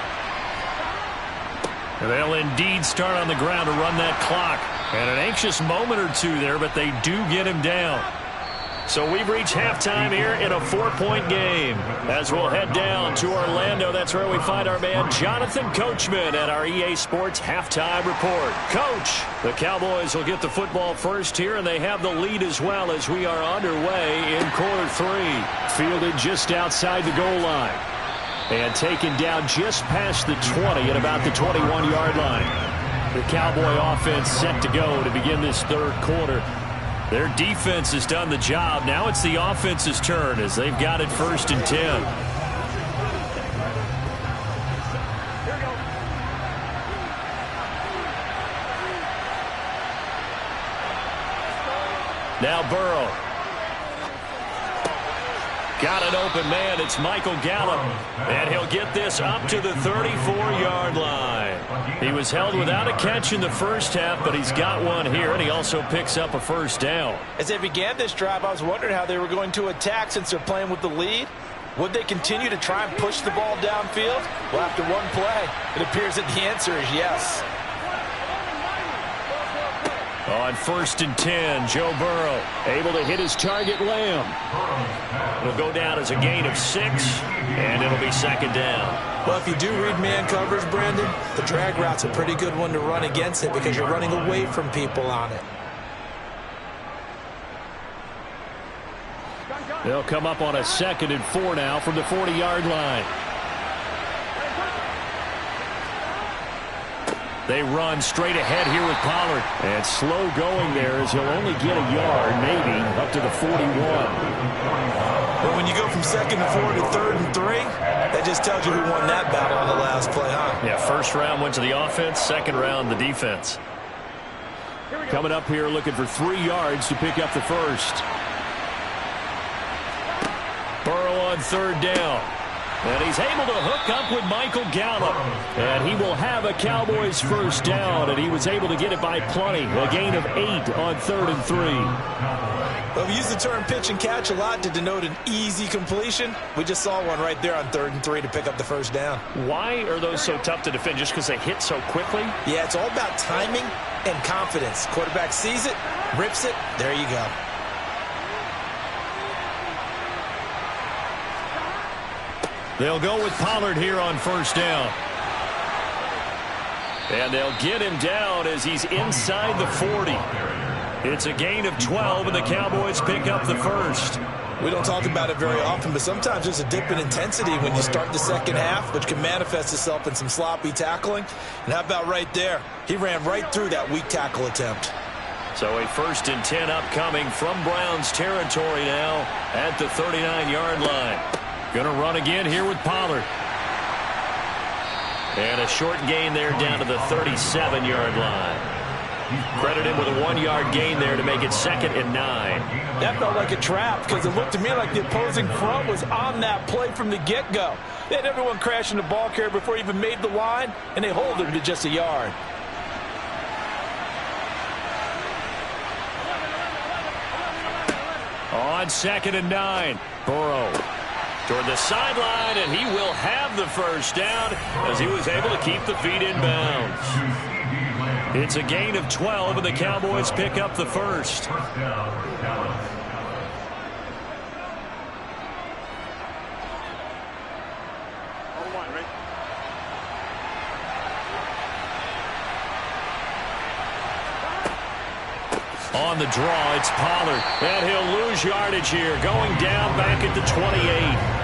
They'll indeed start on the ground to run that clock. And an anxious moment or two there, but they do get him down. So we've reached halftime here in a 4-point game. As we'll head down to Orlando, that's where we find our man Jonathan Coachman at our EA Sports Halftime Report. Coach, the Cowboys will get the football first here, and they have the lead as well as we are underway in quarter 3. Fielded just outside the goal line. And taken down just past the 20 at about the 21-yard line. The Cowboy offense set to go to begin this third quarter. Their defense has done the job. Now it's the offense's turn as they've got it 1st and 10. Now Burrow. Got an open man. It's Michael Gallup. And he'll get this up to the 34-yard line. He was held without a catch in the first half, but he's got one here, and he also picks up a 1st down. As they began this drive, I was wondering how they were going to attack since they're playing with the lead. Would they continue to try and push the ball downfield? Well, after one play, it appears that the answer is yes. On 1st and 10, Joe Burrow able to hit his target, Lamb. It'll go down as a gain of 6, and it'll be 2nd down. Well, if you do read man coverage, Brandon, the drag route's a pretty good one to run against it because you're running away from people on it. They'll come up on a 2nd and 4 now from the 40-yard line. They run straight ahead here with Pollard. And slow going there as he'll only get a yard, maybe, up to the 41. But when you go from 2nd and 4 to 3rd and 3, that just tells you who won that battle on the last play, huh? Yeah, 1st round went to the offense, 2nd round the defense. Coming up here looking for 3 yards to pick up the 1st. Burrow on 3rd down. And he's able to hook up with Michael Gallup. And he will have a Cowboys 1st down, and he was able to get it by plenty. A gain of 8 on 3rd and 3. Well, we use the term pitch and catch a lot to denote an easy completion. We just saw one right there on 3rd and 3 to pick up the 1st down. Why are those so tough to defend? Just because they hit so quickly? Yeah, it's all about timing and confidence. Quarterback sees it, rips it, there you go. They'll go with Pollard here on 1st down. And they'll get him down as he's inside the 40. It's a gain of 12, and the Cowboys pick up the 1st. We don't talk about it very often, but sometimes there's a dip in intensity when you start the 2nd half, which can manifest itself in some sloppy tackling. And how about right there? He ran right through that weak tackle attempt. So a 1st and 10 upcoming from Browns territory now at the 39-yard line. Going to run again here with Pollard. And a short gain there down to the 37-yard line. Credit him with a 1-yard gain there to make it 2nd and 9. That felt like a trap because it looked to me like the opposing front was on that play from the get-go. They had everyone crashing the ball carrier before he even made the line, and they hold him to just a yard. On 2nd and 9, Burrow toward the sideline, and he will have the 1st down as he was able to keep the feet in bounds. It's a gain of 12, and the Cowboys pick up the 1st. On the draw, it's Pollard, and he'll lose yardage here, going down back at the 28.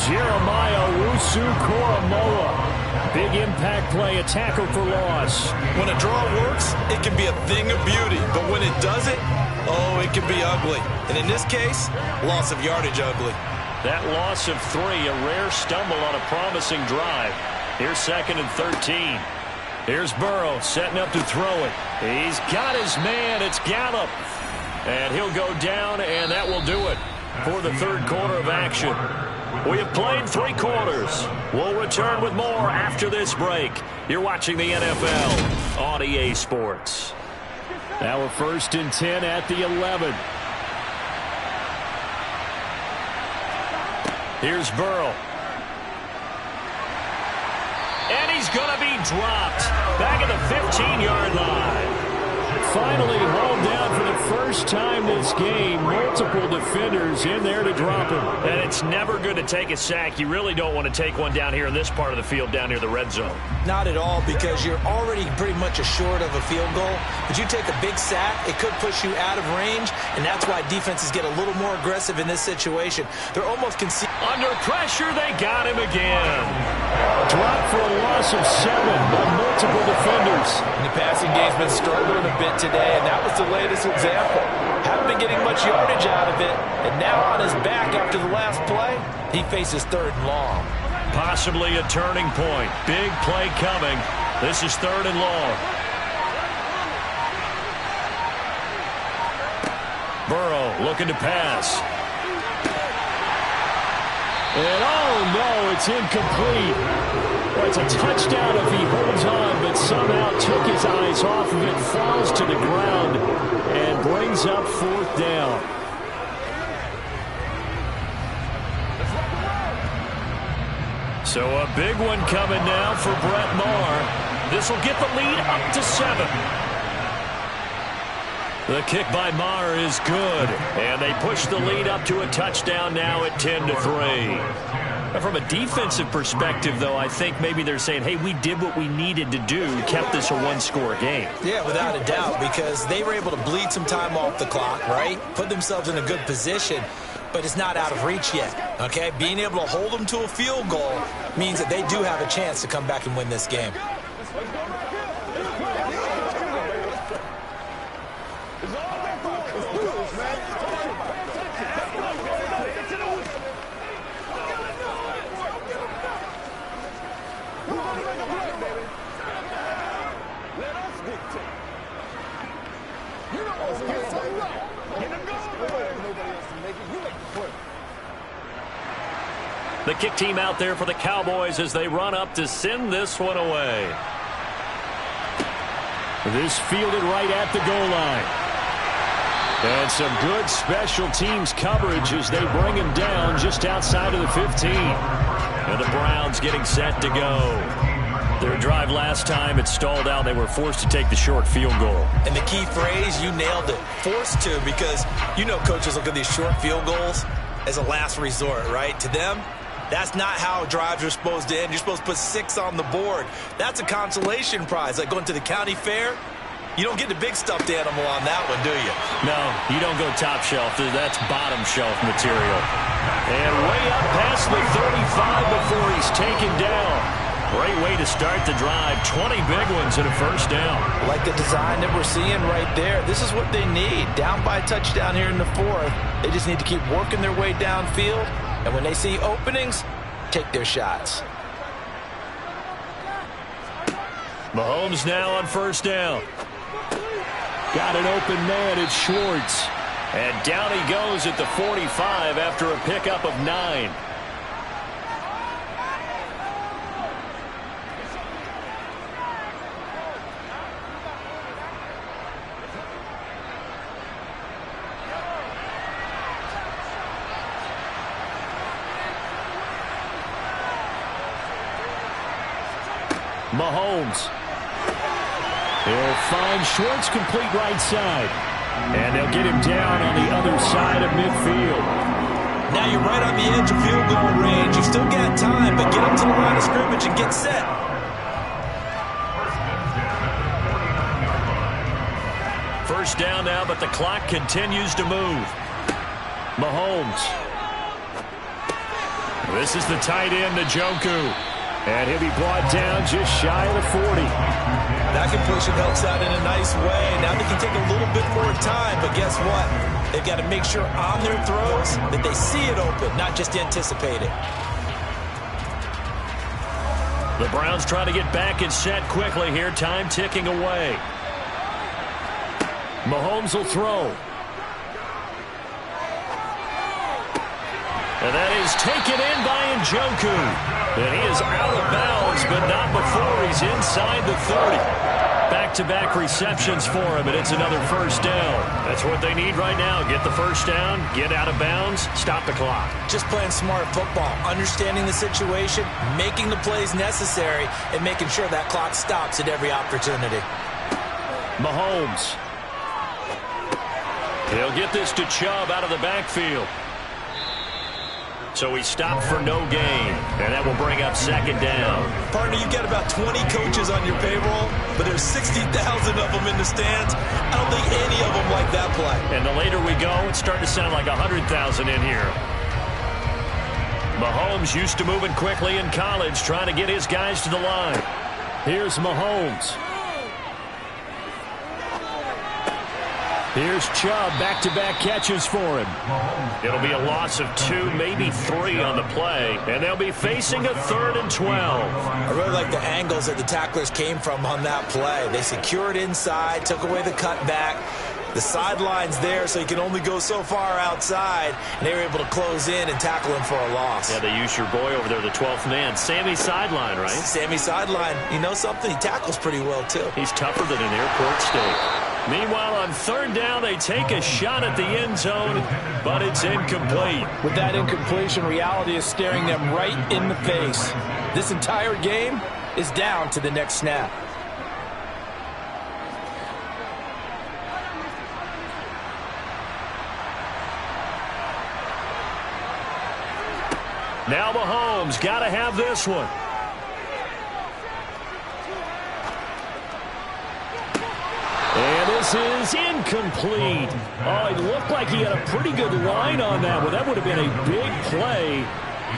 Jeremiah Owusu-Koramoah. Big impact play, a tackle for loss. When a draw works, it can be a thing of beauty, but when it doesn't, oh, it can be ugly. And in this case, loss of yardage ugly. That loss of 3, a rare stumble on a promising drive. Here's 2nd and 13. Here's Burrow setting up to throw it. He's got his man. It's Gallup. And he'll go down, and that will do it for the 3rd quarter of action. We have played 3 quarters. We'll return with more after this break. You're watching the NFL on EA Sports. Now a 1st and 10 at the 11. Here's Burrow. And he's going to be dropped back at the 15-yard line. Finally hauled down for the first time this game. Multiple defenders in there to drop him. And it's never good to take a sack. You really don't want to take one down here in this part of the field, down near the red zone. Not at all, because you're already pretty much assured of a field goal. But you take a big sack, it could push you out of range, and that's why defenses get a little more aggressive in this situation. They're almost conceding. Under pressure, they got him again. Dropped for a loss of 7 by multiple defenders. And the passing game's been struggling a bit today, and that was the latest example. Haven't been getting much yardage out of it, and now on his back after the last play, he faces 3rd and long. Possibly a turning point. Big play coming. This is 3rd and long. Burrow looking to pass. And oh no, it's incomplete. Well, it's a touchdown if he holds on, but somehow took his eyes off of it, falls to the ground, and brings up 4th down. So a big one coming now for Brett Maher. This will get the lead up to 7. The kick by Maher is good, and they push the lead up to a touchdown now at 10-3. From a defensive perspective, though, I think maybe they're saying, hey, we did what we needed to do, kept this a 1-score game. Yeah, without a doubt, because they were able to bleed some time off the clock, right? Put themselves in a good position, but it's not out of reach yet, okay? Being able to hold them to a field goal means that they do have a chance to come back and win this game. The kick team out there for the Cowboys as they run up to send this one away. This fielded right at the goal line. And some good special teams coverage as they bring him down just outside of the 15. And the Browns getting set to go. Their drive last time, it stalled out. They were forced to take the short field goal. And the key phrase, you nailed it, forced to, because you know coaches look at these short field goals as a last resort, right? To them, that's not how drives are supposed to end. You're supposed to put 6 on the board. That's a consolation prize, like going to the county fair. You don't get the big stuffed animal on that one, do you? No, you don't go top shelf. That's bottom shelf material. And way up past the 35 before he's taken down. Great way to start the drive. 20 big ones and a first down. Like the design that we're seeing right there. This is what they need. Down by a touchdown here in the 4th. They just need to keep working their way downfield. And when they see openings, take their shots. Mahomes now on first down. Got an open man, it's Schwartz. And down he goes at the 45 after a pickup of 9. Mahomes. He'll find Schwartz complete right side. And they'll get him down on the other side of midfield. Now you're right on the edge of field goal range. You've still got time, but get up to the line of scrimmage and get set. First down now, but the clock continues to move. Mahomes. This is the tight end, Njoku. And he'll be brought down just shy of the 40. That completion helps out in a nice way. Now they can take a little bit more time, but guess what? They've got to make sure on their throws that they see it open, not just anticipate it. The Browns trying to get back and set quickly here. Time ticking away. Mahomes will throw. And that is taken in by Njoku. And he is out of bounds, but not before he's inside the 30. Back-to-back receptions for him, and it's another first down. That's what they need right now. Get the first down, get out of bounds, stop the clock. Just playing smart football, understanding the situation, making the plays necessary, and making sure that clock stops at every opportunity. Mahomes. He'll get this to Chubb out of the backfield. So he stopped for no gain, and that will bring up second down. Partner, you've got about 20 coaches on your payroll, but there's 60,000 of them in the stands. I don't think any of them like that play. And the later we go, it's starting to sound like 100,000 in here. Mahomes used to moving quickly in college, trying to get his guys to the line. Here's Mahomes. Here's Chubb, back-to-back catches for him. It'll be a loss of 2, maybe 3 on the play, and they'll be facing a 3rd and 12. I really like the angles that the tacklers came from on that play. They secured inside, took away the cutback. The sideline's there, so you can only go so far outside, and they were able to close in and tackle him for a loss. Yeah, they used your boy over there, the 12th man, Sammy Sideline, right? Sammy Sideline. You know something? He tackles pretty well, too. He's tougher than an airport steak. Meanwhile, on 3rd down, they take a shot at the end zone, but it's incomplete. With that incompletion, reality is staring them right in the face. This entire game is down to the next snap. Now Mahomes got to have this one. And this is incomplete. Oh, it looked like he had a pretty good line on that one. That would have been a big play,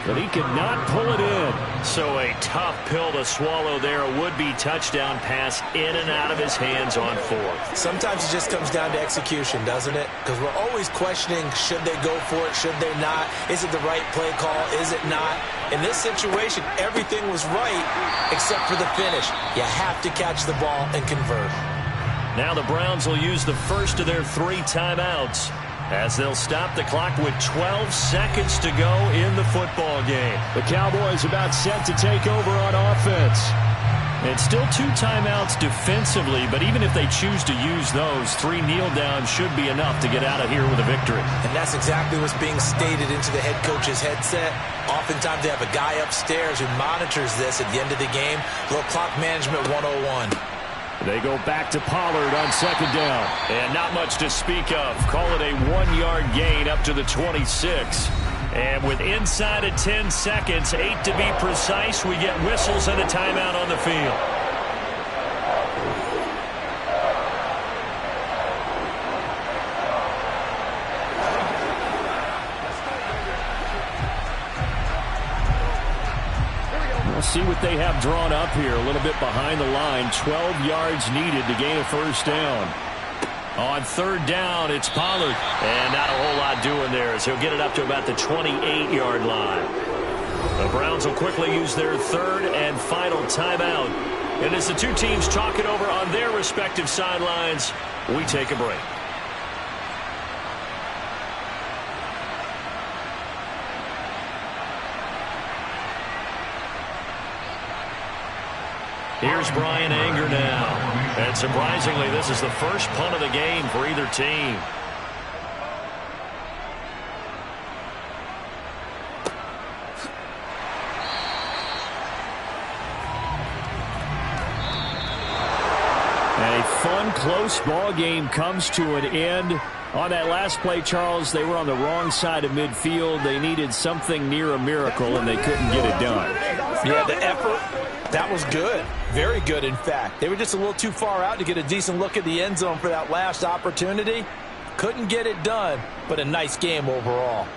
but he could not pull it in. So a tough pill to swallow there. A would-be touchdown pass in and out of his hands on 4th. Sometimes it just comes down to execution, doesn't it? Because we're always questioning, should they go for it, should they not? Is it the right play call, is it not? In this situation, everything was right except for the finish. You have to catch the ball and convert. Now the Browns will use the first of their 3 timeouts as they'll stop the clock with 12 seconds to go in the football game. The Cowboys about set to take over on offense. And still 2 timeouts defensively, but even if they choose to use those, 3 kneel downs should be enough to get out of here with a victory. And that's exactly what's being stated into the head coach's headset. Oftentimes they have a guy upstairs who monitors this at the end of the game. Little clock management 101. They go back to Pollard on 2nd down. And not much to speak of. Call it a 1-yard gain up to the 26. And with inside of 10 seconds, 8 to be precise, we get whistles and a timeout on the field. We'll see what they have drawn up here. A little bit behind the line. 12 yards needed to gain a 1st down. On 3rd down, it's Pollard. And not a whole lot doing there as he'll get it up to about the 28-yard line. The Browns will quickly use their 3rd and final timeout. And as the 2 teams talk it over on their respective sidelines, we take a break. Here's Brian Anger now. And surprisingly, this is the first punt of the game for either team. And a fun, close ball game comes to an end. On that last play, Charles, they were on the wrong side of midfield. They needed something near a miracle, and they couldn't get it done. Yeah, the effort, that was good. Very good, in fact. They were just a little too far out to get a decent look at the end zone for that last opportunity. Couldn't get it done, but a nice game overall.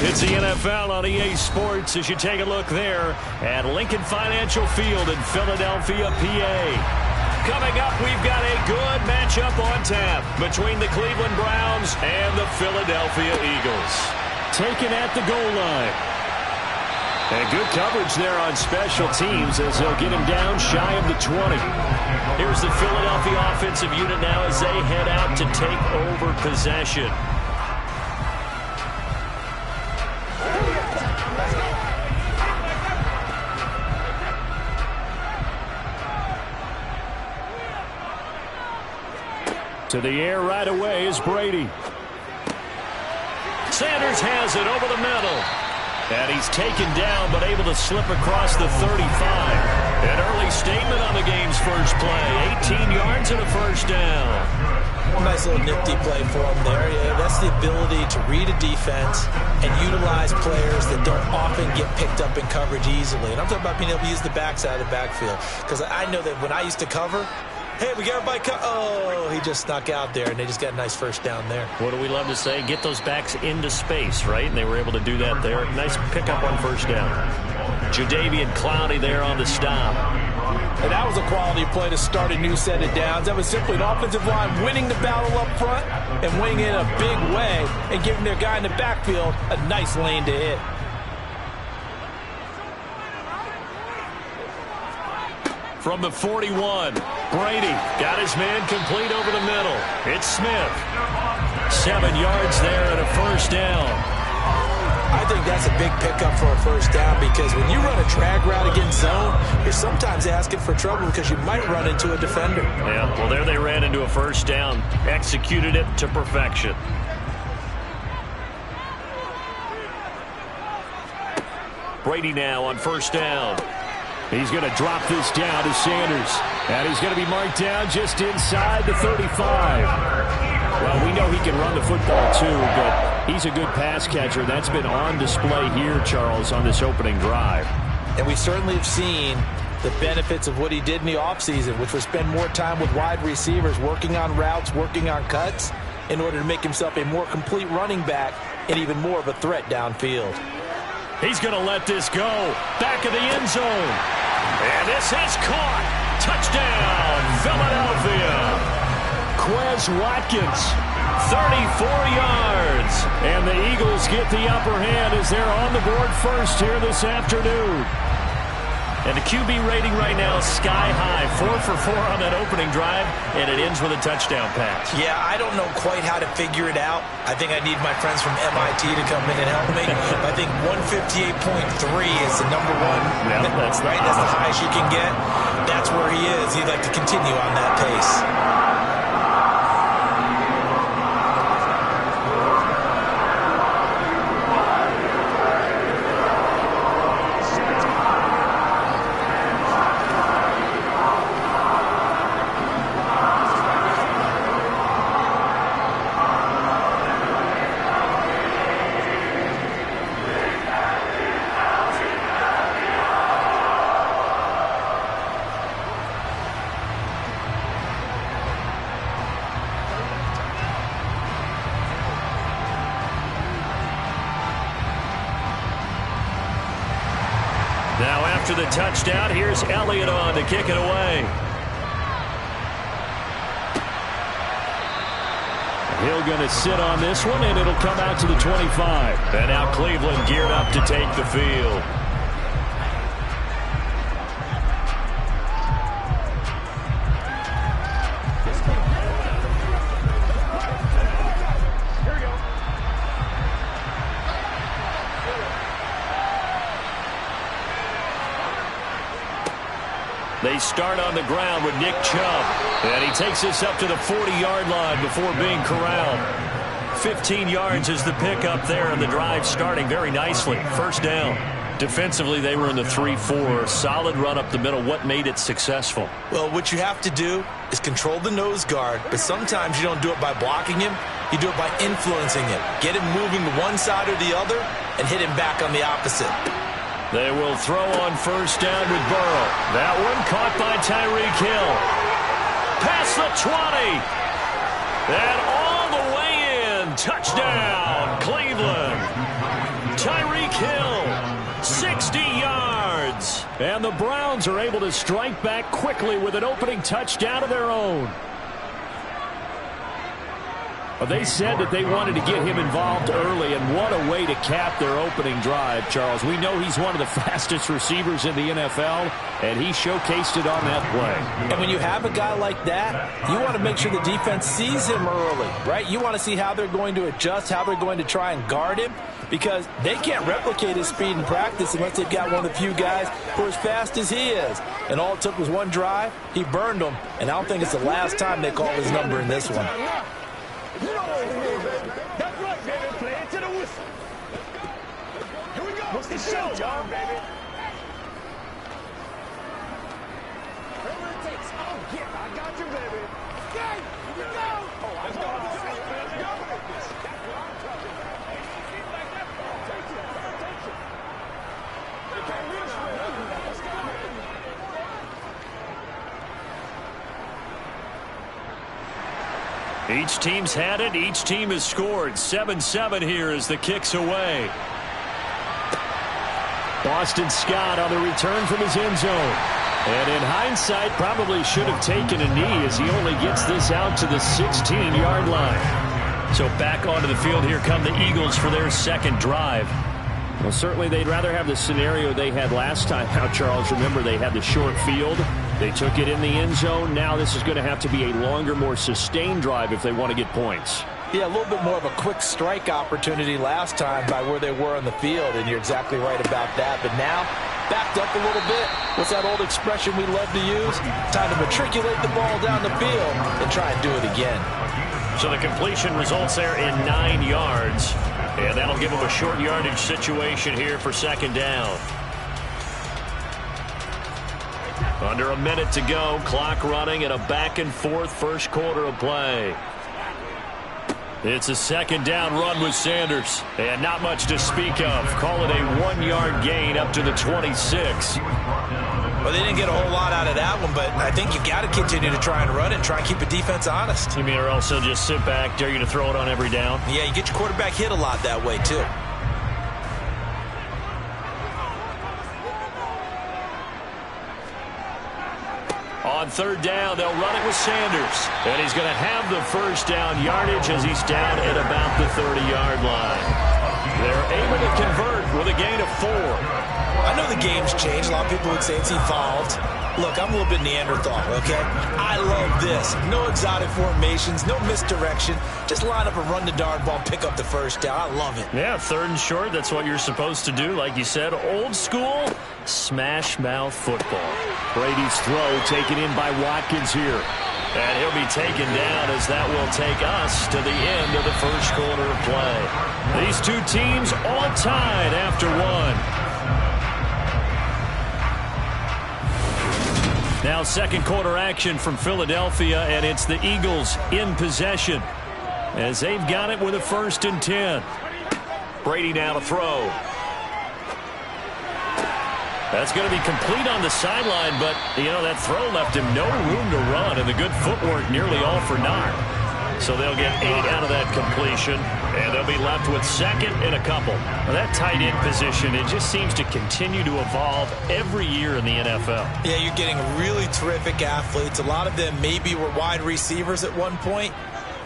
It's the NFL on EA Sports as you take a look there at Lincoln Financial Field in Philadelphia, PA. Coming up, we've got a good matchup on tap between the Cleveland Browns and the Philadelphia Eagles. Taken at the goal line. And good coverage there on special teams as they'll get him down shy of the 20. Here's the Philadelphia offensive unit now as they head out to take over possession. To the air right away is Brady. Sanders has it over the middle. And he's taken down, but able to slip across the 35. An early statement on the game's first play. 18 yards and a first down. Nice little nifty play for him there. Yeah, that's the ability to read a defense and utilize players that don't often get picked up in coverage easily. And I'm talking about being able to use the backside of the backfield. Because I know that when I used to cover, hey, we got everybody oh, he just snuck out there, and they just got a nice first down there. What do we love to say? Get those backs into space, right? And they were able to do that there. Nice pickup on first down. Jadeveon Clowney there on the stop. And that was a quality play to start a new set of downs. That was simply an offensive line winning the battle up front and winning it in a big way and giving their guy in the backfield a nice lane to hit. From the 41, Brady got his man complete over the middle. It's Smith. 7 yards there and a first down. I think that's a big pickup for a first down because when you run a drag route against zone, you're sometimes asking for trouble because you might run into a defender. Yeah, well, there they ran into a first down. Executed it to perfection. Brady now on first down. He's going to drop this down to Sanders. And he's going to be marked down just inside the 35. Well, we know he can run the football too, but he's a good pass catcher. That's been on display here, Charles, on this opening drive. And we certainly have seen the benefits of what he did in the offseason, which was spend more time with wide receivers, working on routes, working on cuts, in order to make himself a more complete running back and even more of a threat downfield. He's going to let this go. Back of the end zone. And this is caught. Touchdown, Philadelphia. Quez Watkins. 34 yards. And the Eagles get the upper hand as they're on the board first here this afternoon. And the QB rating right now is sky high. 4 for 4 on that opening drive, and it ends with a touchdown pass. Yeah, I don't know quite how to figure it out. I think I need my friends from MIT to come in and help me. I think 158.3 is the number one. Yeah, that's right. That's the highest you can get. That's where he is. He'd like to continue on that pace. Now after the touchdown, here's Elliott on to kick it away. Hill going to sit on this one, and it'll come out to the 25. And now Cleveland geared up to take the field. They start on the ground with Nick Chubb. And he takes this up to the 40-yard line before being corralled. 15 yards is the pickup there, and the drive starting very nicely. First down. Defensively, they were in the 3-4. Solid run up the middle. What made it successful? Well, what you have to do is control the nose guard, but sometimes you don't do it by blocking him. You do it by influencing him. Get him moving to one side or the other and hit him back on the opposite. They will throw on first down with Burrow. That one caught by Tyreek Hill. Past the 20. And all the way in. Touchdown, Cleveland. Tyreek Hill, 60 yards. And the Browns are able to strike back quickly with an opening touchdown of their own. Well, they said that they wanted to get him involved early, and what a way to cap their opening drive, Charles. We know he's one of the fastest receivers in the NFL, and he showcased it on that play. And when you have a guy like that, you want to make sure the defense sees him early, right? You want to see how they're going to adjust, how they're going to try and guard him, because they can't replicate his speed in practice unless they've got one of the few guys who are as fast as he is. And all it took was one drive. He burned them, and I don't think it's the last time they call his number in this one. You know what it is, baby. That's right, baby. Play it to the whistle. Here we go. What's the showtime, baby? Whatever it takes. Oh, yeah, I got you, baby. Okay, here we go. Oh, let's go. Let's go. That's what I'm talking about. Take it. Take it. They can't reach me. Let's go. Each team's had it. Each team has scored. 7-7 here as the kick's away. Boston Scott on the return from his end zone. And in hindsight, probably should have taken a knee as he only gets this out to the 16-yard line. So back onto the field, here come the Eagles for their second drive. Well, certainly they'd rather have the scenario they had last time. Now, Charles, remember they had the short field. They took it in the end zone. Now this is going to have to be a longer, more sustained drive if they want to get points. Yeah, a little bit more of a quick strike opportunity last time by where they were on the field, and you're exactly right about that. But now, backed up a little bit. What's that old expression we love to use? Time to matriculate the ball down the field and try and do it again. So the completion results there in 9 yards. And that'll give them a short yardage situation here for second down. Under a minute to go. Clock running and a back-and-forth first quarter of play. It's a second down run with Sanders. And not much to speak of. Call it a 1-yard gain up to the 26. Well, they didn't get a whole lot out of that one, but I think you got to continue to try and run and try and keep the defense honest. You mean or also just sit back, dare you to throw it on every down? Yeah, you get your quarterback hit a lot that way, too. On third down, they'll run it with Sanders. And he's going to have the first down yardage as he's down at about the 30-yard line. They're able to convert with a gain of 4. I know the game's changed. A lot of people would say it's evolved. Look, I'm a little bit Neanderthal, okay? I love this. No exotic formations, no misdirection. Just line up and run the darn ball, pick up the first down. I love it. Yeah, third and short, that's what you're supposed to do. Like you said, old school, smash mouth football. Brady's throw taken in by Watkins here. And he'll be taken down as that will take us to the end of the first quarter of play. These two teams all tied after one. Now second quarter action from Philadelphia, and it's the Eagles in possession as they've got it with a 1st and 10. Brady now to throw. That's going to be complete on the sideline, but, you know, that throw left him no room to run, and the good footwork nearly all for naught. So they'll get 8 out of that completion, and they'll be left with second and a couple. Well, that tight end position, it just seems to continue to evolve every year in the NFL. Yeah, you're getting really terrific athletes. A lot of them maybe were wide receivers at one point.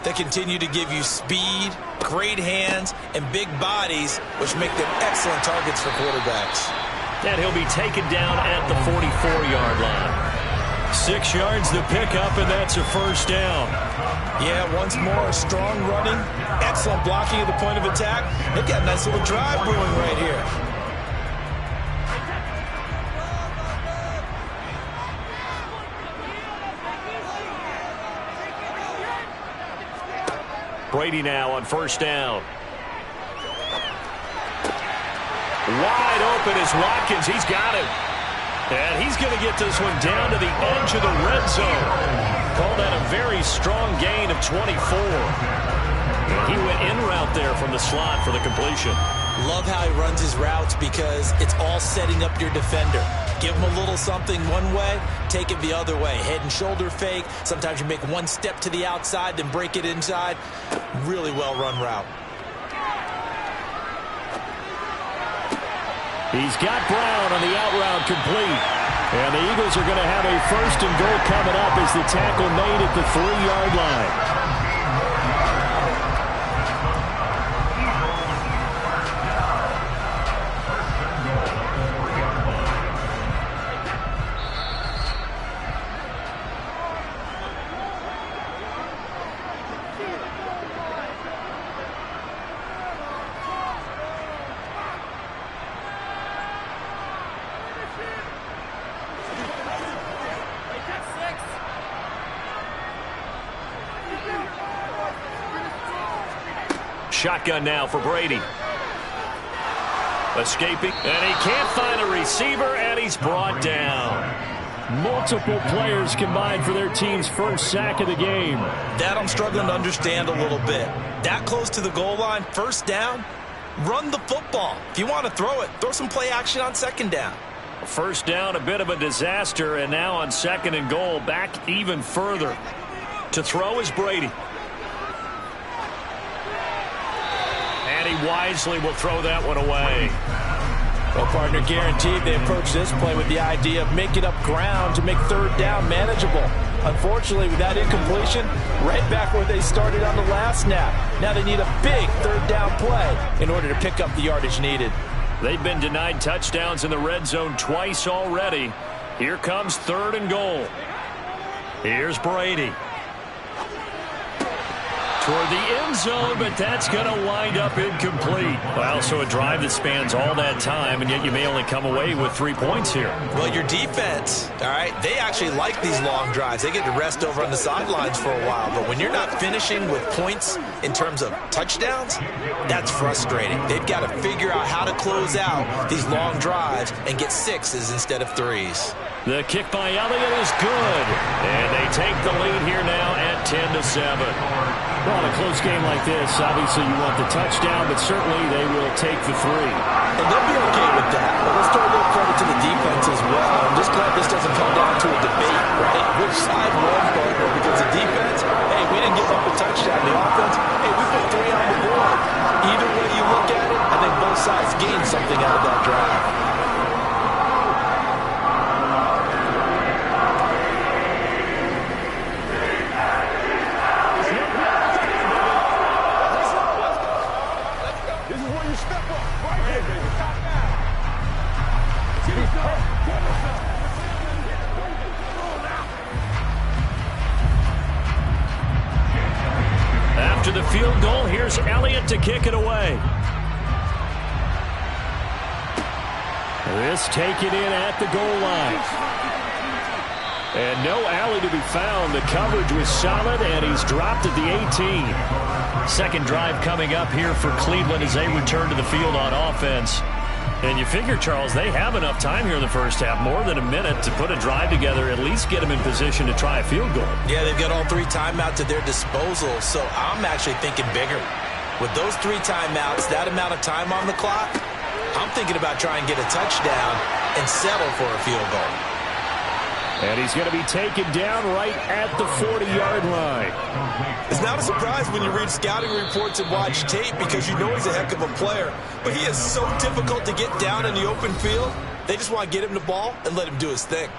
They continue to give you speed, great hands, and big bodies, which make them excellent targets for quarterbacks. And he'll be taken down at the 44-yard line. 6 yards the pickup, and that's a first down. Yeah, once more, strong running, excellent blocking at the point of attack. They've got a nice little drive brewing right here. Brady now on first down. Wide open is Watkins. He's got it. And he's going to get this one down to the edge of the red zone. Call that a very strong gain of 24. He went in route there from the slot for the completion. Love how he runs his routes because it's all setting up your defender. Give him a little something one way, take it the other way. Head and shoulder fake. Sometimes you make one step to the outside, then break it inside. Really well run route. He's got Brown on the out route complete. And the Eagles are going to have a 1st and goal coming up as the tackle made at the 3-yard line. Shotgun now for Brady. Escaping, and he can't find a receiver, and he's brought down. Multiple players combined for their team's first sack of the game. That I'm struggling to understand a little bit. That close to the goal line, 1st down, run the football. If you want to throw it, throw some play action on 2nd down. 1st down, a bit of a disaster, and now on 2nd and goal, back even further. To throw is Brady. And he wisely will throw that one away. Well, partner, guaranteed they approach this play with the idea of making up ground to make 3rd down manageable. Unfortunately, with that incompletion, right back where they started on the last snap. Now they need a big 3rd down play in order to pick up the yardage needed. They've been denied touchdowns in the red zone twice already. Here comes 3rd and goal. Here's Brady. Toward the end zone, but that's going to wind up incomplete. Well, so a drive that spans all that time, and yet you may only come away with 3 points here. Well, your defense, all right, they actually like these long drives. They get to rest over on the sidelines for a while, but when you're not finishing with points in terms of touchdowns, that's frustrating. They've got to figure out how to close out these long drives and get 6s instead of 3s. The kick by Elliott is good, and they take the lead here now at 10-7. Well, in a close game like this, obviously you want the touchdown, but certainly they will take the 3. And they'll be okay with that, but let's throw a little credit to the defense as well. I'm just glad this doesn't come down to a debate, right? Which side won, partner? Because the defense, hey, we didn't give up a touchdown. The offense, hey, we put 3 on the board. Either way you look at it, I think both sides gained something out of that drive. After the field goal, here's Elliott to kick it away. This taken in at the goal line. And no alley to be found. The coverage was solid, and he's dropped at the 18. 2nd drive coming up here for Cleveland as they return to the field on offense. And you figure, Charles, they have enough time here in the first half, more than a minute, to put a drive together, at least get them in position to try a field goal. Yeah, they've got all 3 timeouts at their disposal, so I'm actually thinking bigger. With those 3 timeouts, that amount of time on the clock, I'm thinking about trying to get a touchdown and settle for a field goal. And he's going to be taken down right at the 40-yard line. It's not a surprise when you read scouting reports and watch tape because you know he's a heck of a player. But he is so difficult to get down in the open field. They just want to get him the ball and let him do his thing.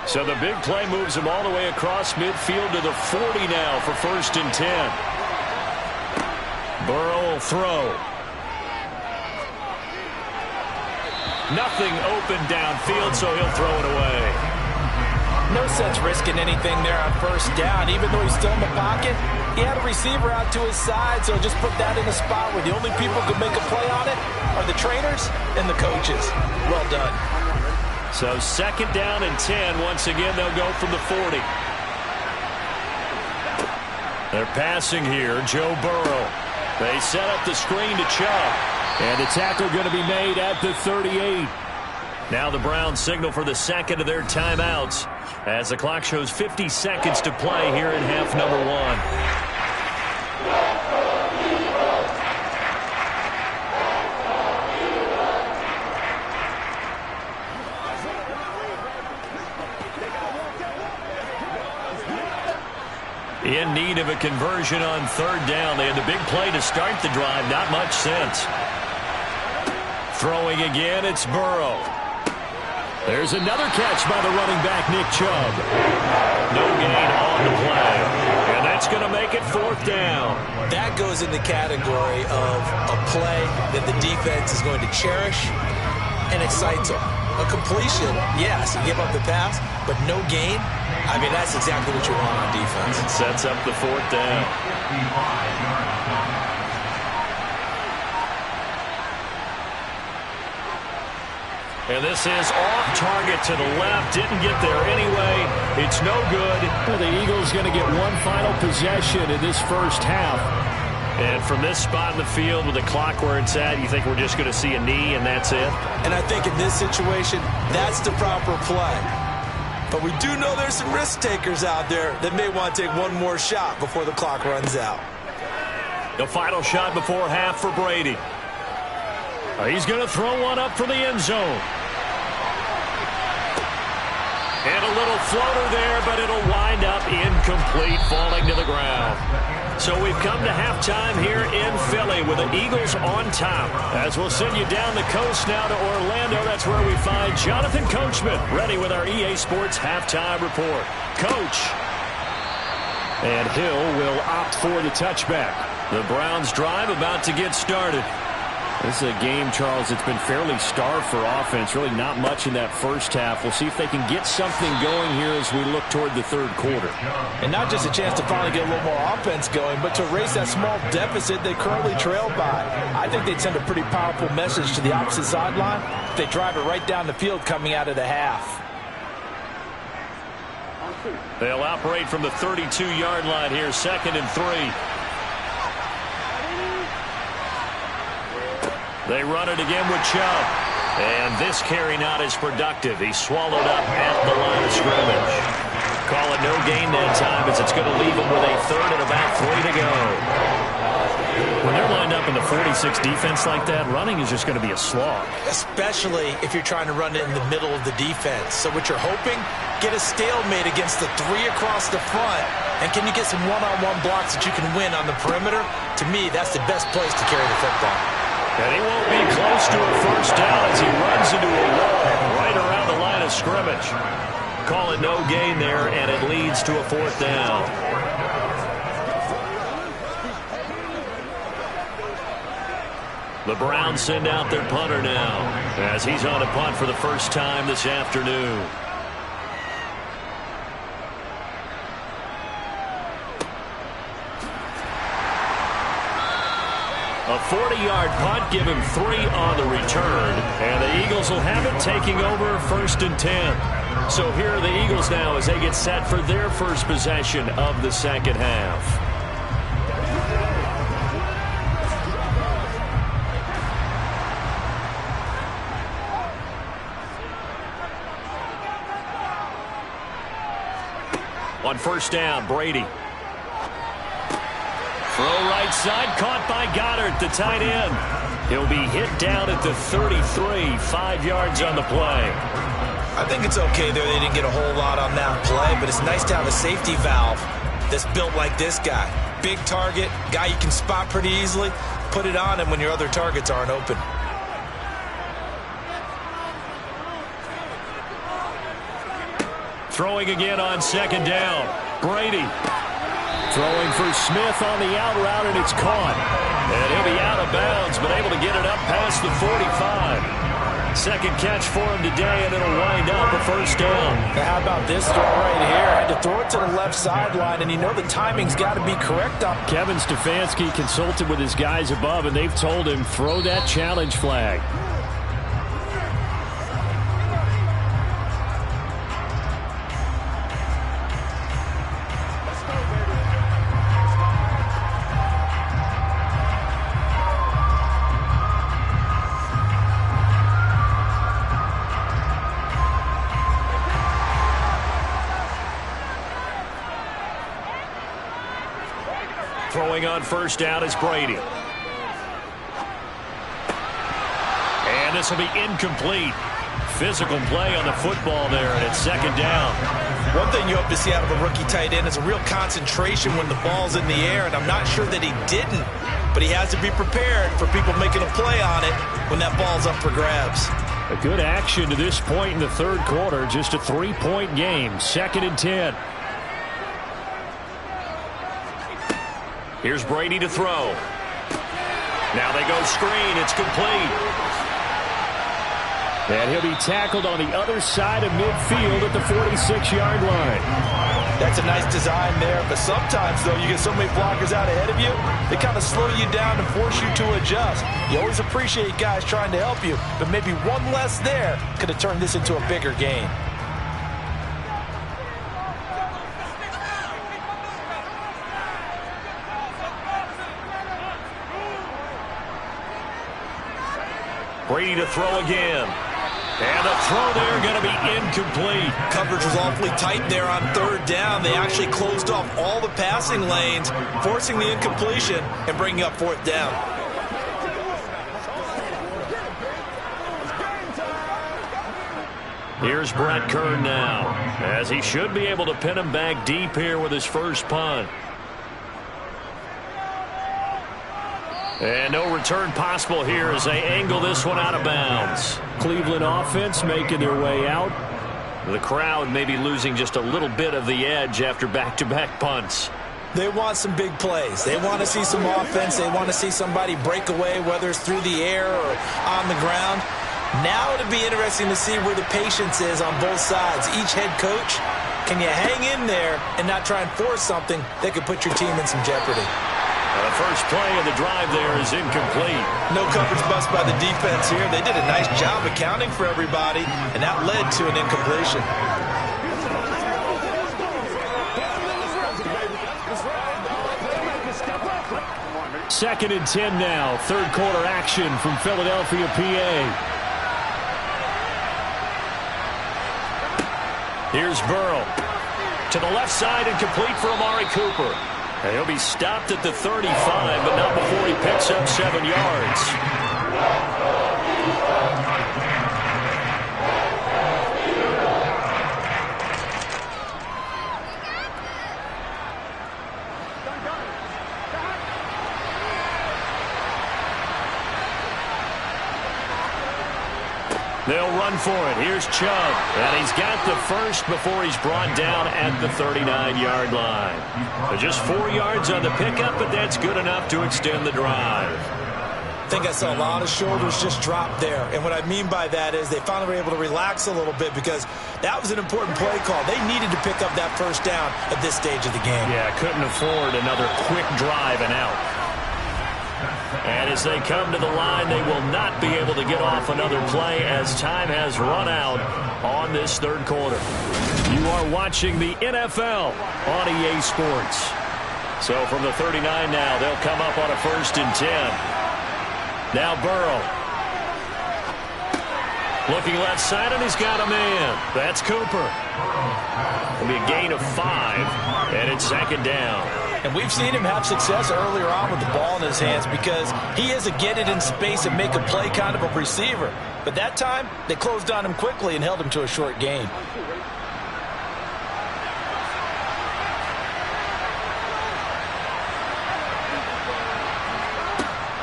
So the big play moves him all the way across midfield to the 40 now for 1st and 10. Burrow will throw. Nothing open downfield, so he'll throw it away. No sense risking anything there on 1st down. Even though he's still in the pocket, he had a receiver out to his side, so just put that in a spot where the only people who can make a play on it are the trainers and the coaches. Well done. So 2nd down and 10. Once again, they'll go from the 40. They're passing here. Joe Burrow. They set up the screen to Chubb. And the tackle going to be made at the 38. Now the Browns signal for the 2nd of their timeouts as the clock shows 50 seconds to play here in half number 1. need of a conversion on third down. They had the big play to start the drive. Not much sense. Throwing again, it's Burrow. There's another catch by the running back, Nick Chubb. No gain on the play. And that's going to make it fourth down. That goes in the category of a play that the defense is going to cherish and excites them. A completion, yes, you give up the pass, but no gain. I mean, that's exactly what you want on defense. It sets up the fourth down. And this is off target to the left. Didn't get there anyway. It's no good. Well, the Eagles going to get one final possession in this first half. And from this spot in the field with the clock where it's at, you think we're just going to see a knee and that's it? And I think in this situation, that's the proper play. But we do know there's some risk takers out there that may want to take one more shot before the clock runs out. The final shot before half for Brady. He's going to throw one up for the end zone. And a little floater there, but it'll wind up incomplete, falling to the ground. So we've come to halftime here in Philly with the Eagles on top. As we'll send you down the coast now to Orlando, that's where we find Jonathan Coachman, ready with our EA Sports halftime report. Coach. And Hill will opt for the touchback. The Browns drive about to get started. This is a game, Charles, that's been fairly starved for offense. Really not much in that first half. We'll see if they can get something going here as we look toward the third quarter. And not just a chance to finally get a little more offense going, but to erase that small deficit they currently trailed by. I think they'd send a pretty powerful message to the opposite sideline if they drive it right down the field coming out of the half. They'll operate from the 32-yard line here, 2nd and 3. They run it again with Chubb. And this carry not as productive. He's swallowed up at the line of scrimmage. Call it no gain that time as it's going to leave him with a 3rd and about 3 to go. When they're lined up in the 46 defense like that, running is just going to be a slog. Especially if you're trying to run it in the middle of the defense. So what you're hoping, get a stalemate against the 3 across the front. And can you get some one-on-one blocks that you can win on the perimeter? To me, that's the best place to carry the football. And he won't be close to a first down as he runs into a wall right around the line of scrimmage. Call it no gain there, and it leads to a 4th down. The Browns send out their punter now as he's on a punt for the first time this afternoon. A 40-yard punt, give him 3 on the return. And the Eagles will have it, taking over 1st and 10. So here are the Eagles now as they get set for their first possession of the second half. On first down, Brady. Throw right side, caught by Goddard, the tight end. He'll be hit down at the 33, 5 yards on the play. I think it's okay there. They didn't get a whole lot on that play, but it's nice to have a safety valve that's built like this guy. Big target, guy you can spot pretty easily. Put it on him when your other targets aren't open. Throwing again on 2nd down. Brady. Throwing for Smith on the out route, and it's caught. And he'll be out of bounds, but able to get it up past the 45. 2nd catch for him today, and it'll wind up a first down. Now how about this throw right here? Had to throw it to the left sideline, and you know the timing's got to be correct on. Kevin Stefanski consulted with his guys above, and they've told him, throw that challenge flag. Throwing on first down is Brady. And this will be incomplete. physical play on the football there, and it's second down. One thing you hope to see out of a rookie tight end is a real concentration when the ball's in the air, and I'm not sure that he didn't, but he has to be prepared for people making a play on it when that ball's up for grabs. A good action to this point in the third quarter. Just a 3-point game. 2nd and 10. Here's Brady to throw. Now they go screen. It's complete. And he'll be tackled on the other side of midfield at the 46-yard line. That's a nice design there, but sometimes, though, you get so many blockers out ahead of you, they kind of slow you down and force you to adjust. You always appreciate guys trying to help you, but maybe one less there could have turned this into a bigger game. Brady to throw again. And the throw there going to be incomplete. Coverage was awfully tight there on third down. They actually closed off all the passing lanes, forcing the incompletion and bringing up fourth down. Here's Brett Kern now, as he should be able to pin him back deep here with his first punt. And no return possible here as they angle this one out of bounds. Cleveland offense making their way out. The crowd may be losing just a little bit of the edge after back-to-back punts. They want some big plays. They want to see some offense. They want to see somebody break away, whether it's through the air or on the ground. Now it'll be interesting to see where the patience is on both sides. Each head coach, can you hang in there and not try and force something that could put your team in some jeopardy? The first play of the drive there is incomplete. No coverage bust by the defense here. They did a nice job accounting for everybody, and that led to an incompletion. Second and 10 now. Third quarter action from Philadelphia, PA. Here's Burrow. To the left side and complete for Amari Cooper. And he'll be stopped at the 35, but not before he picks up 7 yards. They'll run for it. Here's Chubb. And he's got the first before he's brought down at the 39-yard line. So just 4 yards on the pickup, but that's good enough to extend the drive. I think I saw a lot of shoulders just drop there. And what I mean by that is they finally were able to relax a little bit because that was an important play call. They needed to pick up that first down at this stage of the game. Yeah, couldn't afford another quick drive and out. And as they come to the line, they will not be able to get off another play as time has run out on this third quarter. You are watching the NFL on EA Sports. So from the 39 now, they'll come up on a 1st and 10. Now Burrow. Looking left side, and he's got a man. That's Cooper. It'll be a gain of 5, and it's second down. And we've seen him have success earlier on with the ball in his hands because he is a get it in space and make a play kind of a receiver. But that time, they closed on him quickly and held him to a short gain.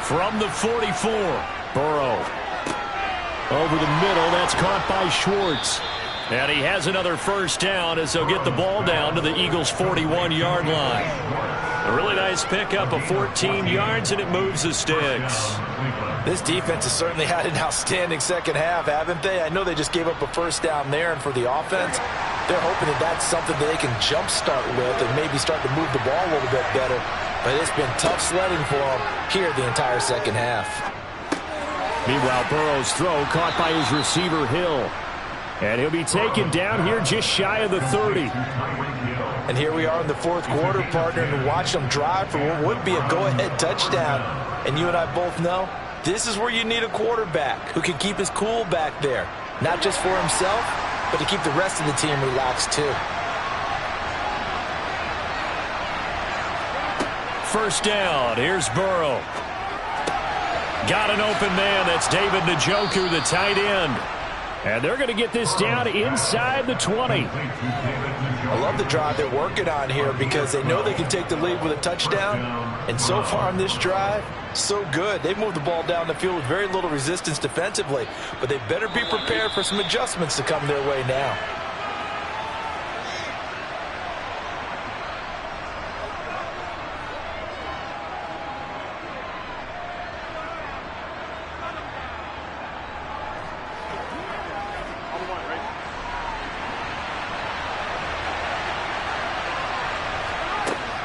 From the 44, Burrow. Over the middle, that's caught by Schwartz. And he has another first down as they'll get the ball down to the Eagles' 41-yard line. A really nice pickup of 14 yards, and it moves the sticks. This defense has certainly had an outstanding second half, haven't they? I know they just gave up a first down there, and for the offense, they're hoping that that's something that they can jumpstart with and maybe start to move the ball a little bit better. But it's been tough sledding for them here the entire second half. Meanwhile, Burrow's throw caught by his receiver, Hill. And he'll be taken down here just shy of the 30. And here we are in the fourth quarter, partner, and watch them drive for what would be a go-ahead touchdown. And you and I both know this is where you need a quarterback who can keep his cool back there. Not just for himself, but to keep the rest of the team relaxed too. First down, here's Burrow. Got an open man, that's David Njoku, the tight end. And they're going to get this down inside the 20. I love the drive they're working on here because they know they can take the lead with a touchdown. And so far on this drive, so good. They moved the ball down the field with very little resistance defensively. But they better be prepared for some adjustments to come their way now.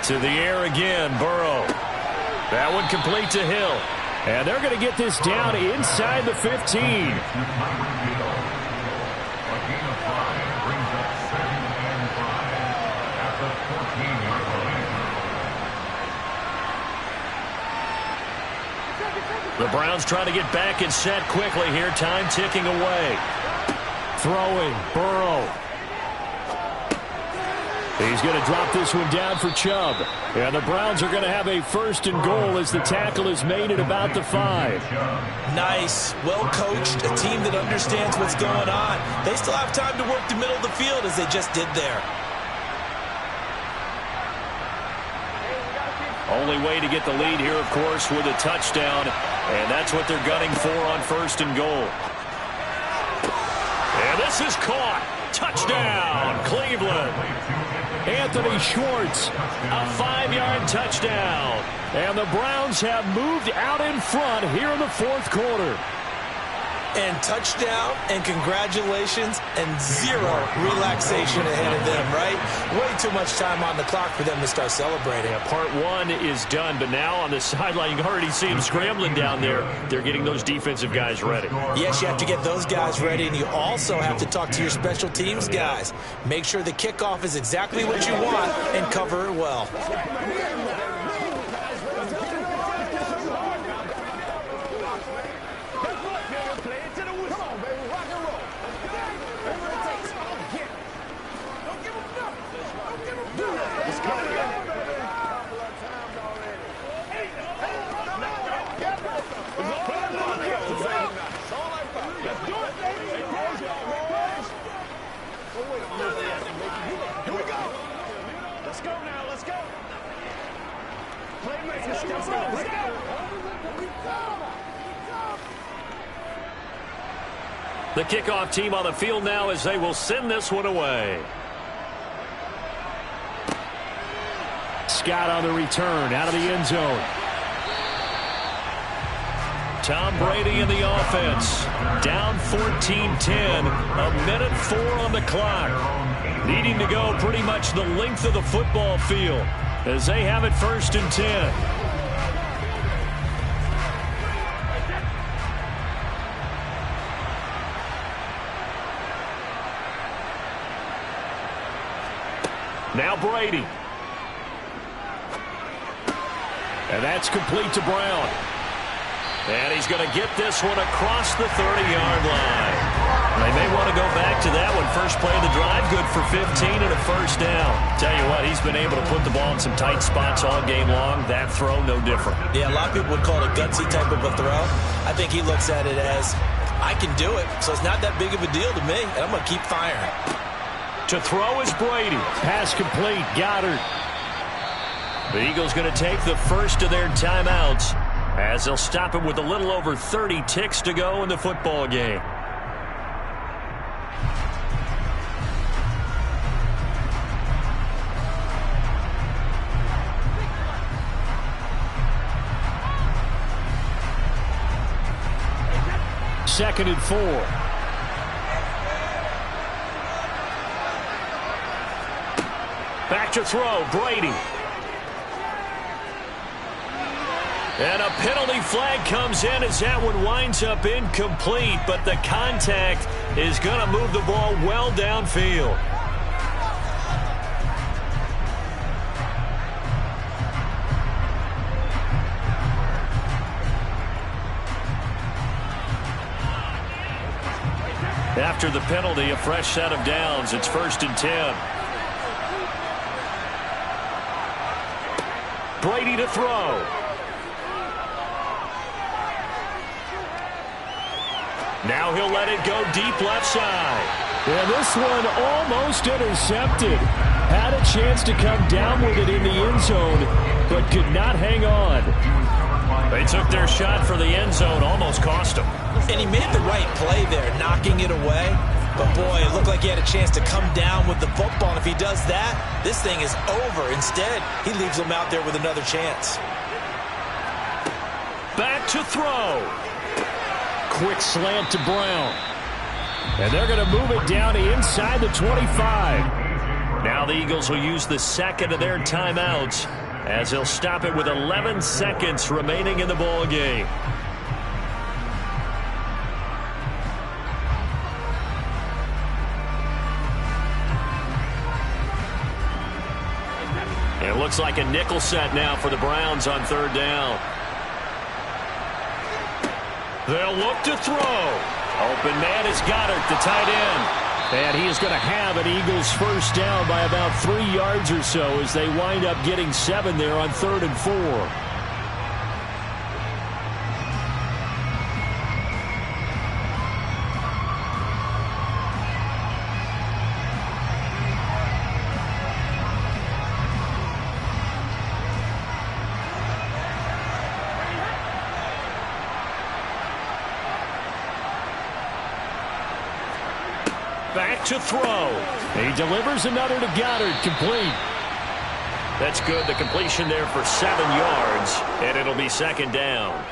To the air again, Burrow. That one complete to Hill. And they're going to get this down inside the 15. A gain of 5 brings up 2nd and 5 at the 14-yard line. The Browns trying to get back and set quickly here. Time ticking away. Throwing, Burrow. He's going to drop this one down for Chubb. And the Browns are going to have a 1st and goal as the tackle is made at about the 5. Nice, well coached, a team that understands what's going on. They still have time to work the middle of the field as they just did there. Only way to get the lead here, of course, with a touchdown. And that's what they're gunning for on 1st and goal. And this is caught. Touchdown, Cleveland. Anthony Schwartz, A 5-yard touchdown. and the Browns have moved out in front here in the 4th quarter. And touchdown, and congratulations, and 0 relaxation ahead of them, right? Way too much time on the clock for them to start celebrating. Yeah, part 1 is done, but now on the sideline, you can already see them scrambling down there. They're getting those defensive guys ready. Yes, you have to get those guys ready, and you also have to talk to your special teams guys. Make sure the kickoff is exactly what you want and cover it well. The kickoff team on the field now as they will send this one away. Scott on the return out of the end zone. Tom Brady in the offense. Down 14-10. A minute 4 on the clock. Needing to go pretty much the length of the football field as they have it 1st and 10. Now Brady. And that's complete to Brown. And he's going to get this one across the 30-yard line. They may want to go back to that one. First play of the drive, good for 15 and a 1st down. Tell you what, he's been able to put the ball in some tight spots all game long. That throw, no different. Yeah, a lot of people would call it a gutsy type of a throw. I think he looks at it as, I can do it, so it's not that big of a deal to me, and I'm going to keep firing. To throw is Brady. Pass complete. Goddard. The Eagles going to take the first of their timeouts as they'll stop it with a little over 30 ticks to go in the football game. Second and 4. Back to throw, Brady. And a penalty flag comes in as that one winds up incomplete, but the contact is going to move the ball well downfield. After the penalty, a fresh set of downs. It's 1st and 10. Brady to throw. Now he'll let it go deep left side. Yeah, this one almost intercepted. Had a chance to come down with it in the end zone, but could not hang on. They took their shot for the end zone, almost cost him. And he made the right play there, knocking it away. But, boy, it looked like he had a chance to come down with the football. And if he does that, this thing is over. Instead, he leaves him out there with another chance. Back to throw. Quick slant to Brown. And they're going to move it down to inside the 25. Now the Eagles will use the second of their timeouts as they'll stop it with 11 seconds remaining in the ball game. It looks like a nickel set now for the Browns on third down. They'll look to throw. Open man is Goddard, the tight end. And he is going to have an Eagles first down by about 3 yards or so as they wind up getting 7 there on 3rd and 4. Back to throw. He delivers another to Goddard, complete. That's good. The completion there for 7 yards, and it'll be second down.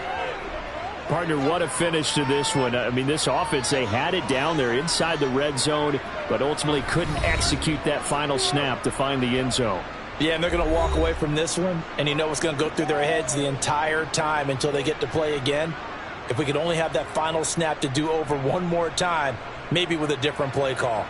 Partner, what a finish to this one. I mean, this offense, they had it down there inside the red zone, but ultimately couldn't execute that final snap to find the end zone. Yeah, and they're going to walk away from this one, and you know what's going to go through their heads the entire time until they get to play again. If we could only have that final snap to do over one more time, maybe with a different play call.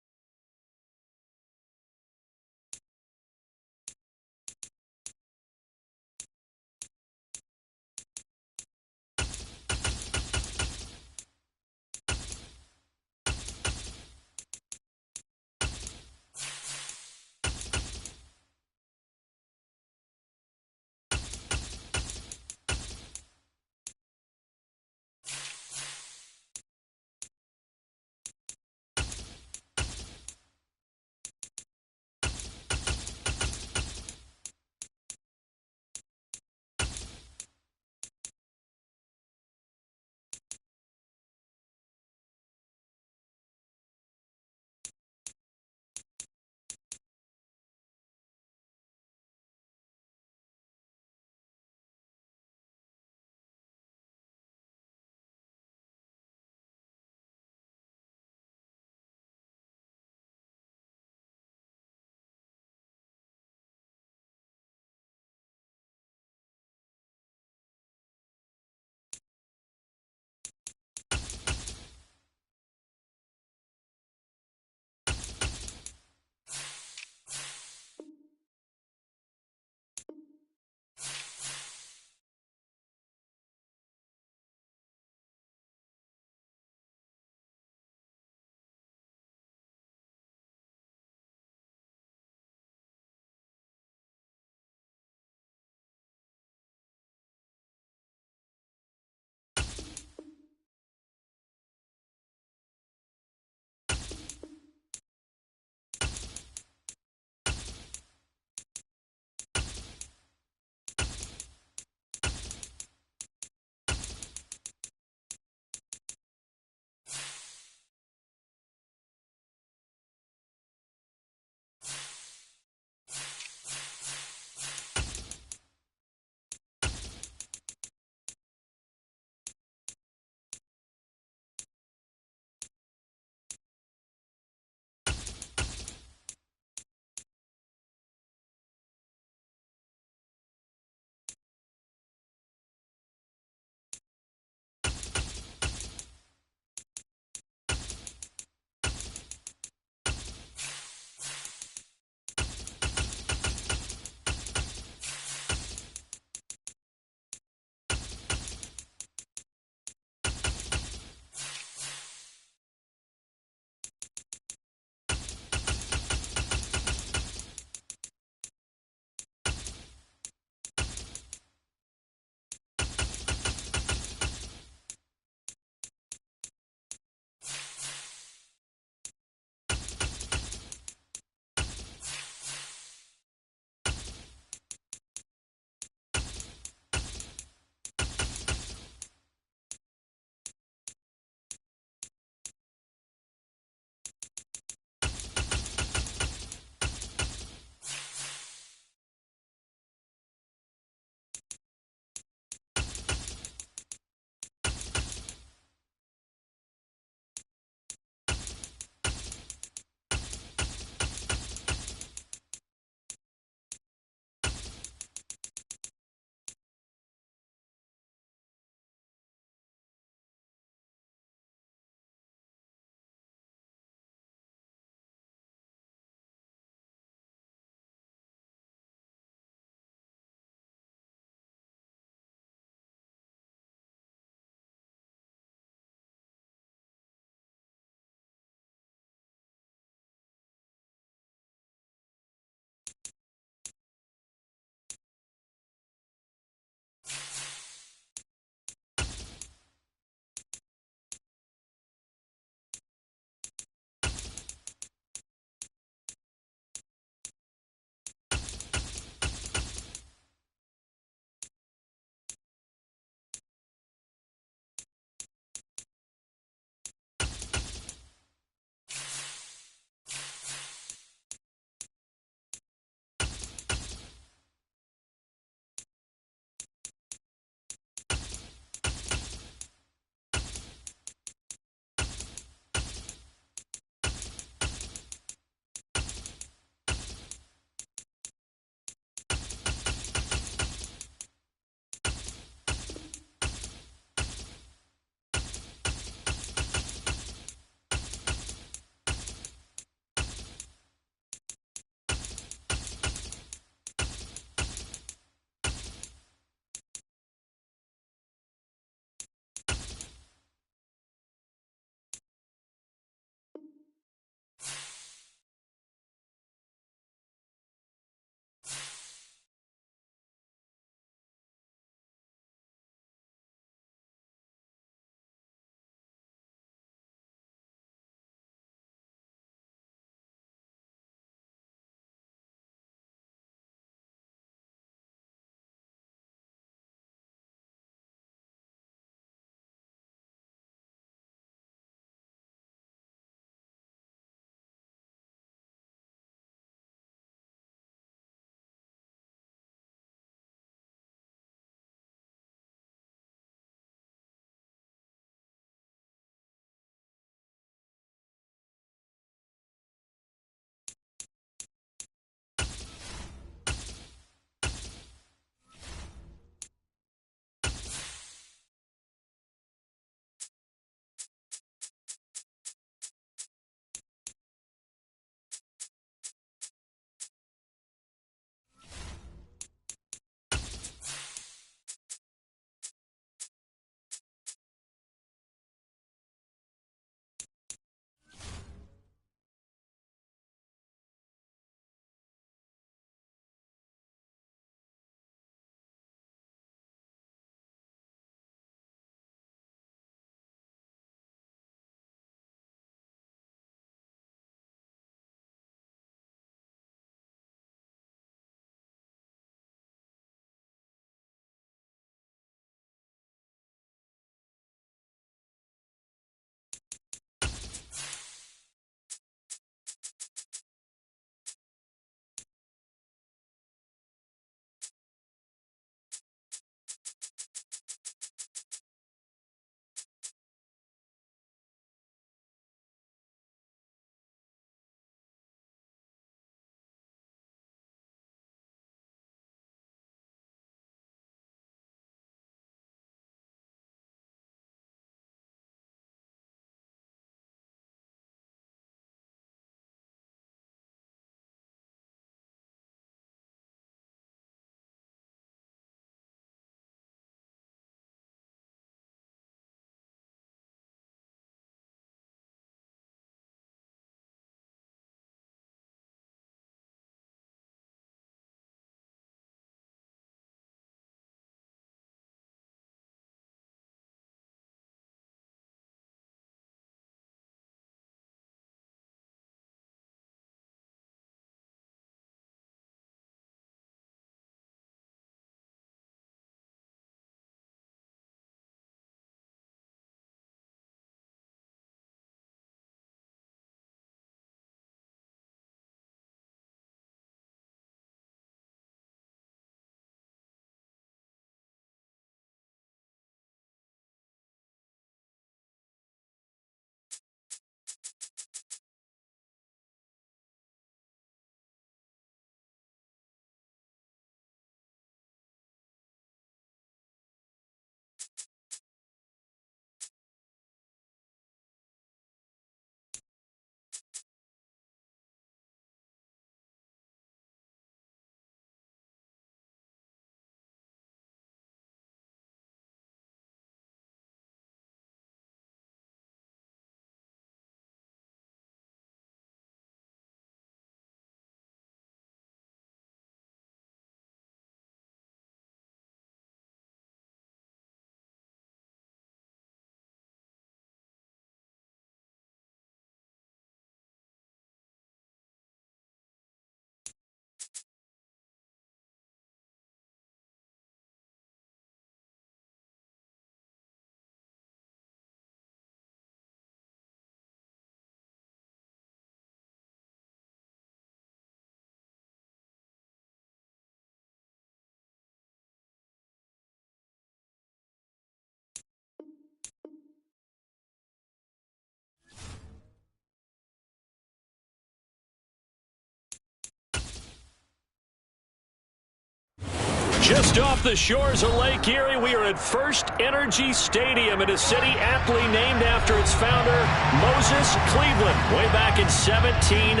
Just off the shores of Lake Erie, we are at First Energy Stadium in a city aptly named after its founder, Moses Cleveland, way back in 1796.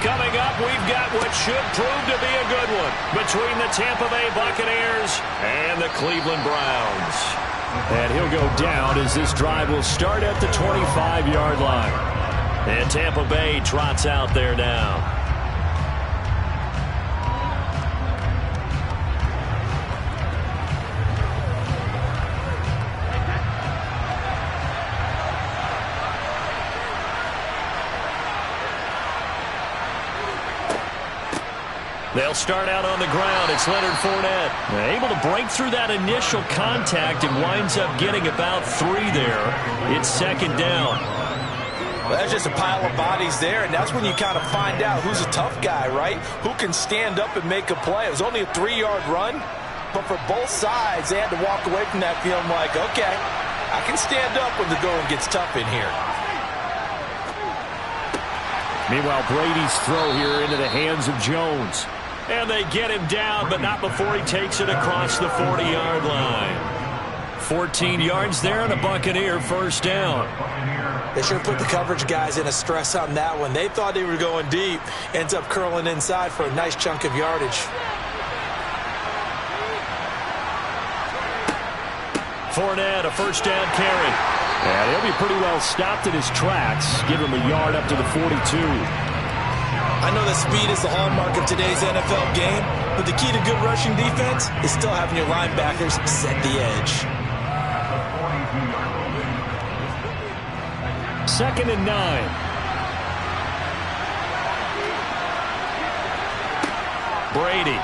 Coming up, we've got what should prove to be a good one between the Tampa Bay Buccaneers and the Cleveland Browns. And he'll go down as this drive will start at the 25-yard line. And Tampa Bay trots out there now. They'll start out on the ground. It's Leonard Fournette. Able to break through that initial contact and winds up getting about 3 there. It's second down. Well, that's just a pile of bodies there, and that's when you kind of find out who's a tough guy, right? Who can stand up and make a play. It was only a 3-yard run, but for both sides, they had to walk away from that feeling like, okay, I can stand up when the going gets tough in here. Meanwhile, Brady's throw here into the hands of Jones. And they get him down, but not before he takes it across the 40-yard line. 14 yards there and a Buccaneer first down. They sure put the coverage guys in a stress on that one. They thought they were going deep. Ends up curling inside for a nice chunk of yardage. Fournette, a first down carry. And he'll be pretty well stopped in his tracks. Give him a yard up to the 42. I know that speed is the hallmark of today's NFL game, but the key to good rushing defense is still having your linebackers set the edge. 2nd and 9. Brady.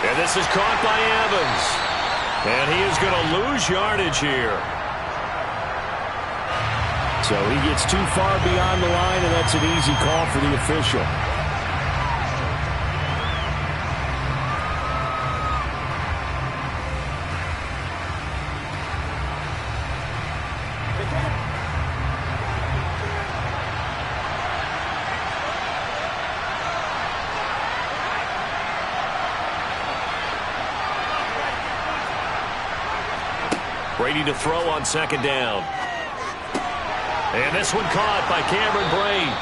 And this is caught by Evans. And he is going to lose yardage here. So he gets too far beyond the line, and that's an easy call for the official. Brady to throw on second down. And this one caught by Cameron Brate.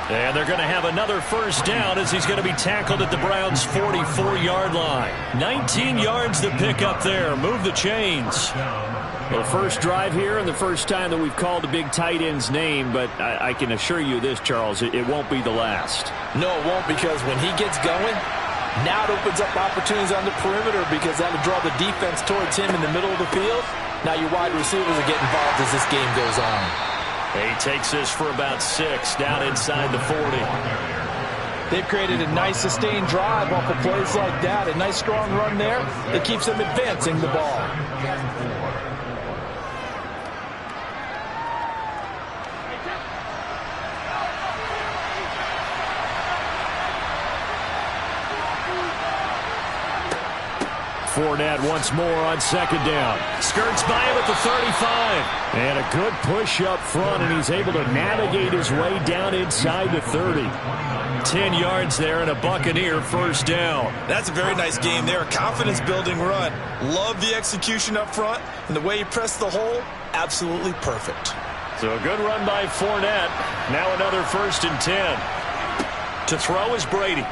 And they're going to have another first down as he's going to be tackled at the Browns' 44-yard line. 19 yards to pick up there. Move the chains. Well, first drive here and the first time that we've called a big tight end's name, but I can assure you this, Charles, it won't be the last. No, it won't, because when he gets going, now it opens up opportunities on the perimeter because that'll draw the defense towards him in the middle of the field. Now your wide receivers will get involved as this game goes on. He takes this for about 6 down inside the 40. They've created a nice sustained drive off of plays like that. A nice strong run there that keeps them advancing the ball. Fournette once more on second down. Skirts by him at the 35. And a good push up front, and he's able to navigate his way down inside the 30. 10 yards there and a Buccaneer first down. That's a very nice game there. A confidence-building run. Love the execution up front, and the way he pressed the hole, absolutely perfect. So a good run by Fournette. Now another 1st and 10. To throw is Brady.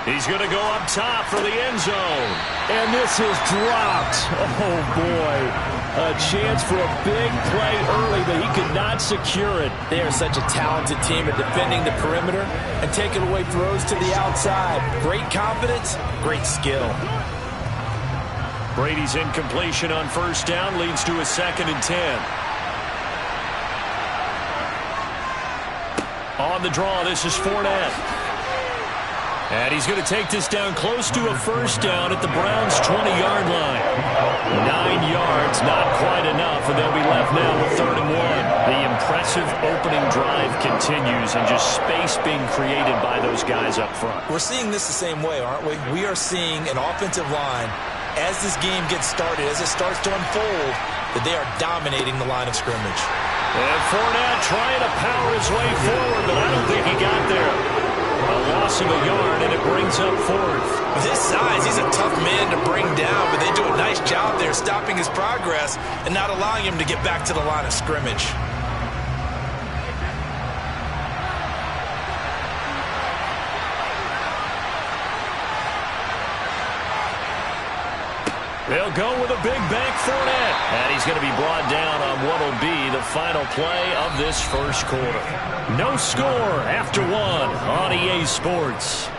He's going to go up top for the end zone. And this is dropped. Oh, boy. A chance for a big play early, but he could not secure it. They are such a talented team at defending the perimeter and taking away throws to the outside. Great confidence, great skill. Brady's incompletion on first down leads to a 2nd and 10. On the draw, this is Fournette. And he's going to take this down close to a first down at the Browns' 20-yard line. 9 yards, not quite enough, and they'll be left now with 3rd and 1. The impressive opening drive continues, and just space being created by those guys up front. We're seeing this the same way, aren't we? We are seeing an offensive line, as this game gets started, as it starts to unfold, that they are dominating the line of scrimmage. And Fournette trying to power his way forward, but I don't think he got there. A loss of a yard, and it brings up 4th. With his size, he's a tough man to bring down, but they do a nice job there stopping his progress and not allowing him to get back to the line of scrimmage. They'll go with a big bank Fournette. And he's going to be brought down on what will be the final play of this first quarter. No score after 1 on EA Sports.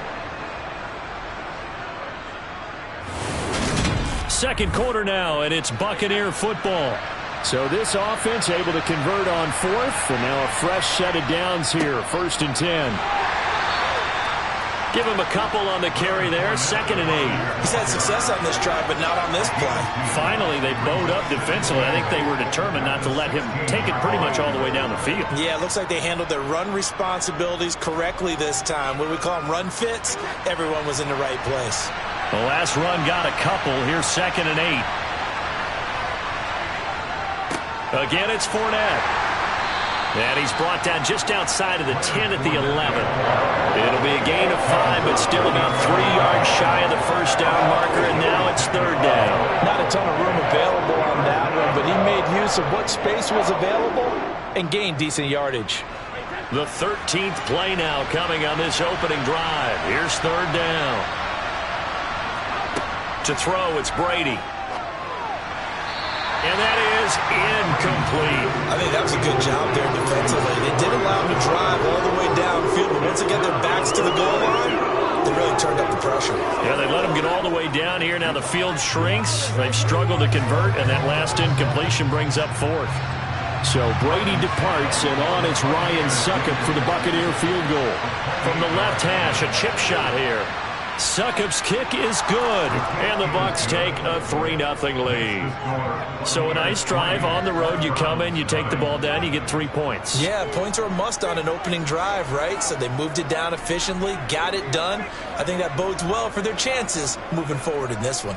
Second quarter now, and it's Buccaneer football. So this offense able to convert on 4th, and now a fresh set of downs here, 1st and 10. Give him a couple on the carry there, 2nd and 8. He's had success on this drive, but not on this play. Finally, they bowed up defensively. I think they were determined not to let him take it pretty much all the way down the field. Yeah, it looks like they handled their run responsibilities correctly this time. What we call them run fits, everyone was in the right place. The last run got a couple. Here's 2nd and 8. Again, it's Fournette. And he's brought down just outside of the 10 at the 11. It'll be a gain of 5, but still about 3 yards shy of the first down marker, and now it's 3rd down. Not a ton of room available on that one, but he made use of what space was available and gained decent yardage. The 13th play now coming on this opening drive. Here's 3rd down. To throw, it's Brady. And that is incomplete. I think that was a good job there defensively. They did allow him to drive all the way downfield, but once they get their backs to the goal line, they really turned up the pressure. Yeah, they let him get all the way down here. Now the field shrinks. They've struggled to convert, and that last incompletion brings up 4th. So Brady departs, and on it's Ryan Succop for the Buccaneer field goal. From the left hash, a chip shot here. Succop's kick is good, and the Bucs take a 3-0 lead. So a nice drive on the road. You come in, you take the ball down, you get 3 points. Yeah, points are a must on an opening drive, right? So they moved it down efficiently, got it done. I think that bodes well for their chances moving forward in this one.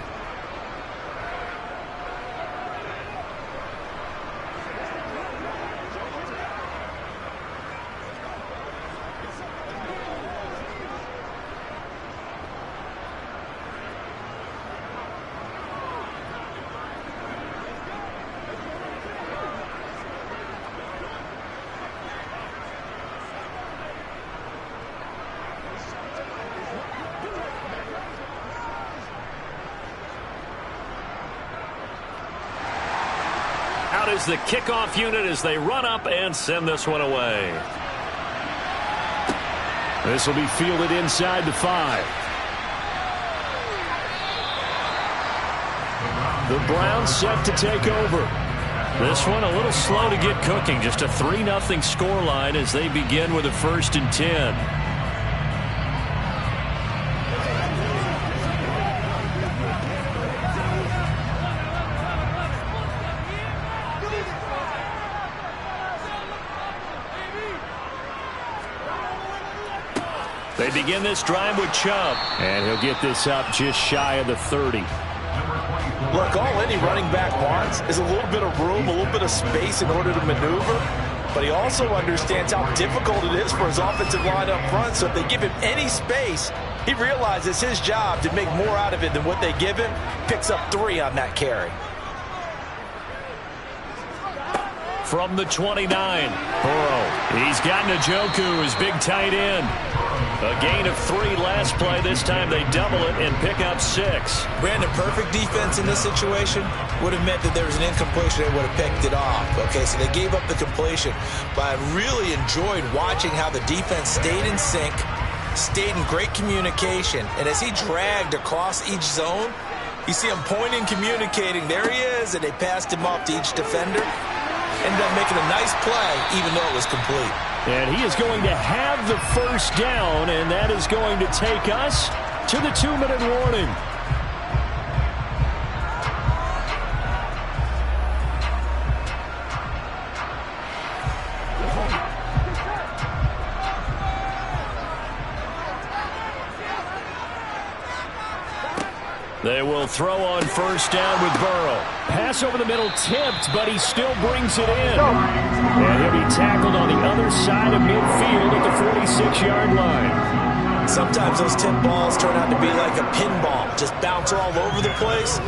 Out is the kickoff unit as they run up and send this one away. This will be fielded inside the 5. The Browns set to take over. This one a little slow to get cooking. Just a 3-0 scoreline as they begin with a 1st and 10. They begin this drive with Chubb. And he'll get this up just shy of the 30. Look, all any running back wants is a little bit of room, a little bit of space in order to maneuver. But he also understands how difficult it is for his offensive line up front. So if they give him any space, he realizes his job to make more out of it than what they give him. Picks up 3 on that carry. From the 29, Burrow. He's got Njoku, his big tight end. A gain of 3 last play. This time they double it and pick up 6. Brandon, perfect defense in this situation would have meant that there was an incompletion. They would have picked it off. Okay, so they gave up the completion. But I really enjoyed watching how the defense stayed in sync, stayed in great communication. And as he dragged across each zone, you see him pointing, communicating. There he is, and they passed him off to each defender. Ended up making a nice play, even though it was complete. And he is going to have the first down, and that is going to take us to the 2-minute warning. They will throw on first down with Burrow. Pass over the middle tipped, but he still brings it in. And he'll be tackled on the other side of midfield at the 46-yard line. Sometimes those tip balls turn out to be like a pinball. Just bounce all over the place.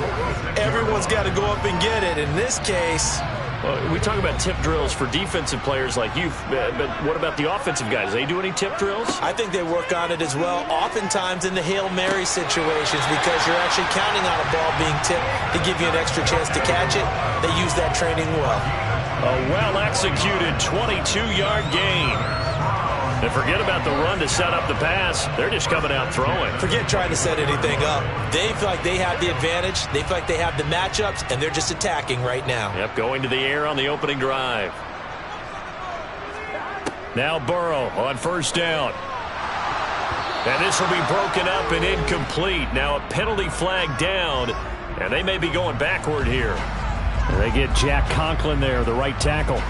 Everyone's got to go up and get it. In this case... Well, we talk about tip drills for defensive players like you, but what about the offensive guys? They do any tip drills? I think they work on it as well, oftentimes in the Hail Mary situations, because you're actually counting on a ball being tipped to give you an extra chance to catch it. They use that training well. A well-executed 22-yard gain. And forget about the run to set up the pass. They're just coming out throwing. Forget trying to set anything up. They feel like they have the advantage. They feel like they have the matchups, and they're just attacking right now. Yep, going to the air on the opening drive. Now Burrow on first down. And this will be broken up and incomplete. Now a penalty flag down, and they may be going backward here. And they get Jack Conklin there, the right tackle.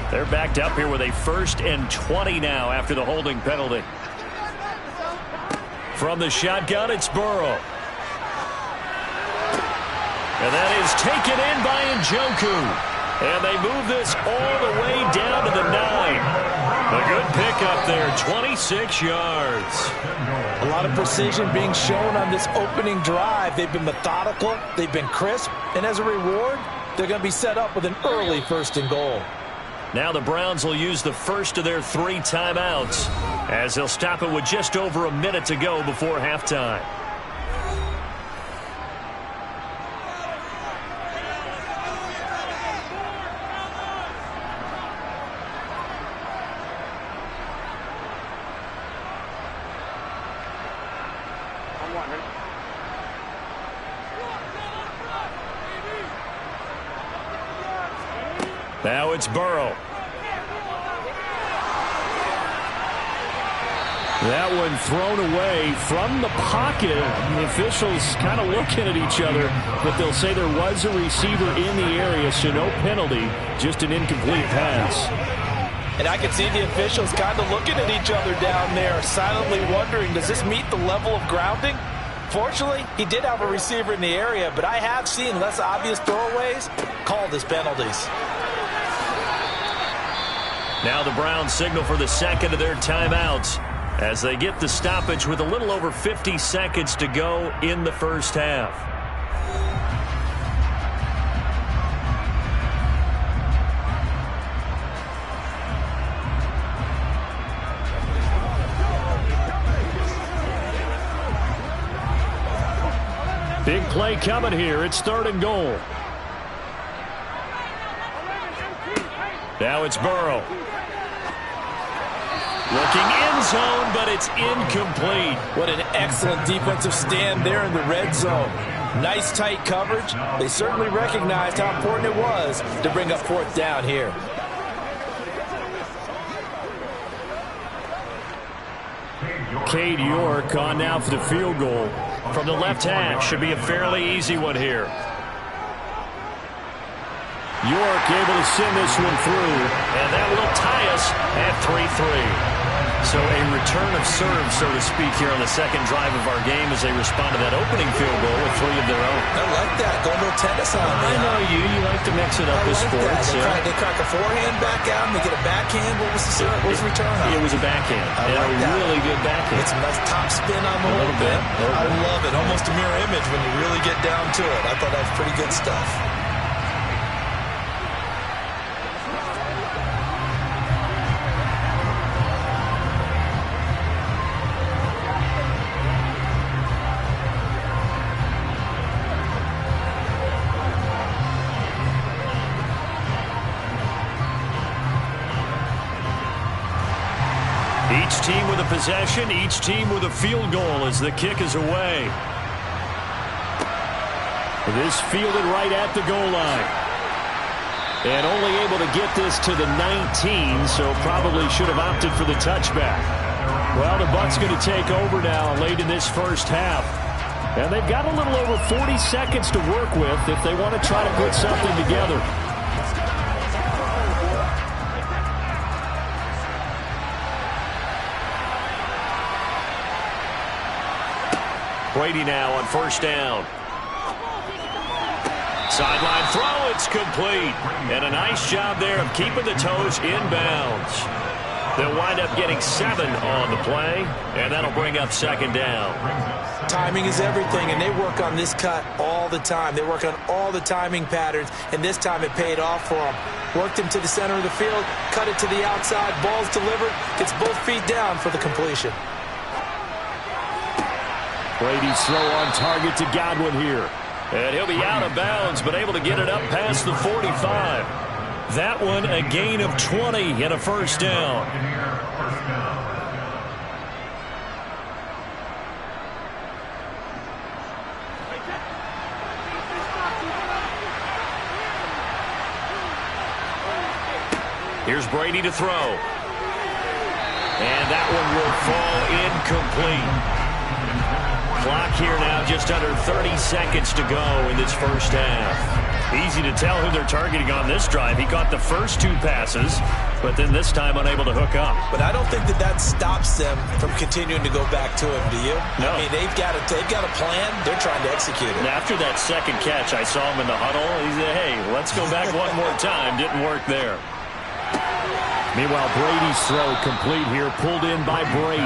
They're backed up here with a 1st and 20 now after the holding penalty. From the shotgun, it's Burrow. And that is taken in by Njoku. And they move this all the way down to the 9. A good pickup there, 26 yards. A lot of precision being shown on this opening drive. They've been methodical, they've been crisp, and as a reward, they're going to be set up with an early 1st and goal. Now the Browns will use the first of their 3 timeouts as they'll stop it with just over a minute to go before halftime. Now it's Burrow. That one thrown away from the pocket. The officials kind of looking at each other, but they'll say there was a receiver in the area, so no penalty, just an incomplete pass. And I can see the officials kind of looking at each other down there, silently wondering, does this meet the level of grounding? Fortunately, he did have a receiver in the area, but I have seen less obvious throwaways called as penalties. Now the Browns signal for the 2nd of their timeouts as they get the stoppage with a little over 50 seconds to go in the first half. Big play coming here. It's 3rd and goal. Now it's Burrow. Looking end zone, but it's incomplete. What an excellent defensive stand there in the red zone. Nice tight coverage. They certainly recognized how important it was to bring up 4th down here. Cade York on now for the field goal. From the left hash, should be a fairly easy one here. York able to send this one through. And that will tie us at 3-3. So a return of serve, so to speak, here on the 2nd drive of our game as they respond to that opening field goal with 3 of their own. I like that. Going to a tennis on me. I know you. You like to mix it up with sports. They crack a forehand back out and they get a backhand. What was the return on? It was a backhand. I like that. Really good backhand. It's a nice top spin on the whole bit. I love it. Almost a mirror image when you really get down to it. I thought that was pretty good stuff. Each team with a possession, each team with a field goal as the kick is away. This fielded right at the goal line. And only able to get this to the 19, so probably should have opted for the touchback. Well, the Bucs going to take over now late in this first half. And they've got a little over 40 seconds to work with if they want to try to put something together. Brady now on first down. Sideline throw, it's complete. And a nice job there of keeping the toes inbounds. They'll wind up getting 7 on the play, and that'll bring up second down. Timing is everything, and they work on this cut all the time. They work on all the timing patterns, and this time it paid off for them. Worked him to the center of the field, cut it to the outside, ball's delivered, gets both feet down for the completion. Brady's throw on target to Godwin here. And he'll be out of bounds, but able to get it up past the 45. That one a gain of 20 and a first down. Here's Brady to throw. And that one will fall incomplete. Clock here now just under 30 seconds to go in this first half. Easy to tell who they're targeting on this drive. He caught the first 2 passes, but then this time unable to hook up. But I don't think that stops them from continuing to go back to him, do you? No. I mean, they've got a plan. They're trying to execute it. And after that second catch, I saw him in the huddle. He said, hey, let's go back one more time. Didn't work there. Meanwhile, Brady's throw complete here, pulled in by Brady.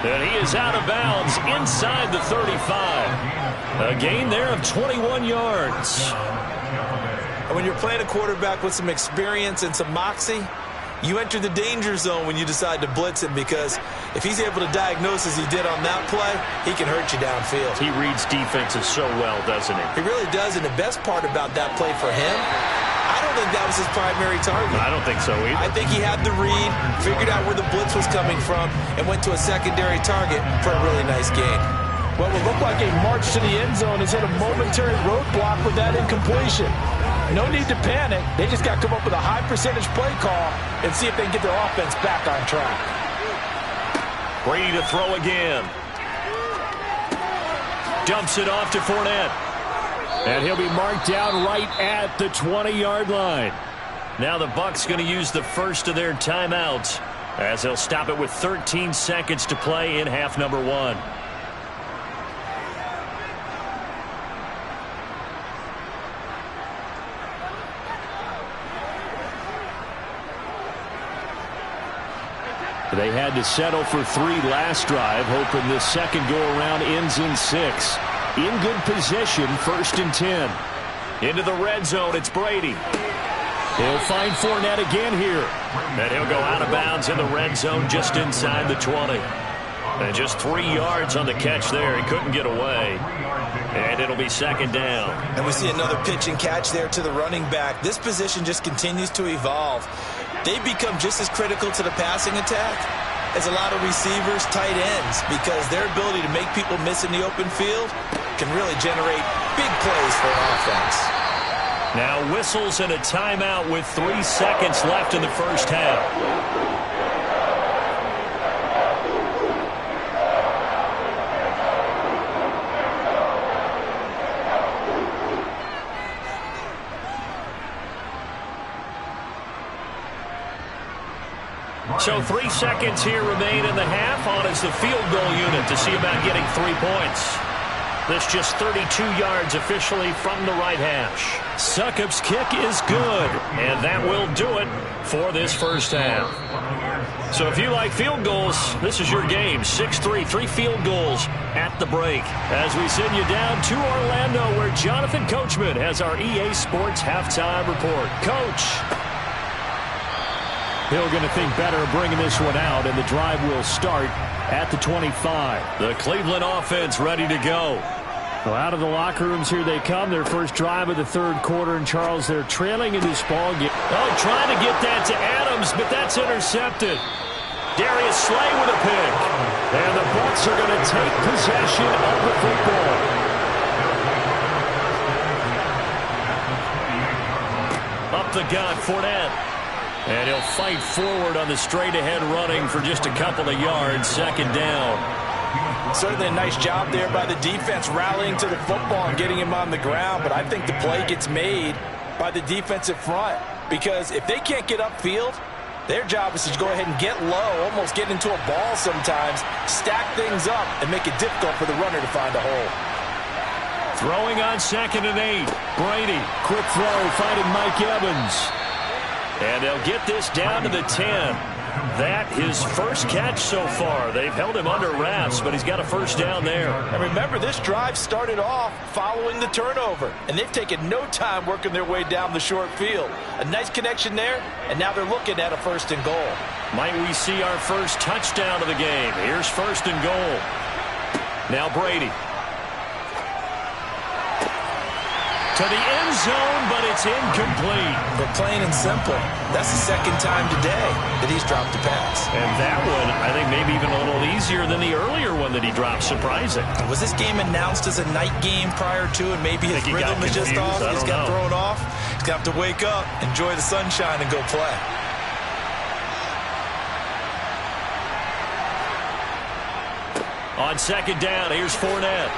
And he is out of bounds inside the 35. A gain there of 21 yards. And when you're playing a quarterback with some experience and some moxie, you enter the danger zone when you decide to blitz him, because if he's able to diagnose as he did on that play, he can hurt you downfield. He reads defenses so well, doesn't he? He really does, and the best part about that play for him, I don't think that was his primary target. I don't think so either. I think he had the read, figured out where the blitz was coming from, and went to a secondary target for a really nice gain. What would look like a march to the end zone is hit a momentary roadblock with that incompletion. No need to panic. They just got to come up with a high percentage play call and see if they can get their offense back on track. Brady to throw again. Dumps it off to Fournette. And he'll be marked down right at the 20-yard line. Now the Bucs going to use the first of their timeouts as they'll stop it with 13 seconds to play in half number 1. They had to settle for 3 last drive, hoping this second go-around ends in 6. In good position, 1st and 10. Into the red zone, it's Brady. He'll find Fournette again here. And he'll go out of bounds in the red zone just inside the 20. And just 3 yards on the catch there. He couldn't get away. And it'll be second down. And we see another pitch and catch there to the running back. This position just continues to evolve. They become just as critical to the passing attack as a lot of receivers, tight ends, because their ability to make people miss in the open field can really generate big plays for an offense. Now whistles and a timeout with 3 seconds left in the first half. So 3 seconds here remain in the half. On is the field goal unit to see about getting 3 points. This just 32 yards officially from the right hash. Succop's kick is good, and that will do it for this first half. So if you like field goals, this is your game. 6-3, 3 field goals at the break. As we send you down to Orlando, where Jonathan Coachman has our EA Sports halftime report. Coach. Hill going to think better of bringing this one out, and the drive will start at the 25. The Cleveland offense ready to go. Well, out of the locker rooms here they come. Their first drive of the third quarter, and Charles, they're trailing in this ball game. Oh, trying to get that to Adams, but that's intercepted. Darius Slay with a pick. And the Bucs are going to take possession of the football. Up the gut, Fournette. And he'll fight forward on the straight-ahead running for just a couple of yards. Second down. Certainly a nice job there by the defense rallying to the football and getting him on the ground. But I think the play gets made by the defensive front. because if they can't get upfield, their job is to go ahead and get low, almost get into a ball sometimes, stack things up, and make it difficult for the runner to find a hole. Throwing on 2nd and 8. Brady, quick throw, finding Mike Evans. And they'll get this down to the 10. That his first catch so far. They've held him under wraps, but he's got a first down there. And remember, this drive started off following the turnover, and they've taken no time working their way down the short field. A nice connection there, and now they're looking at a 1st and goal. Might we see our first touchdown of the game? Here's 1st and goal. Now Brady. To the end zone, but it's incomplete. But plain and simple, that's the 2nd time today that he's dropped a pass. And that one, I think, maybe even a little easier than the earlier one that he dropped. Surprising. Was this game announced as a night game prior to, and maybe his rhythm is just off? He's got thrown off. He's going to have to wake up, enjoy the sunshine, and go play. On 2nd down, here's Fournette.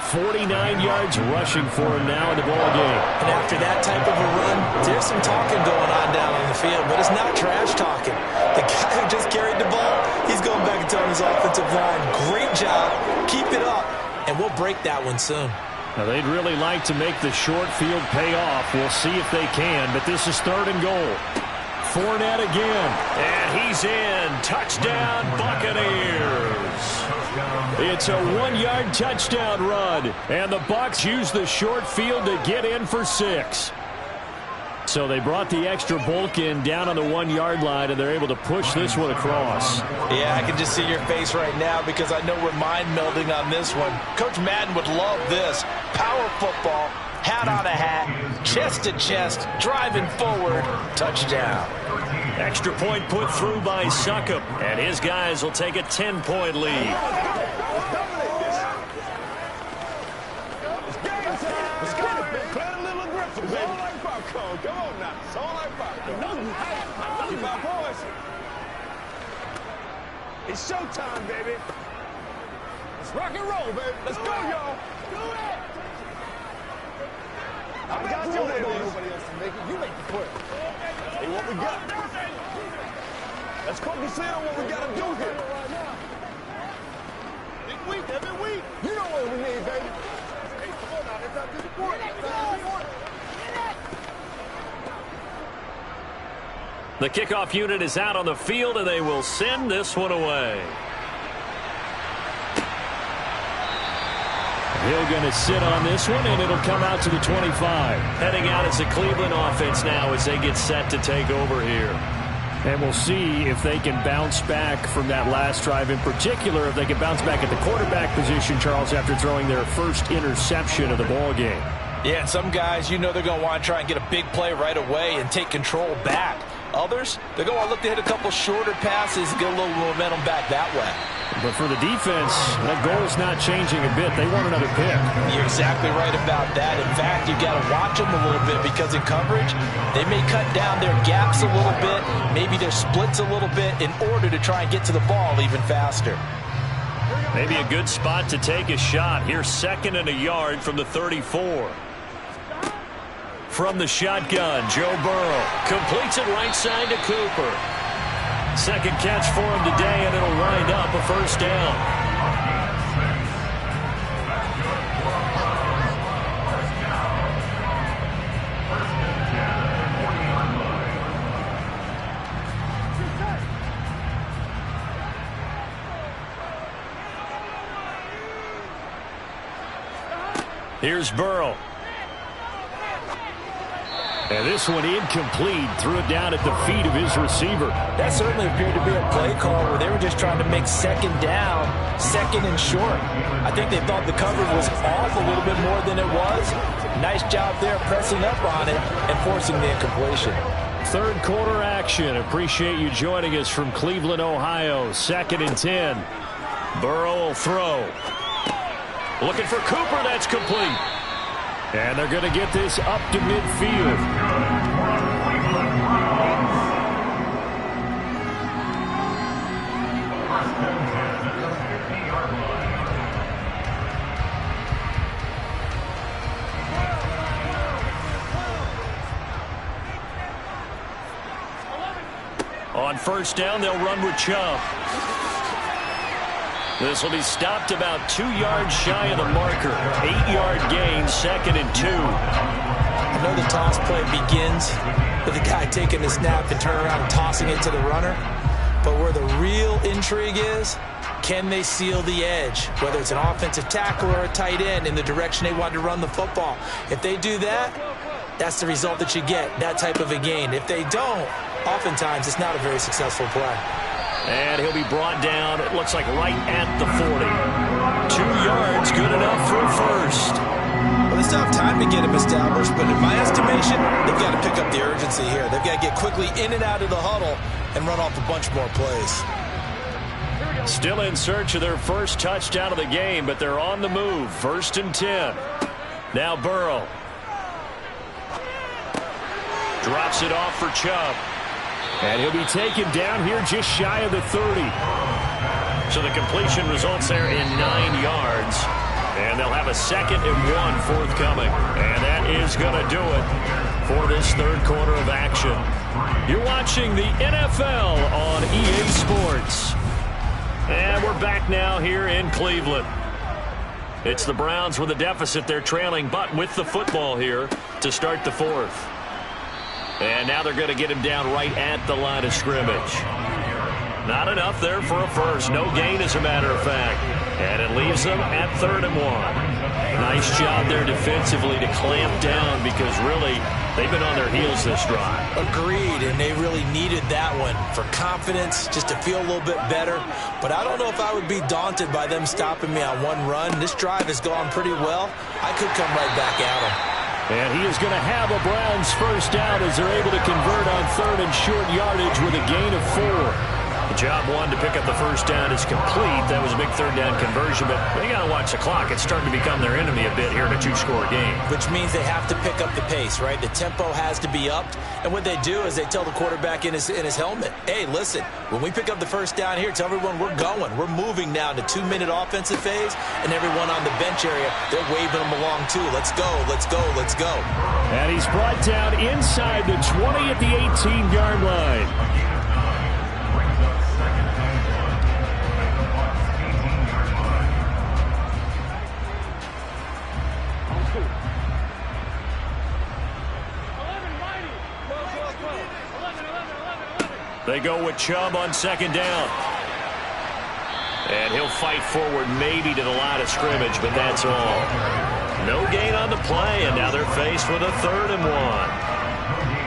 49 yards rushing for him now in the ball game. And after that type of a run, there's some talking going on down on the field, but it's not trash talking. The guy who just carried the ball, he's going back and telling his offensive line, great job, keep it up, and we'll break that one soon. Now, they'd really like to make the short field pay off. We'll see if they can, but this is 3rd and goal. Fournette again. And he's in. Touchdown, Buccaneers. It's a 1-yard touchdown run, and the Bucs use the short field to get in for 6. So they brought the extra bulk in down on the 1-yard line, and they're able to push this one across. Yeah, I can just see your face right now because I know we're mind melding on this one. Coach Madden would love this. Power football, hat on a hat, chest to chest, driving forward, touchdown. Extra point put through by Succop, and his guys will take a 10-point lead. Come on now. It's all like popcorn. Keep our voice. It's showtime, baby. Let's rock and roll, baby. Let's go, y'all. Do it. I got you, baby. Nobody else to make it. You make the play. Hey, what we got? Let's focus in on what we got to do here. Big week, every week. You know what we need, baby. Hey, come on now. Let's not disappoint. The kickoff unit is out on the field, and they will send this one away. Hill going to sit on this one, and it'll come out to the 25. Heading out is the Cleveland offense now as they get set to take over here. And we'll see if they can bounce back from that last drive, in particular if they can bounce back at the quarterback position, Charles, after throwing their first interception of the ball game. Yeah, and some guys, you know they're going to want to try and get a big play right away and take control back. Others, they're going to look to hit a couple shorter passes and get a little momentum back that way. But for the defense, that goal's not changing a bit. They want another pick. You're exactly right about that. In fact, you've got to watch them a little bit because in coverage, they may cut down their gaps a little bit, maybe their splits a little bit in order to try and get to the ball even faster. Maybe a good spot to take a shot. Here's 2nd and a yard from the 34. From the shotgun, Joe Burrow completes it right side to Cooper. Second catch for him today, and it'll wind up a first down. Here's Burrow. And this one incomplete. Threw it down at the feet of his receiver. That certainly appeared to be a play call where they were just trying to make 2nd down, 2nd and short. I think they thought the coverage was off a little bit more than it was. Nice job there pressing up on it and forcing the incompletion. Third quarter action. Appreciate you joining us from Cleveland, Ohio. 2nd and 10. Burrow will throw. Looking for Cooper. That's complete. And they're going to get this up to midfield. On first down, they'll run with Chubb. This will be stopped about 2 yards shy of the marker. 8-yard gain, 2nd and 2. I know the toss play begins with the guy taking the snap and turning around and tossing it to the runner. But where the real intrigue is, can they seal the edge, whether it's an offensive tackle or a tight end, in the direction they want to run the football? If they do that, that's the result that you get, that type of a gain. If they don't, oftentimes it's not a very successful play. And he'll be brought down, it looks like right at the 40. 2 yards, good enough for a first. Well, they still have time to get him established, but in my estimation, they've got to pick up the urgency here. They've got to get quickly in and out of the huddle and run off a bunch more plays. Still in search of their first touchdown of the game, but they're on the move. 1st and 10. Now Burrow. Drops it off for Chubb. And he'll be taken down here just shy of the 30. So the completion results there in 9 yards. And they'll have a 2nd and 1 forthcoming. And that is going to do it for this third quarter of action. You're watching the NFL on EA Sports. And we're back now here in Cleveland. It's the Browns with a deficit. They're trailing, but with the football here to start the fourth. And now they're going to get him down right at the line of scrimmage. Not enough there for a first. No gain, as a matter of fact. And it leaves them at 3rd and 1. Nice job there defensively to clamp down, because really they've been on their heels this drive. Agreed, and they really needed that one for confidence, just to feel a little bit better. But I don't know if I would be daunted by them stopping me on one run. This drive has gone pretty well. I could come right back at them. And he is going to have a Browns first down as they're able to convert on 3rd and short yardage with a gain of 4. Job 1 to pick up the first down is complete. That was a big 3rd down conversion, but they got to watch the clock. It's starting to become their enemy a bit here in a 2-score game. Which means they have to pick up the pace, right? The tempo has to be upped. And what they do is they tell the quarterback in his helmet, hey, listen, when we pick up the first down here, tell everyone we're going. We're moving now to 2-minute offensive phase, and everyone on the bench area, they're waving them along too. Let's go, let's go, let's go. And he's brought down inside the 20 at the 18-yard line. They go with Chubb on 2nd down. And he'll fight forward maybe to the line of scrimmage, but that's all. No gain on the play, and now they're faced with a 3rd and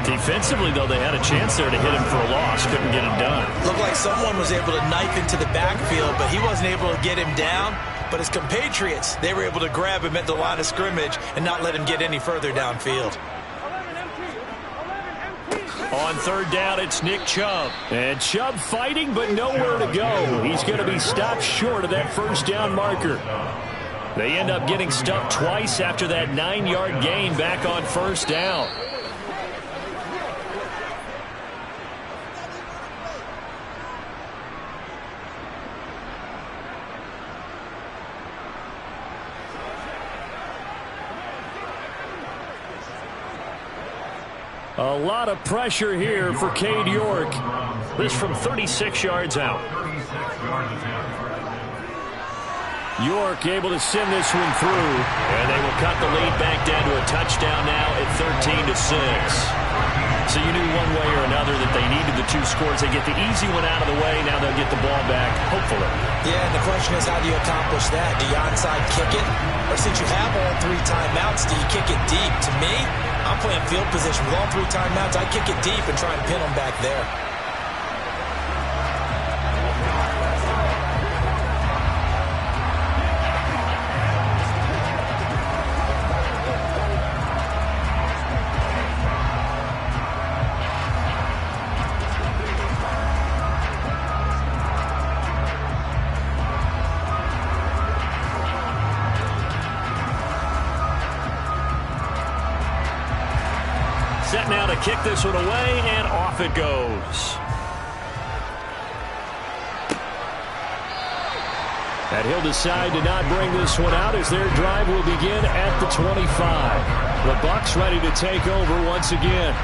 1. Defensively, though, they had a chance there to hit him for a loss. Couldn't get it done. Looked like someone was able to knife into the backfield, but he wasn't able to get him down. But his compatriots, they were able to grab him at the line of scrimmage and not let him get any further downfield. On 3rd down, it's Nick Chubb. And Chubb fighting, but nowhere to go. He's going to be stopped short of that first down marker. They end up getting stuffed twice after that 9-yard gain back on 1st down. A lot of pressure here for Cade York. This from 36 yards out. York able to send this one through. And they will cut the lead back down to a touchdown now at 13-6. So you knew one way or another that they needed the 2 scores. They get the easy one out of the way. Now they'll get the ball back, hopefully. Yeah, and the question is, how do you accomplish that? Do you onside kick it? Or since you have all 3 timeouts, do you kick it deep? To me, I'm playing field position with all 3 timeouts. I kick it deep and try and pin them back there. Set now to kick this one away, and off it goes. And he'll decide to not bring this one out as their drive will begin at the 25. The Bucs ready to take over once again.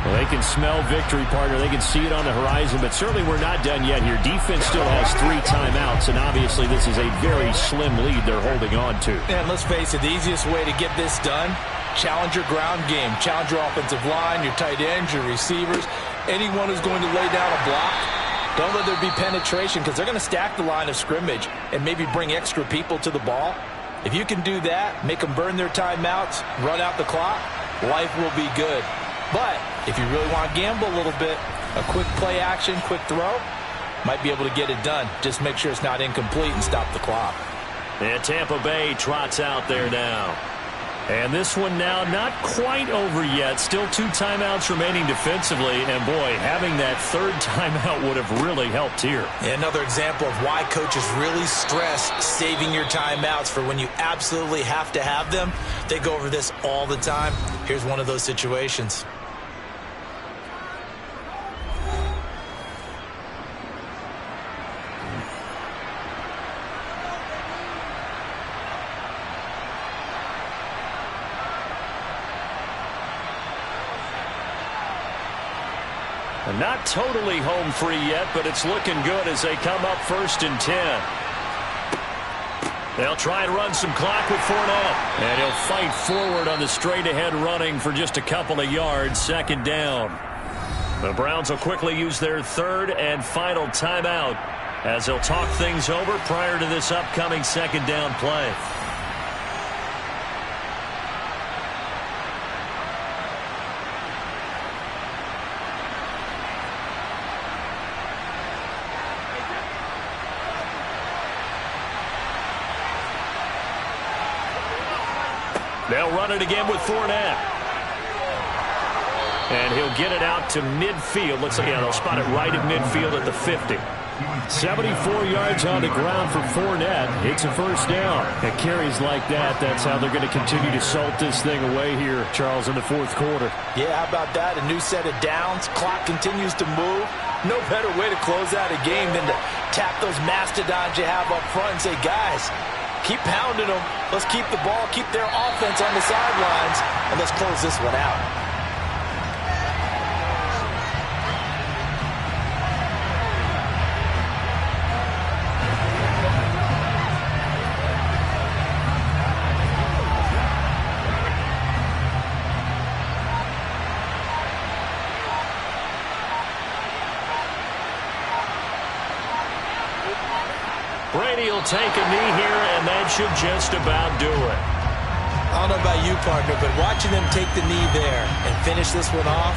Well, they can smell victory, partner. They can see it on the horizon, but certainly we're not done yet here. Defense still has 3 timeouts, and obviously this is a very slim lead they're holding on to. And let's face it, the easiest way to get this done, challenge your ground game. Challenge your offensive line, your tight ends, your receivers, anyone who's going to lay down a block. Don't let there be penetration because they're going to stack the line of scrimmage and maybe bring extra people to the ball. If you can do that, make them burn their timeouts, run out the clock, life will be good. But if you really want to gamble a little bit, a quick play action, quick throw, might be able to get it done. Just make sure it's not incomplete and stop the clock. And Tampa Bay trots out there now. And this one now not quite over yet. Still 2 timeouts remaining defensively. And, boy, having that 3rd timeout would have really helped here. Another example of why coaches really stress saving your timeouts for when you absolutely have to have them. They go over this all the time. Here's one of those situations. Not totally home free yet, but it's looking good as they come up 1st and 10. They'll try and run some clock with Fournette. And he'll fight forward on the straight-ahead running for just a couple of yards. 2nd down. The Browns will quickly use their 3rd and final timeout as they'll talk things over prior to this upcoming 2nd down play. They'll run it again with Fournette. And he'll get it out to midfield. Looks like, yeah, they'll spot it right at midfield at the 50. 74 yards on the ground for Fournette. It's a 1st down. And carries like that, that's how they're going to continue to salt this thing away here, Charles, in the 4th quarter. Yeah, how about that? A new set of downs. Clock continues to move. No better way to close out a game than to tap those mastodons you have up front and say, guys, keep pounding them. Let's keep the ball, keep their offense on the sidelines, and let's close this one out. Brady will take a knee here, and that should just about do it. I don't know about you, partner, but watching them take the knee there and finish this one off,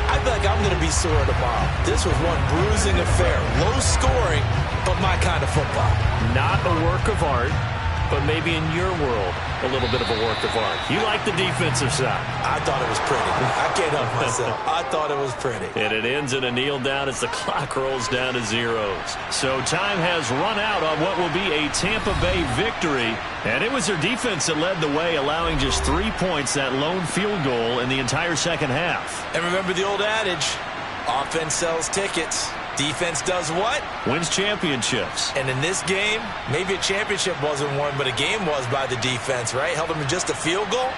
I feel like I'm going to be sore tomorrow. This was one bruising affair. Low scoring, but my kind of football. Not a work of art, but maybe in your world, a little bit of a work of art. You like the defensive side. I thought it was pretty. I can't help myself. I thought it was pretty. And it ends in a kneel down as the clock rolls down to zeros. So time has run out on what will be a Tampa Bay victory. And it was their defense that led the way, allowing just 3 points, that lone field goal in the entire 2nd half. And remember the old adage, offense sells tickets. Defense does what? Wins championships. And in this game, maybe a championship wasn't won, but a game was by the defense, right? Held them to just a field goal.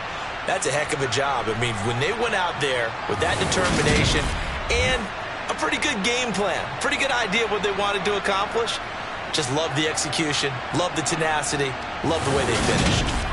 That's a heck of a job. I mean, when they went out there with that determination and a pretty good game plan, pretty good idea of what they wanted to accomplish, just love the execution, love the tenacity, love the way they finished.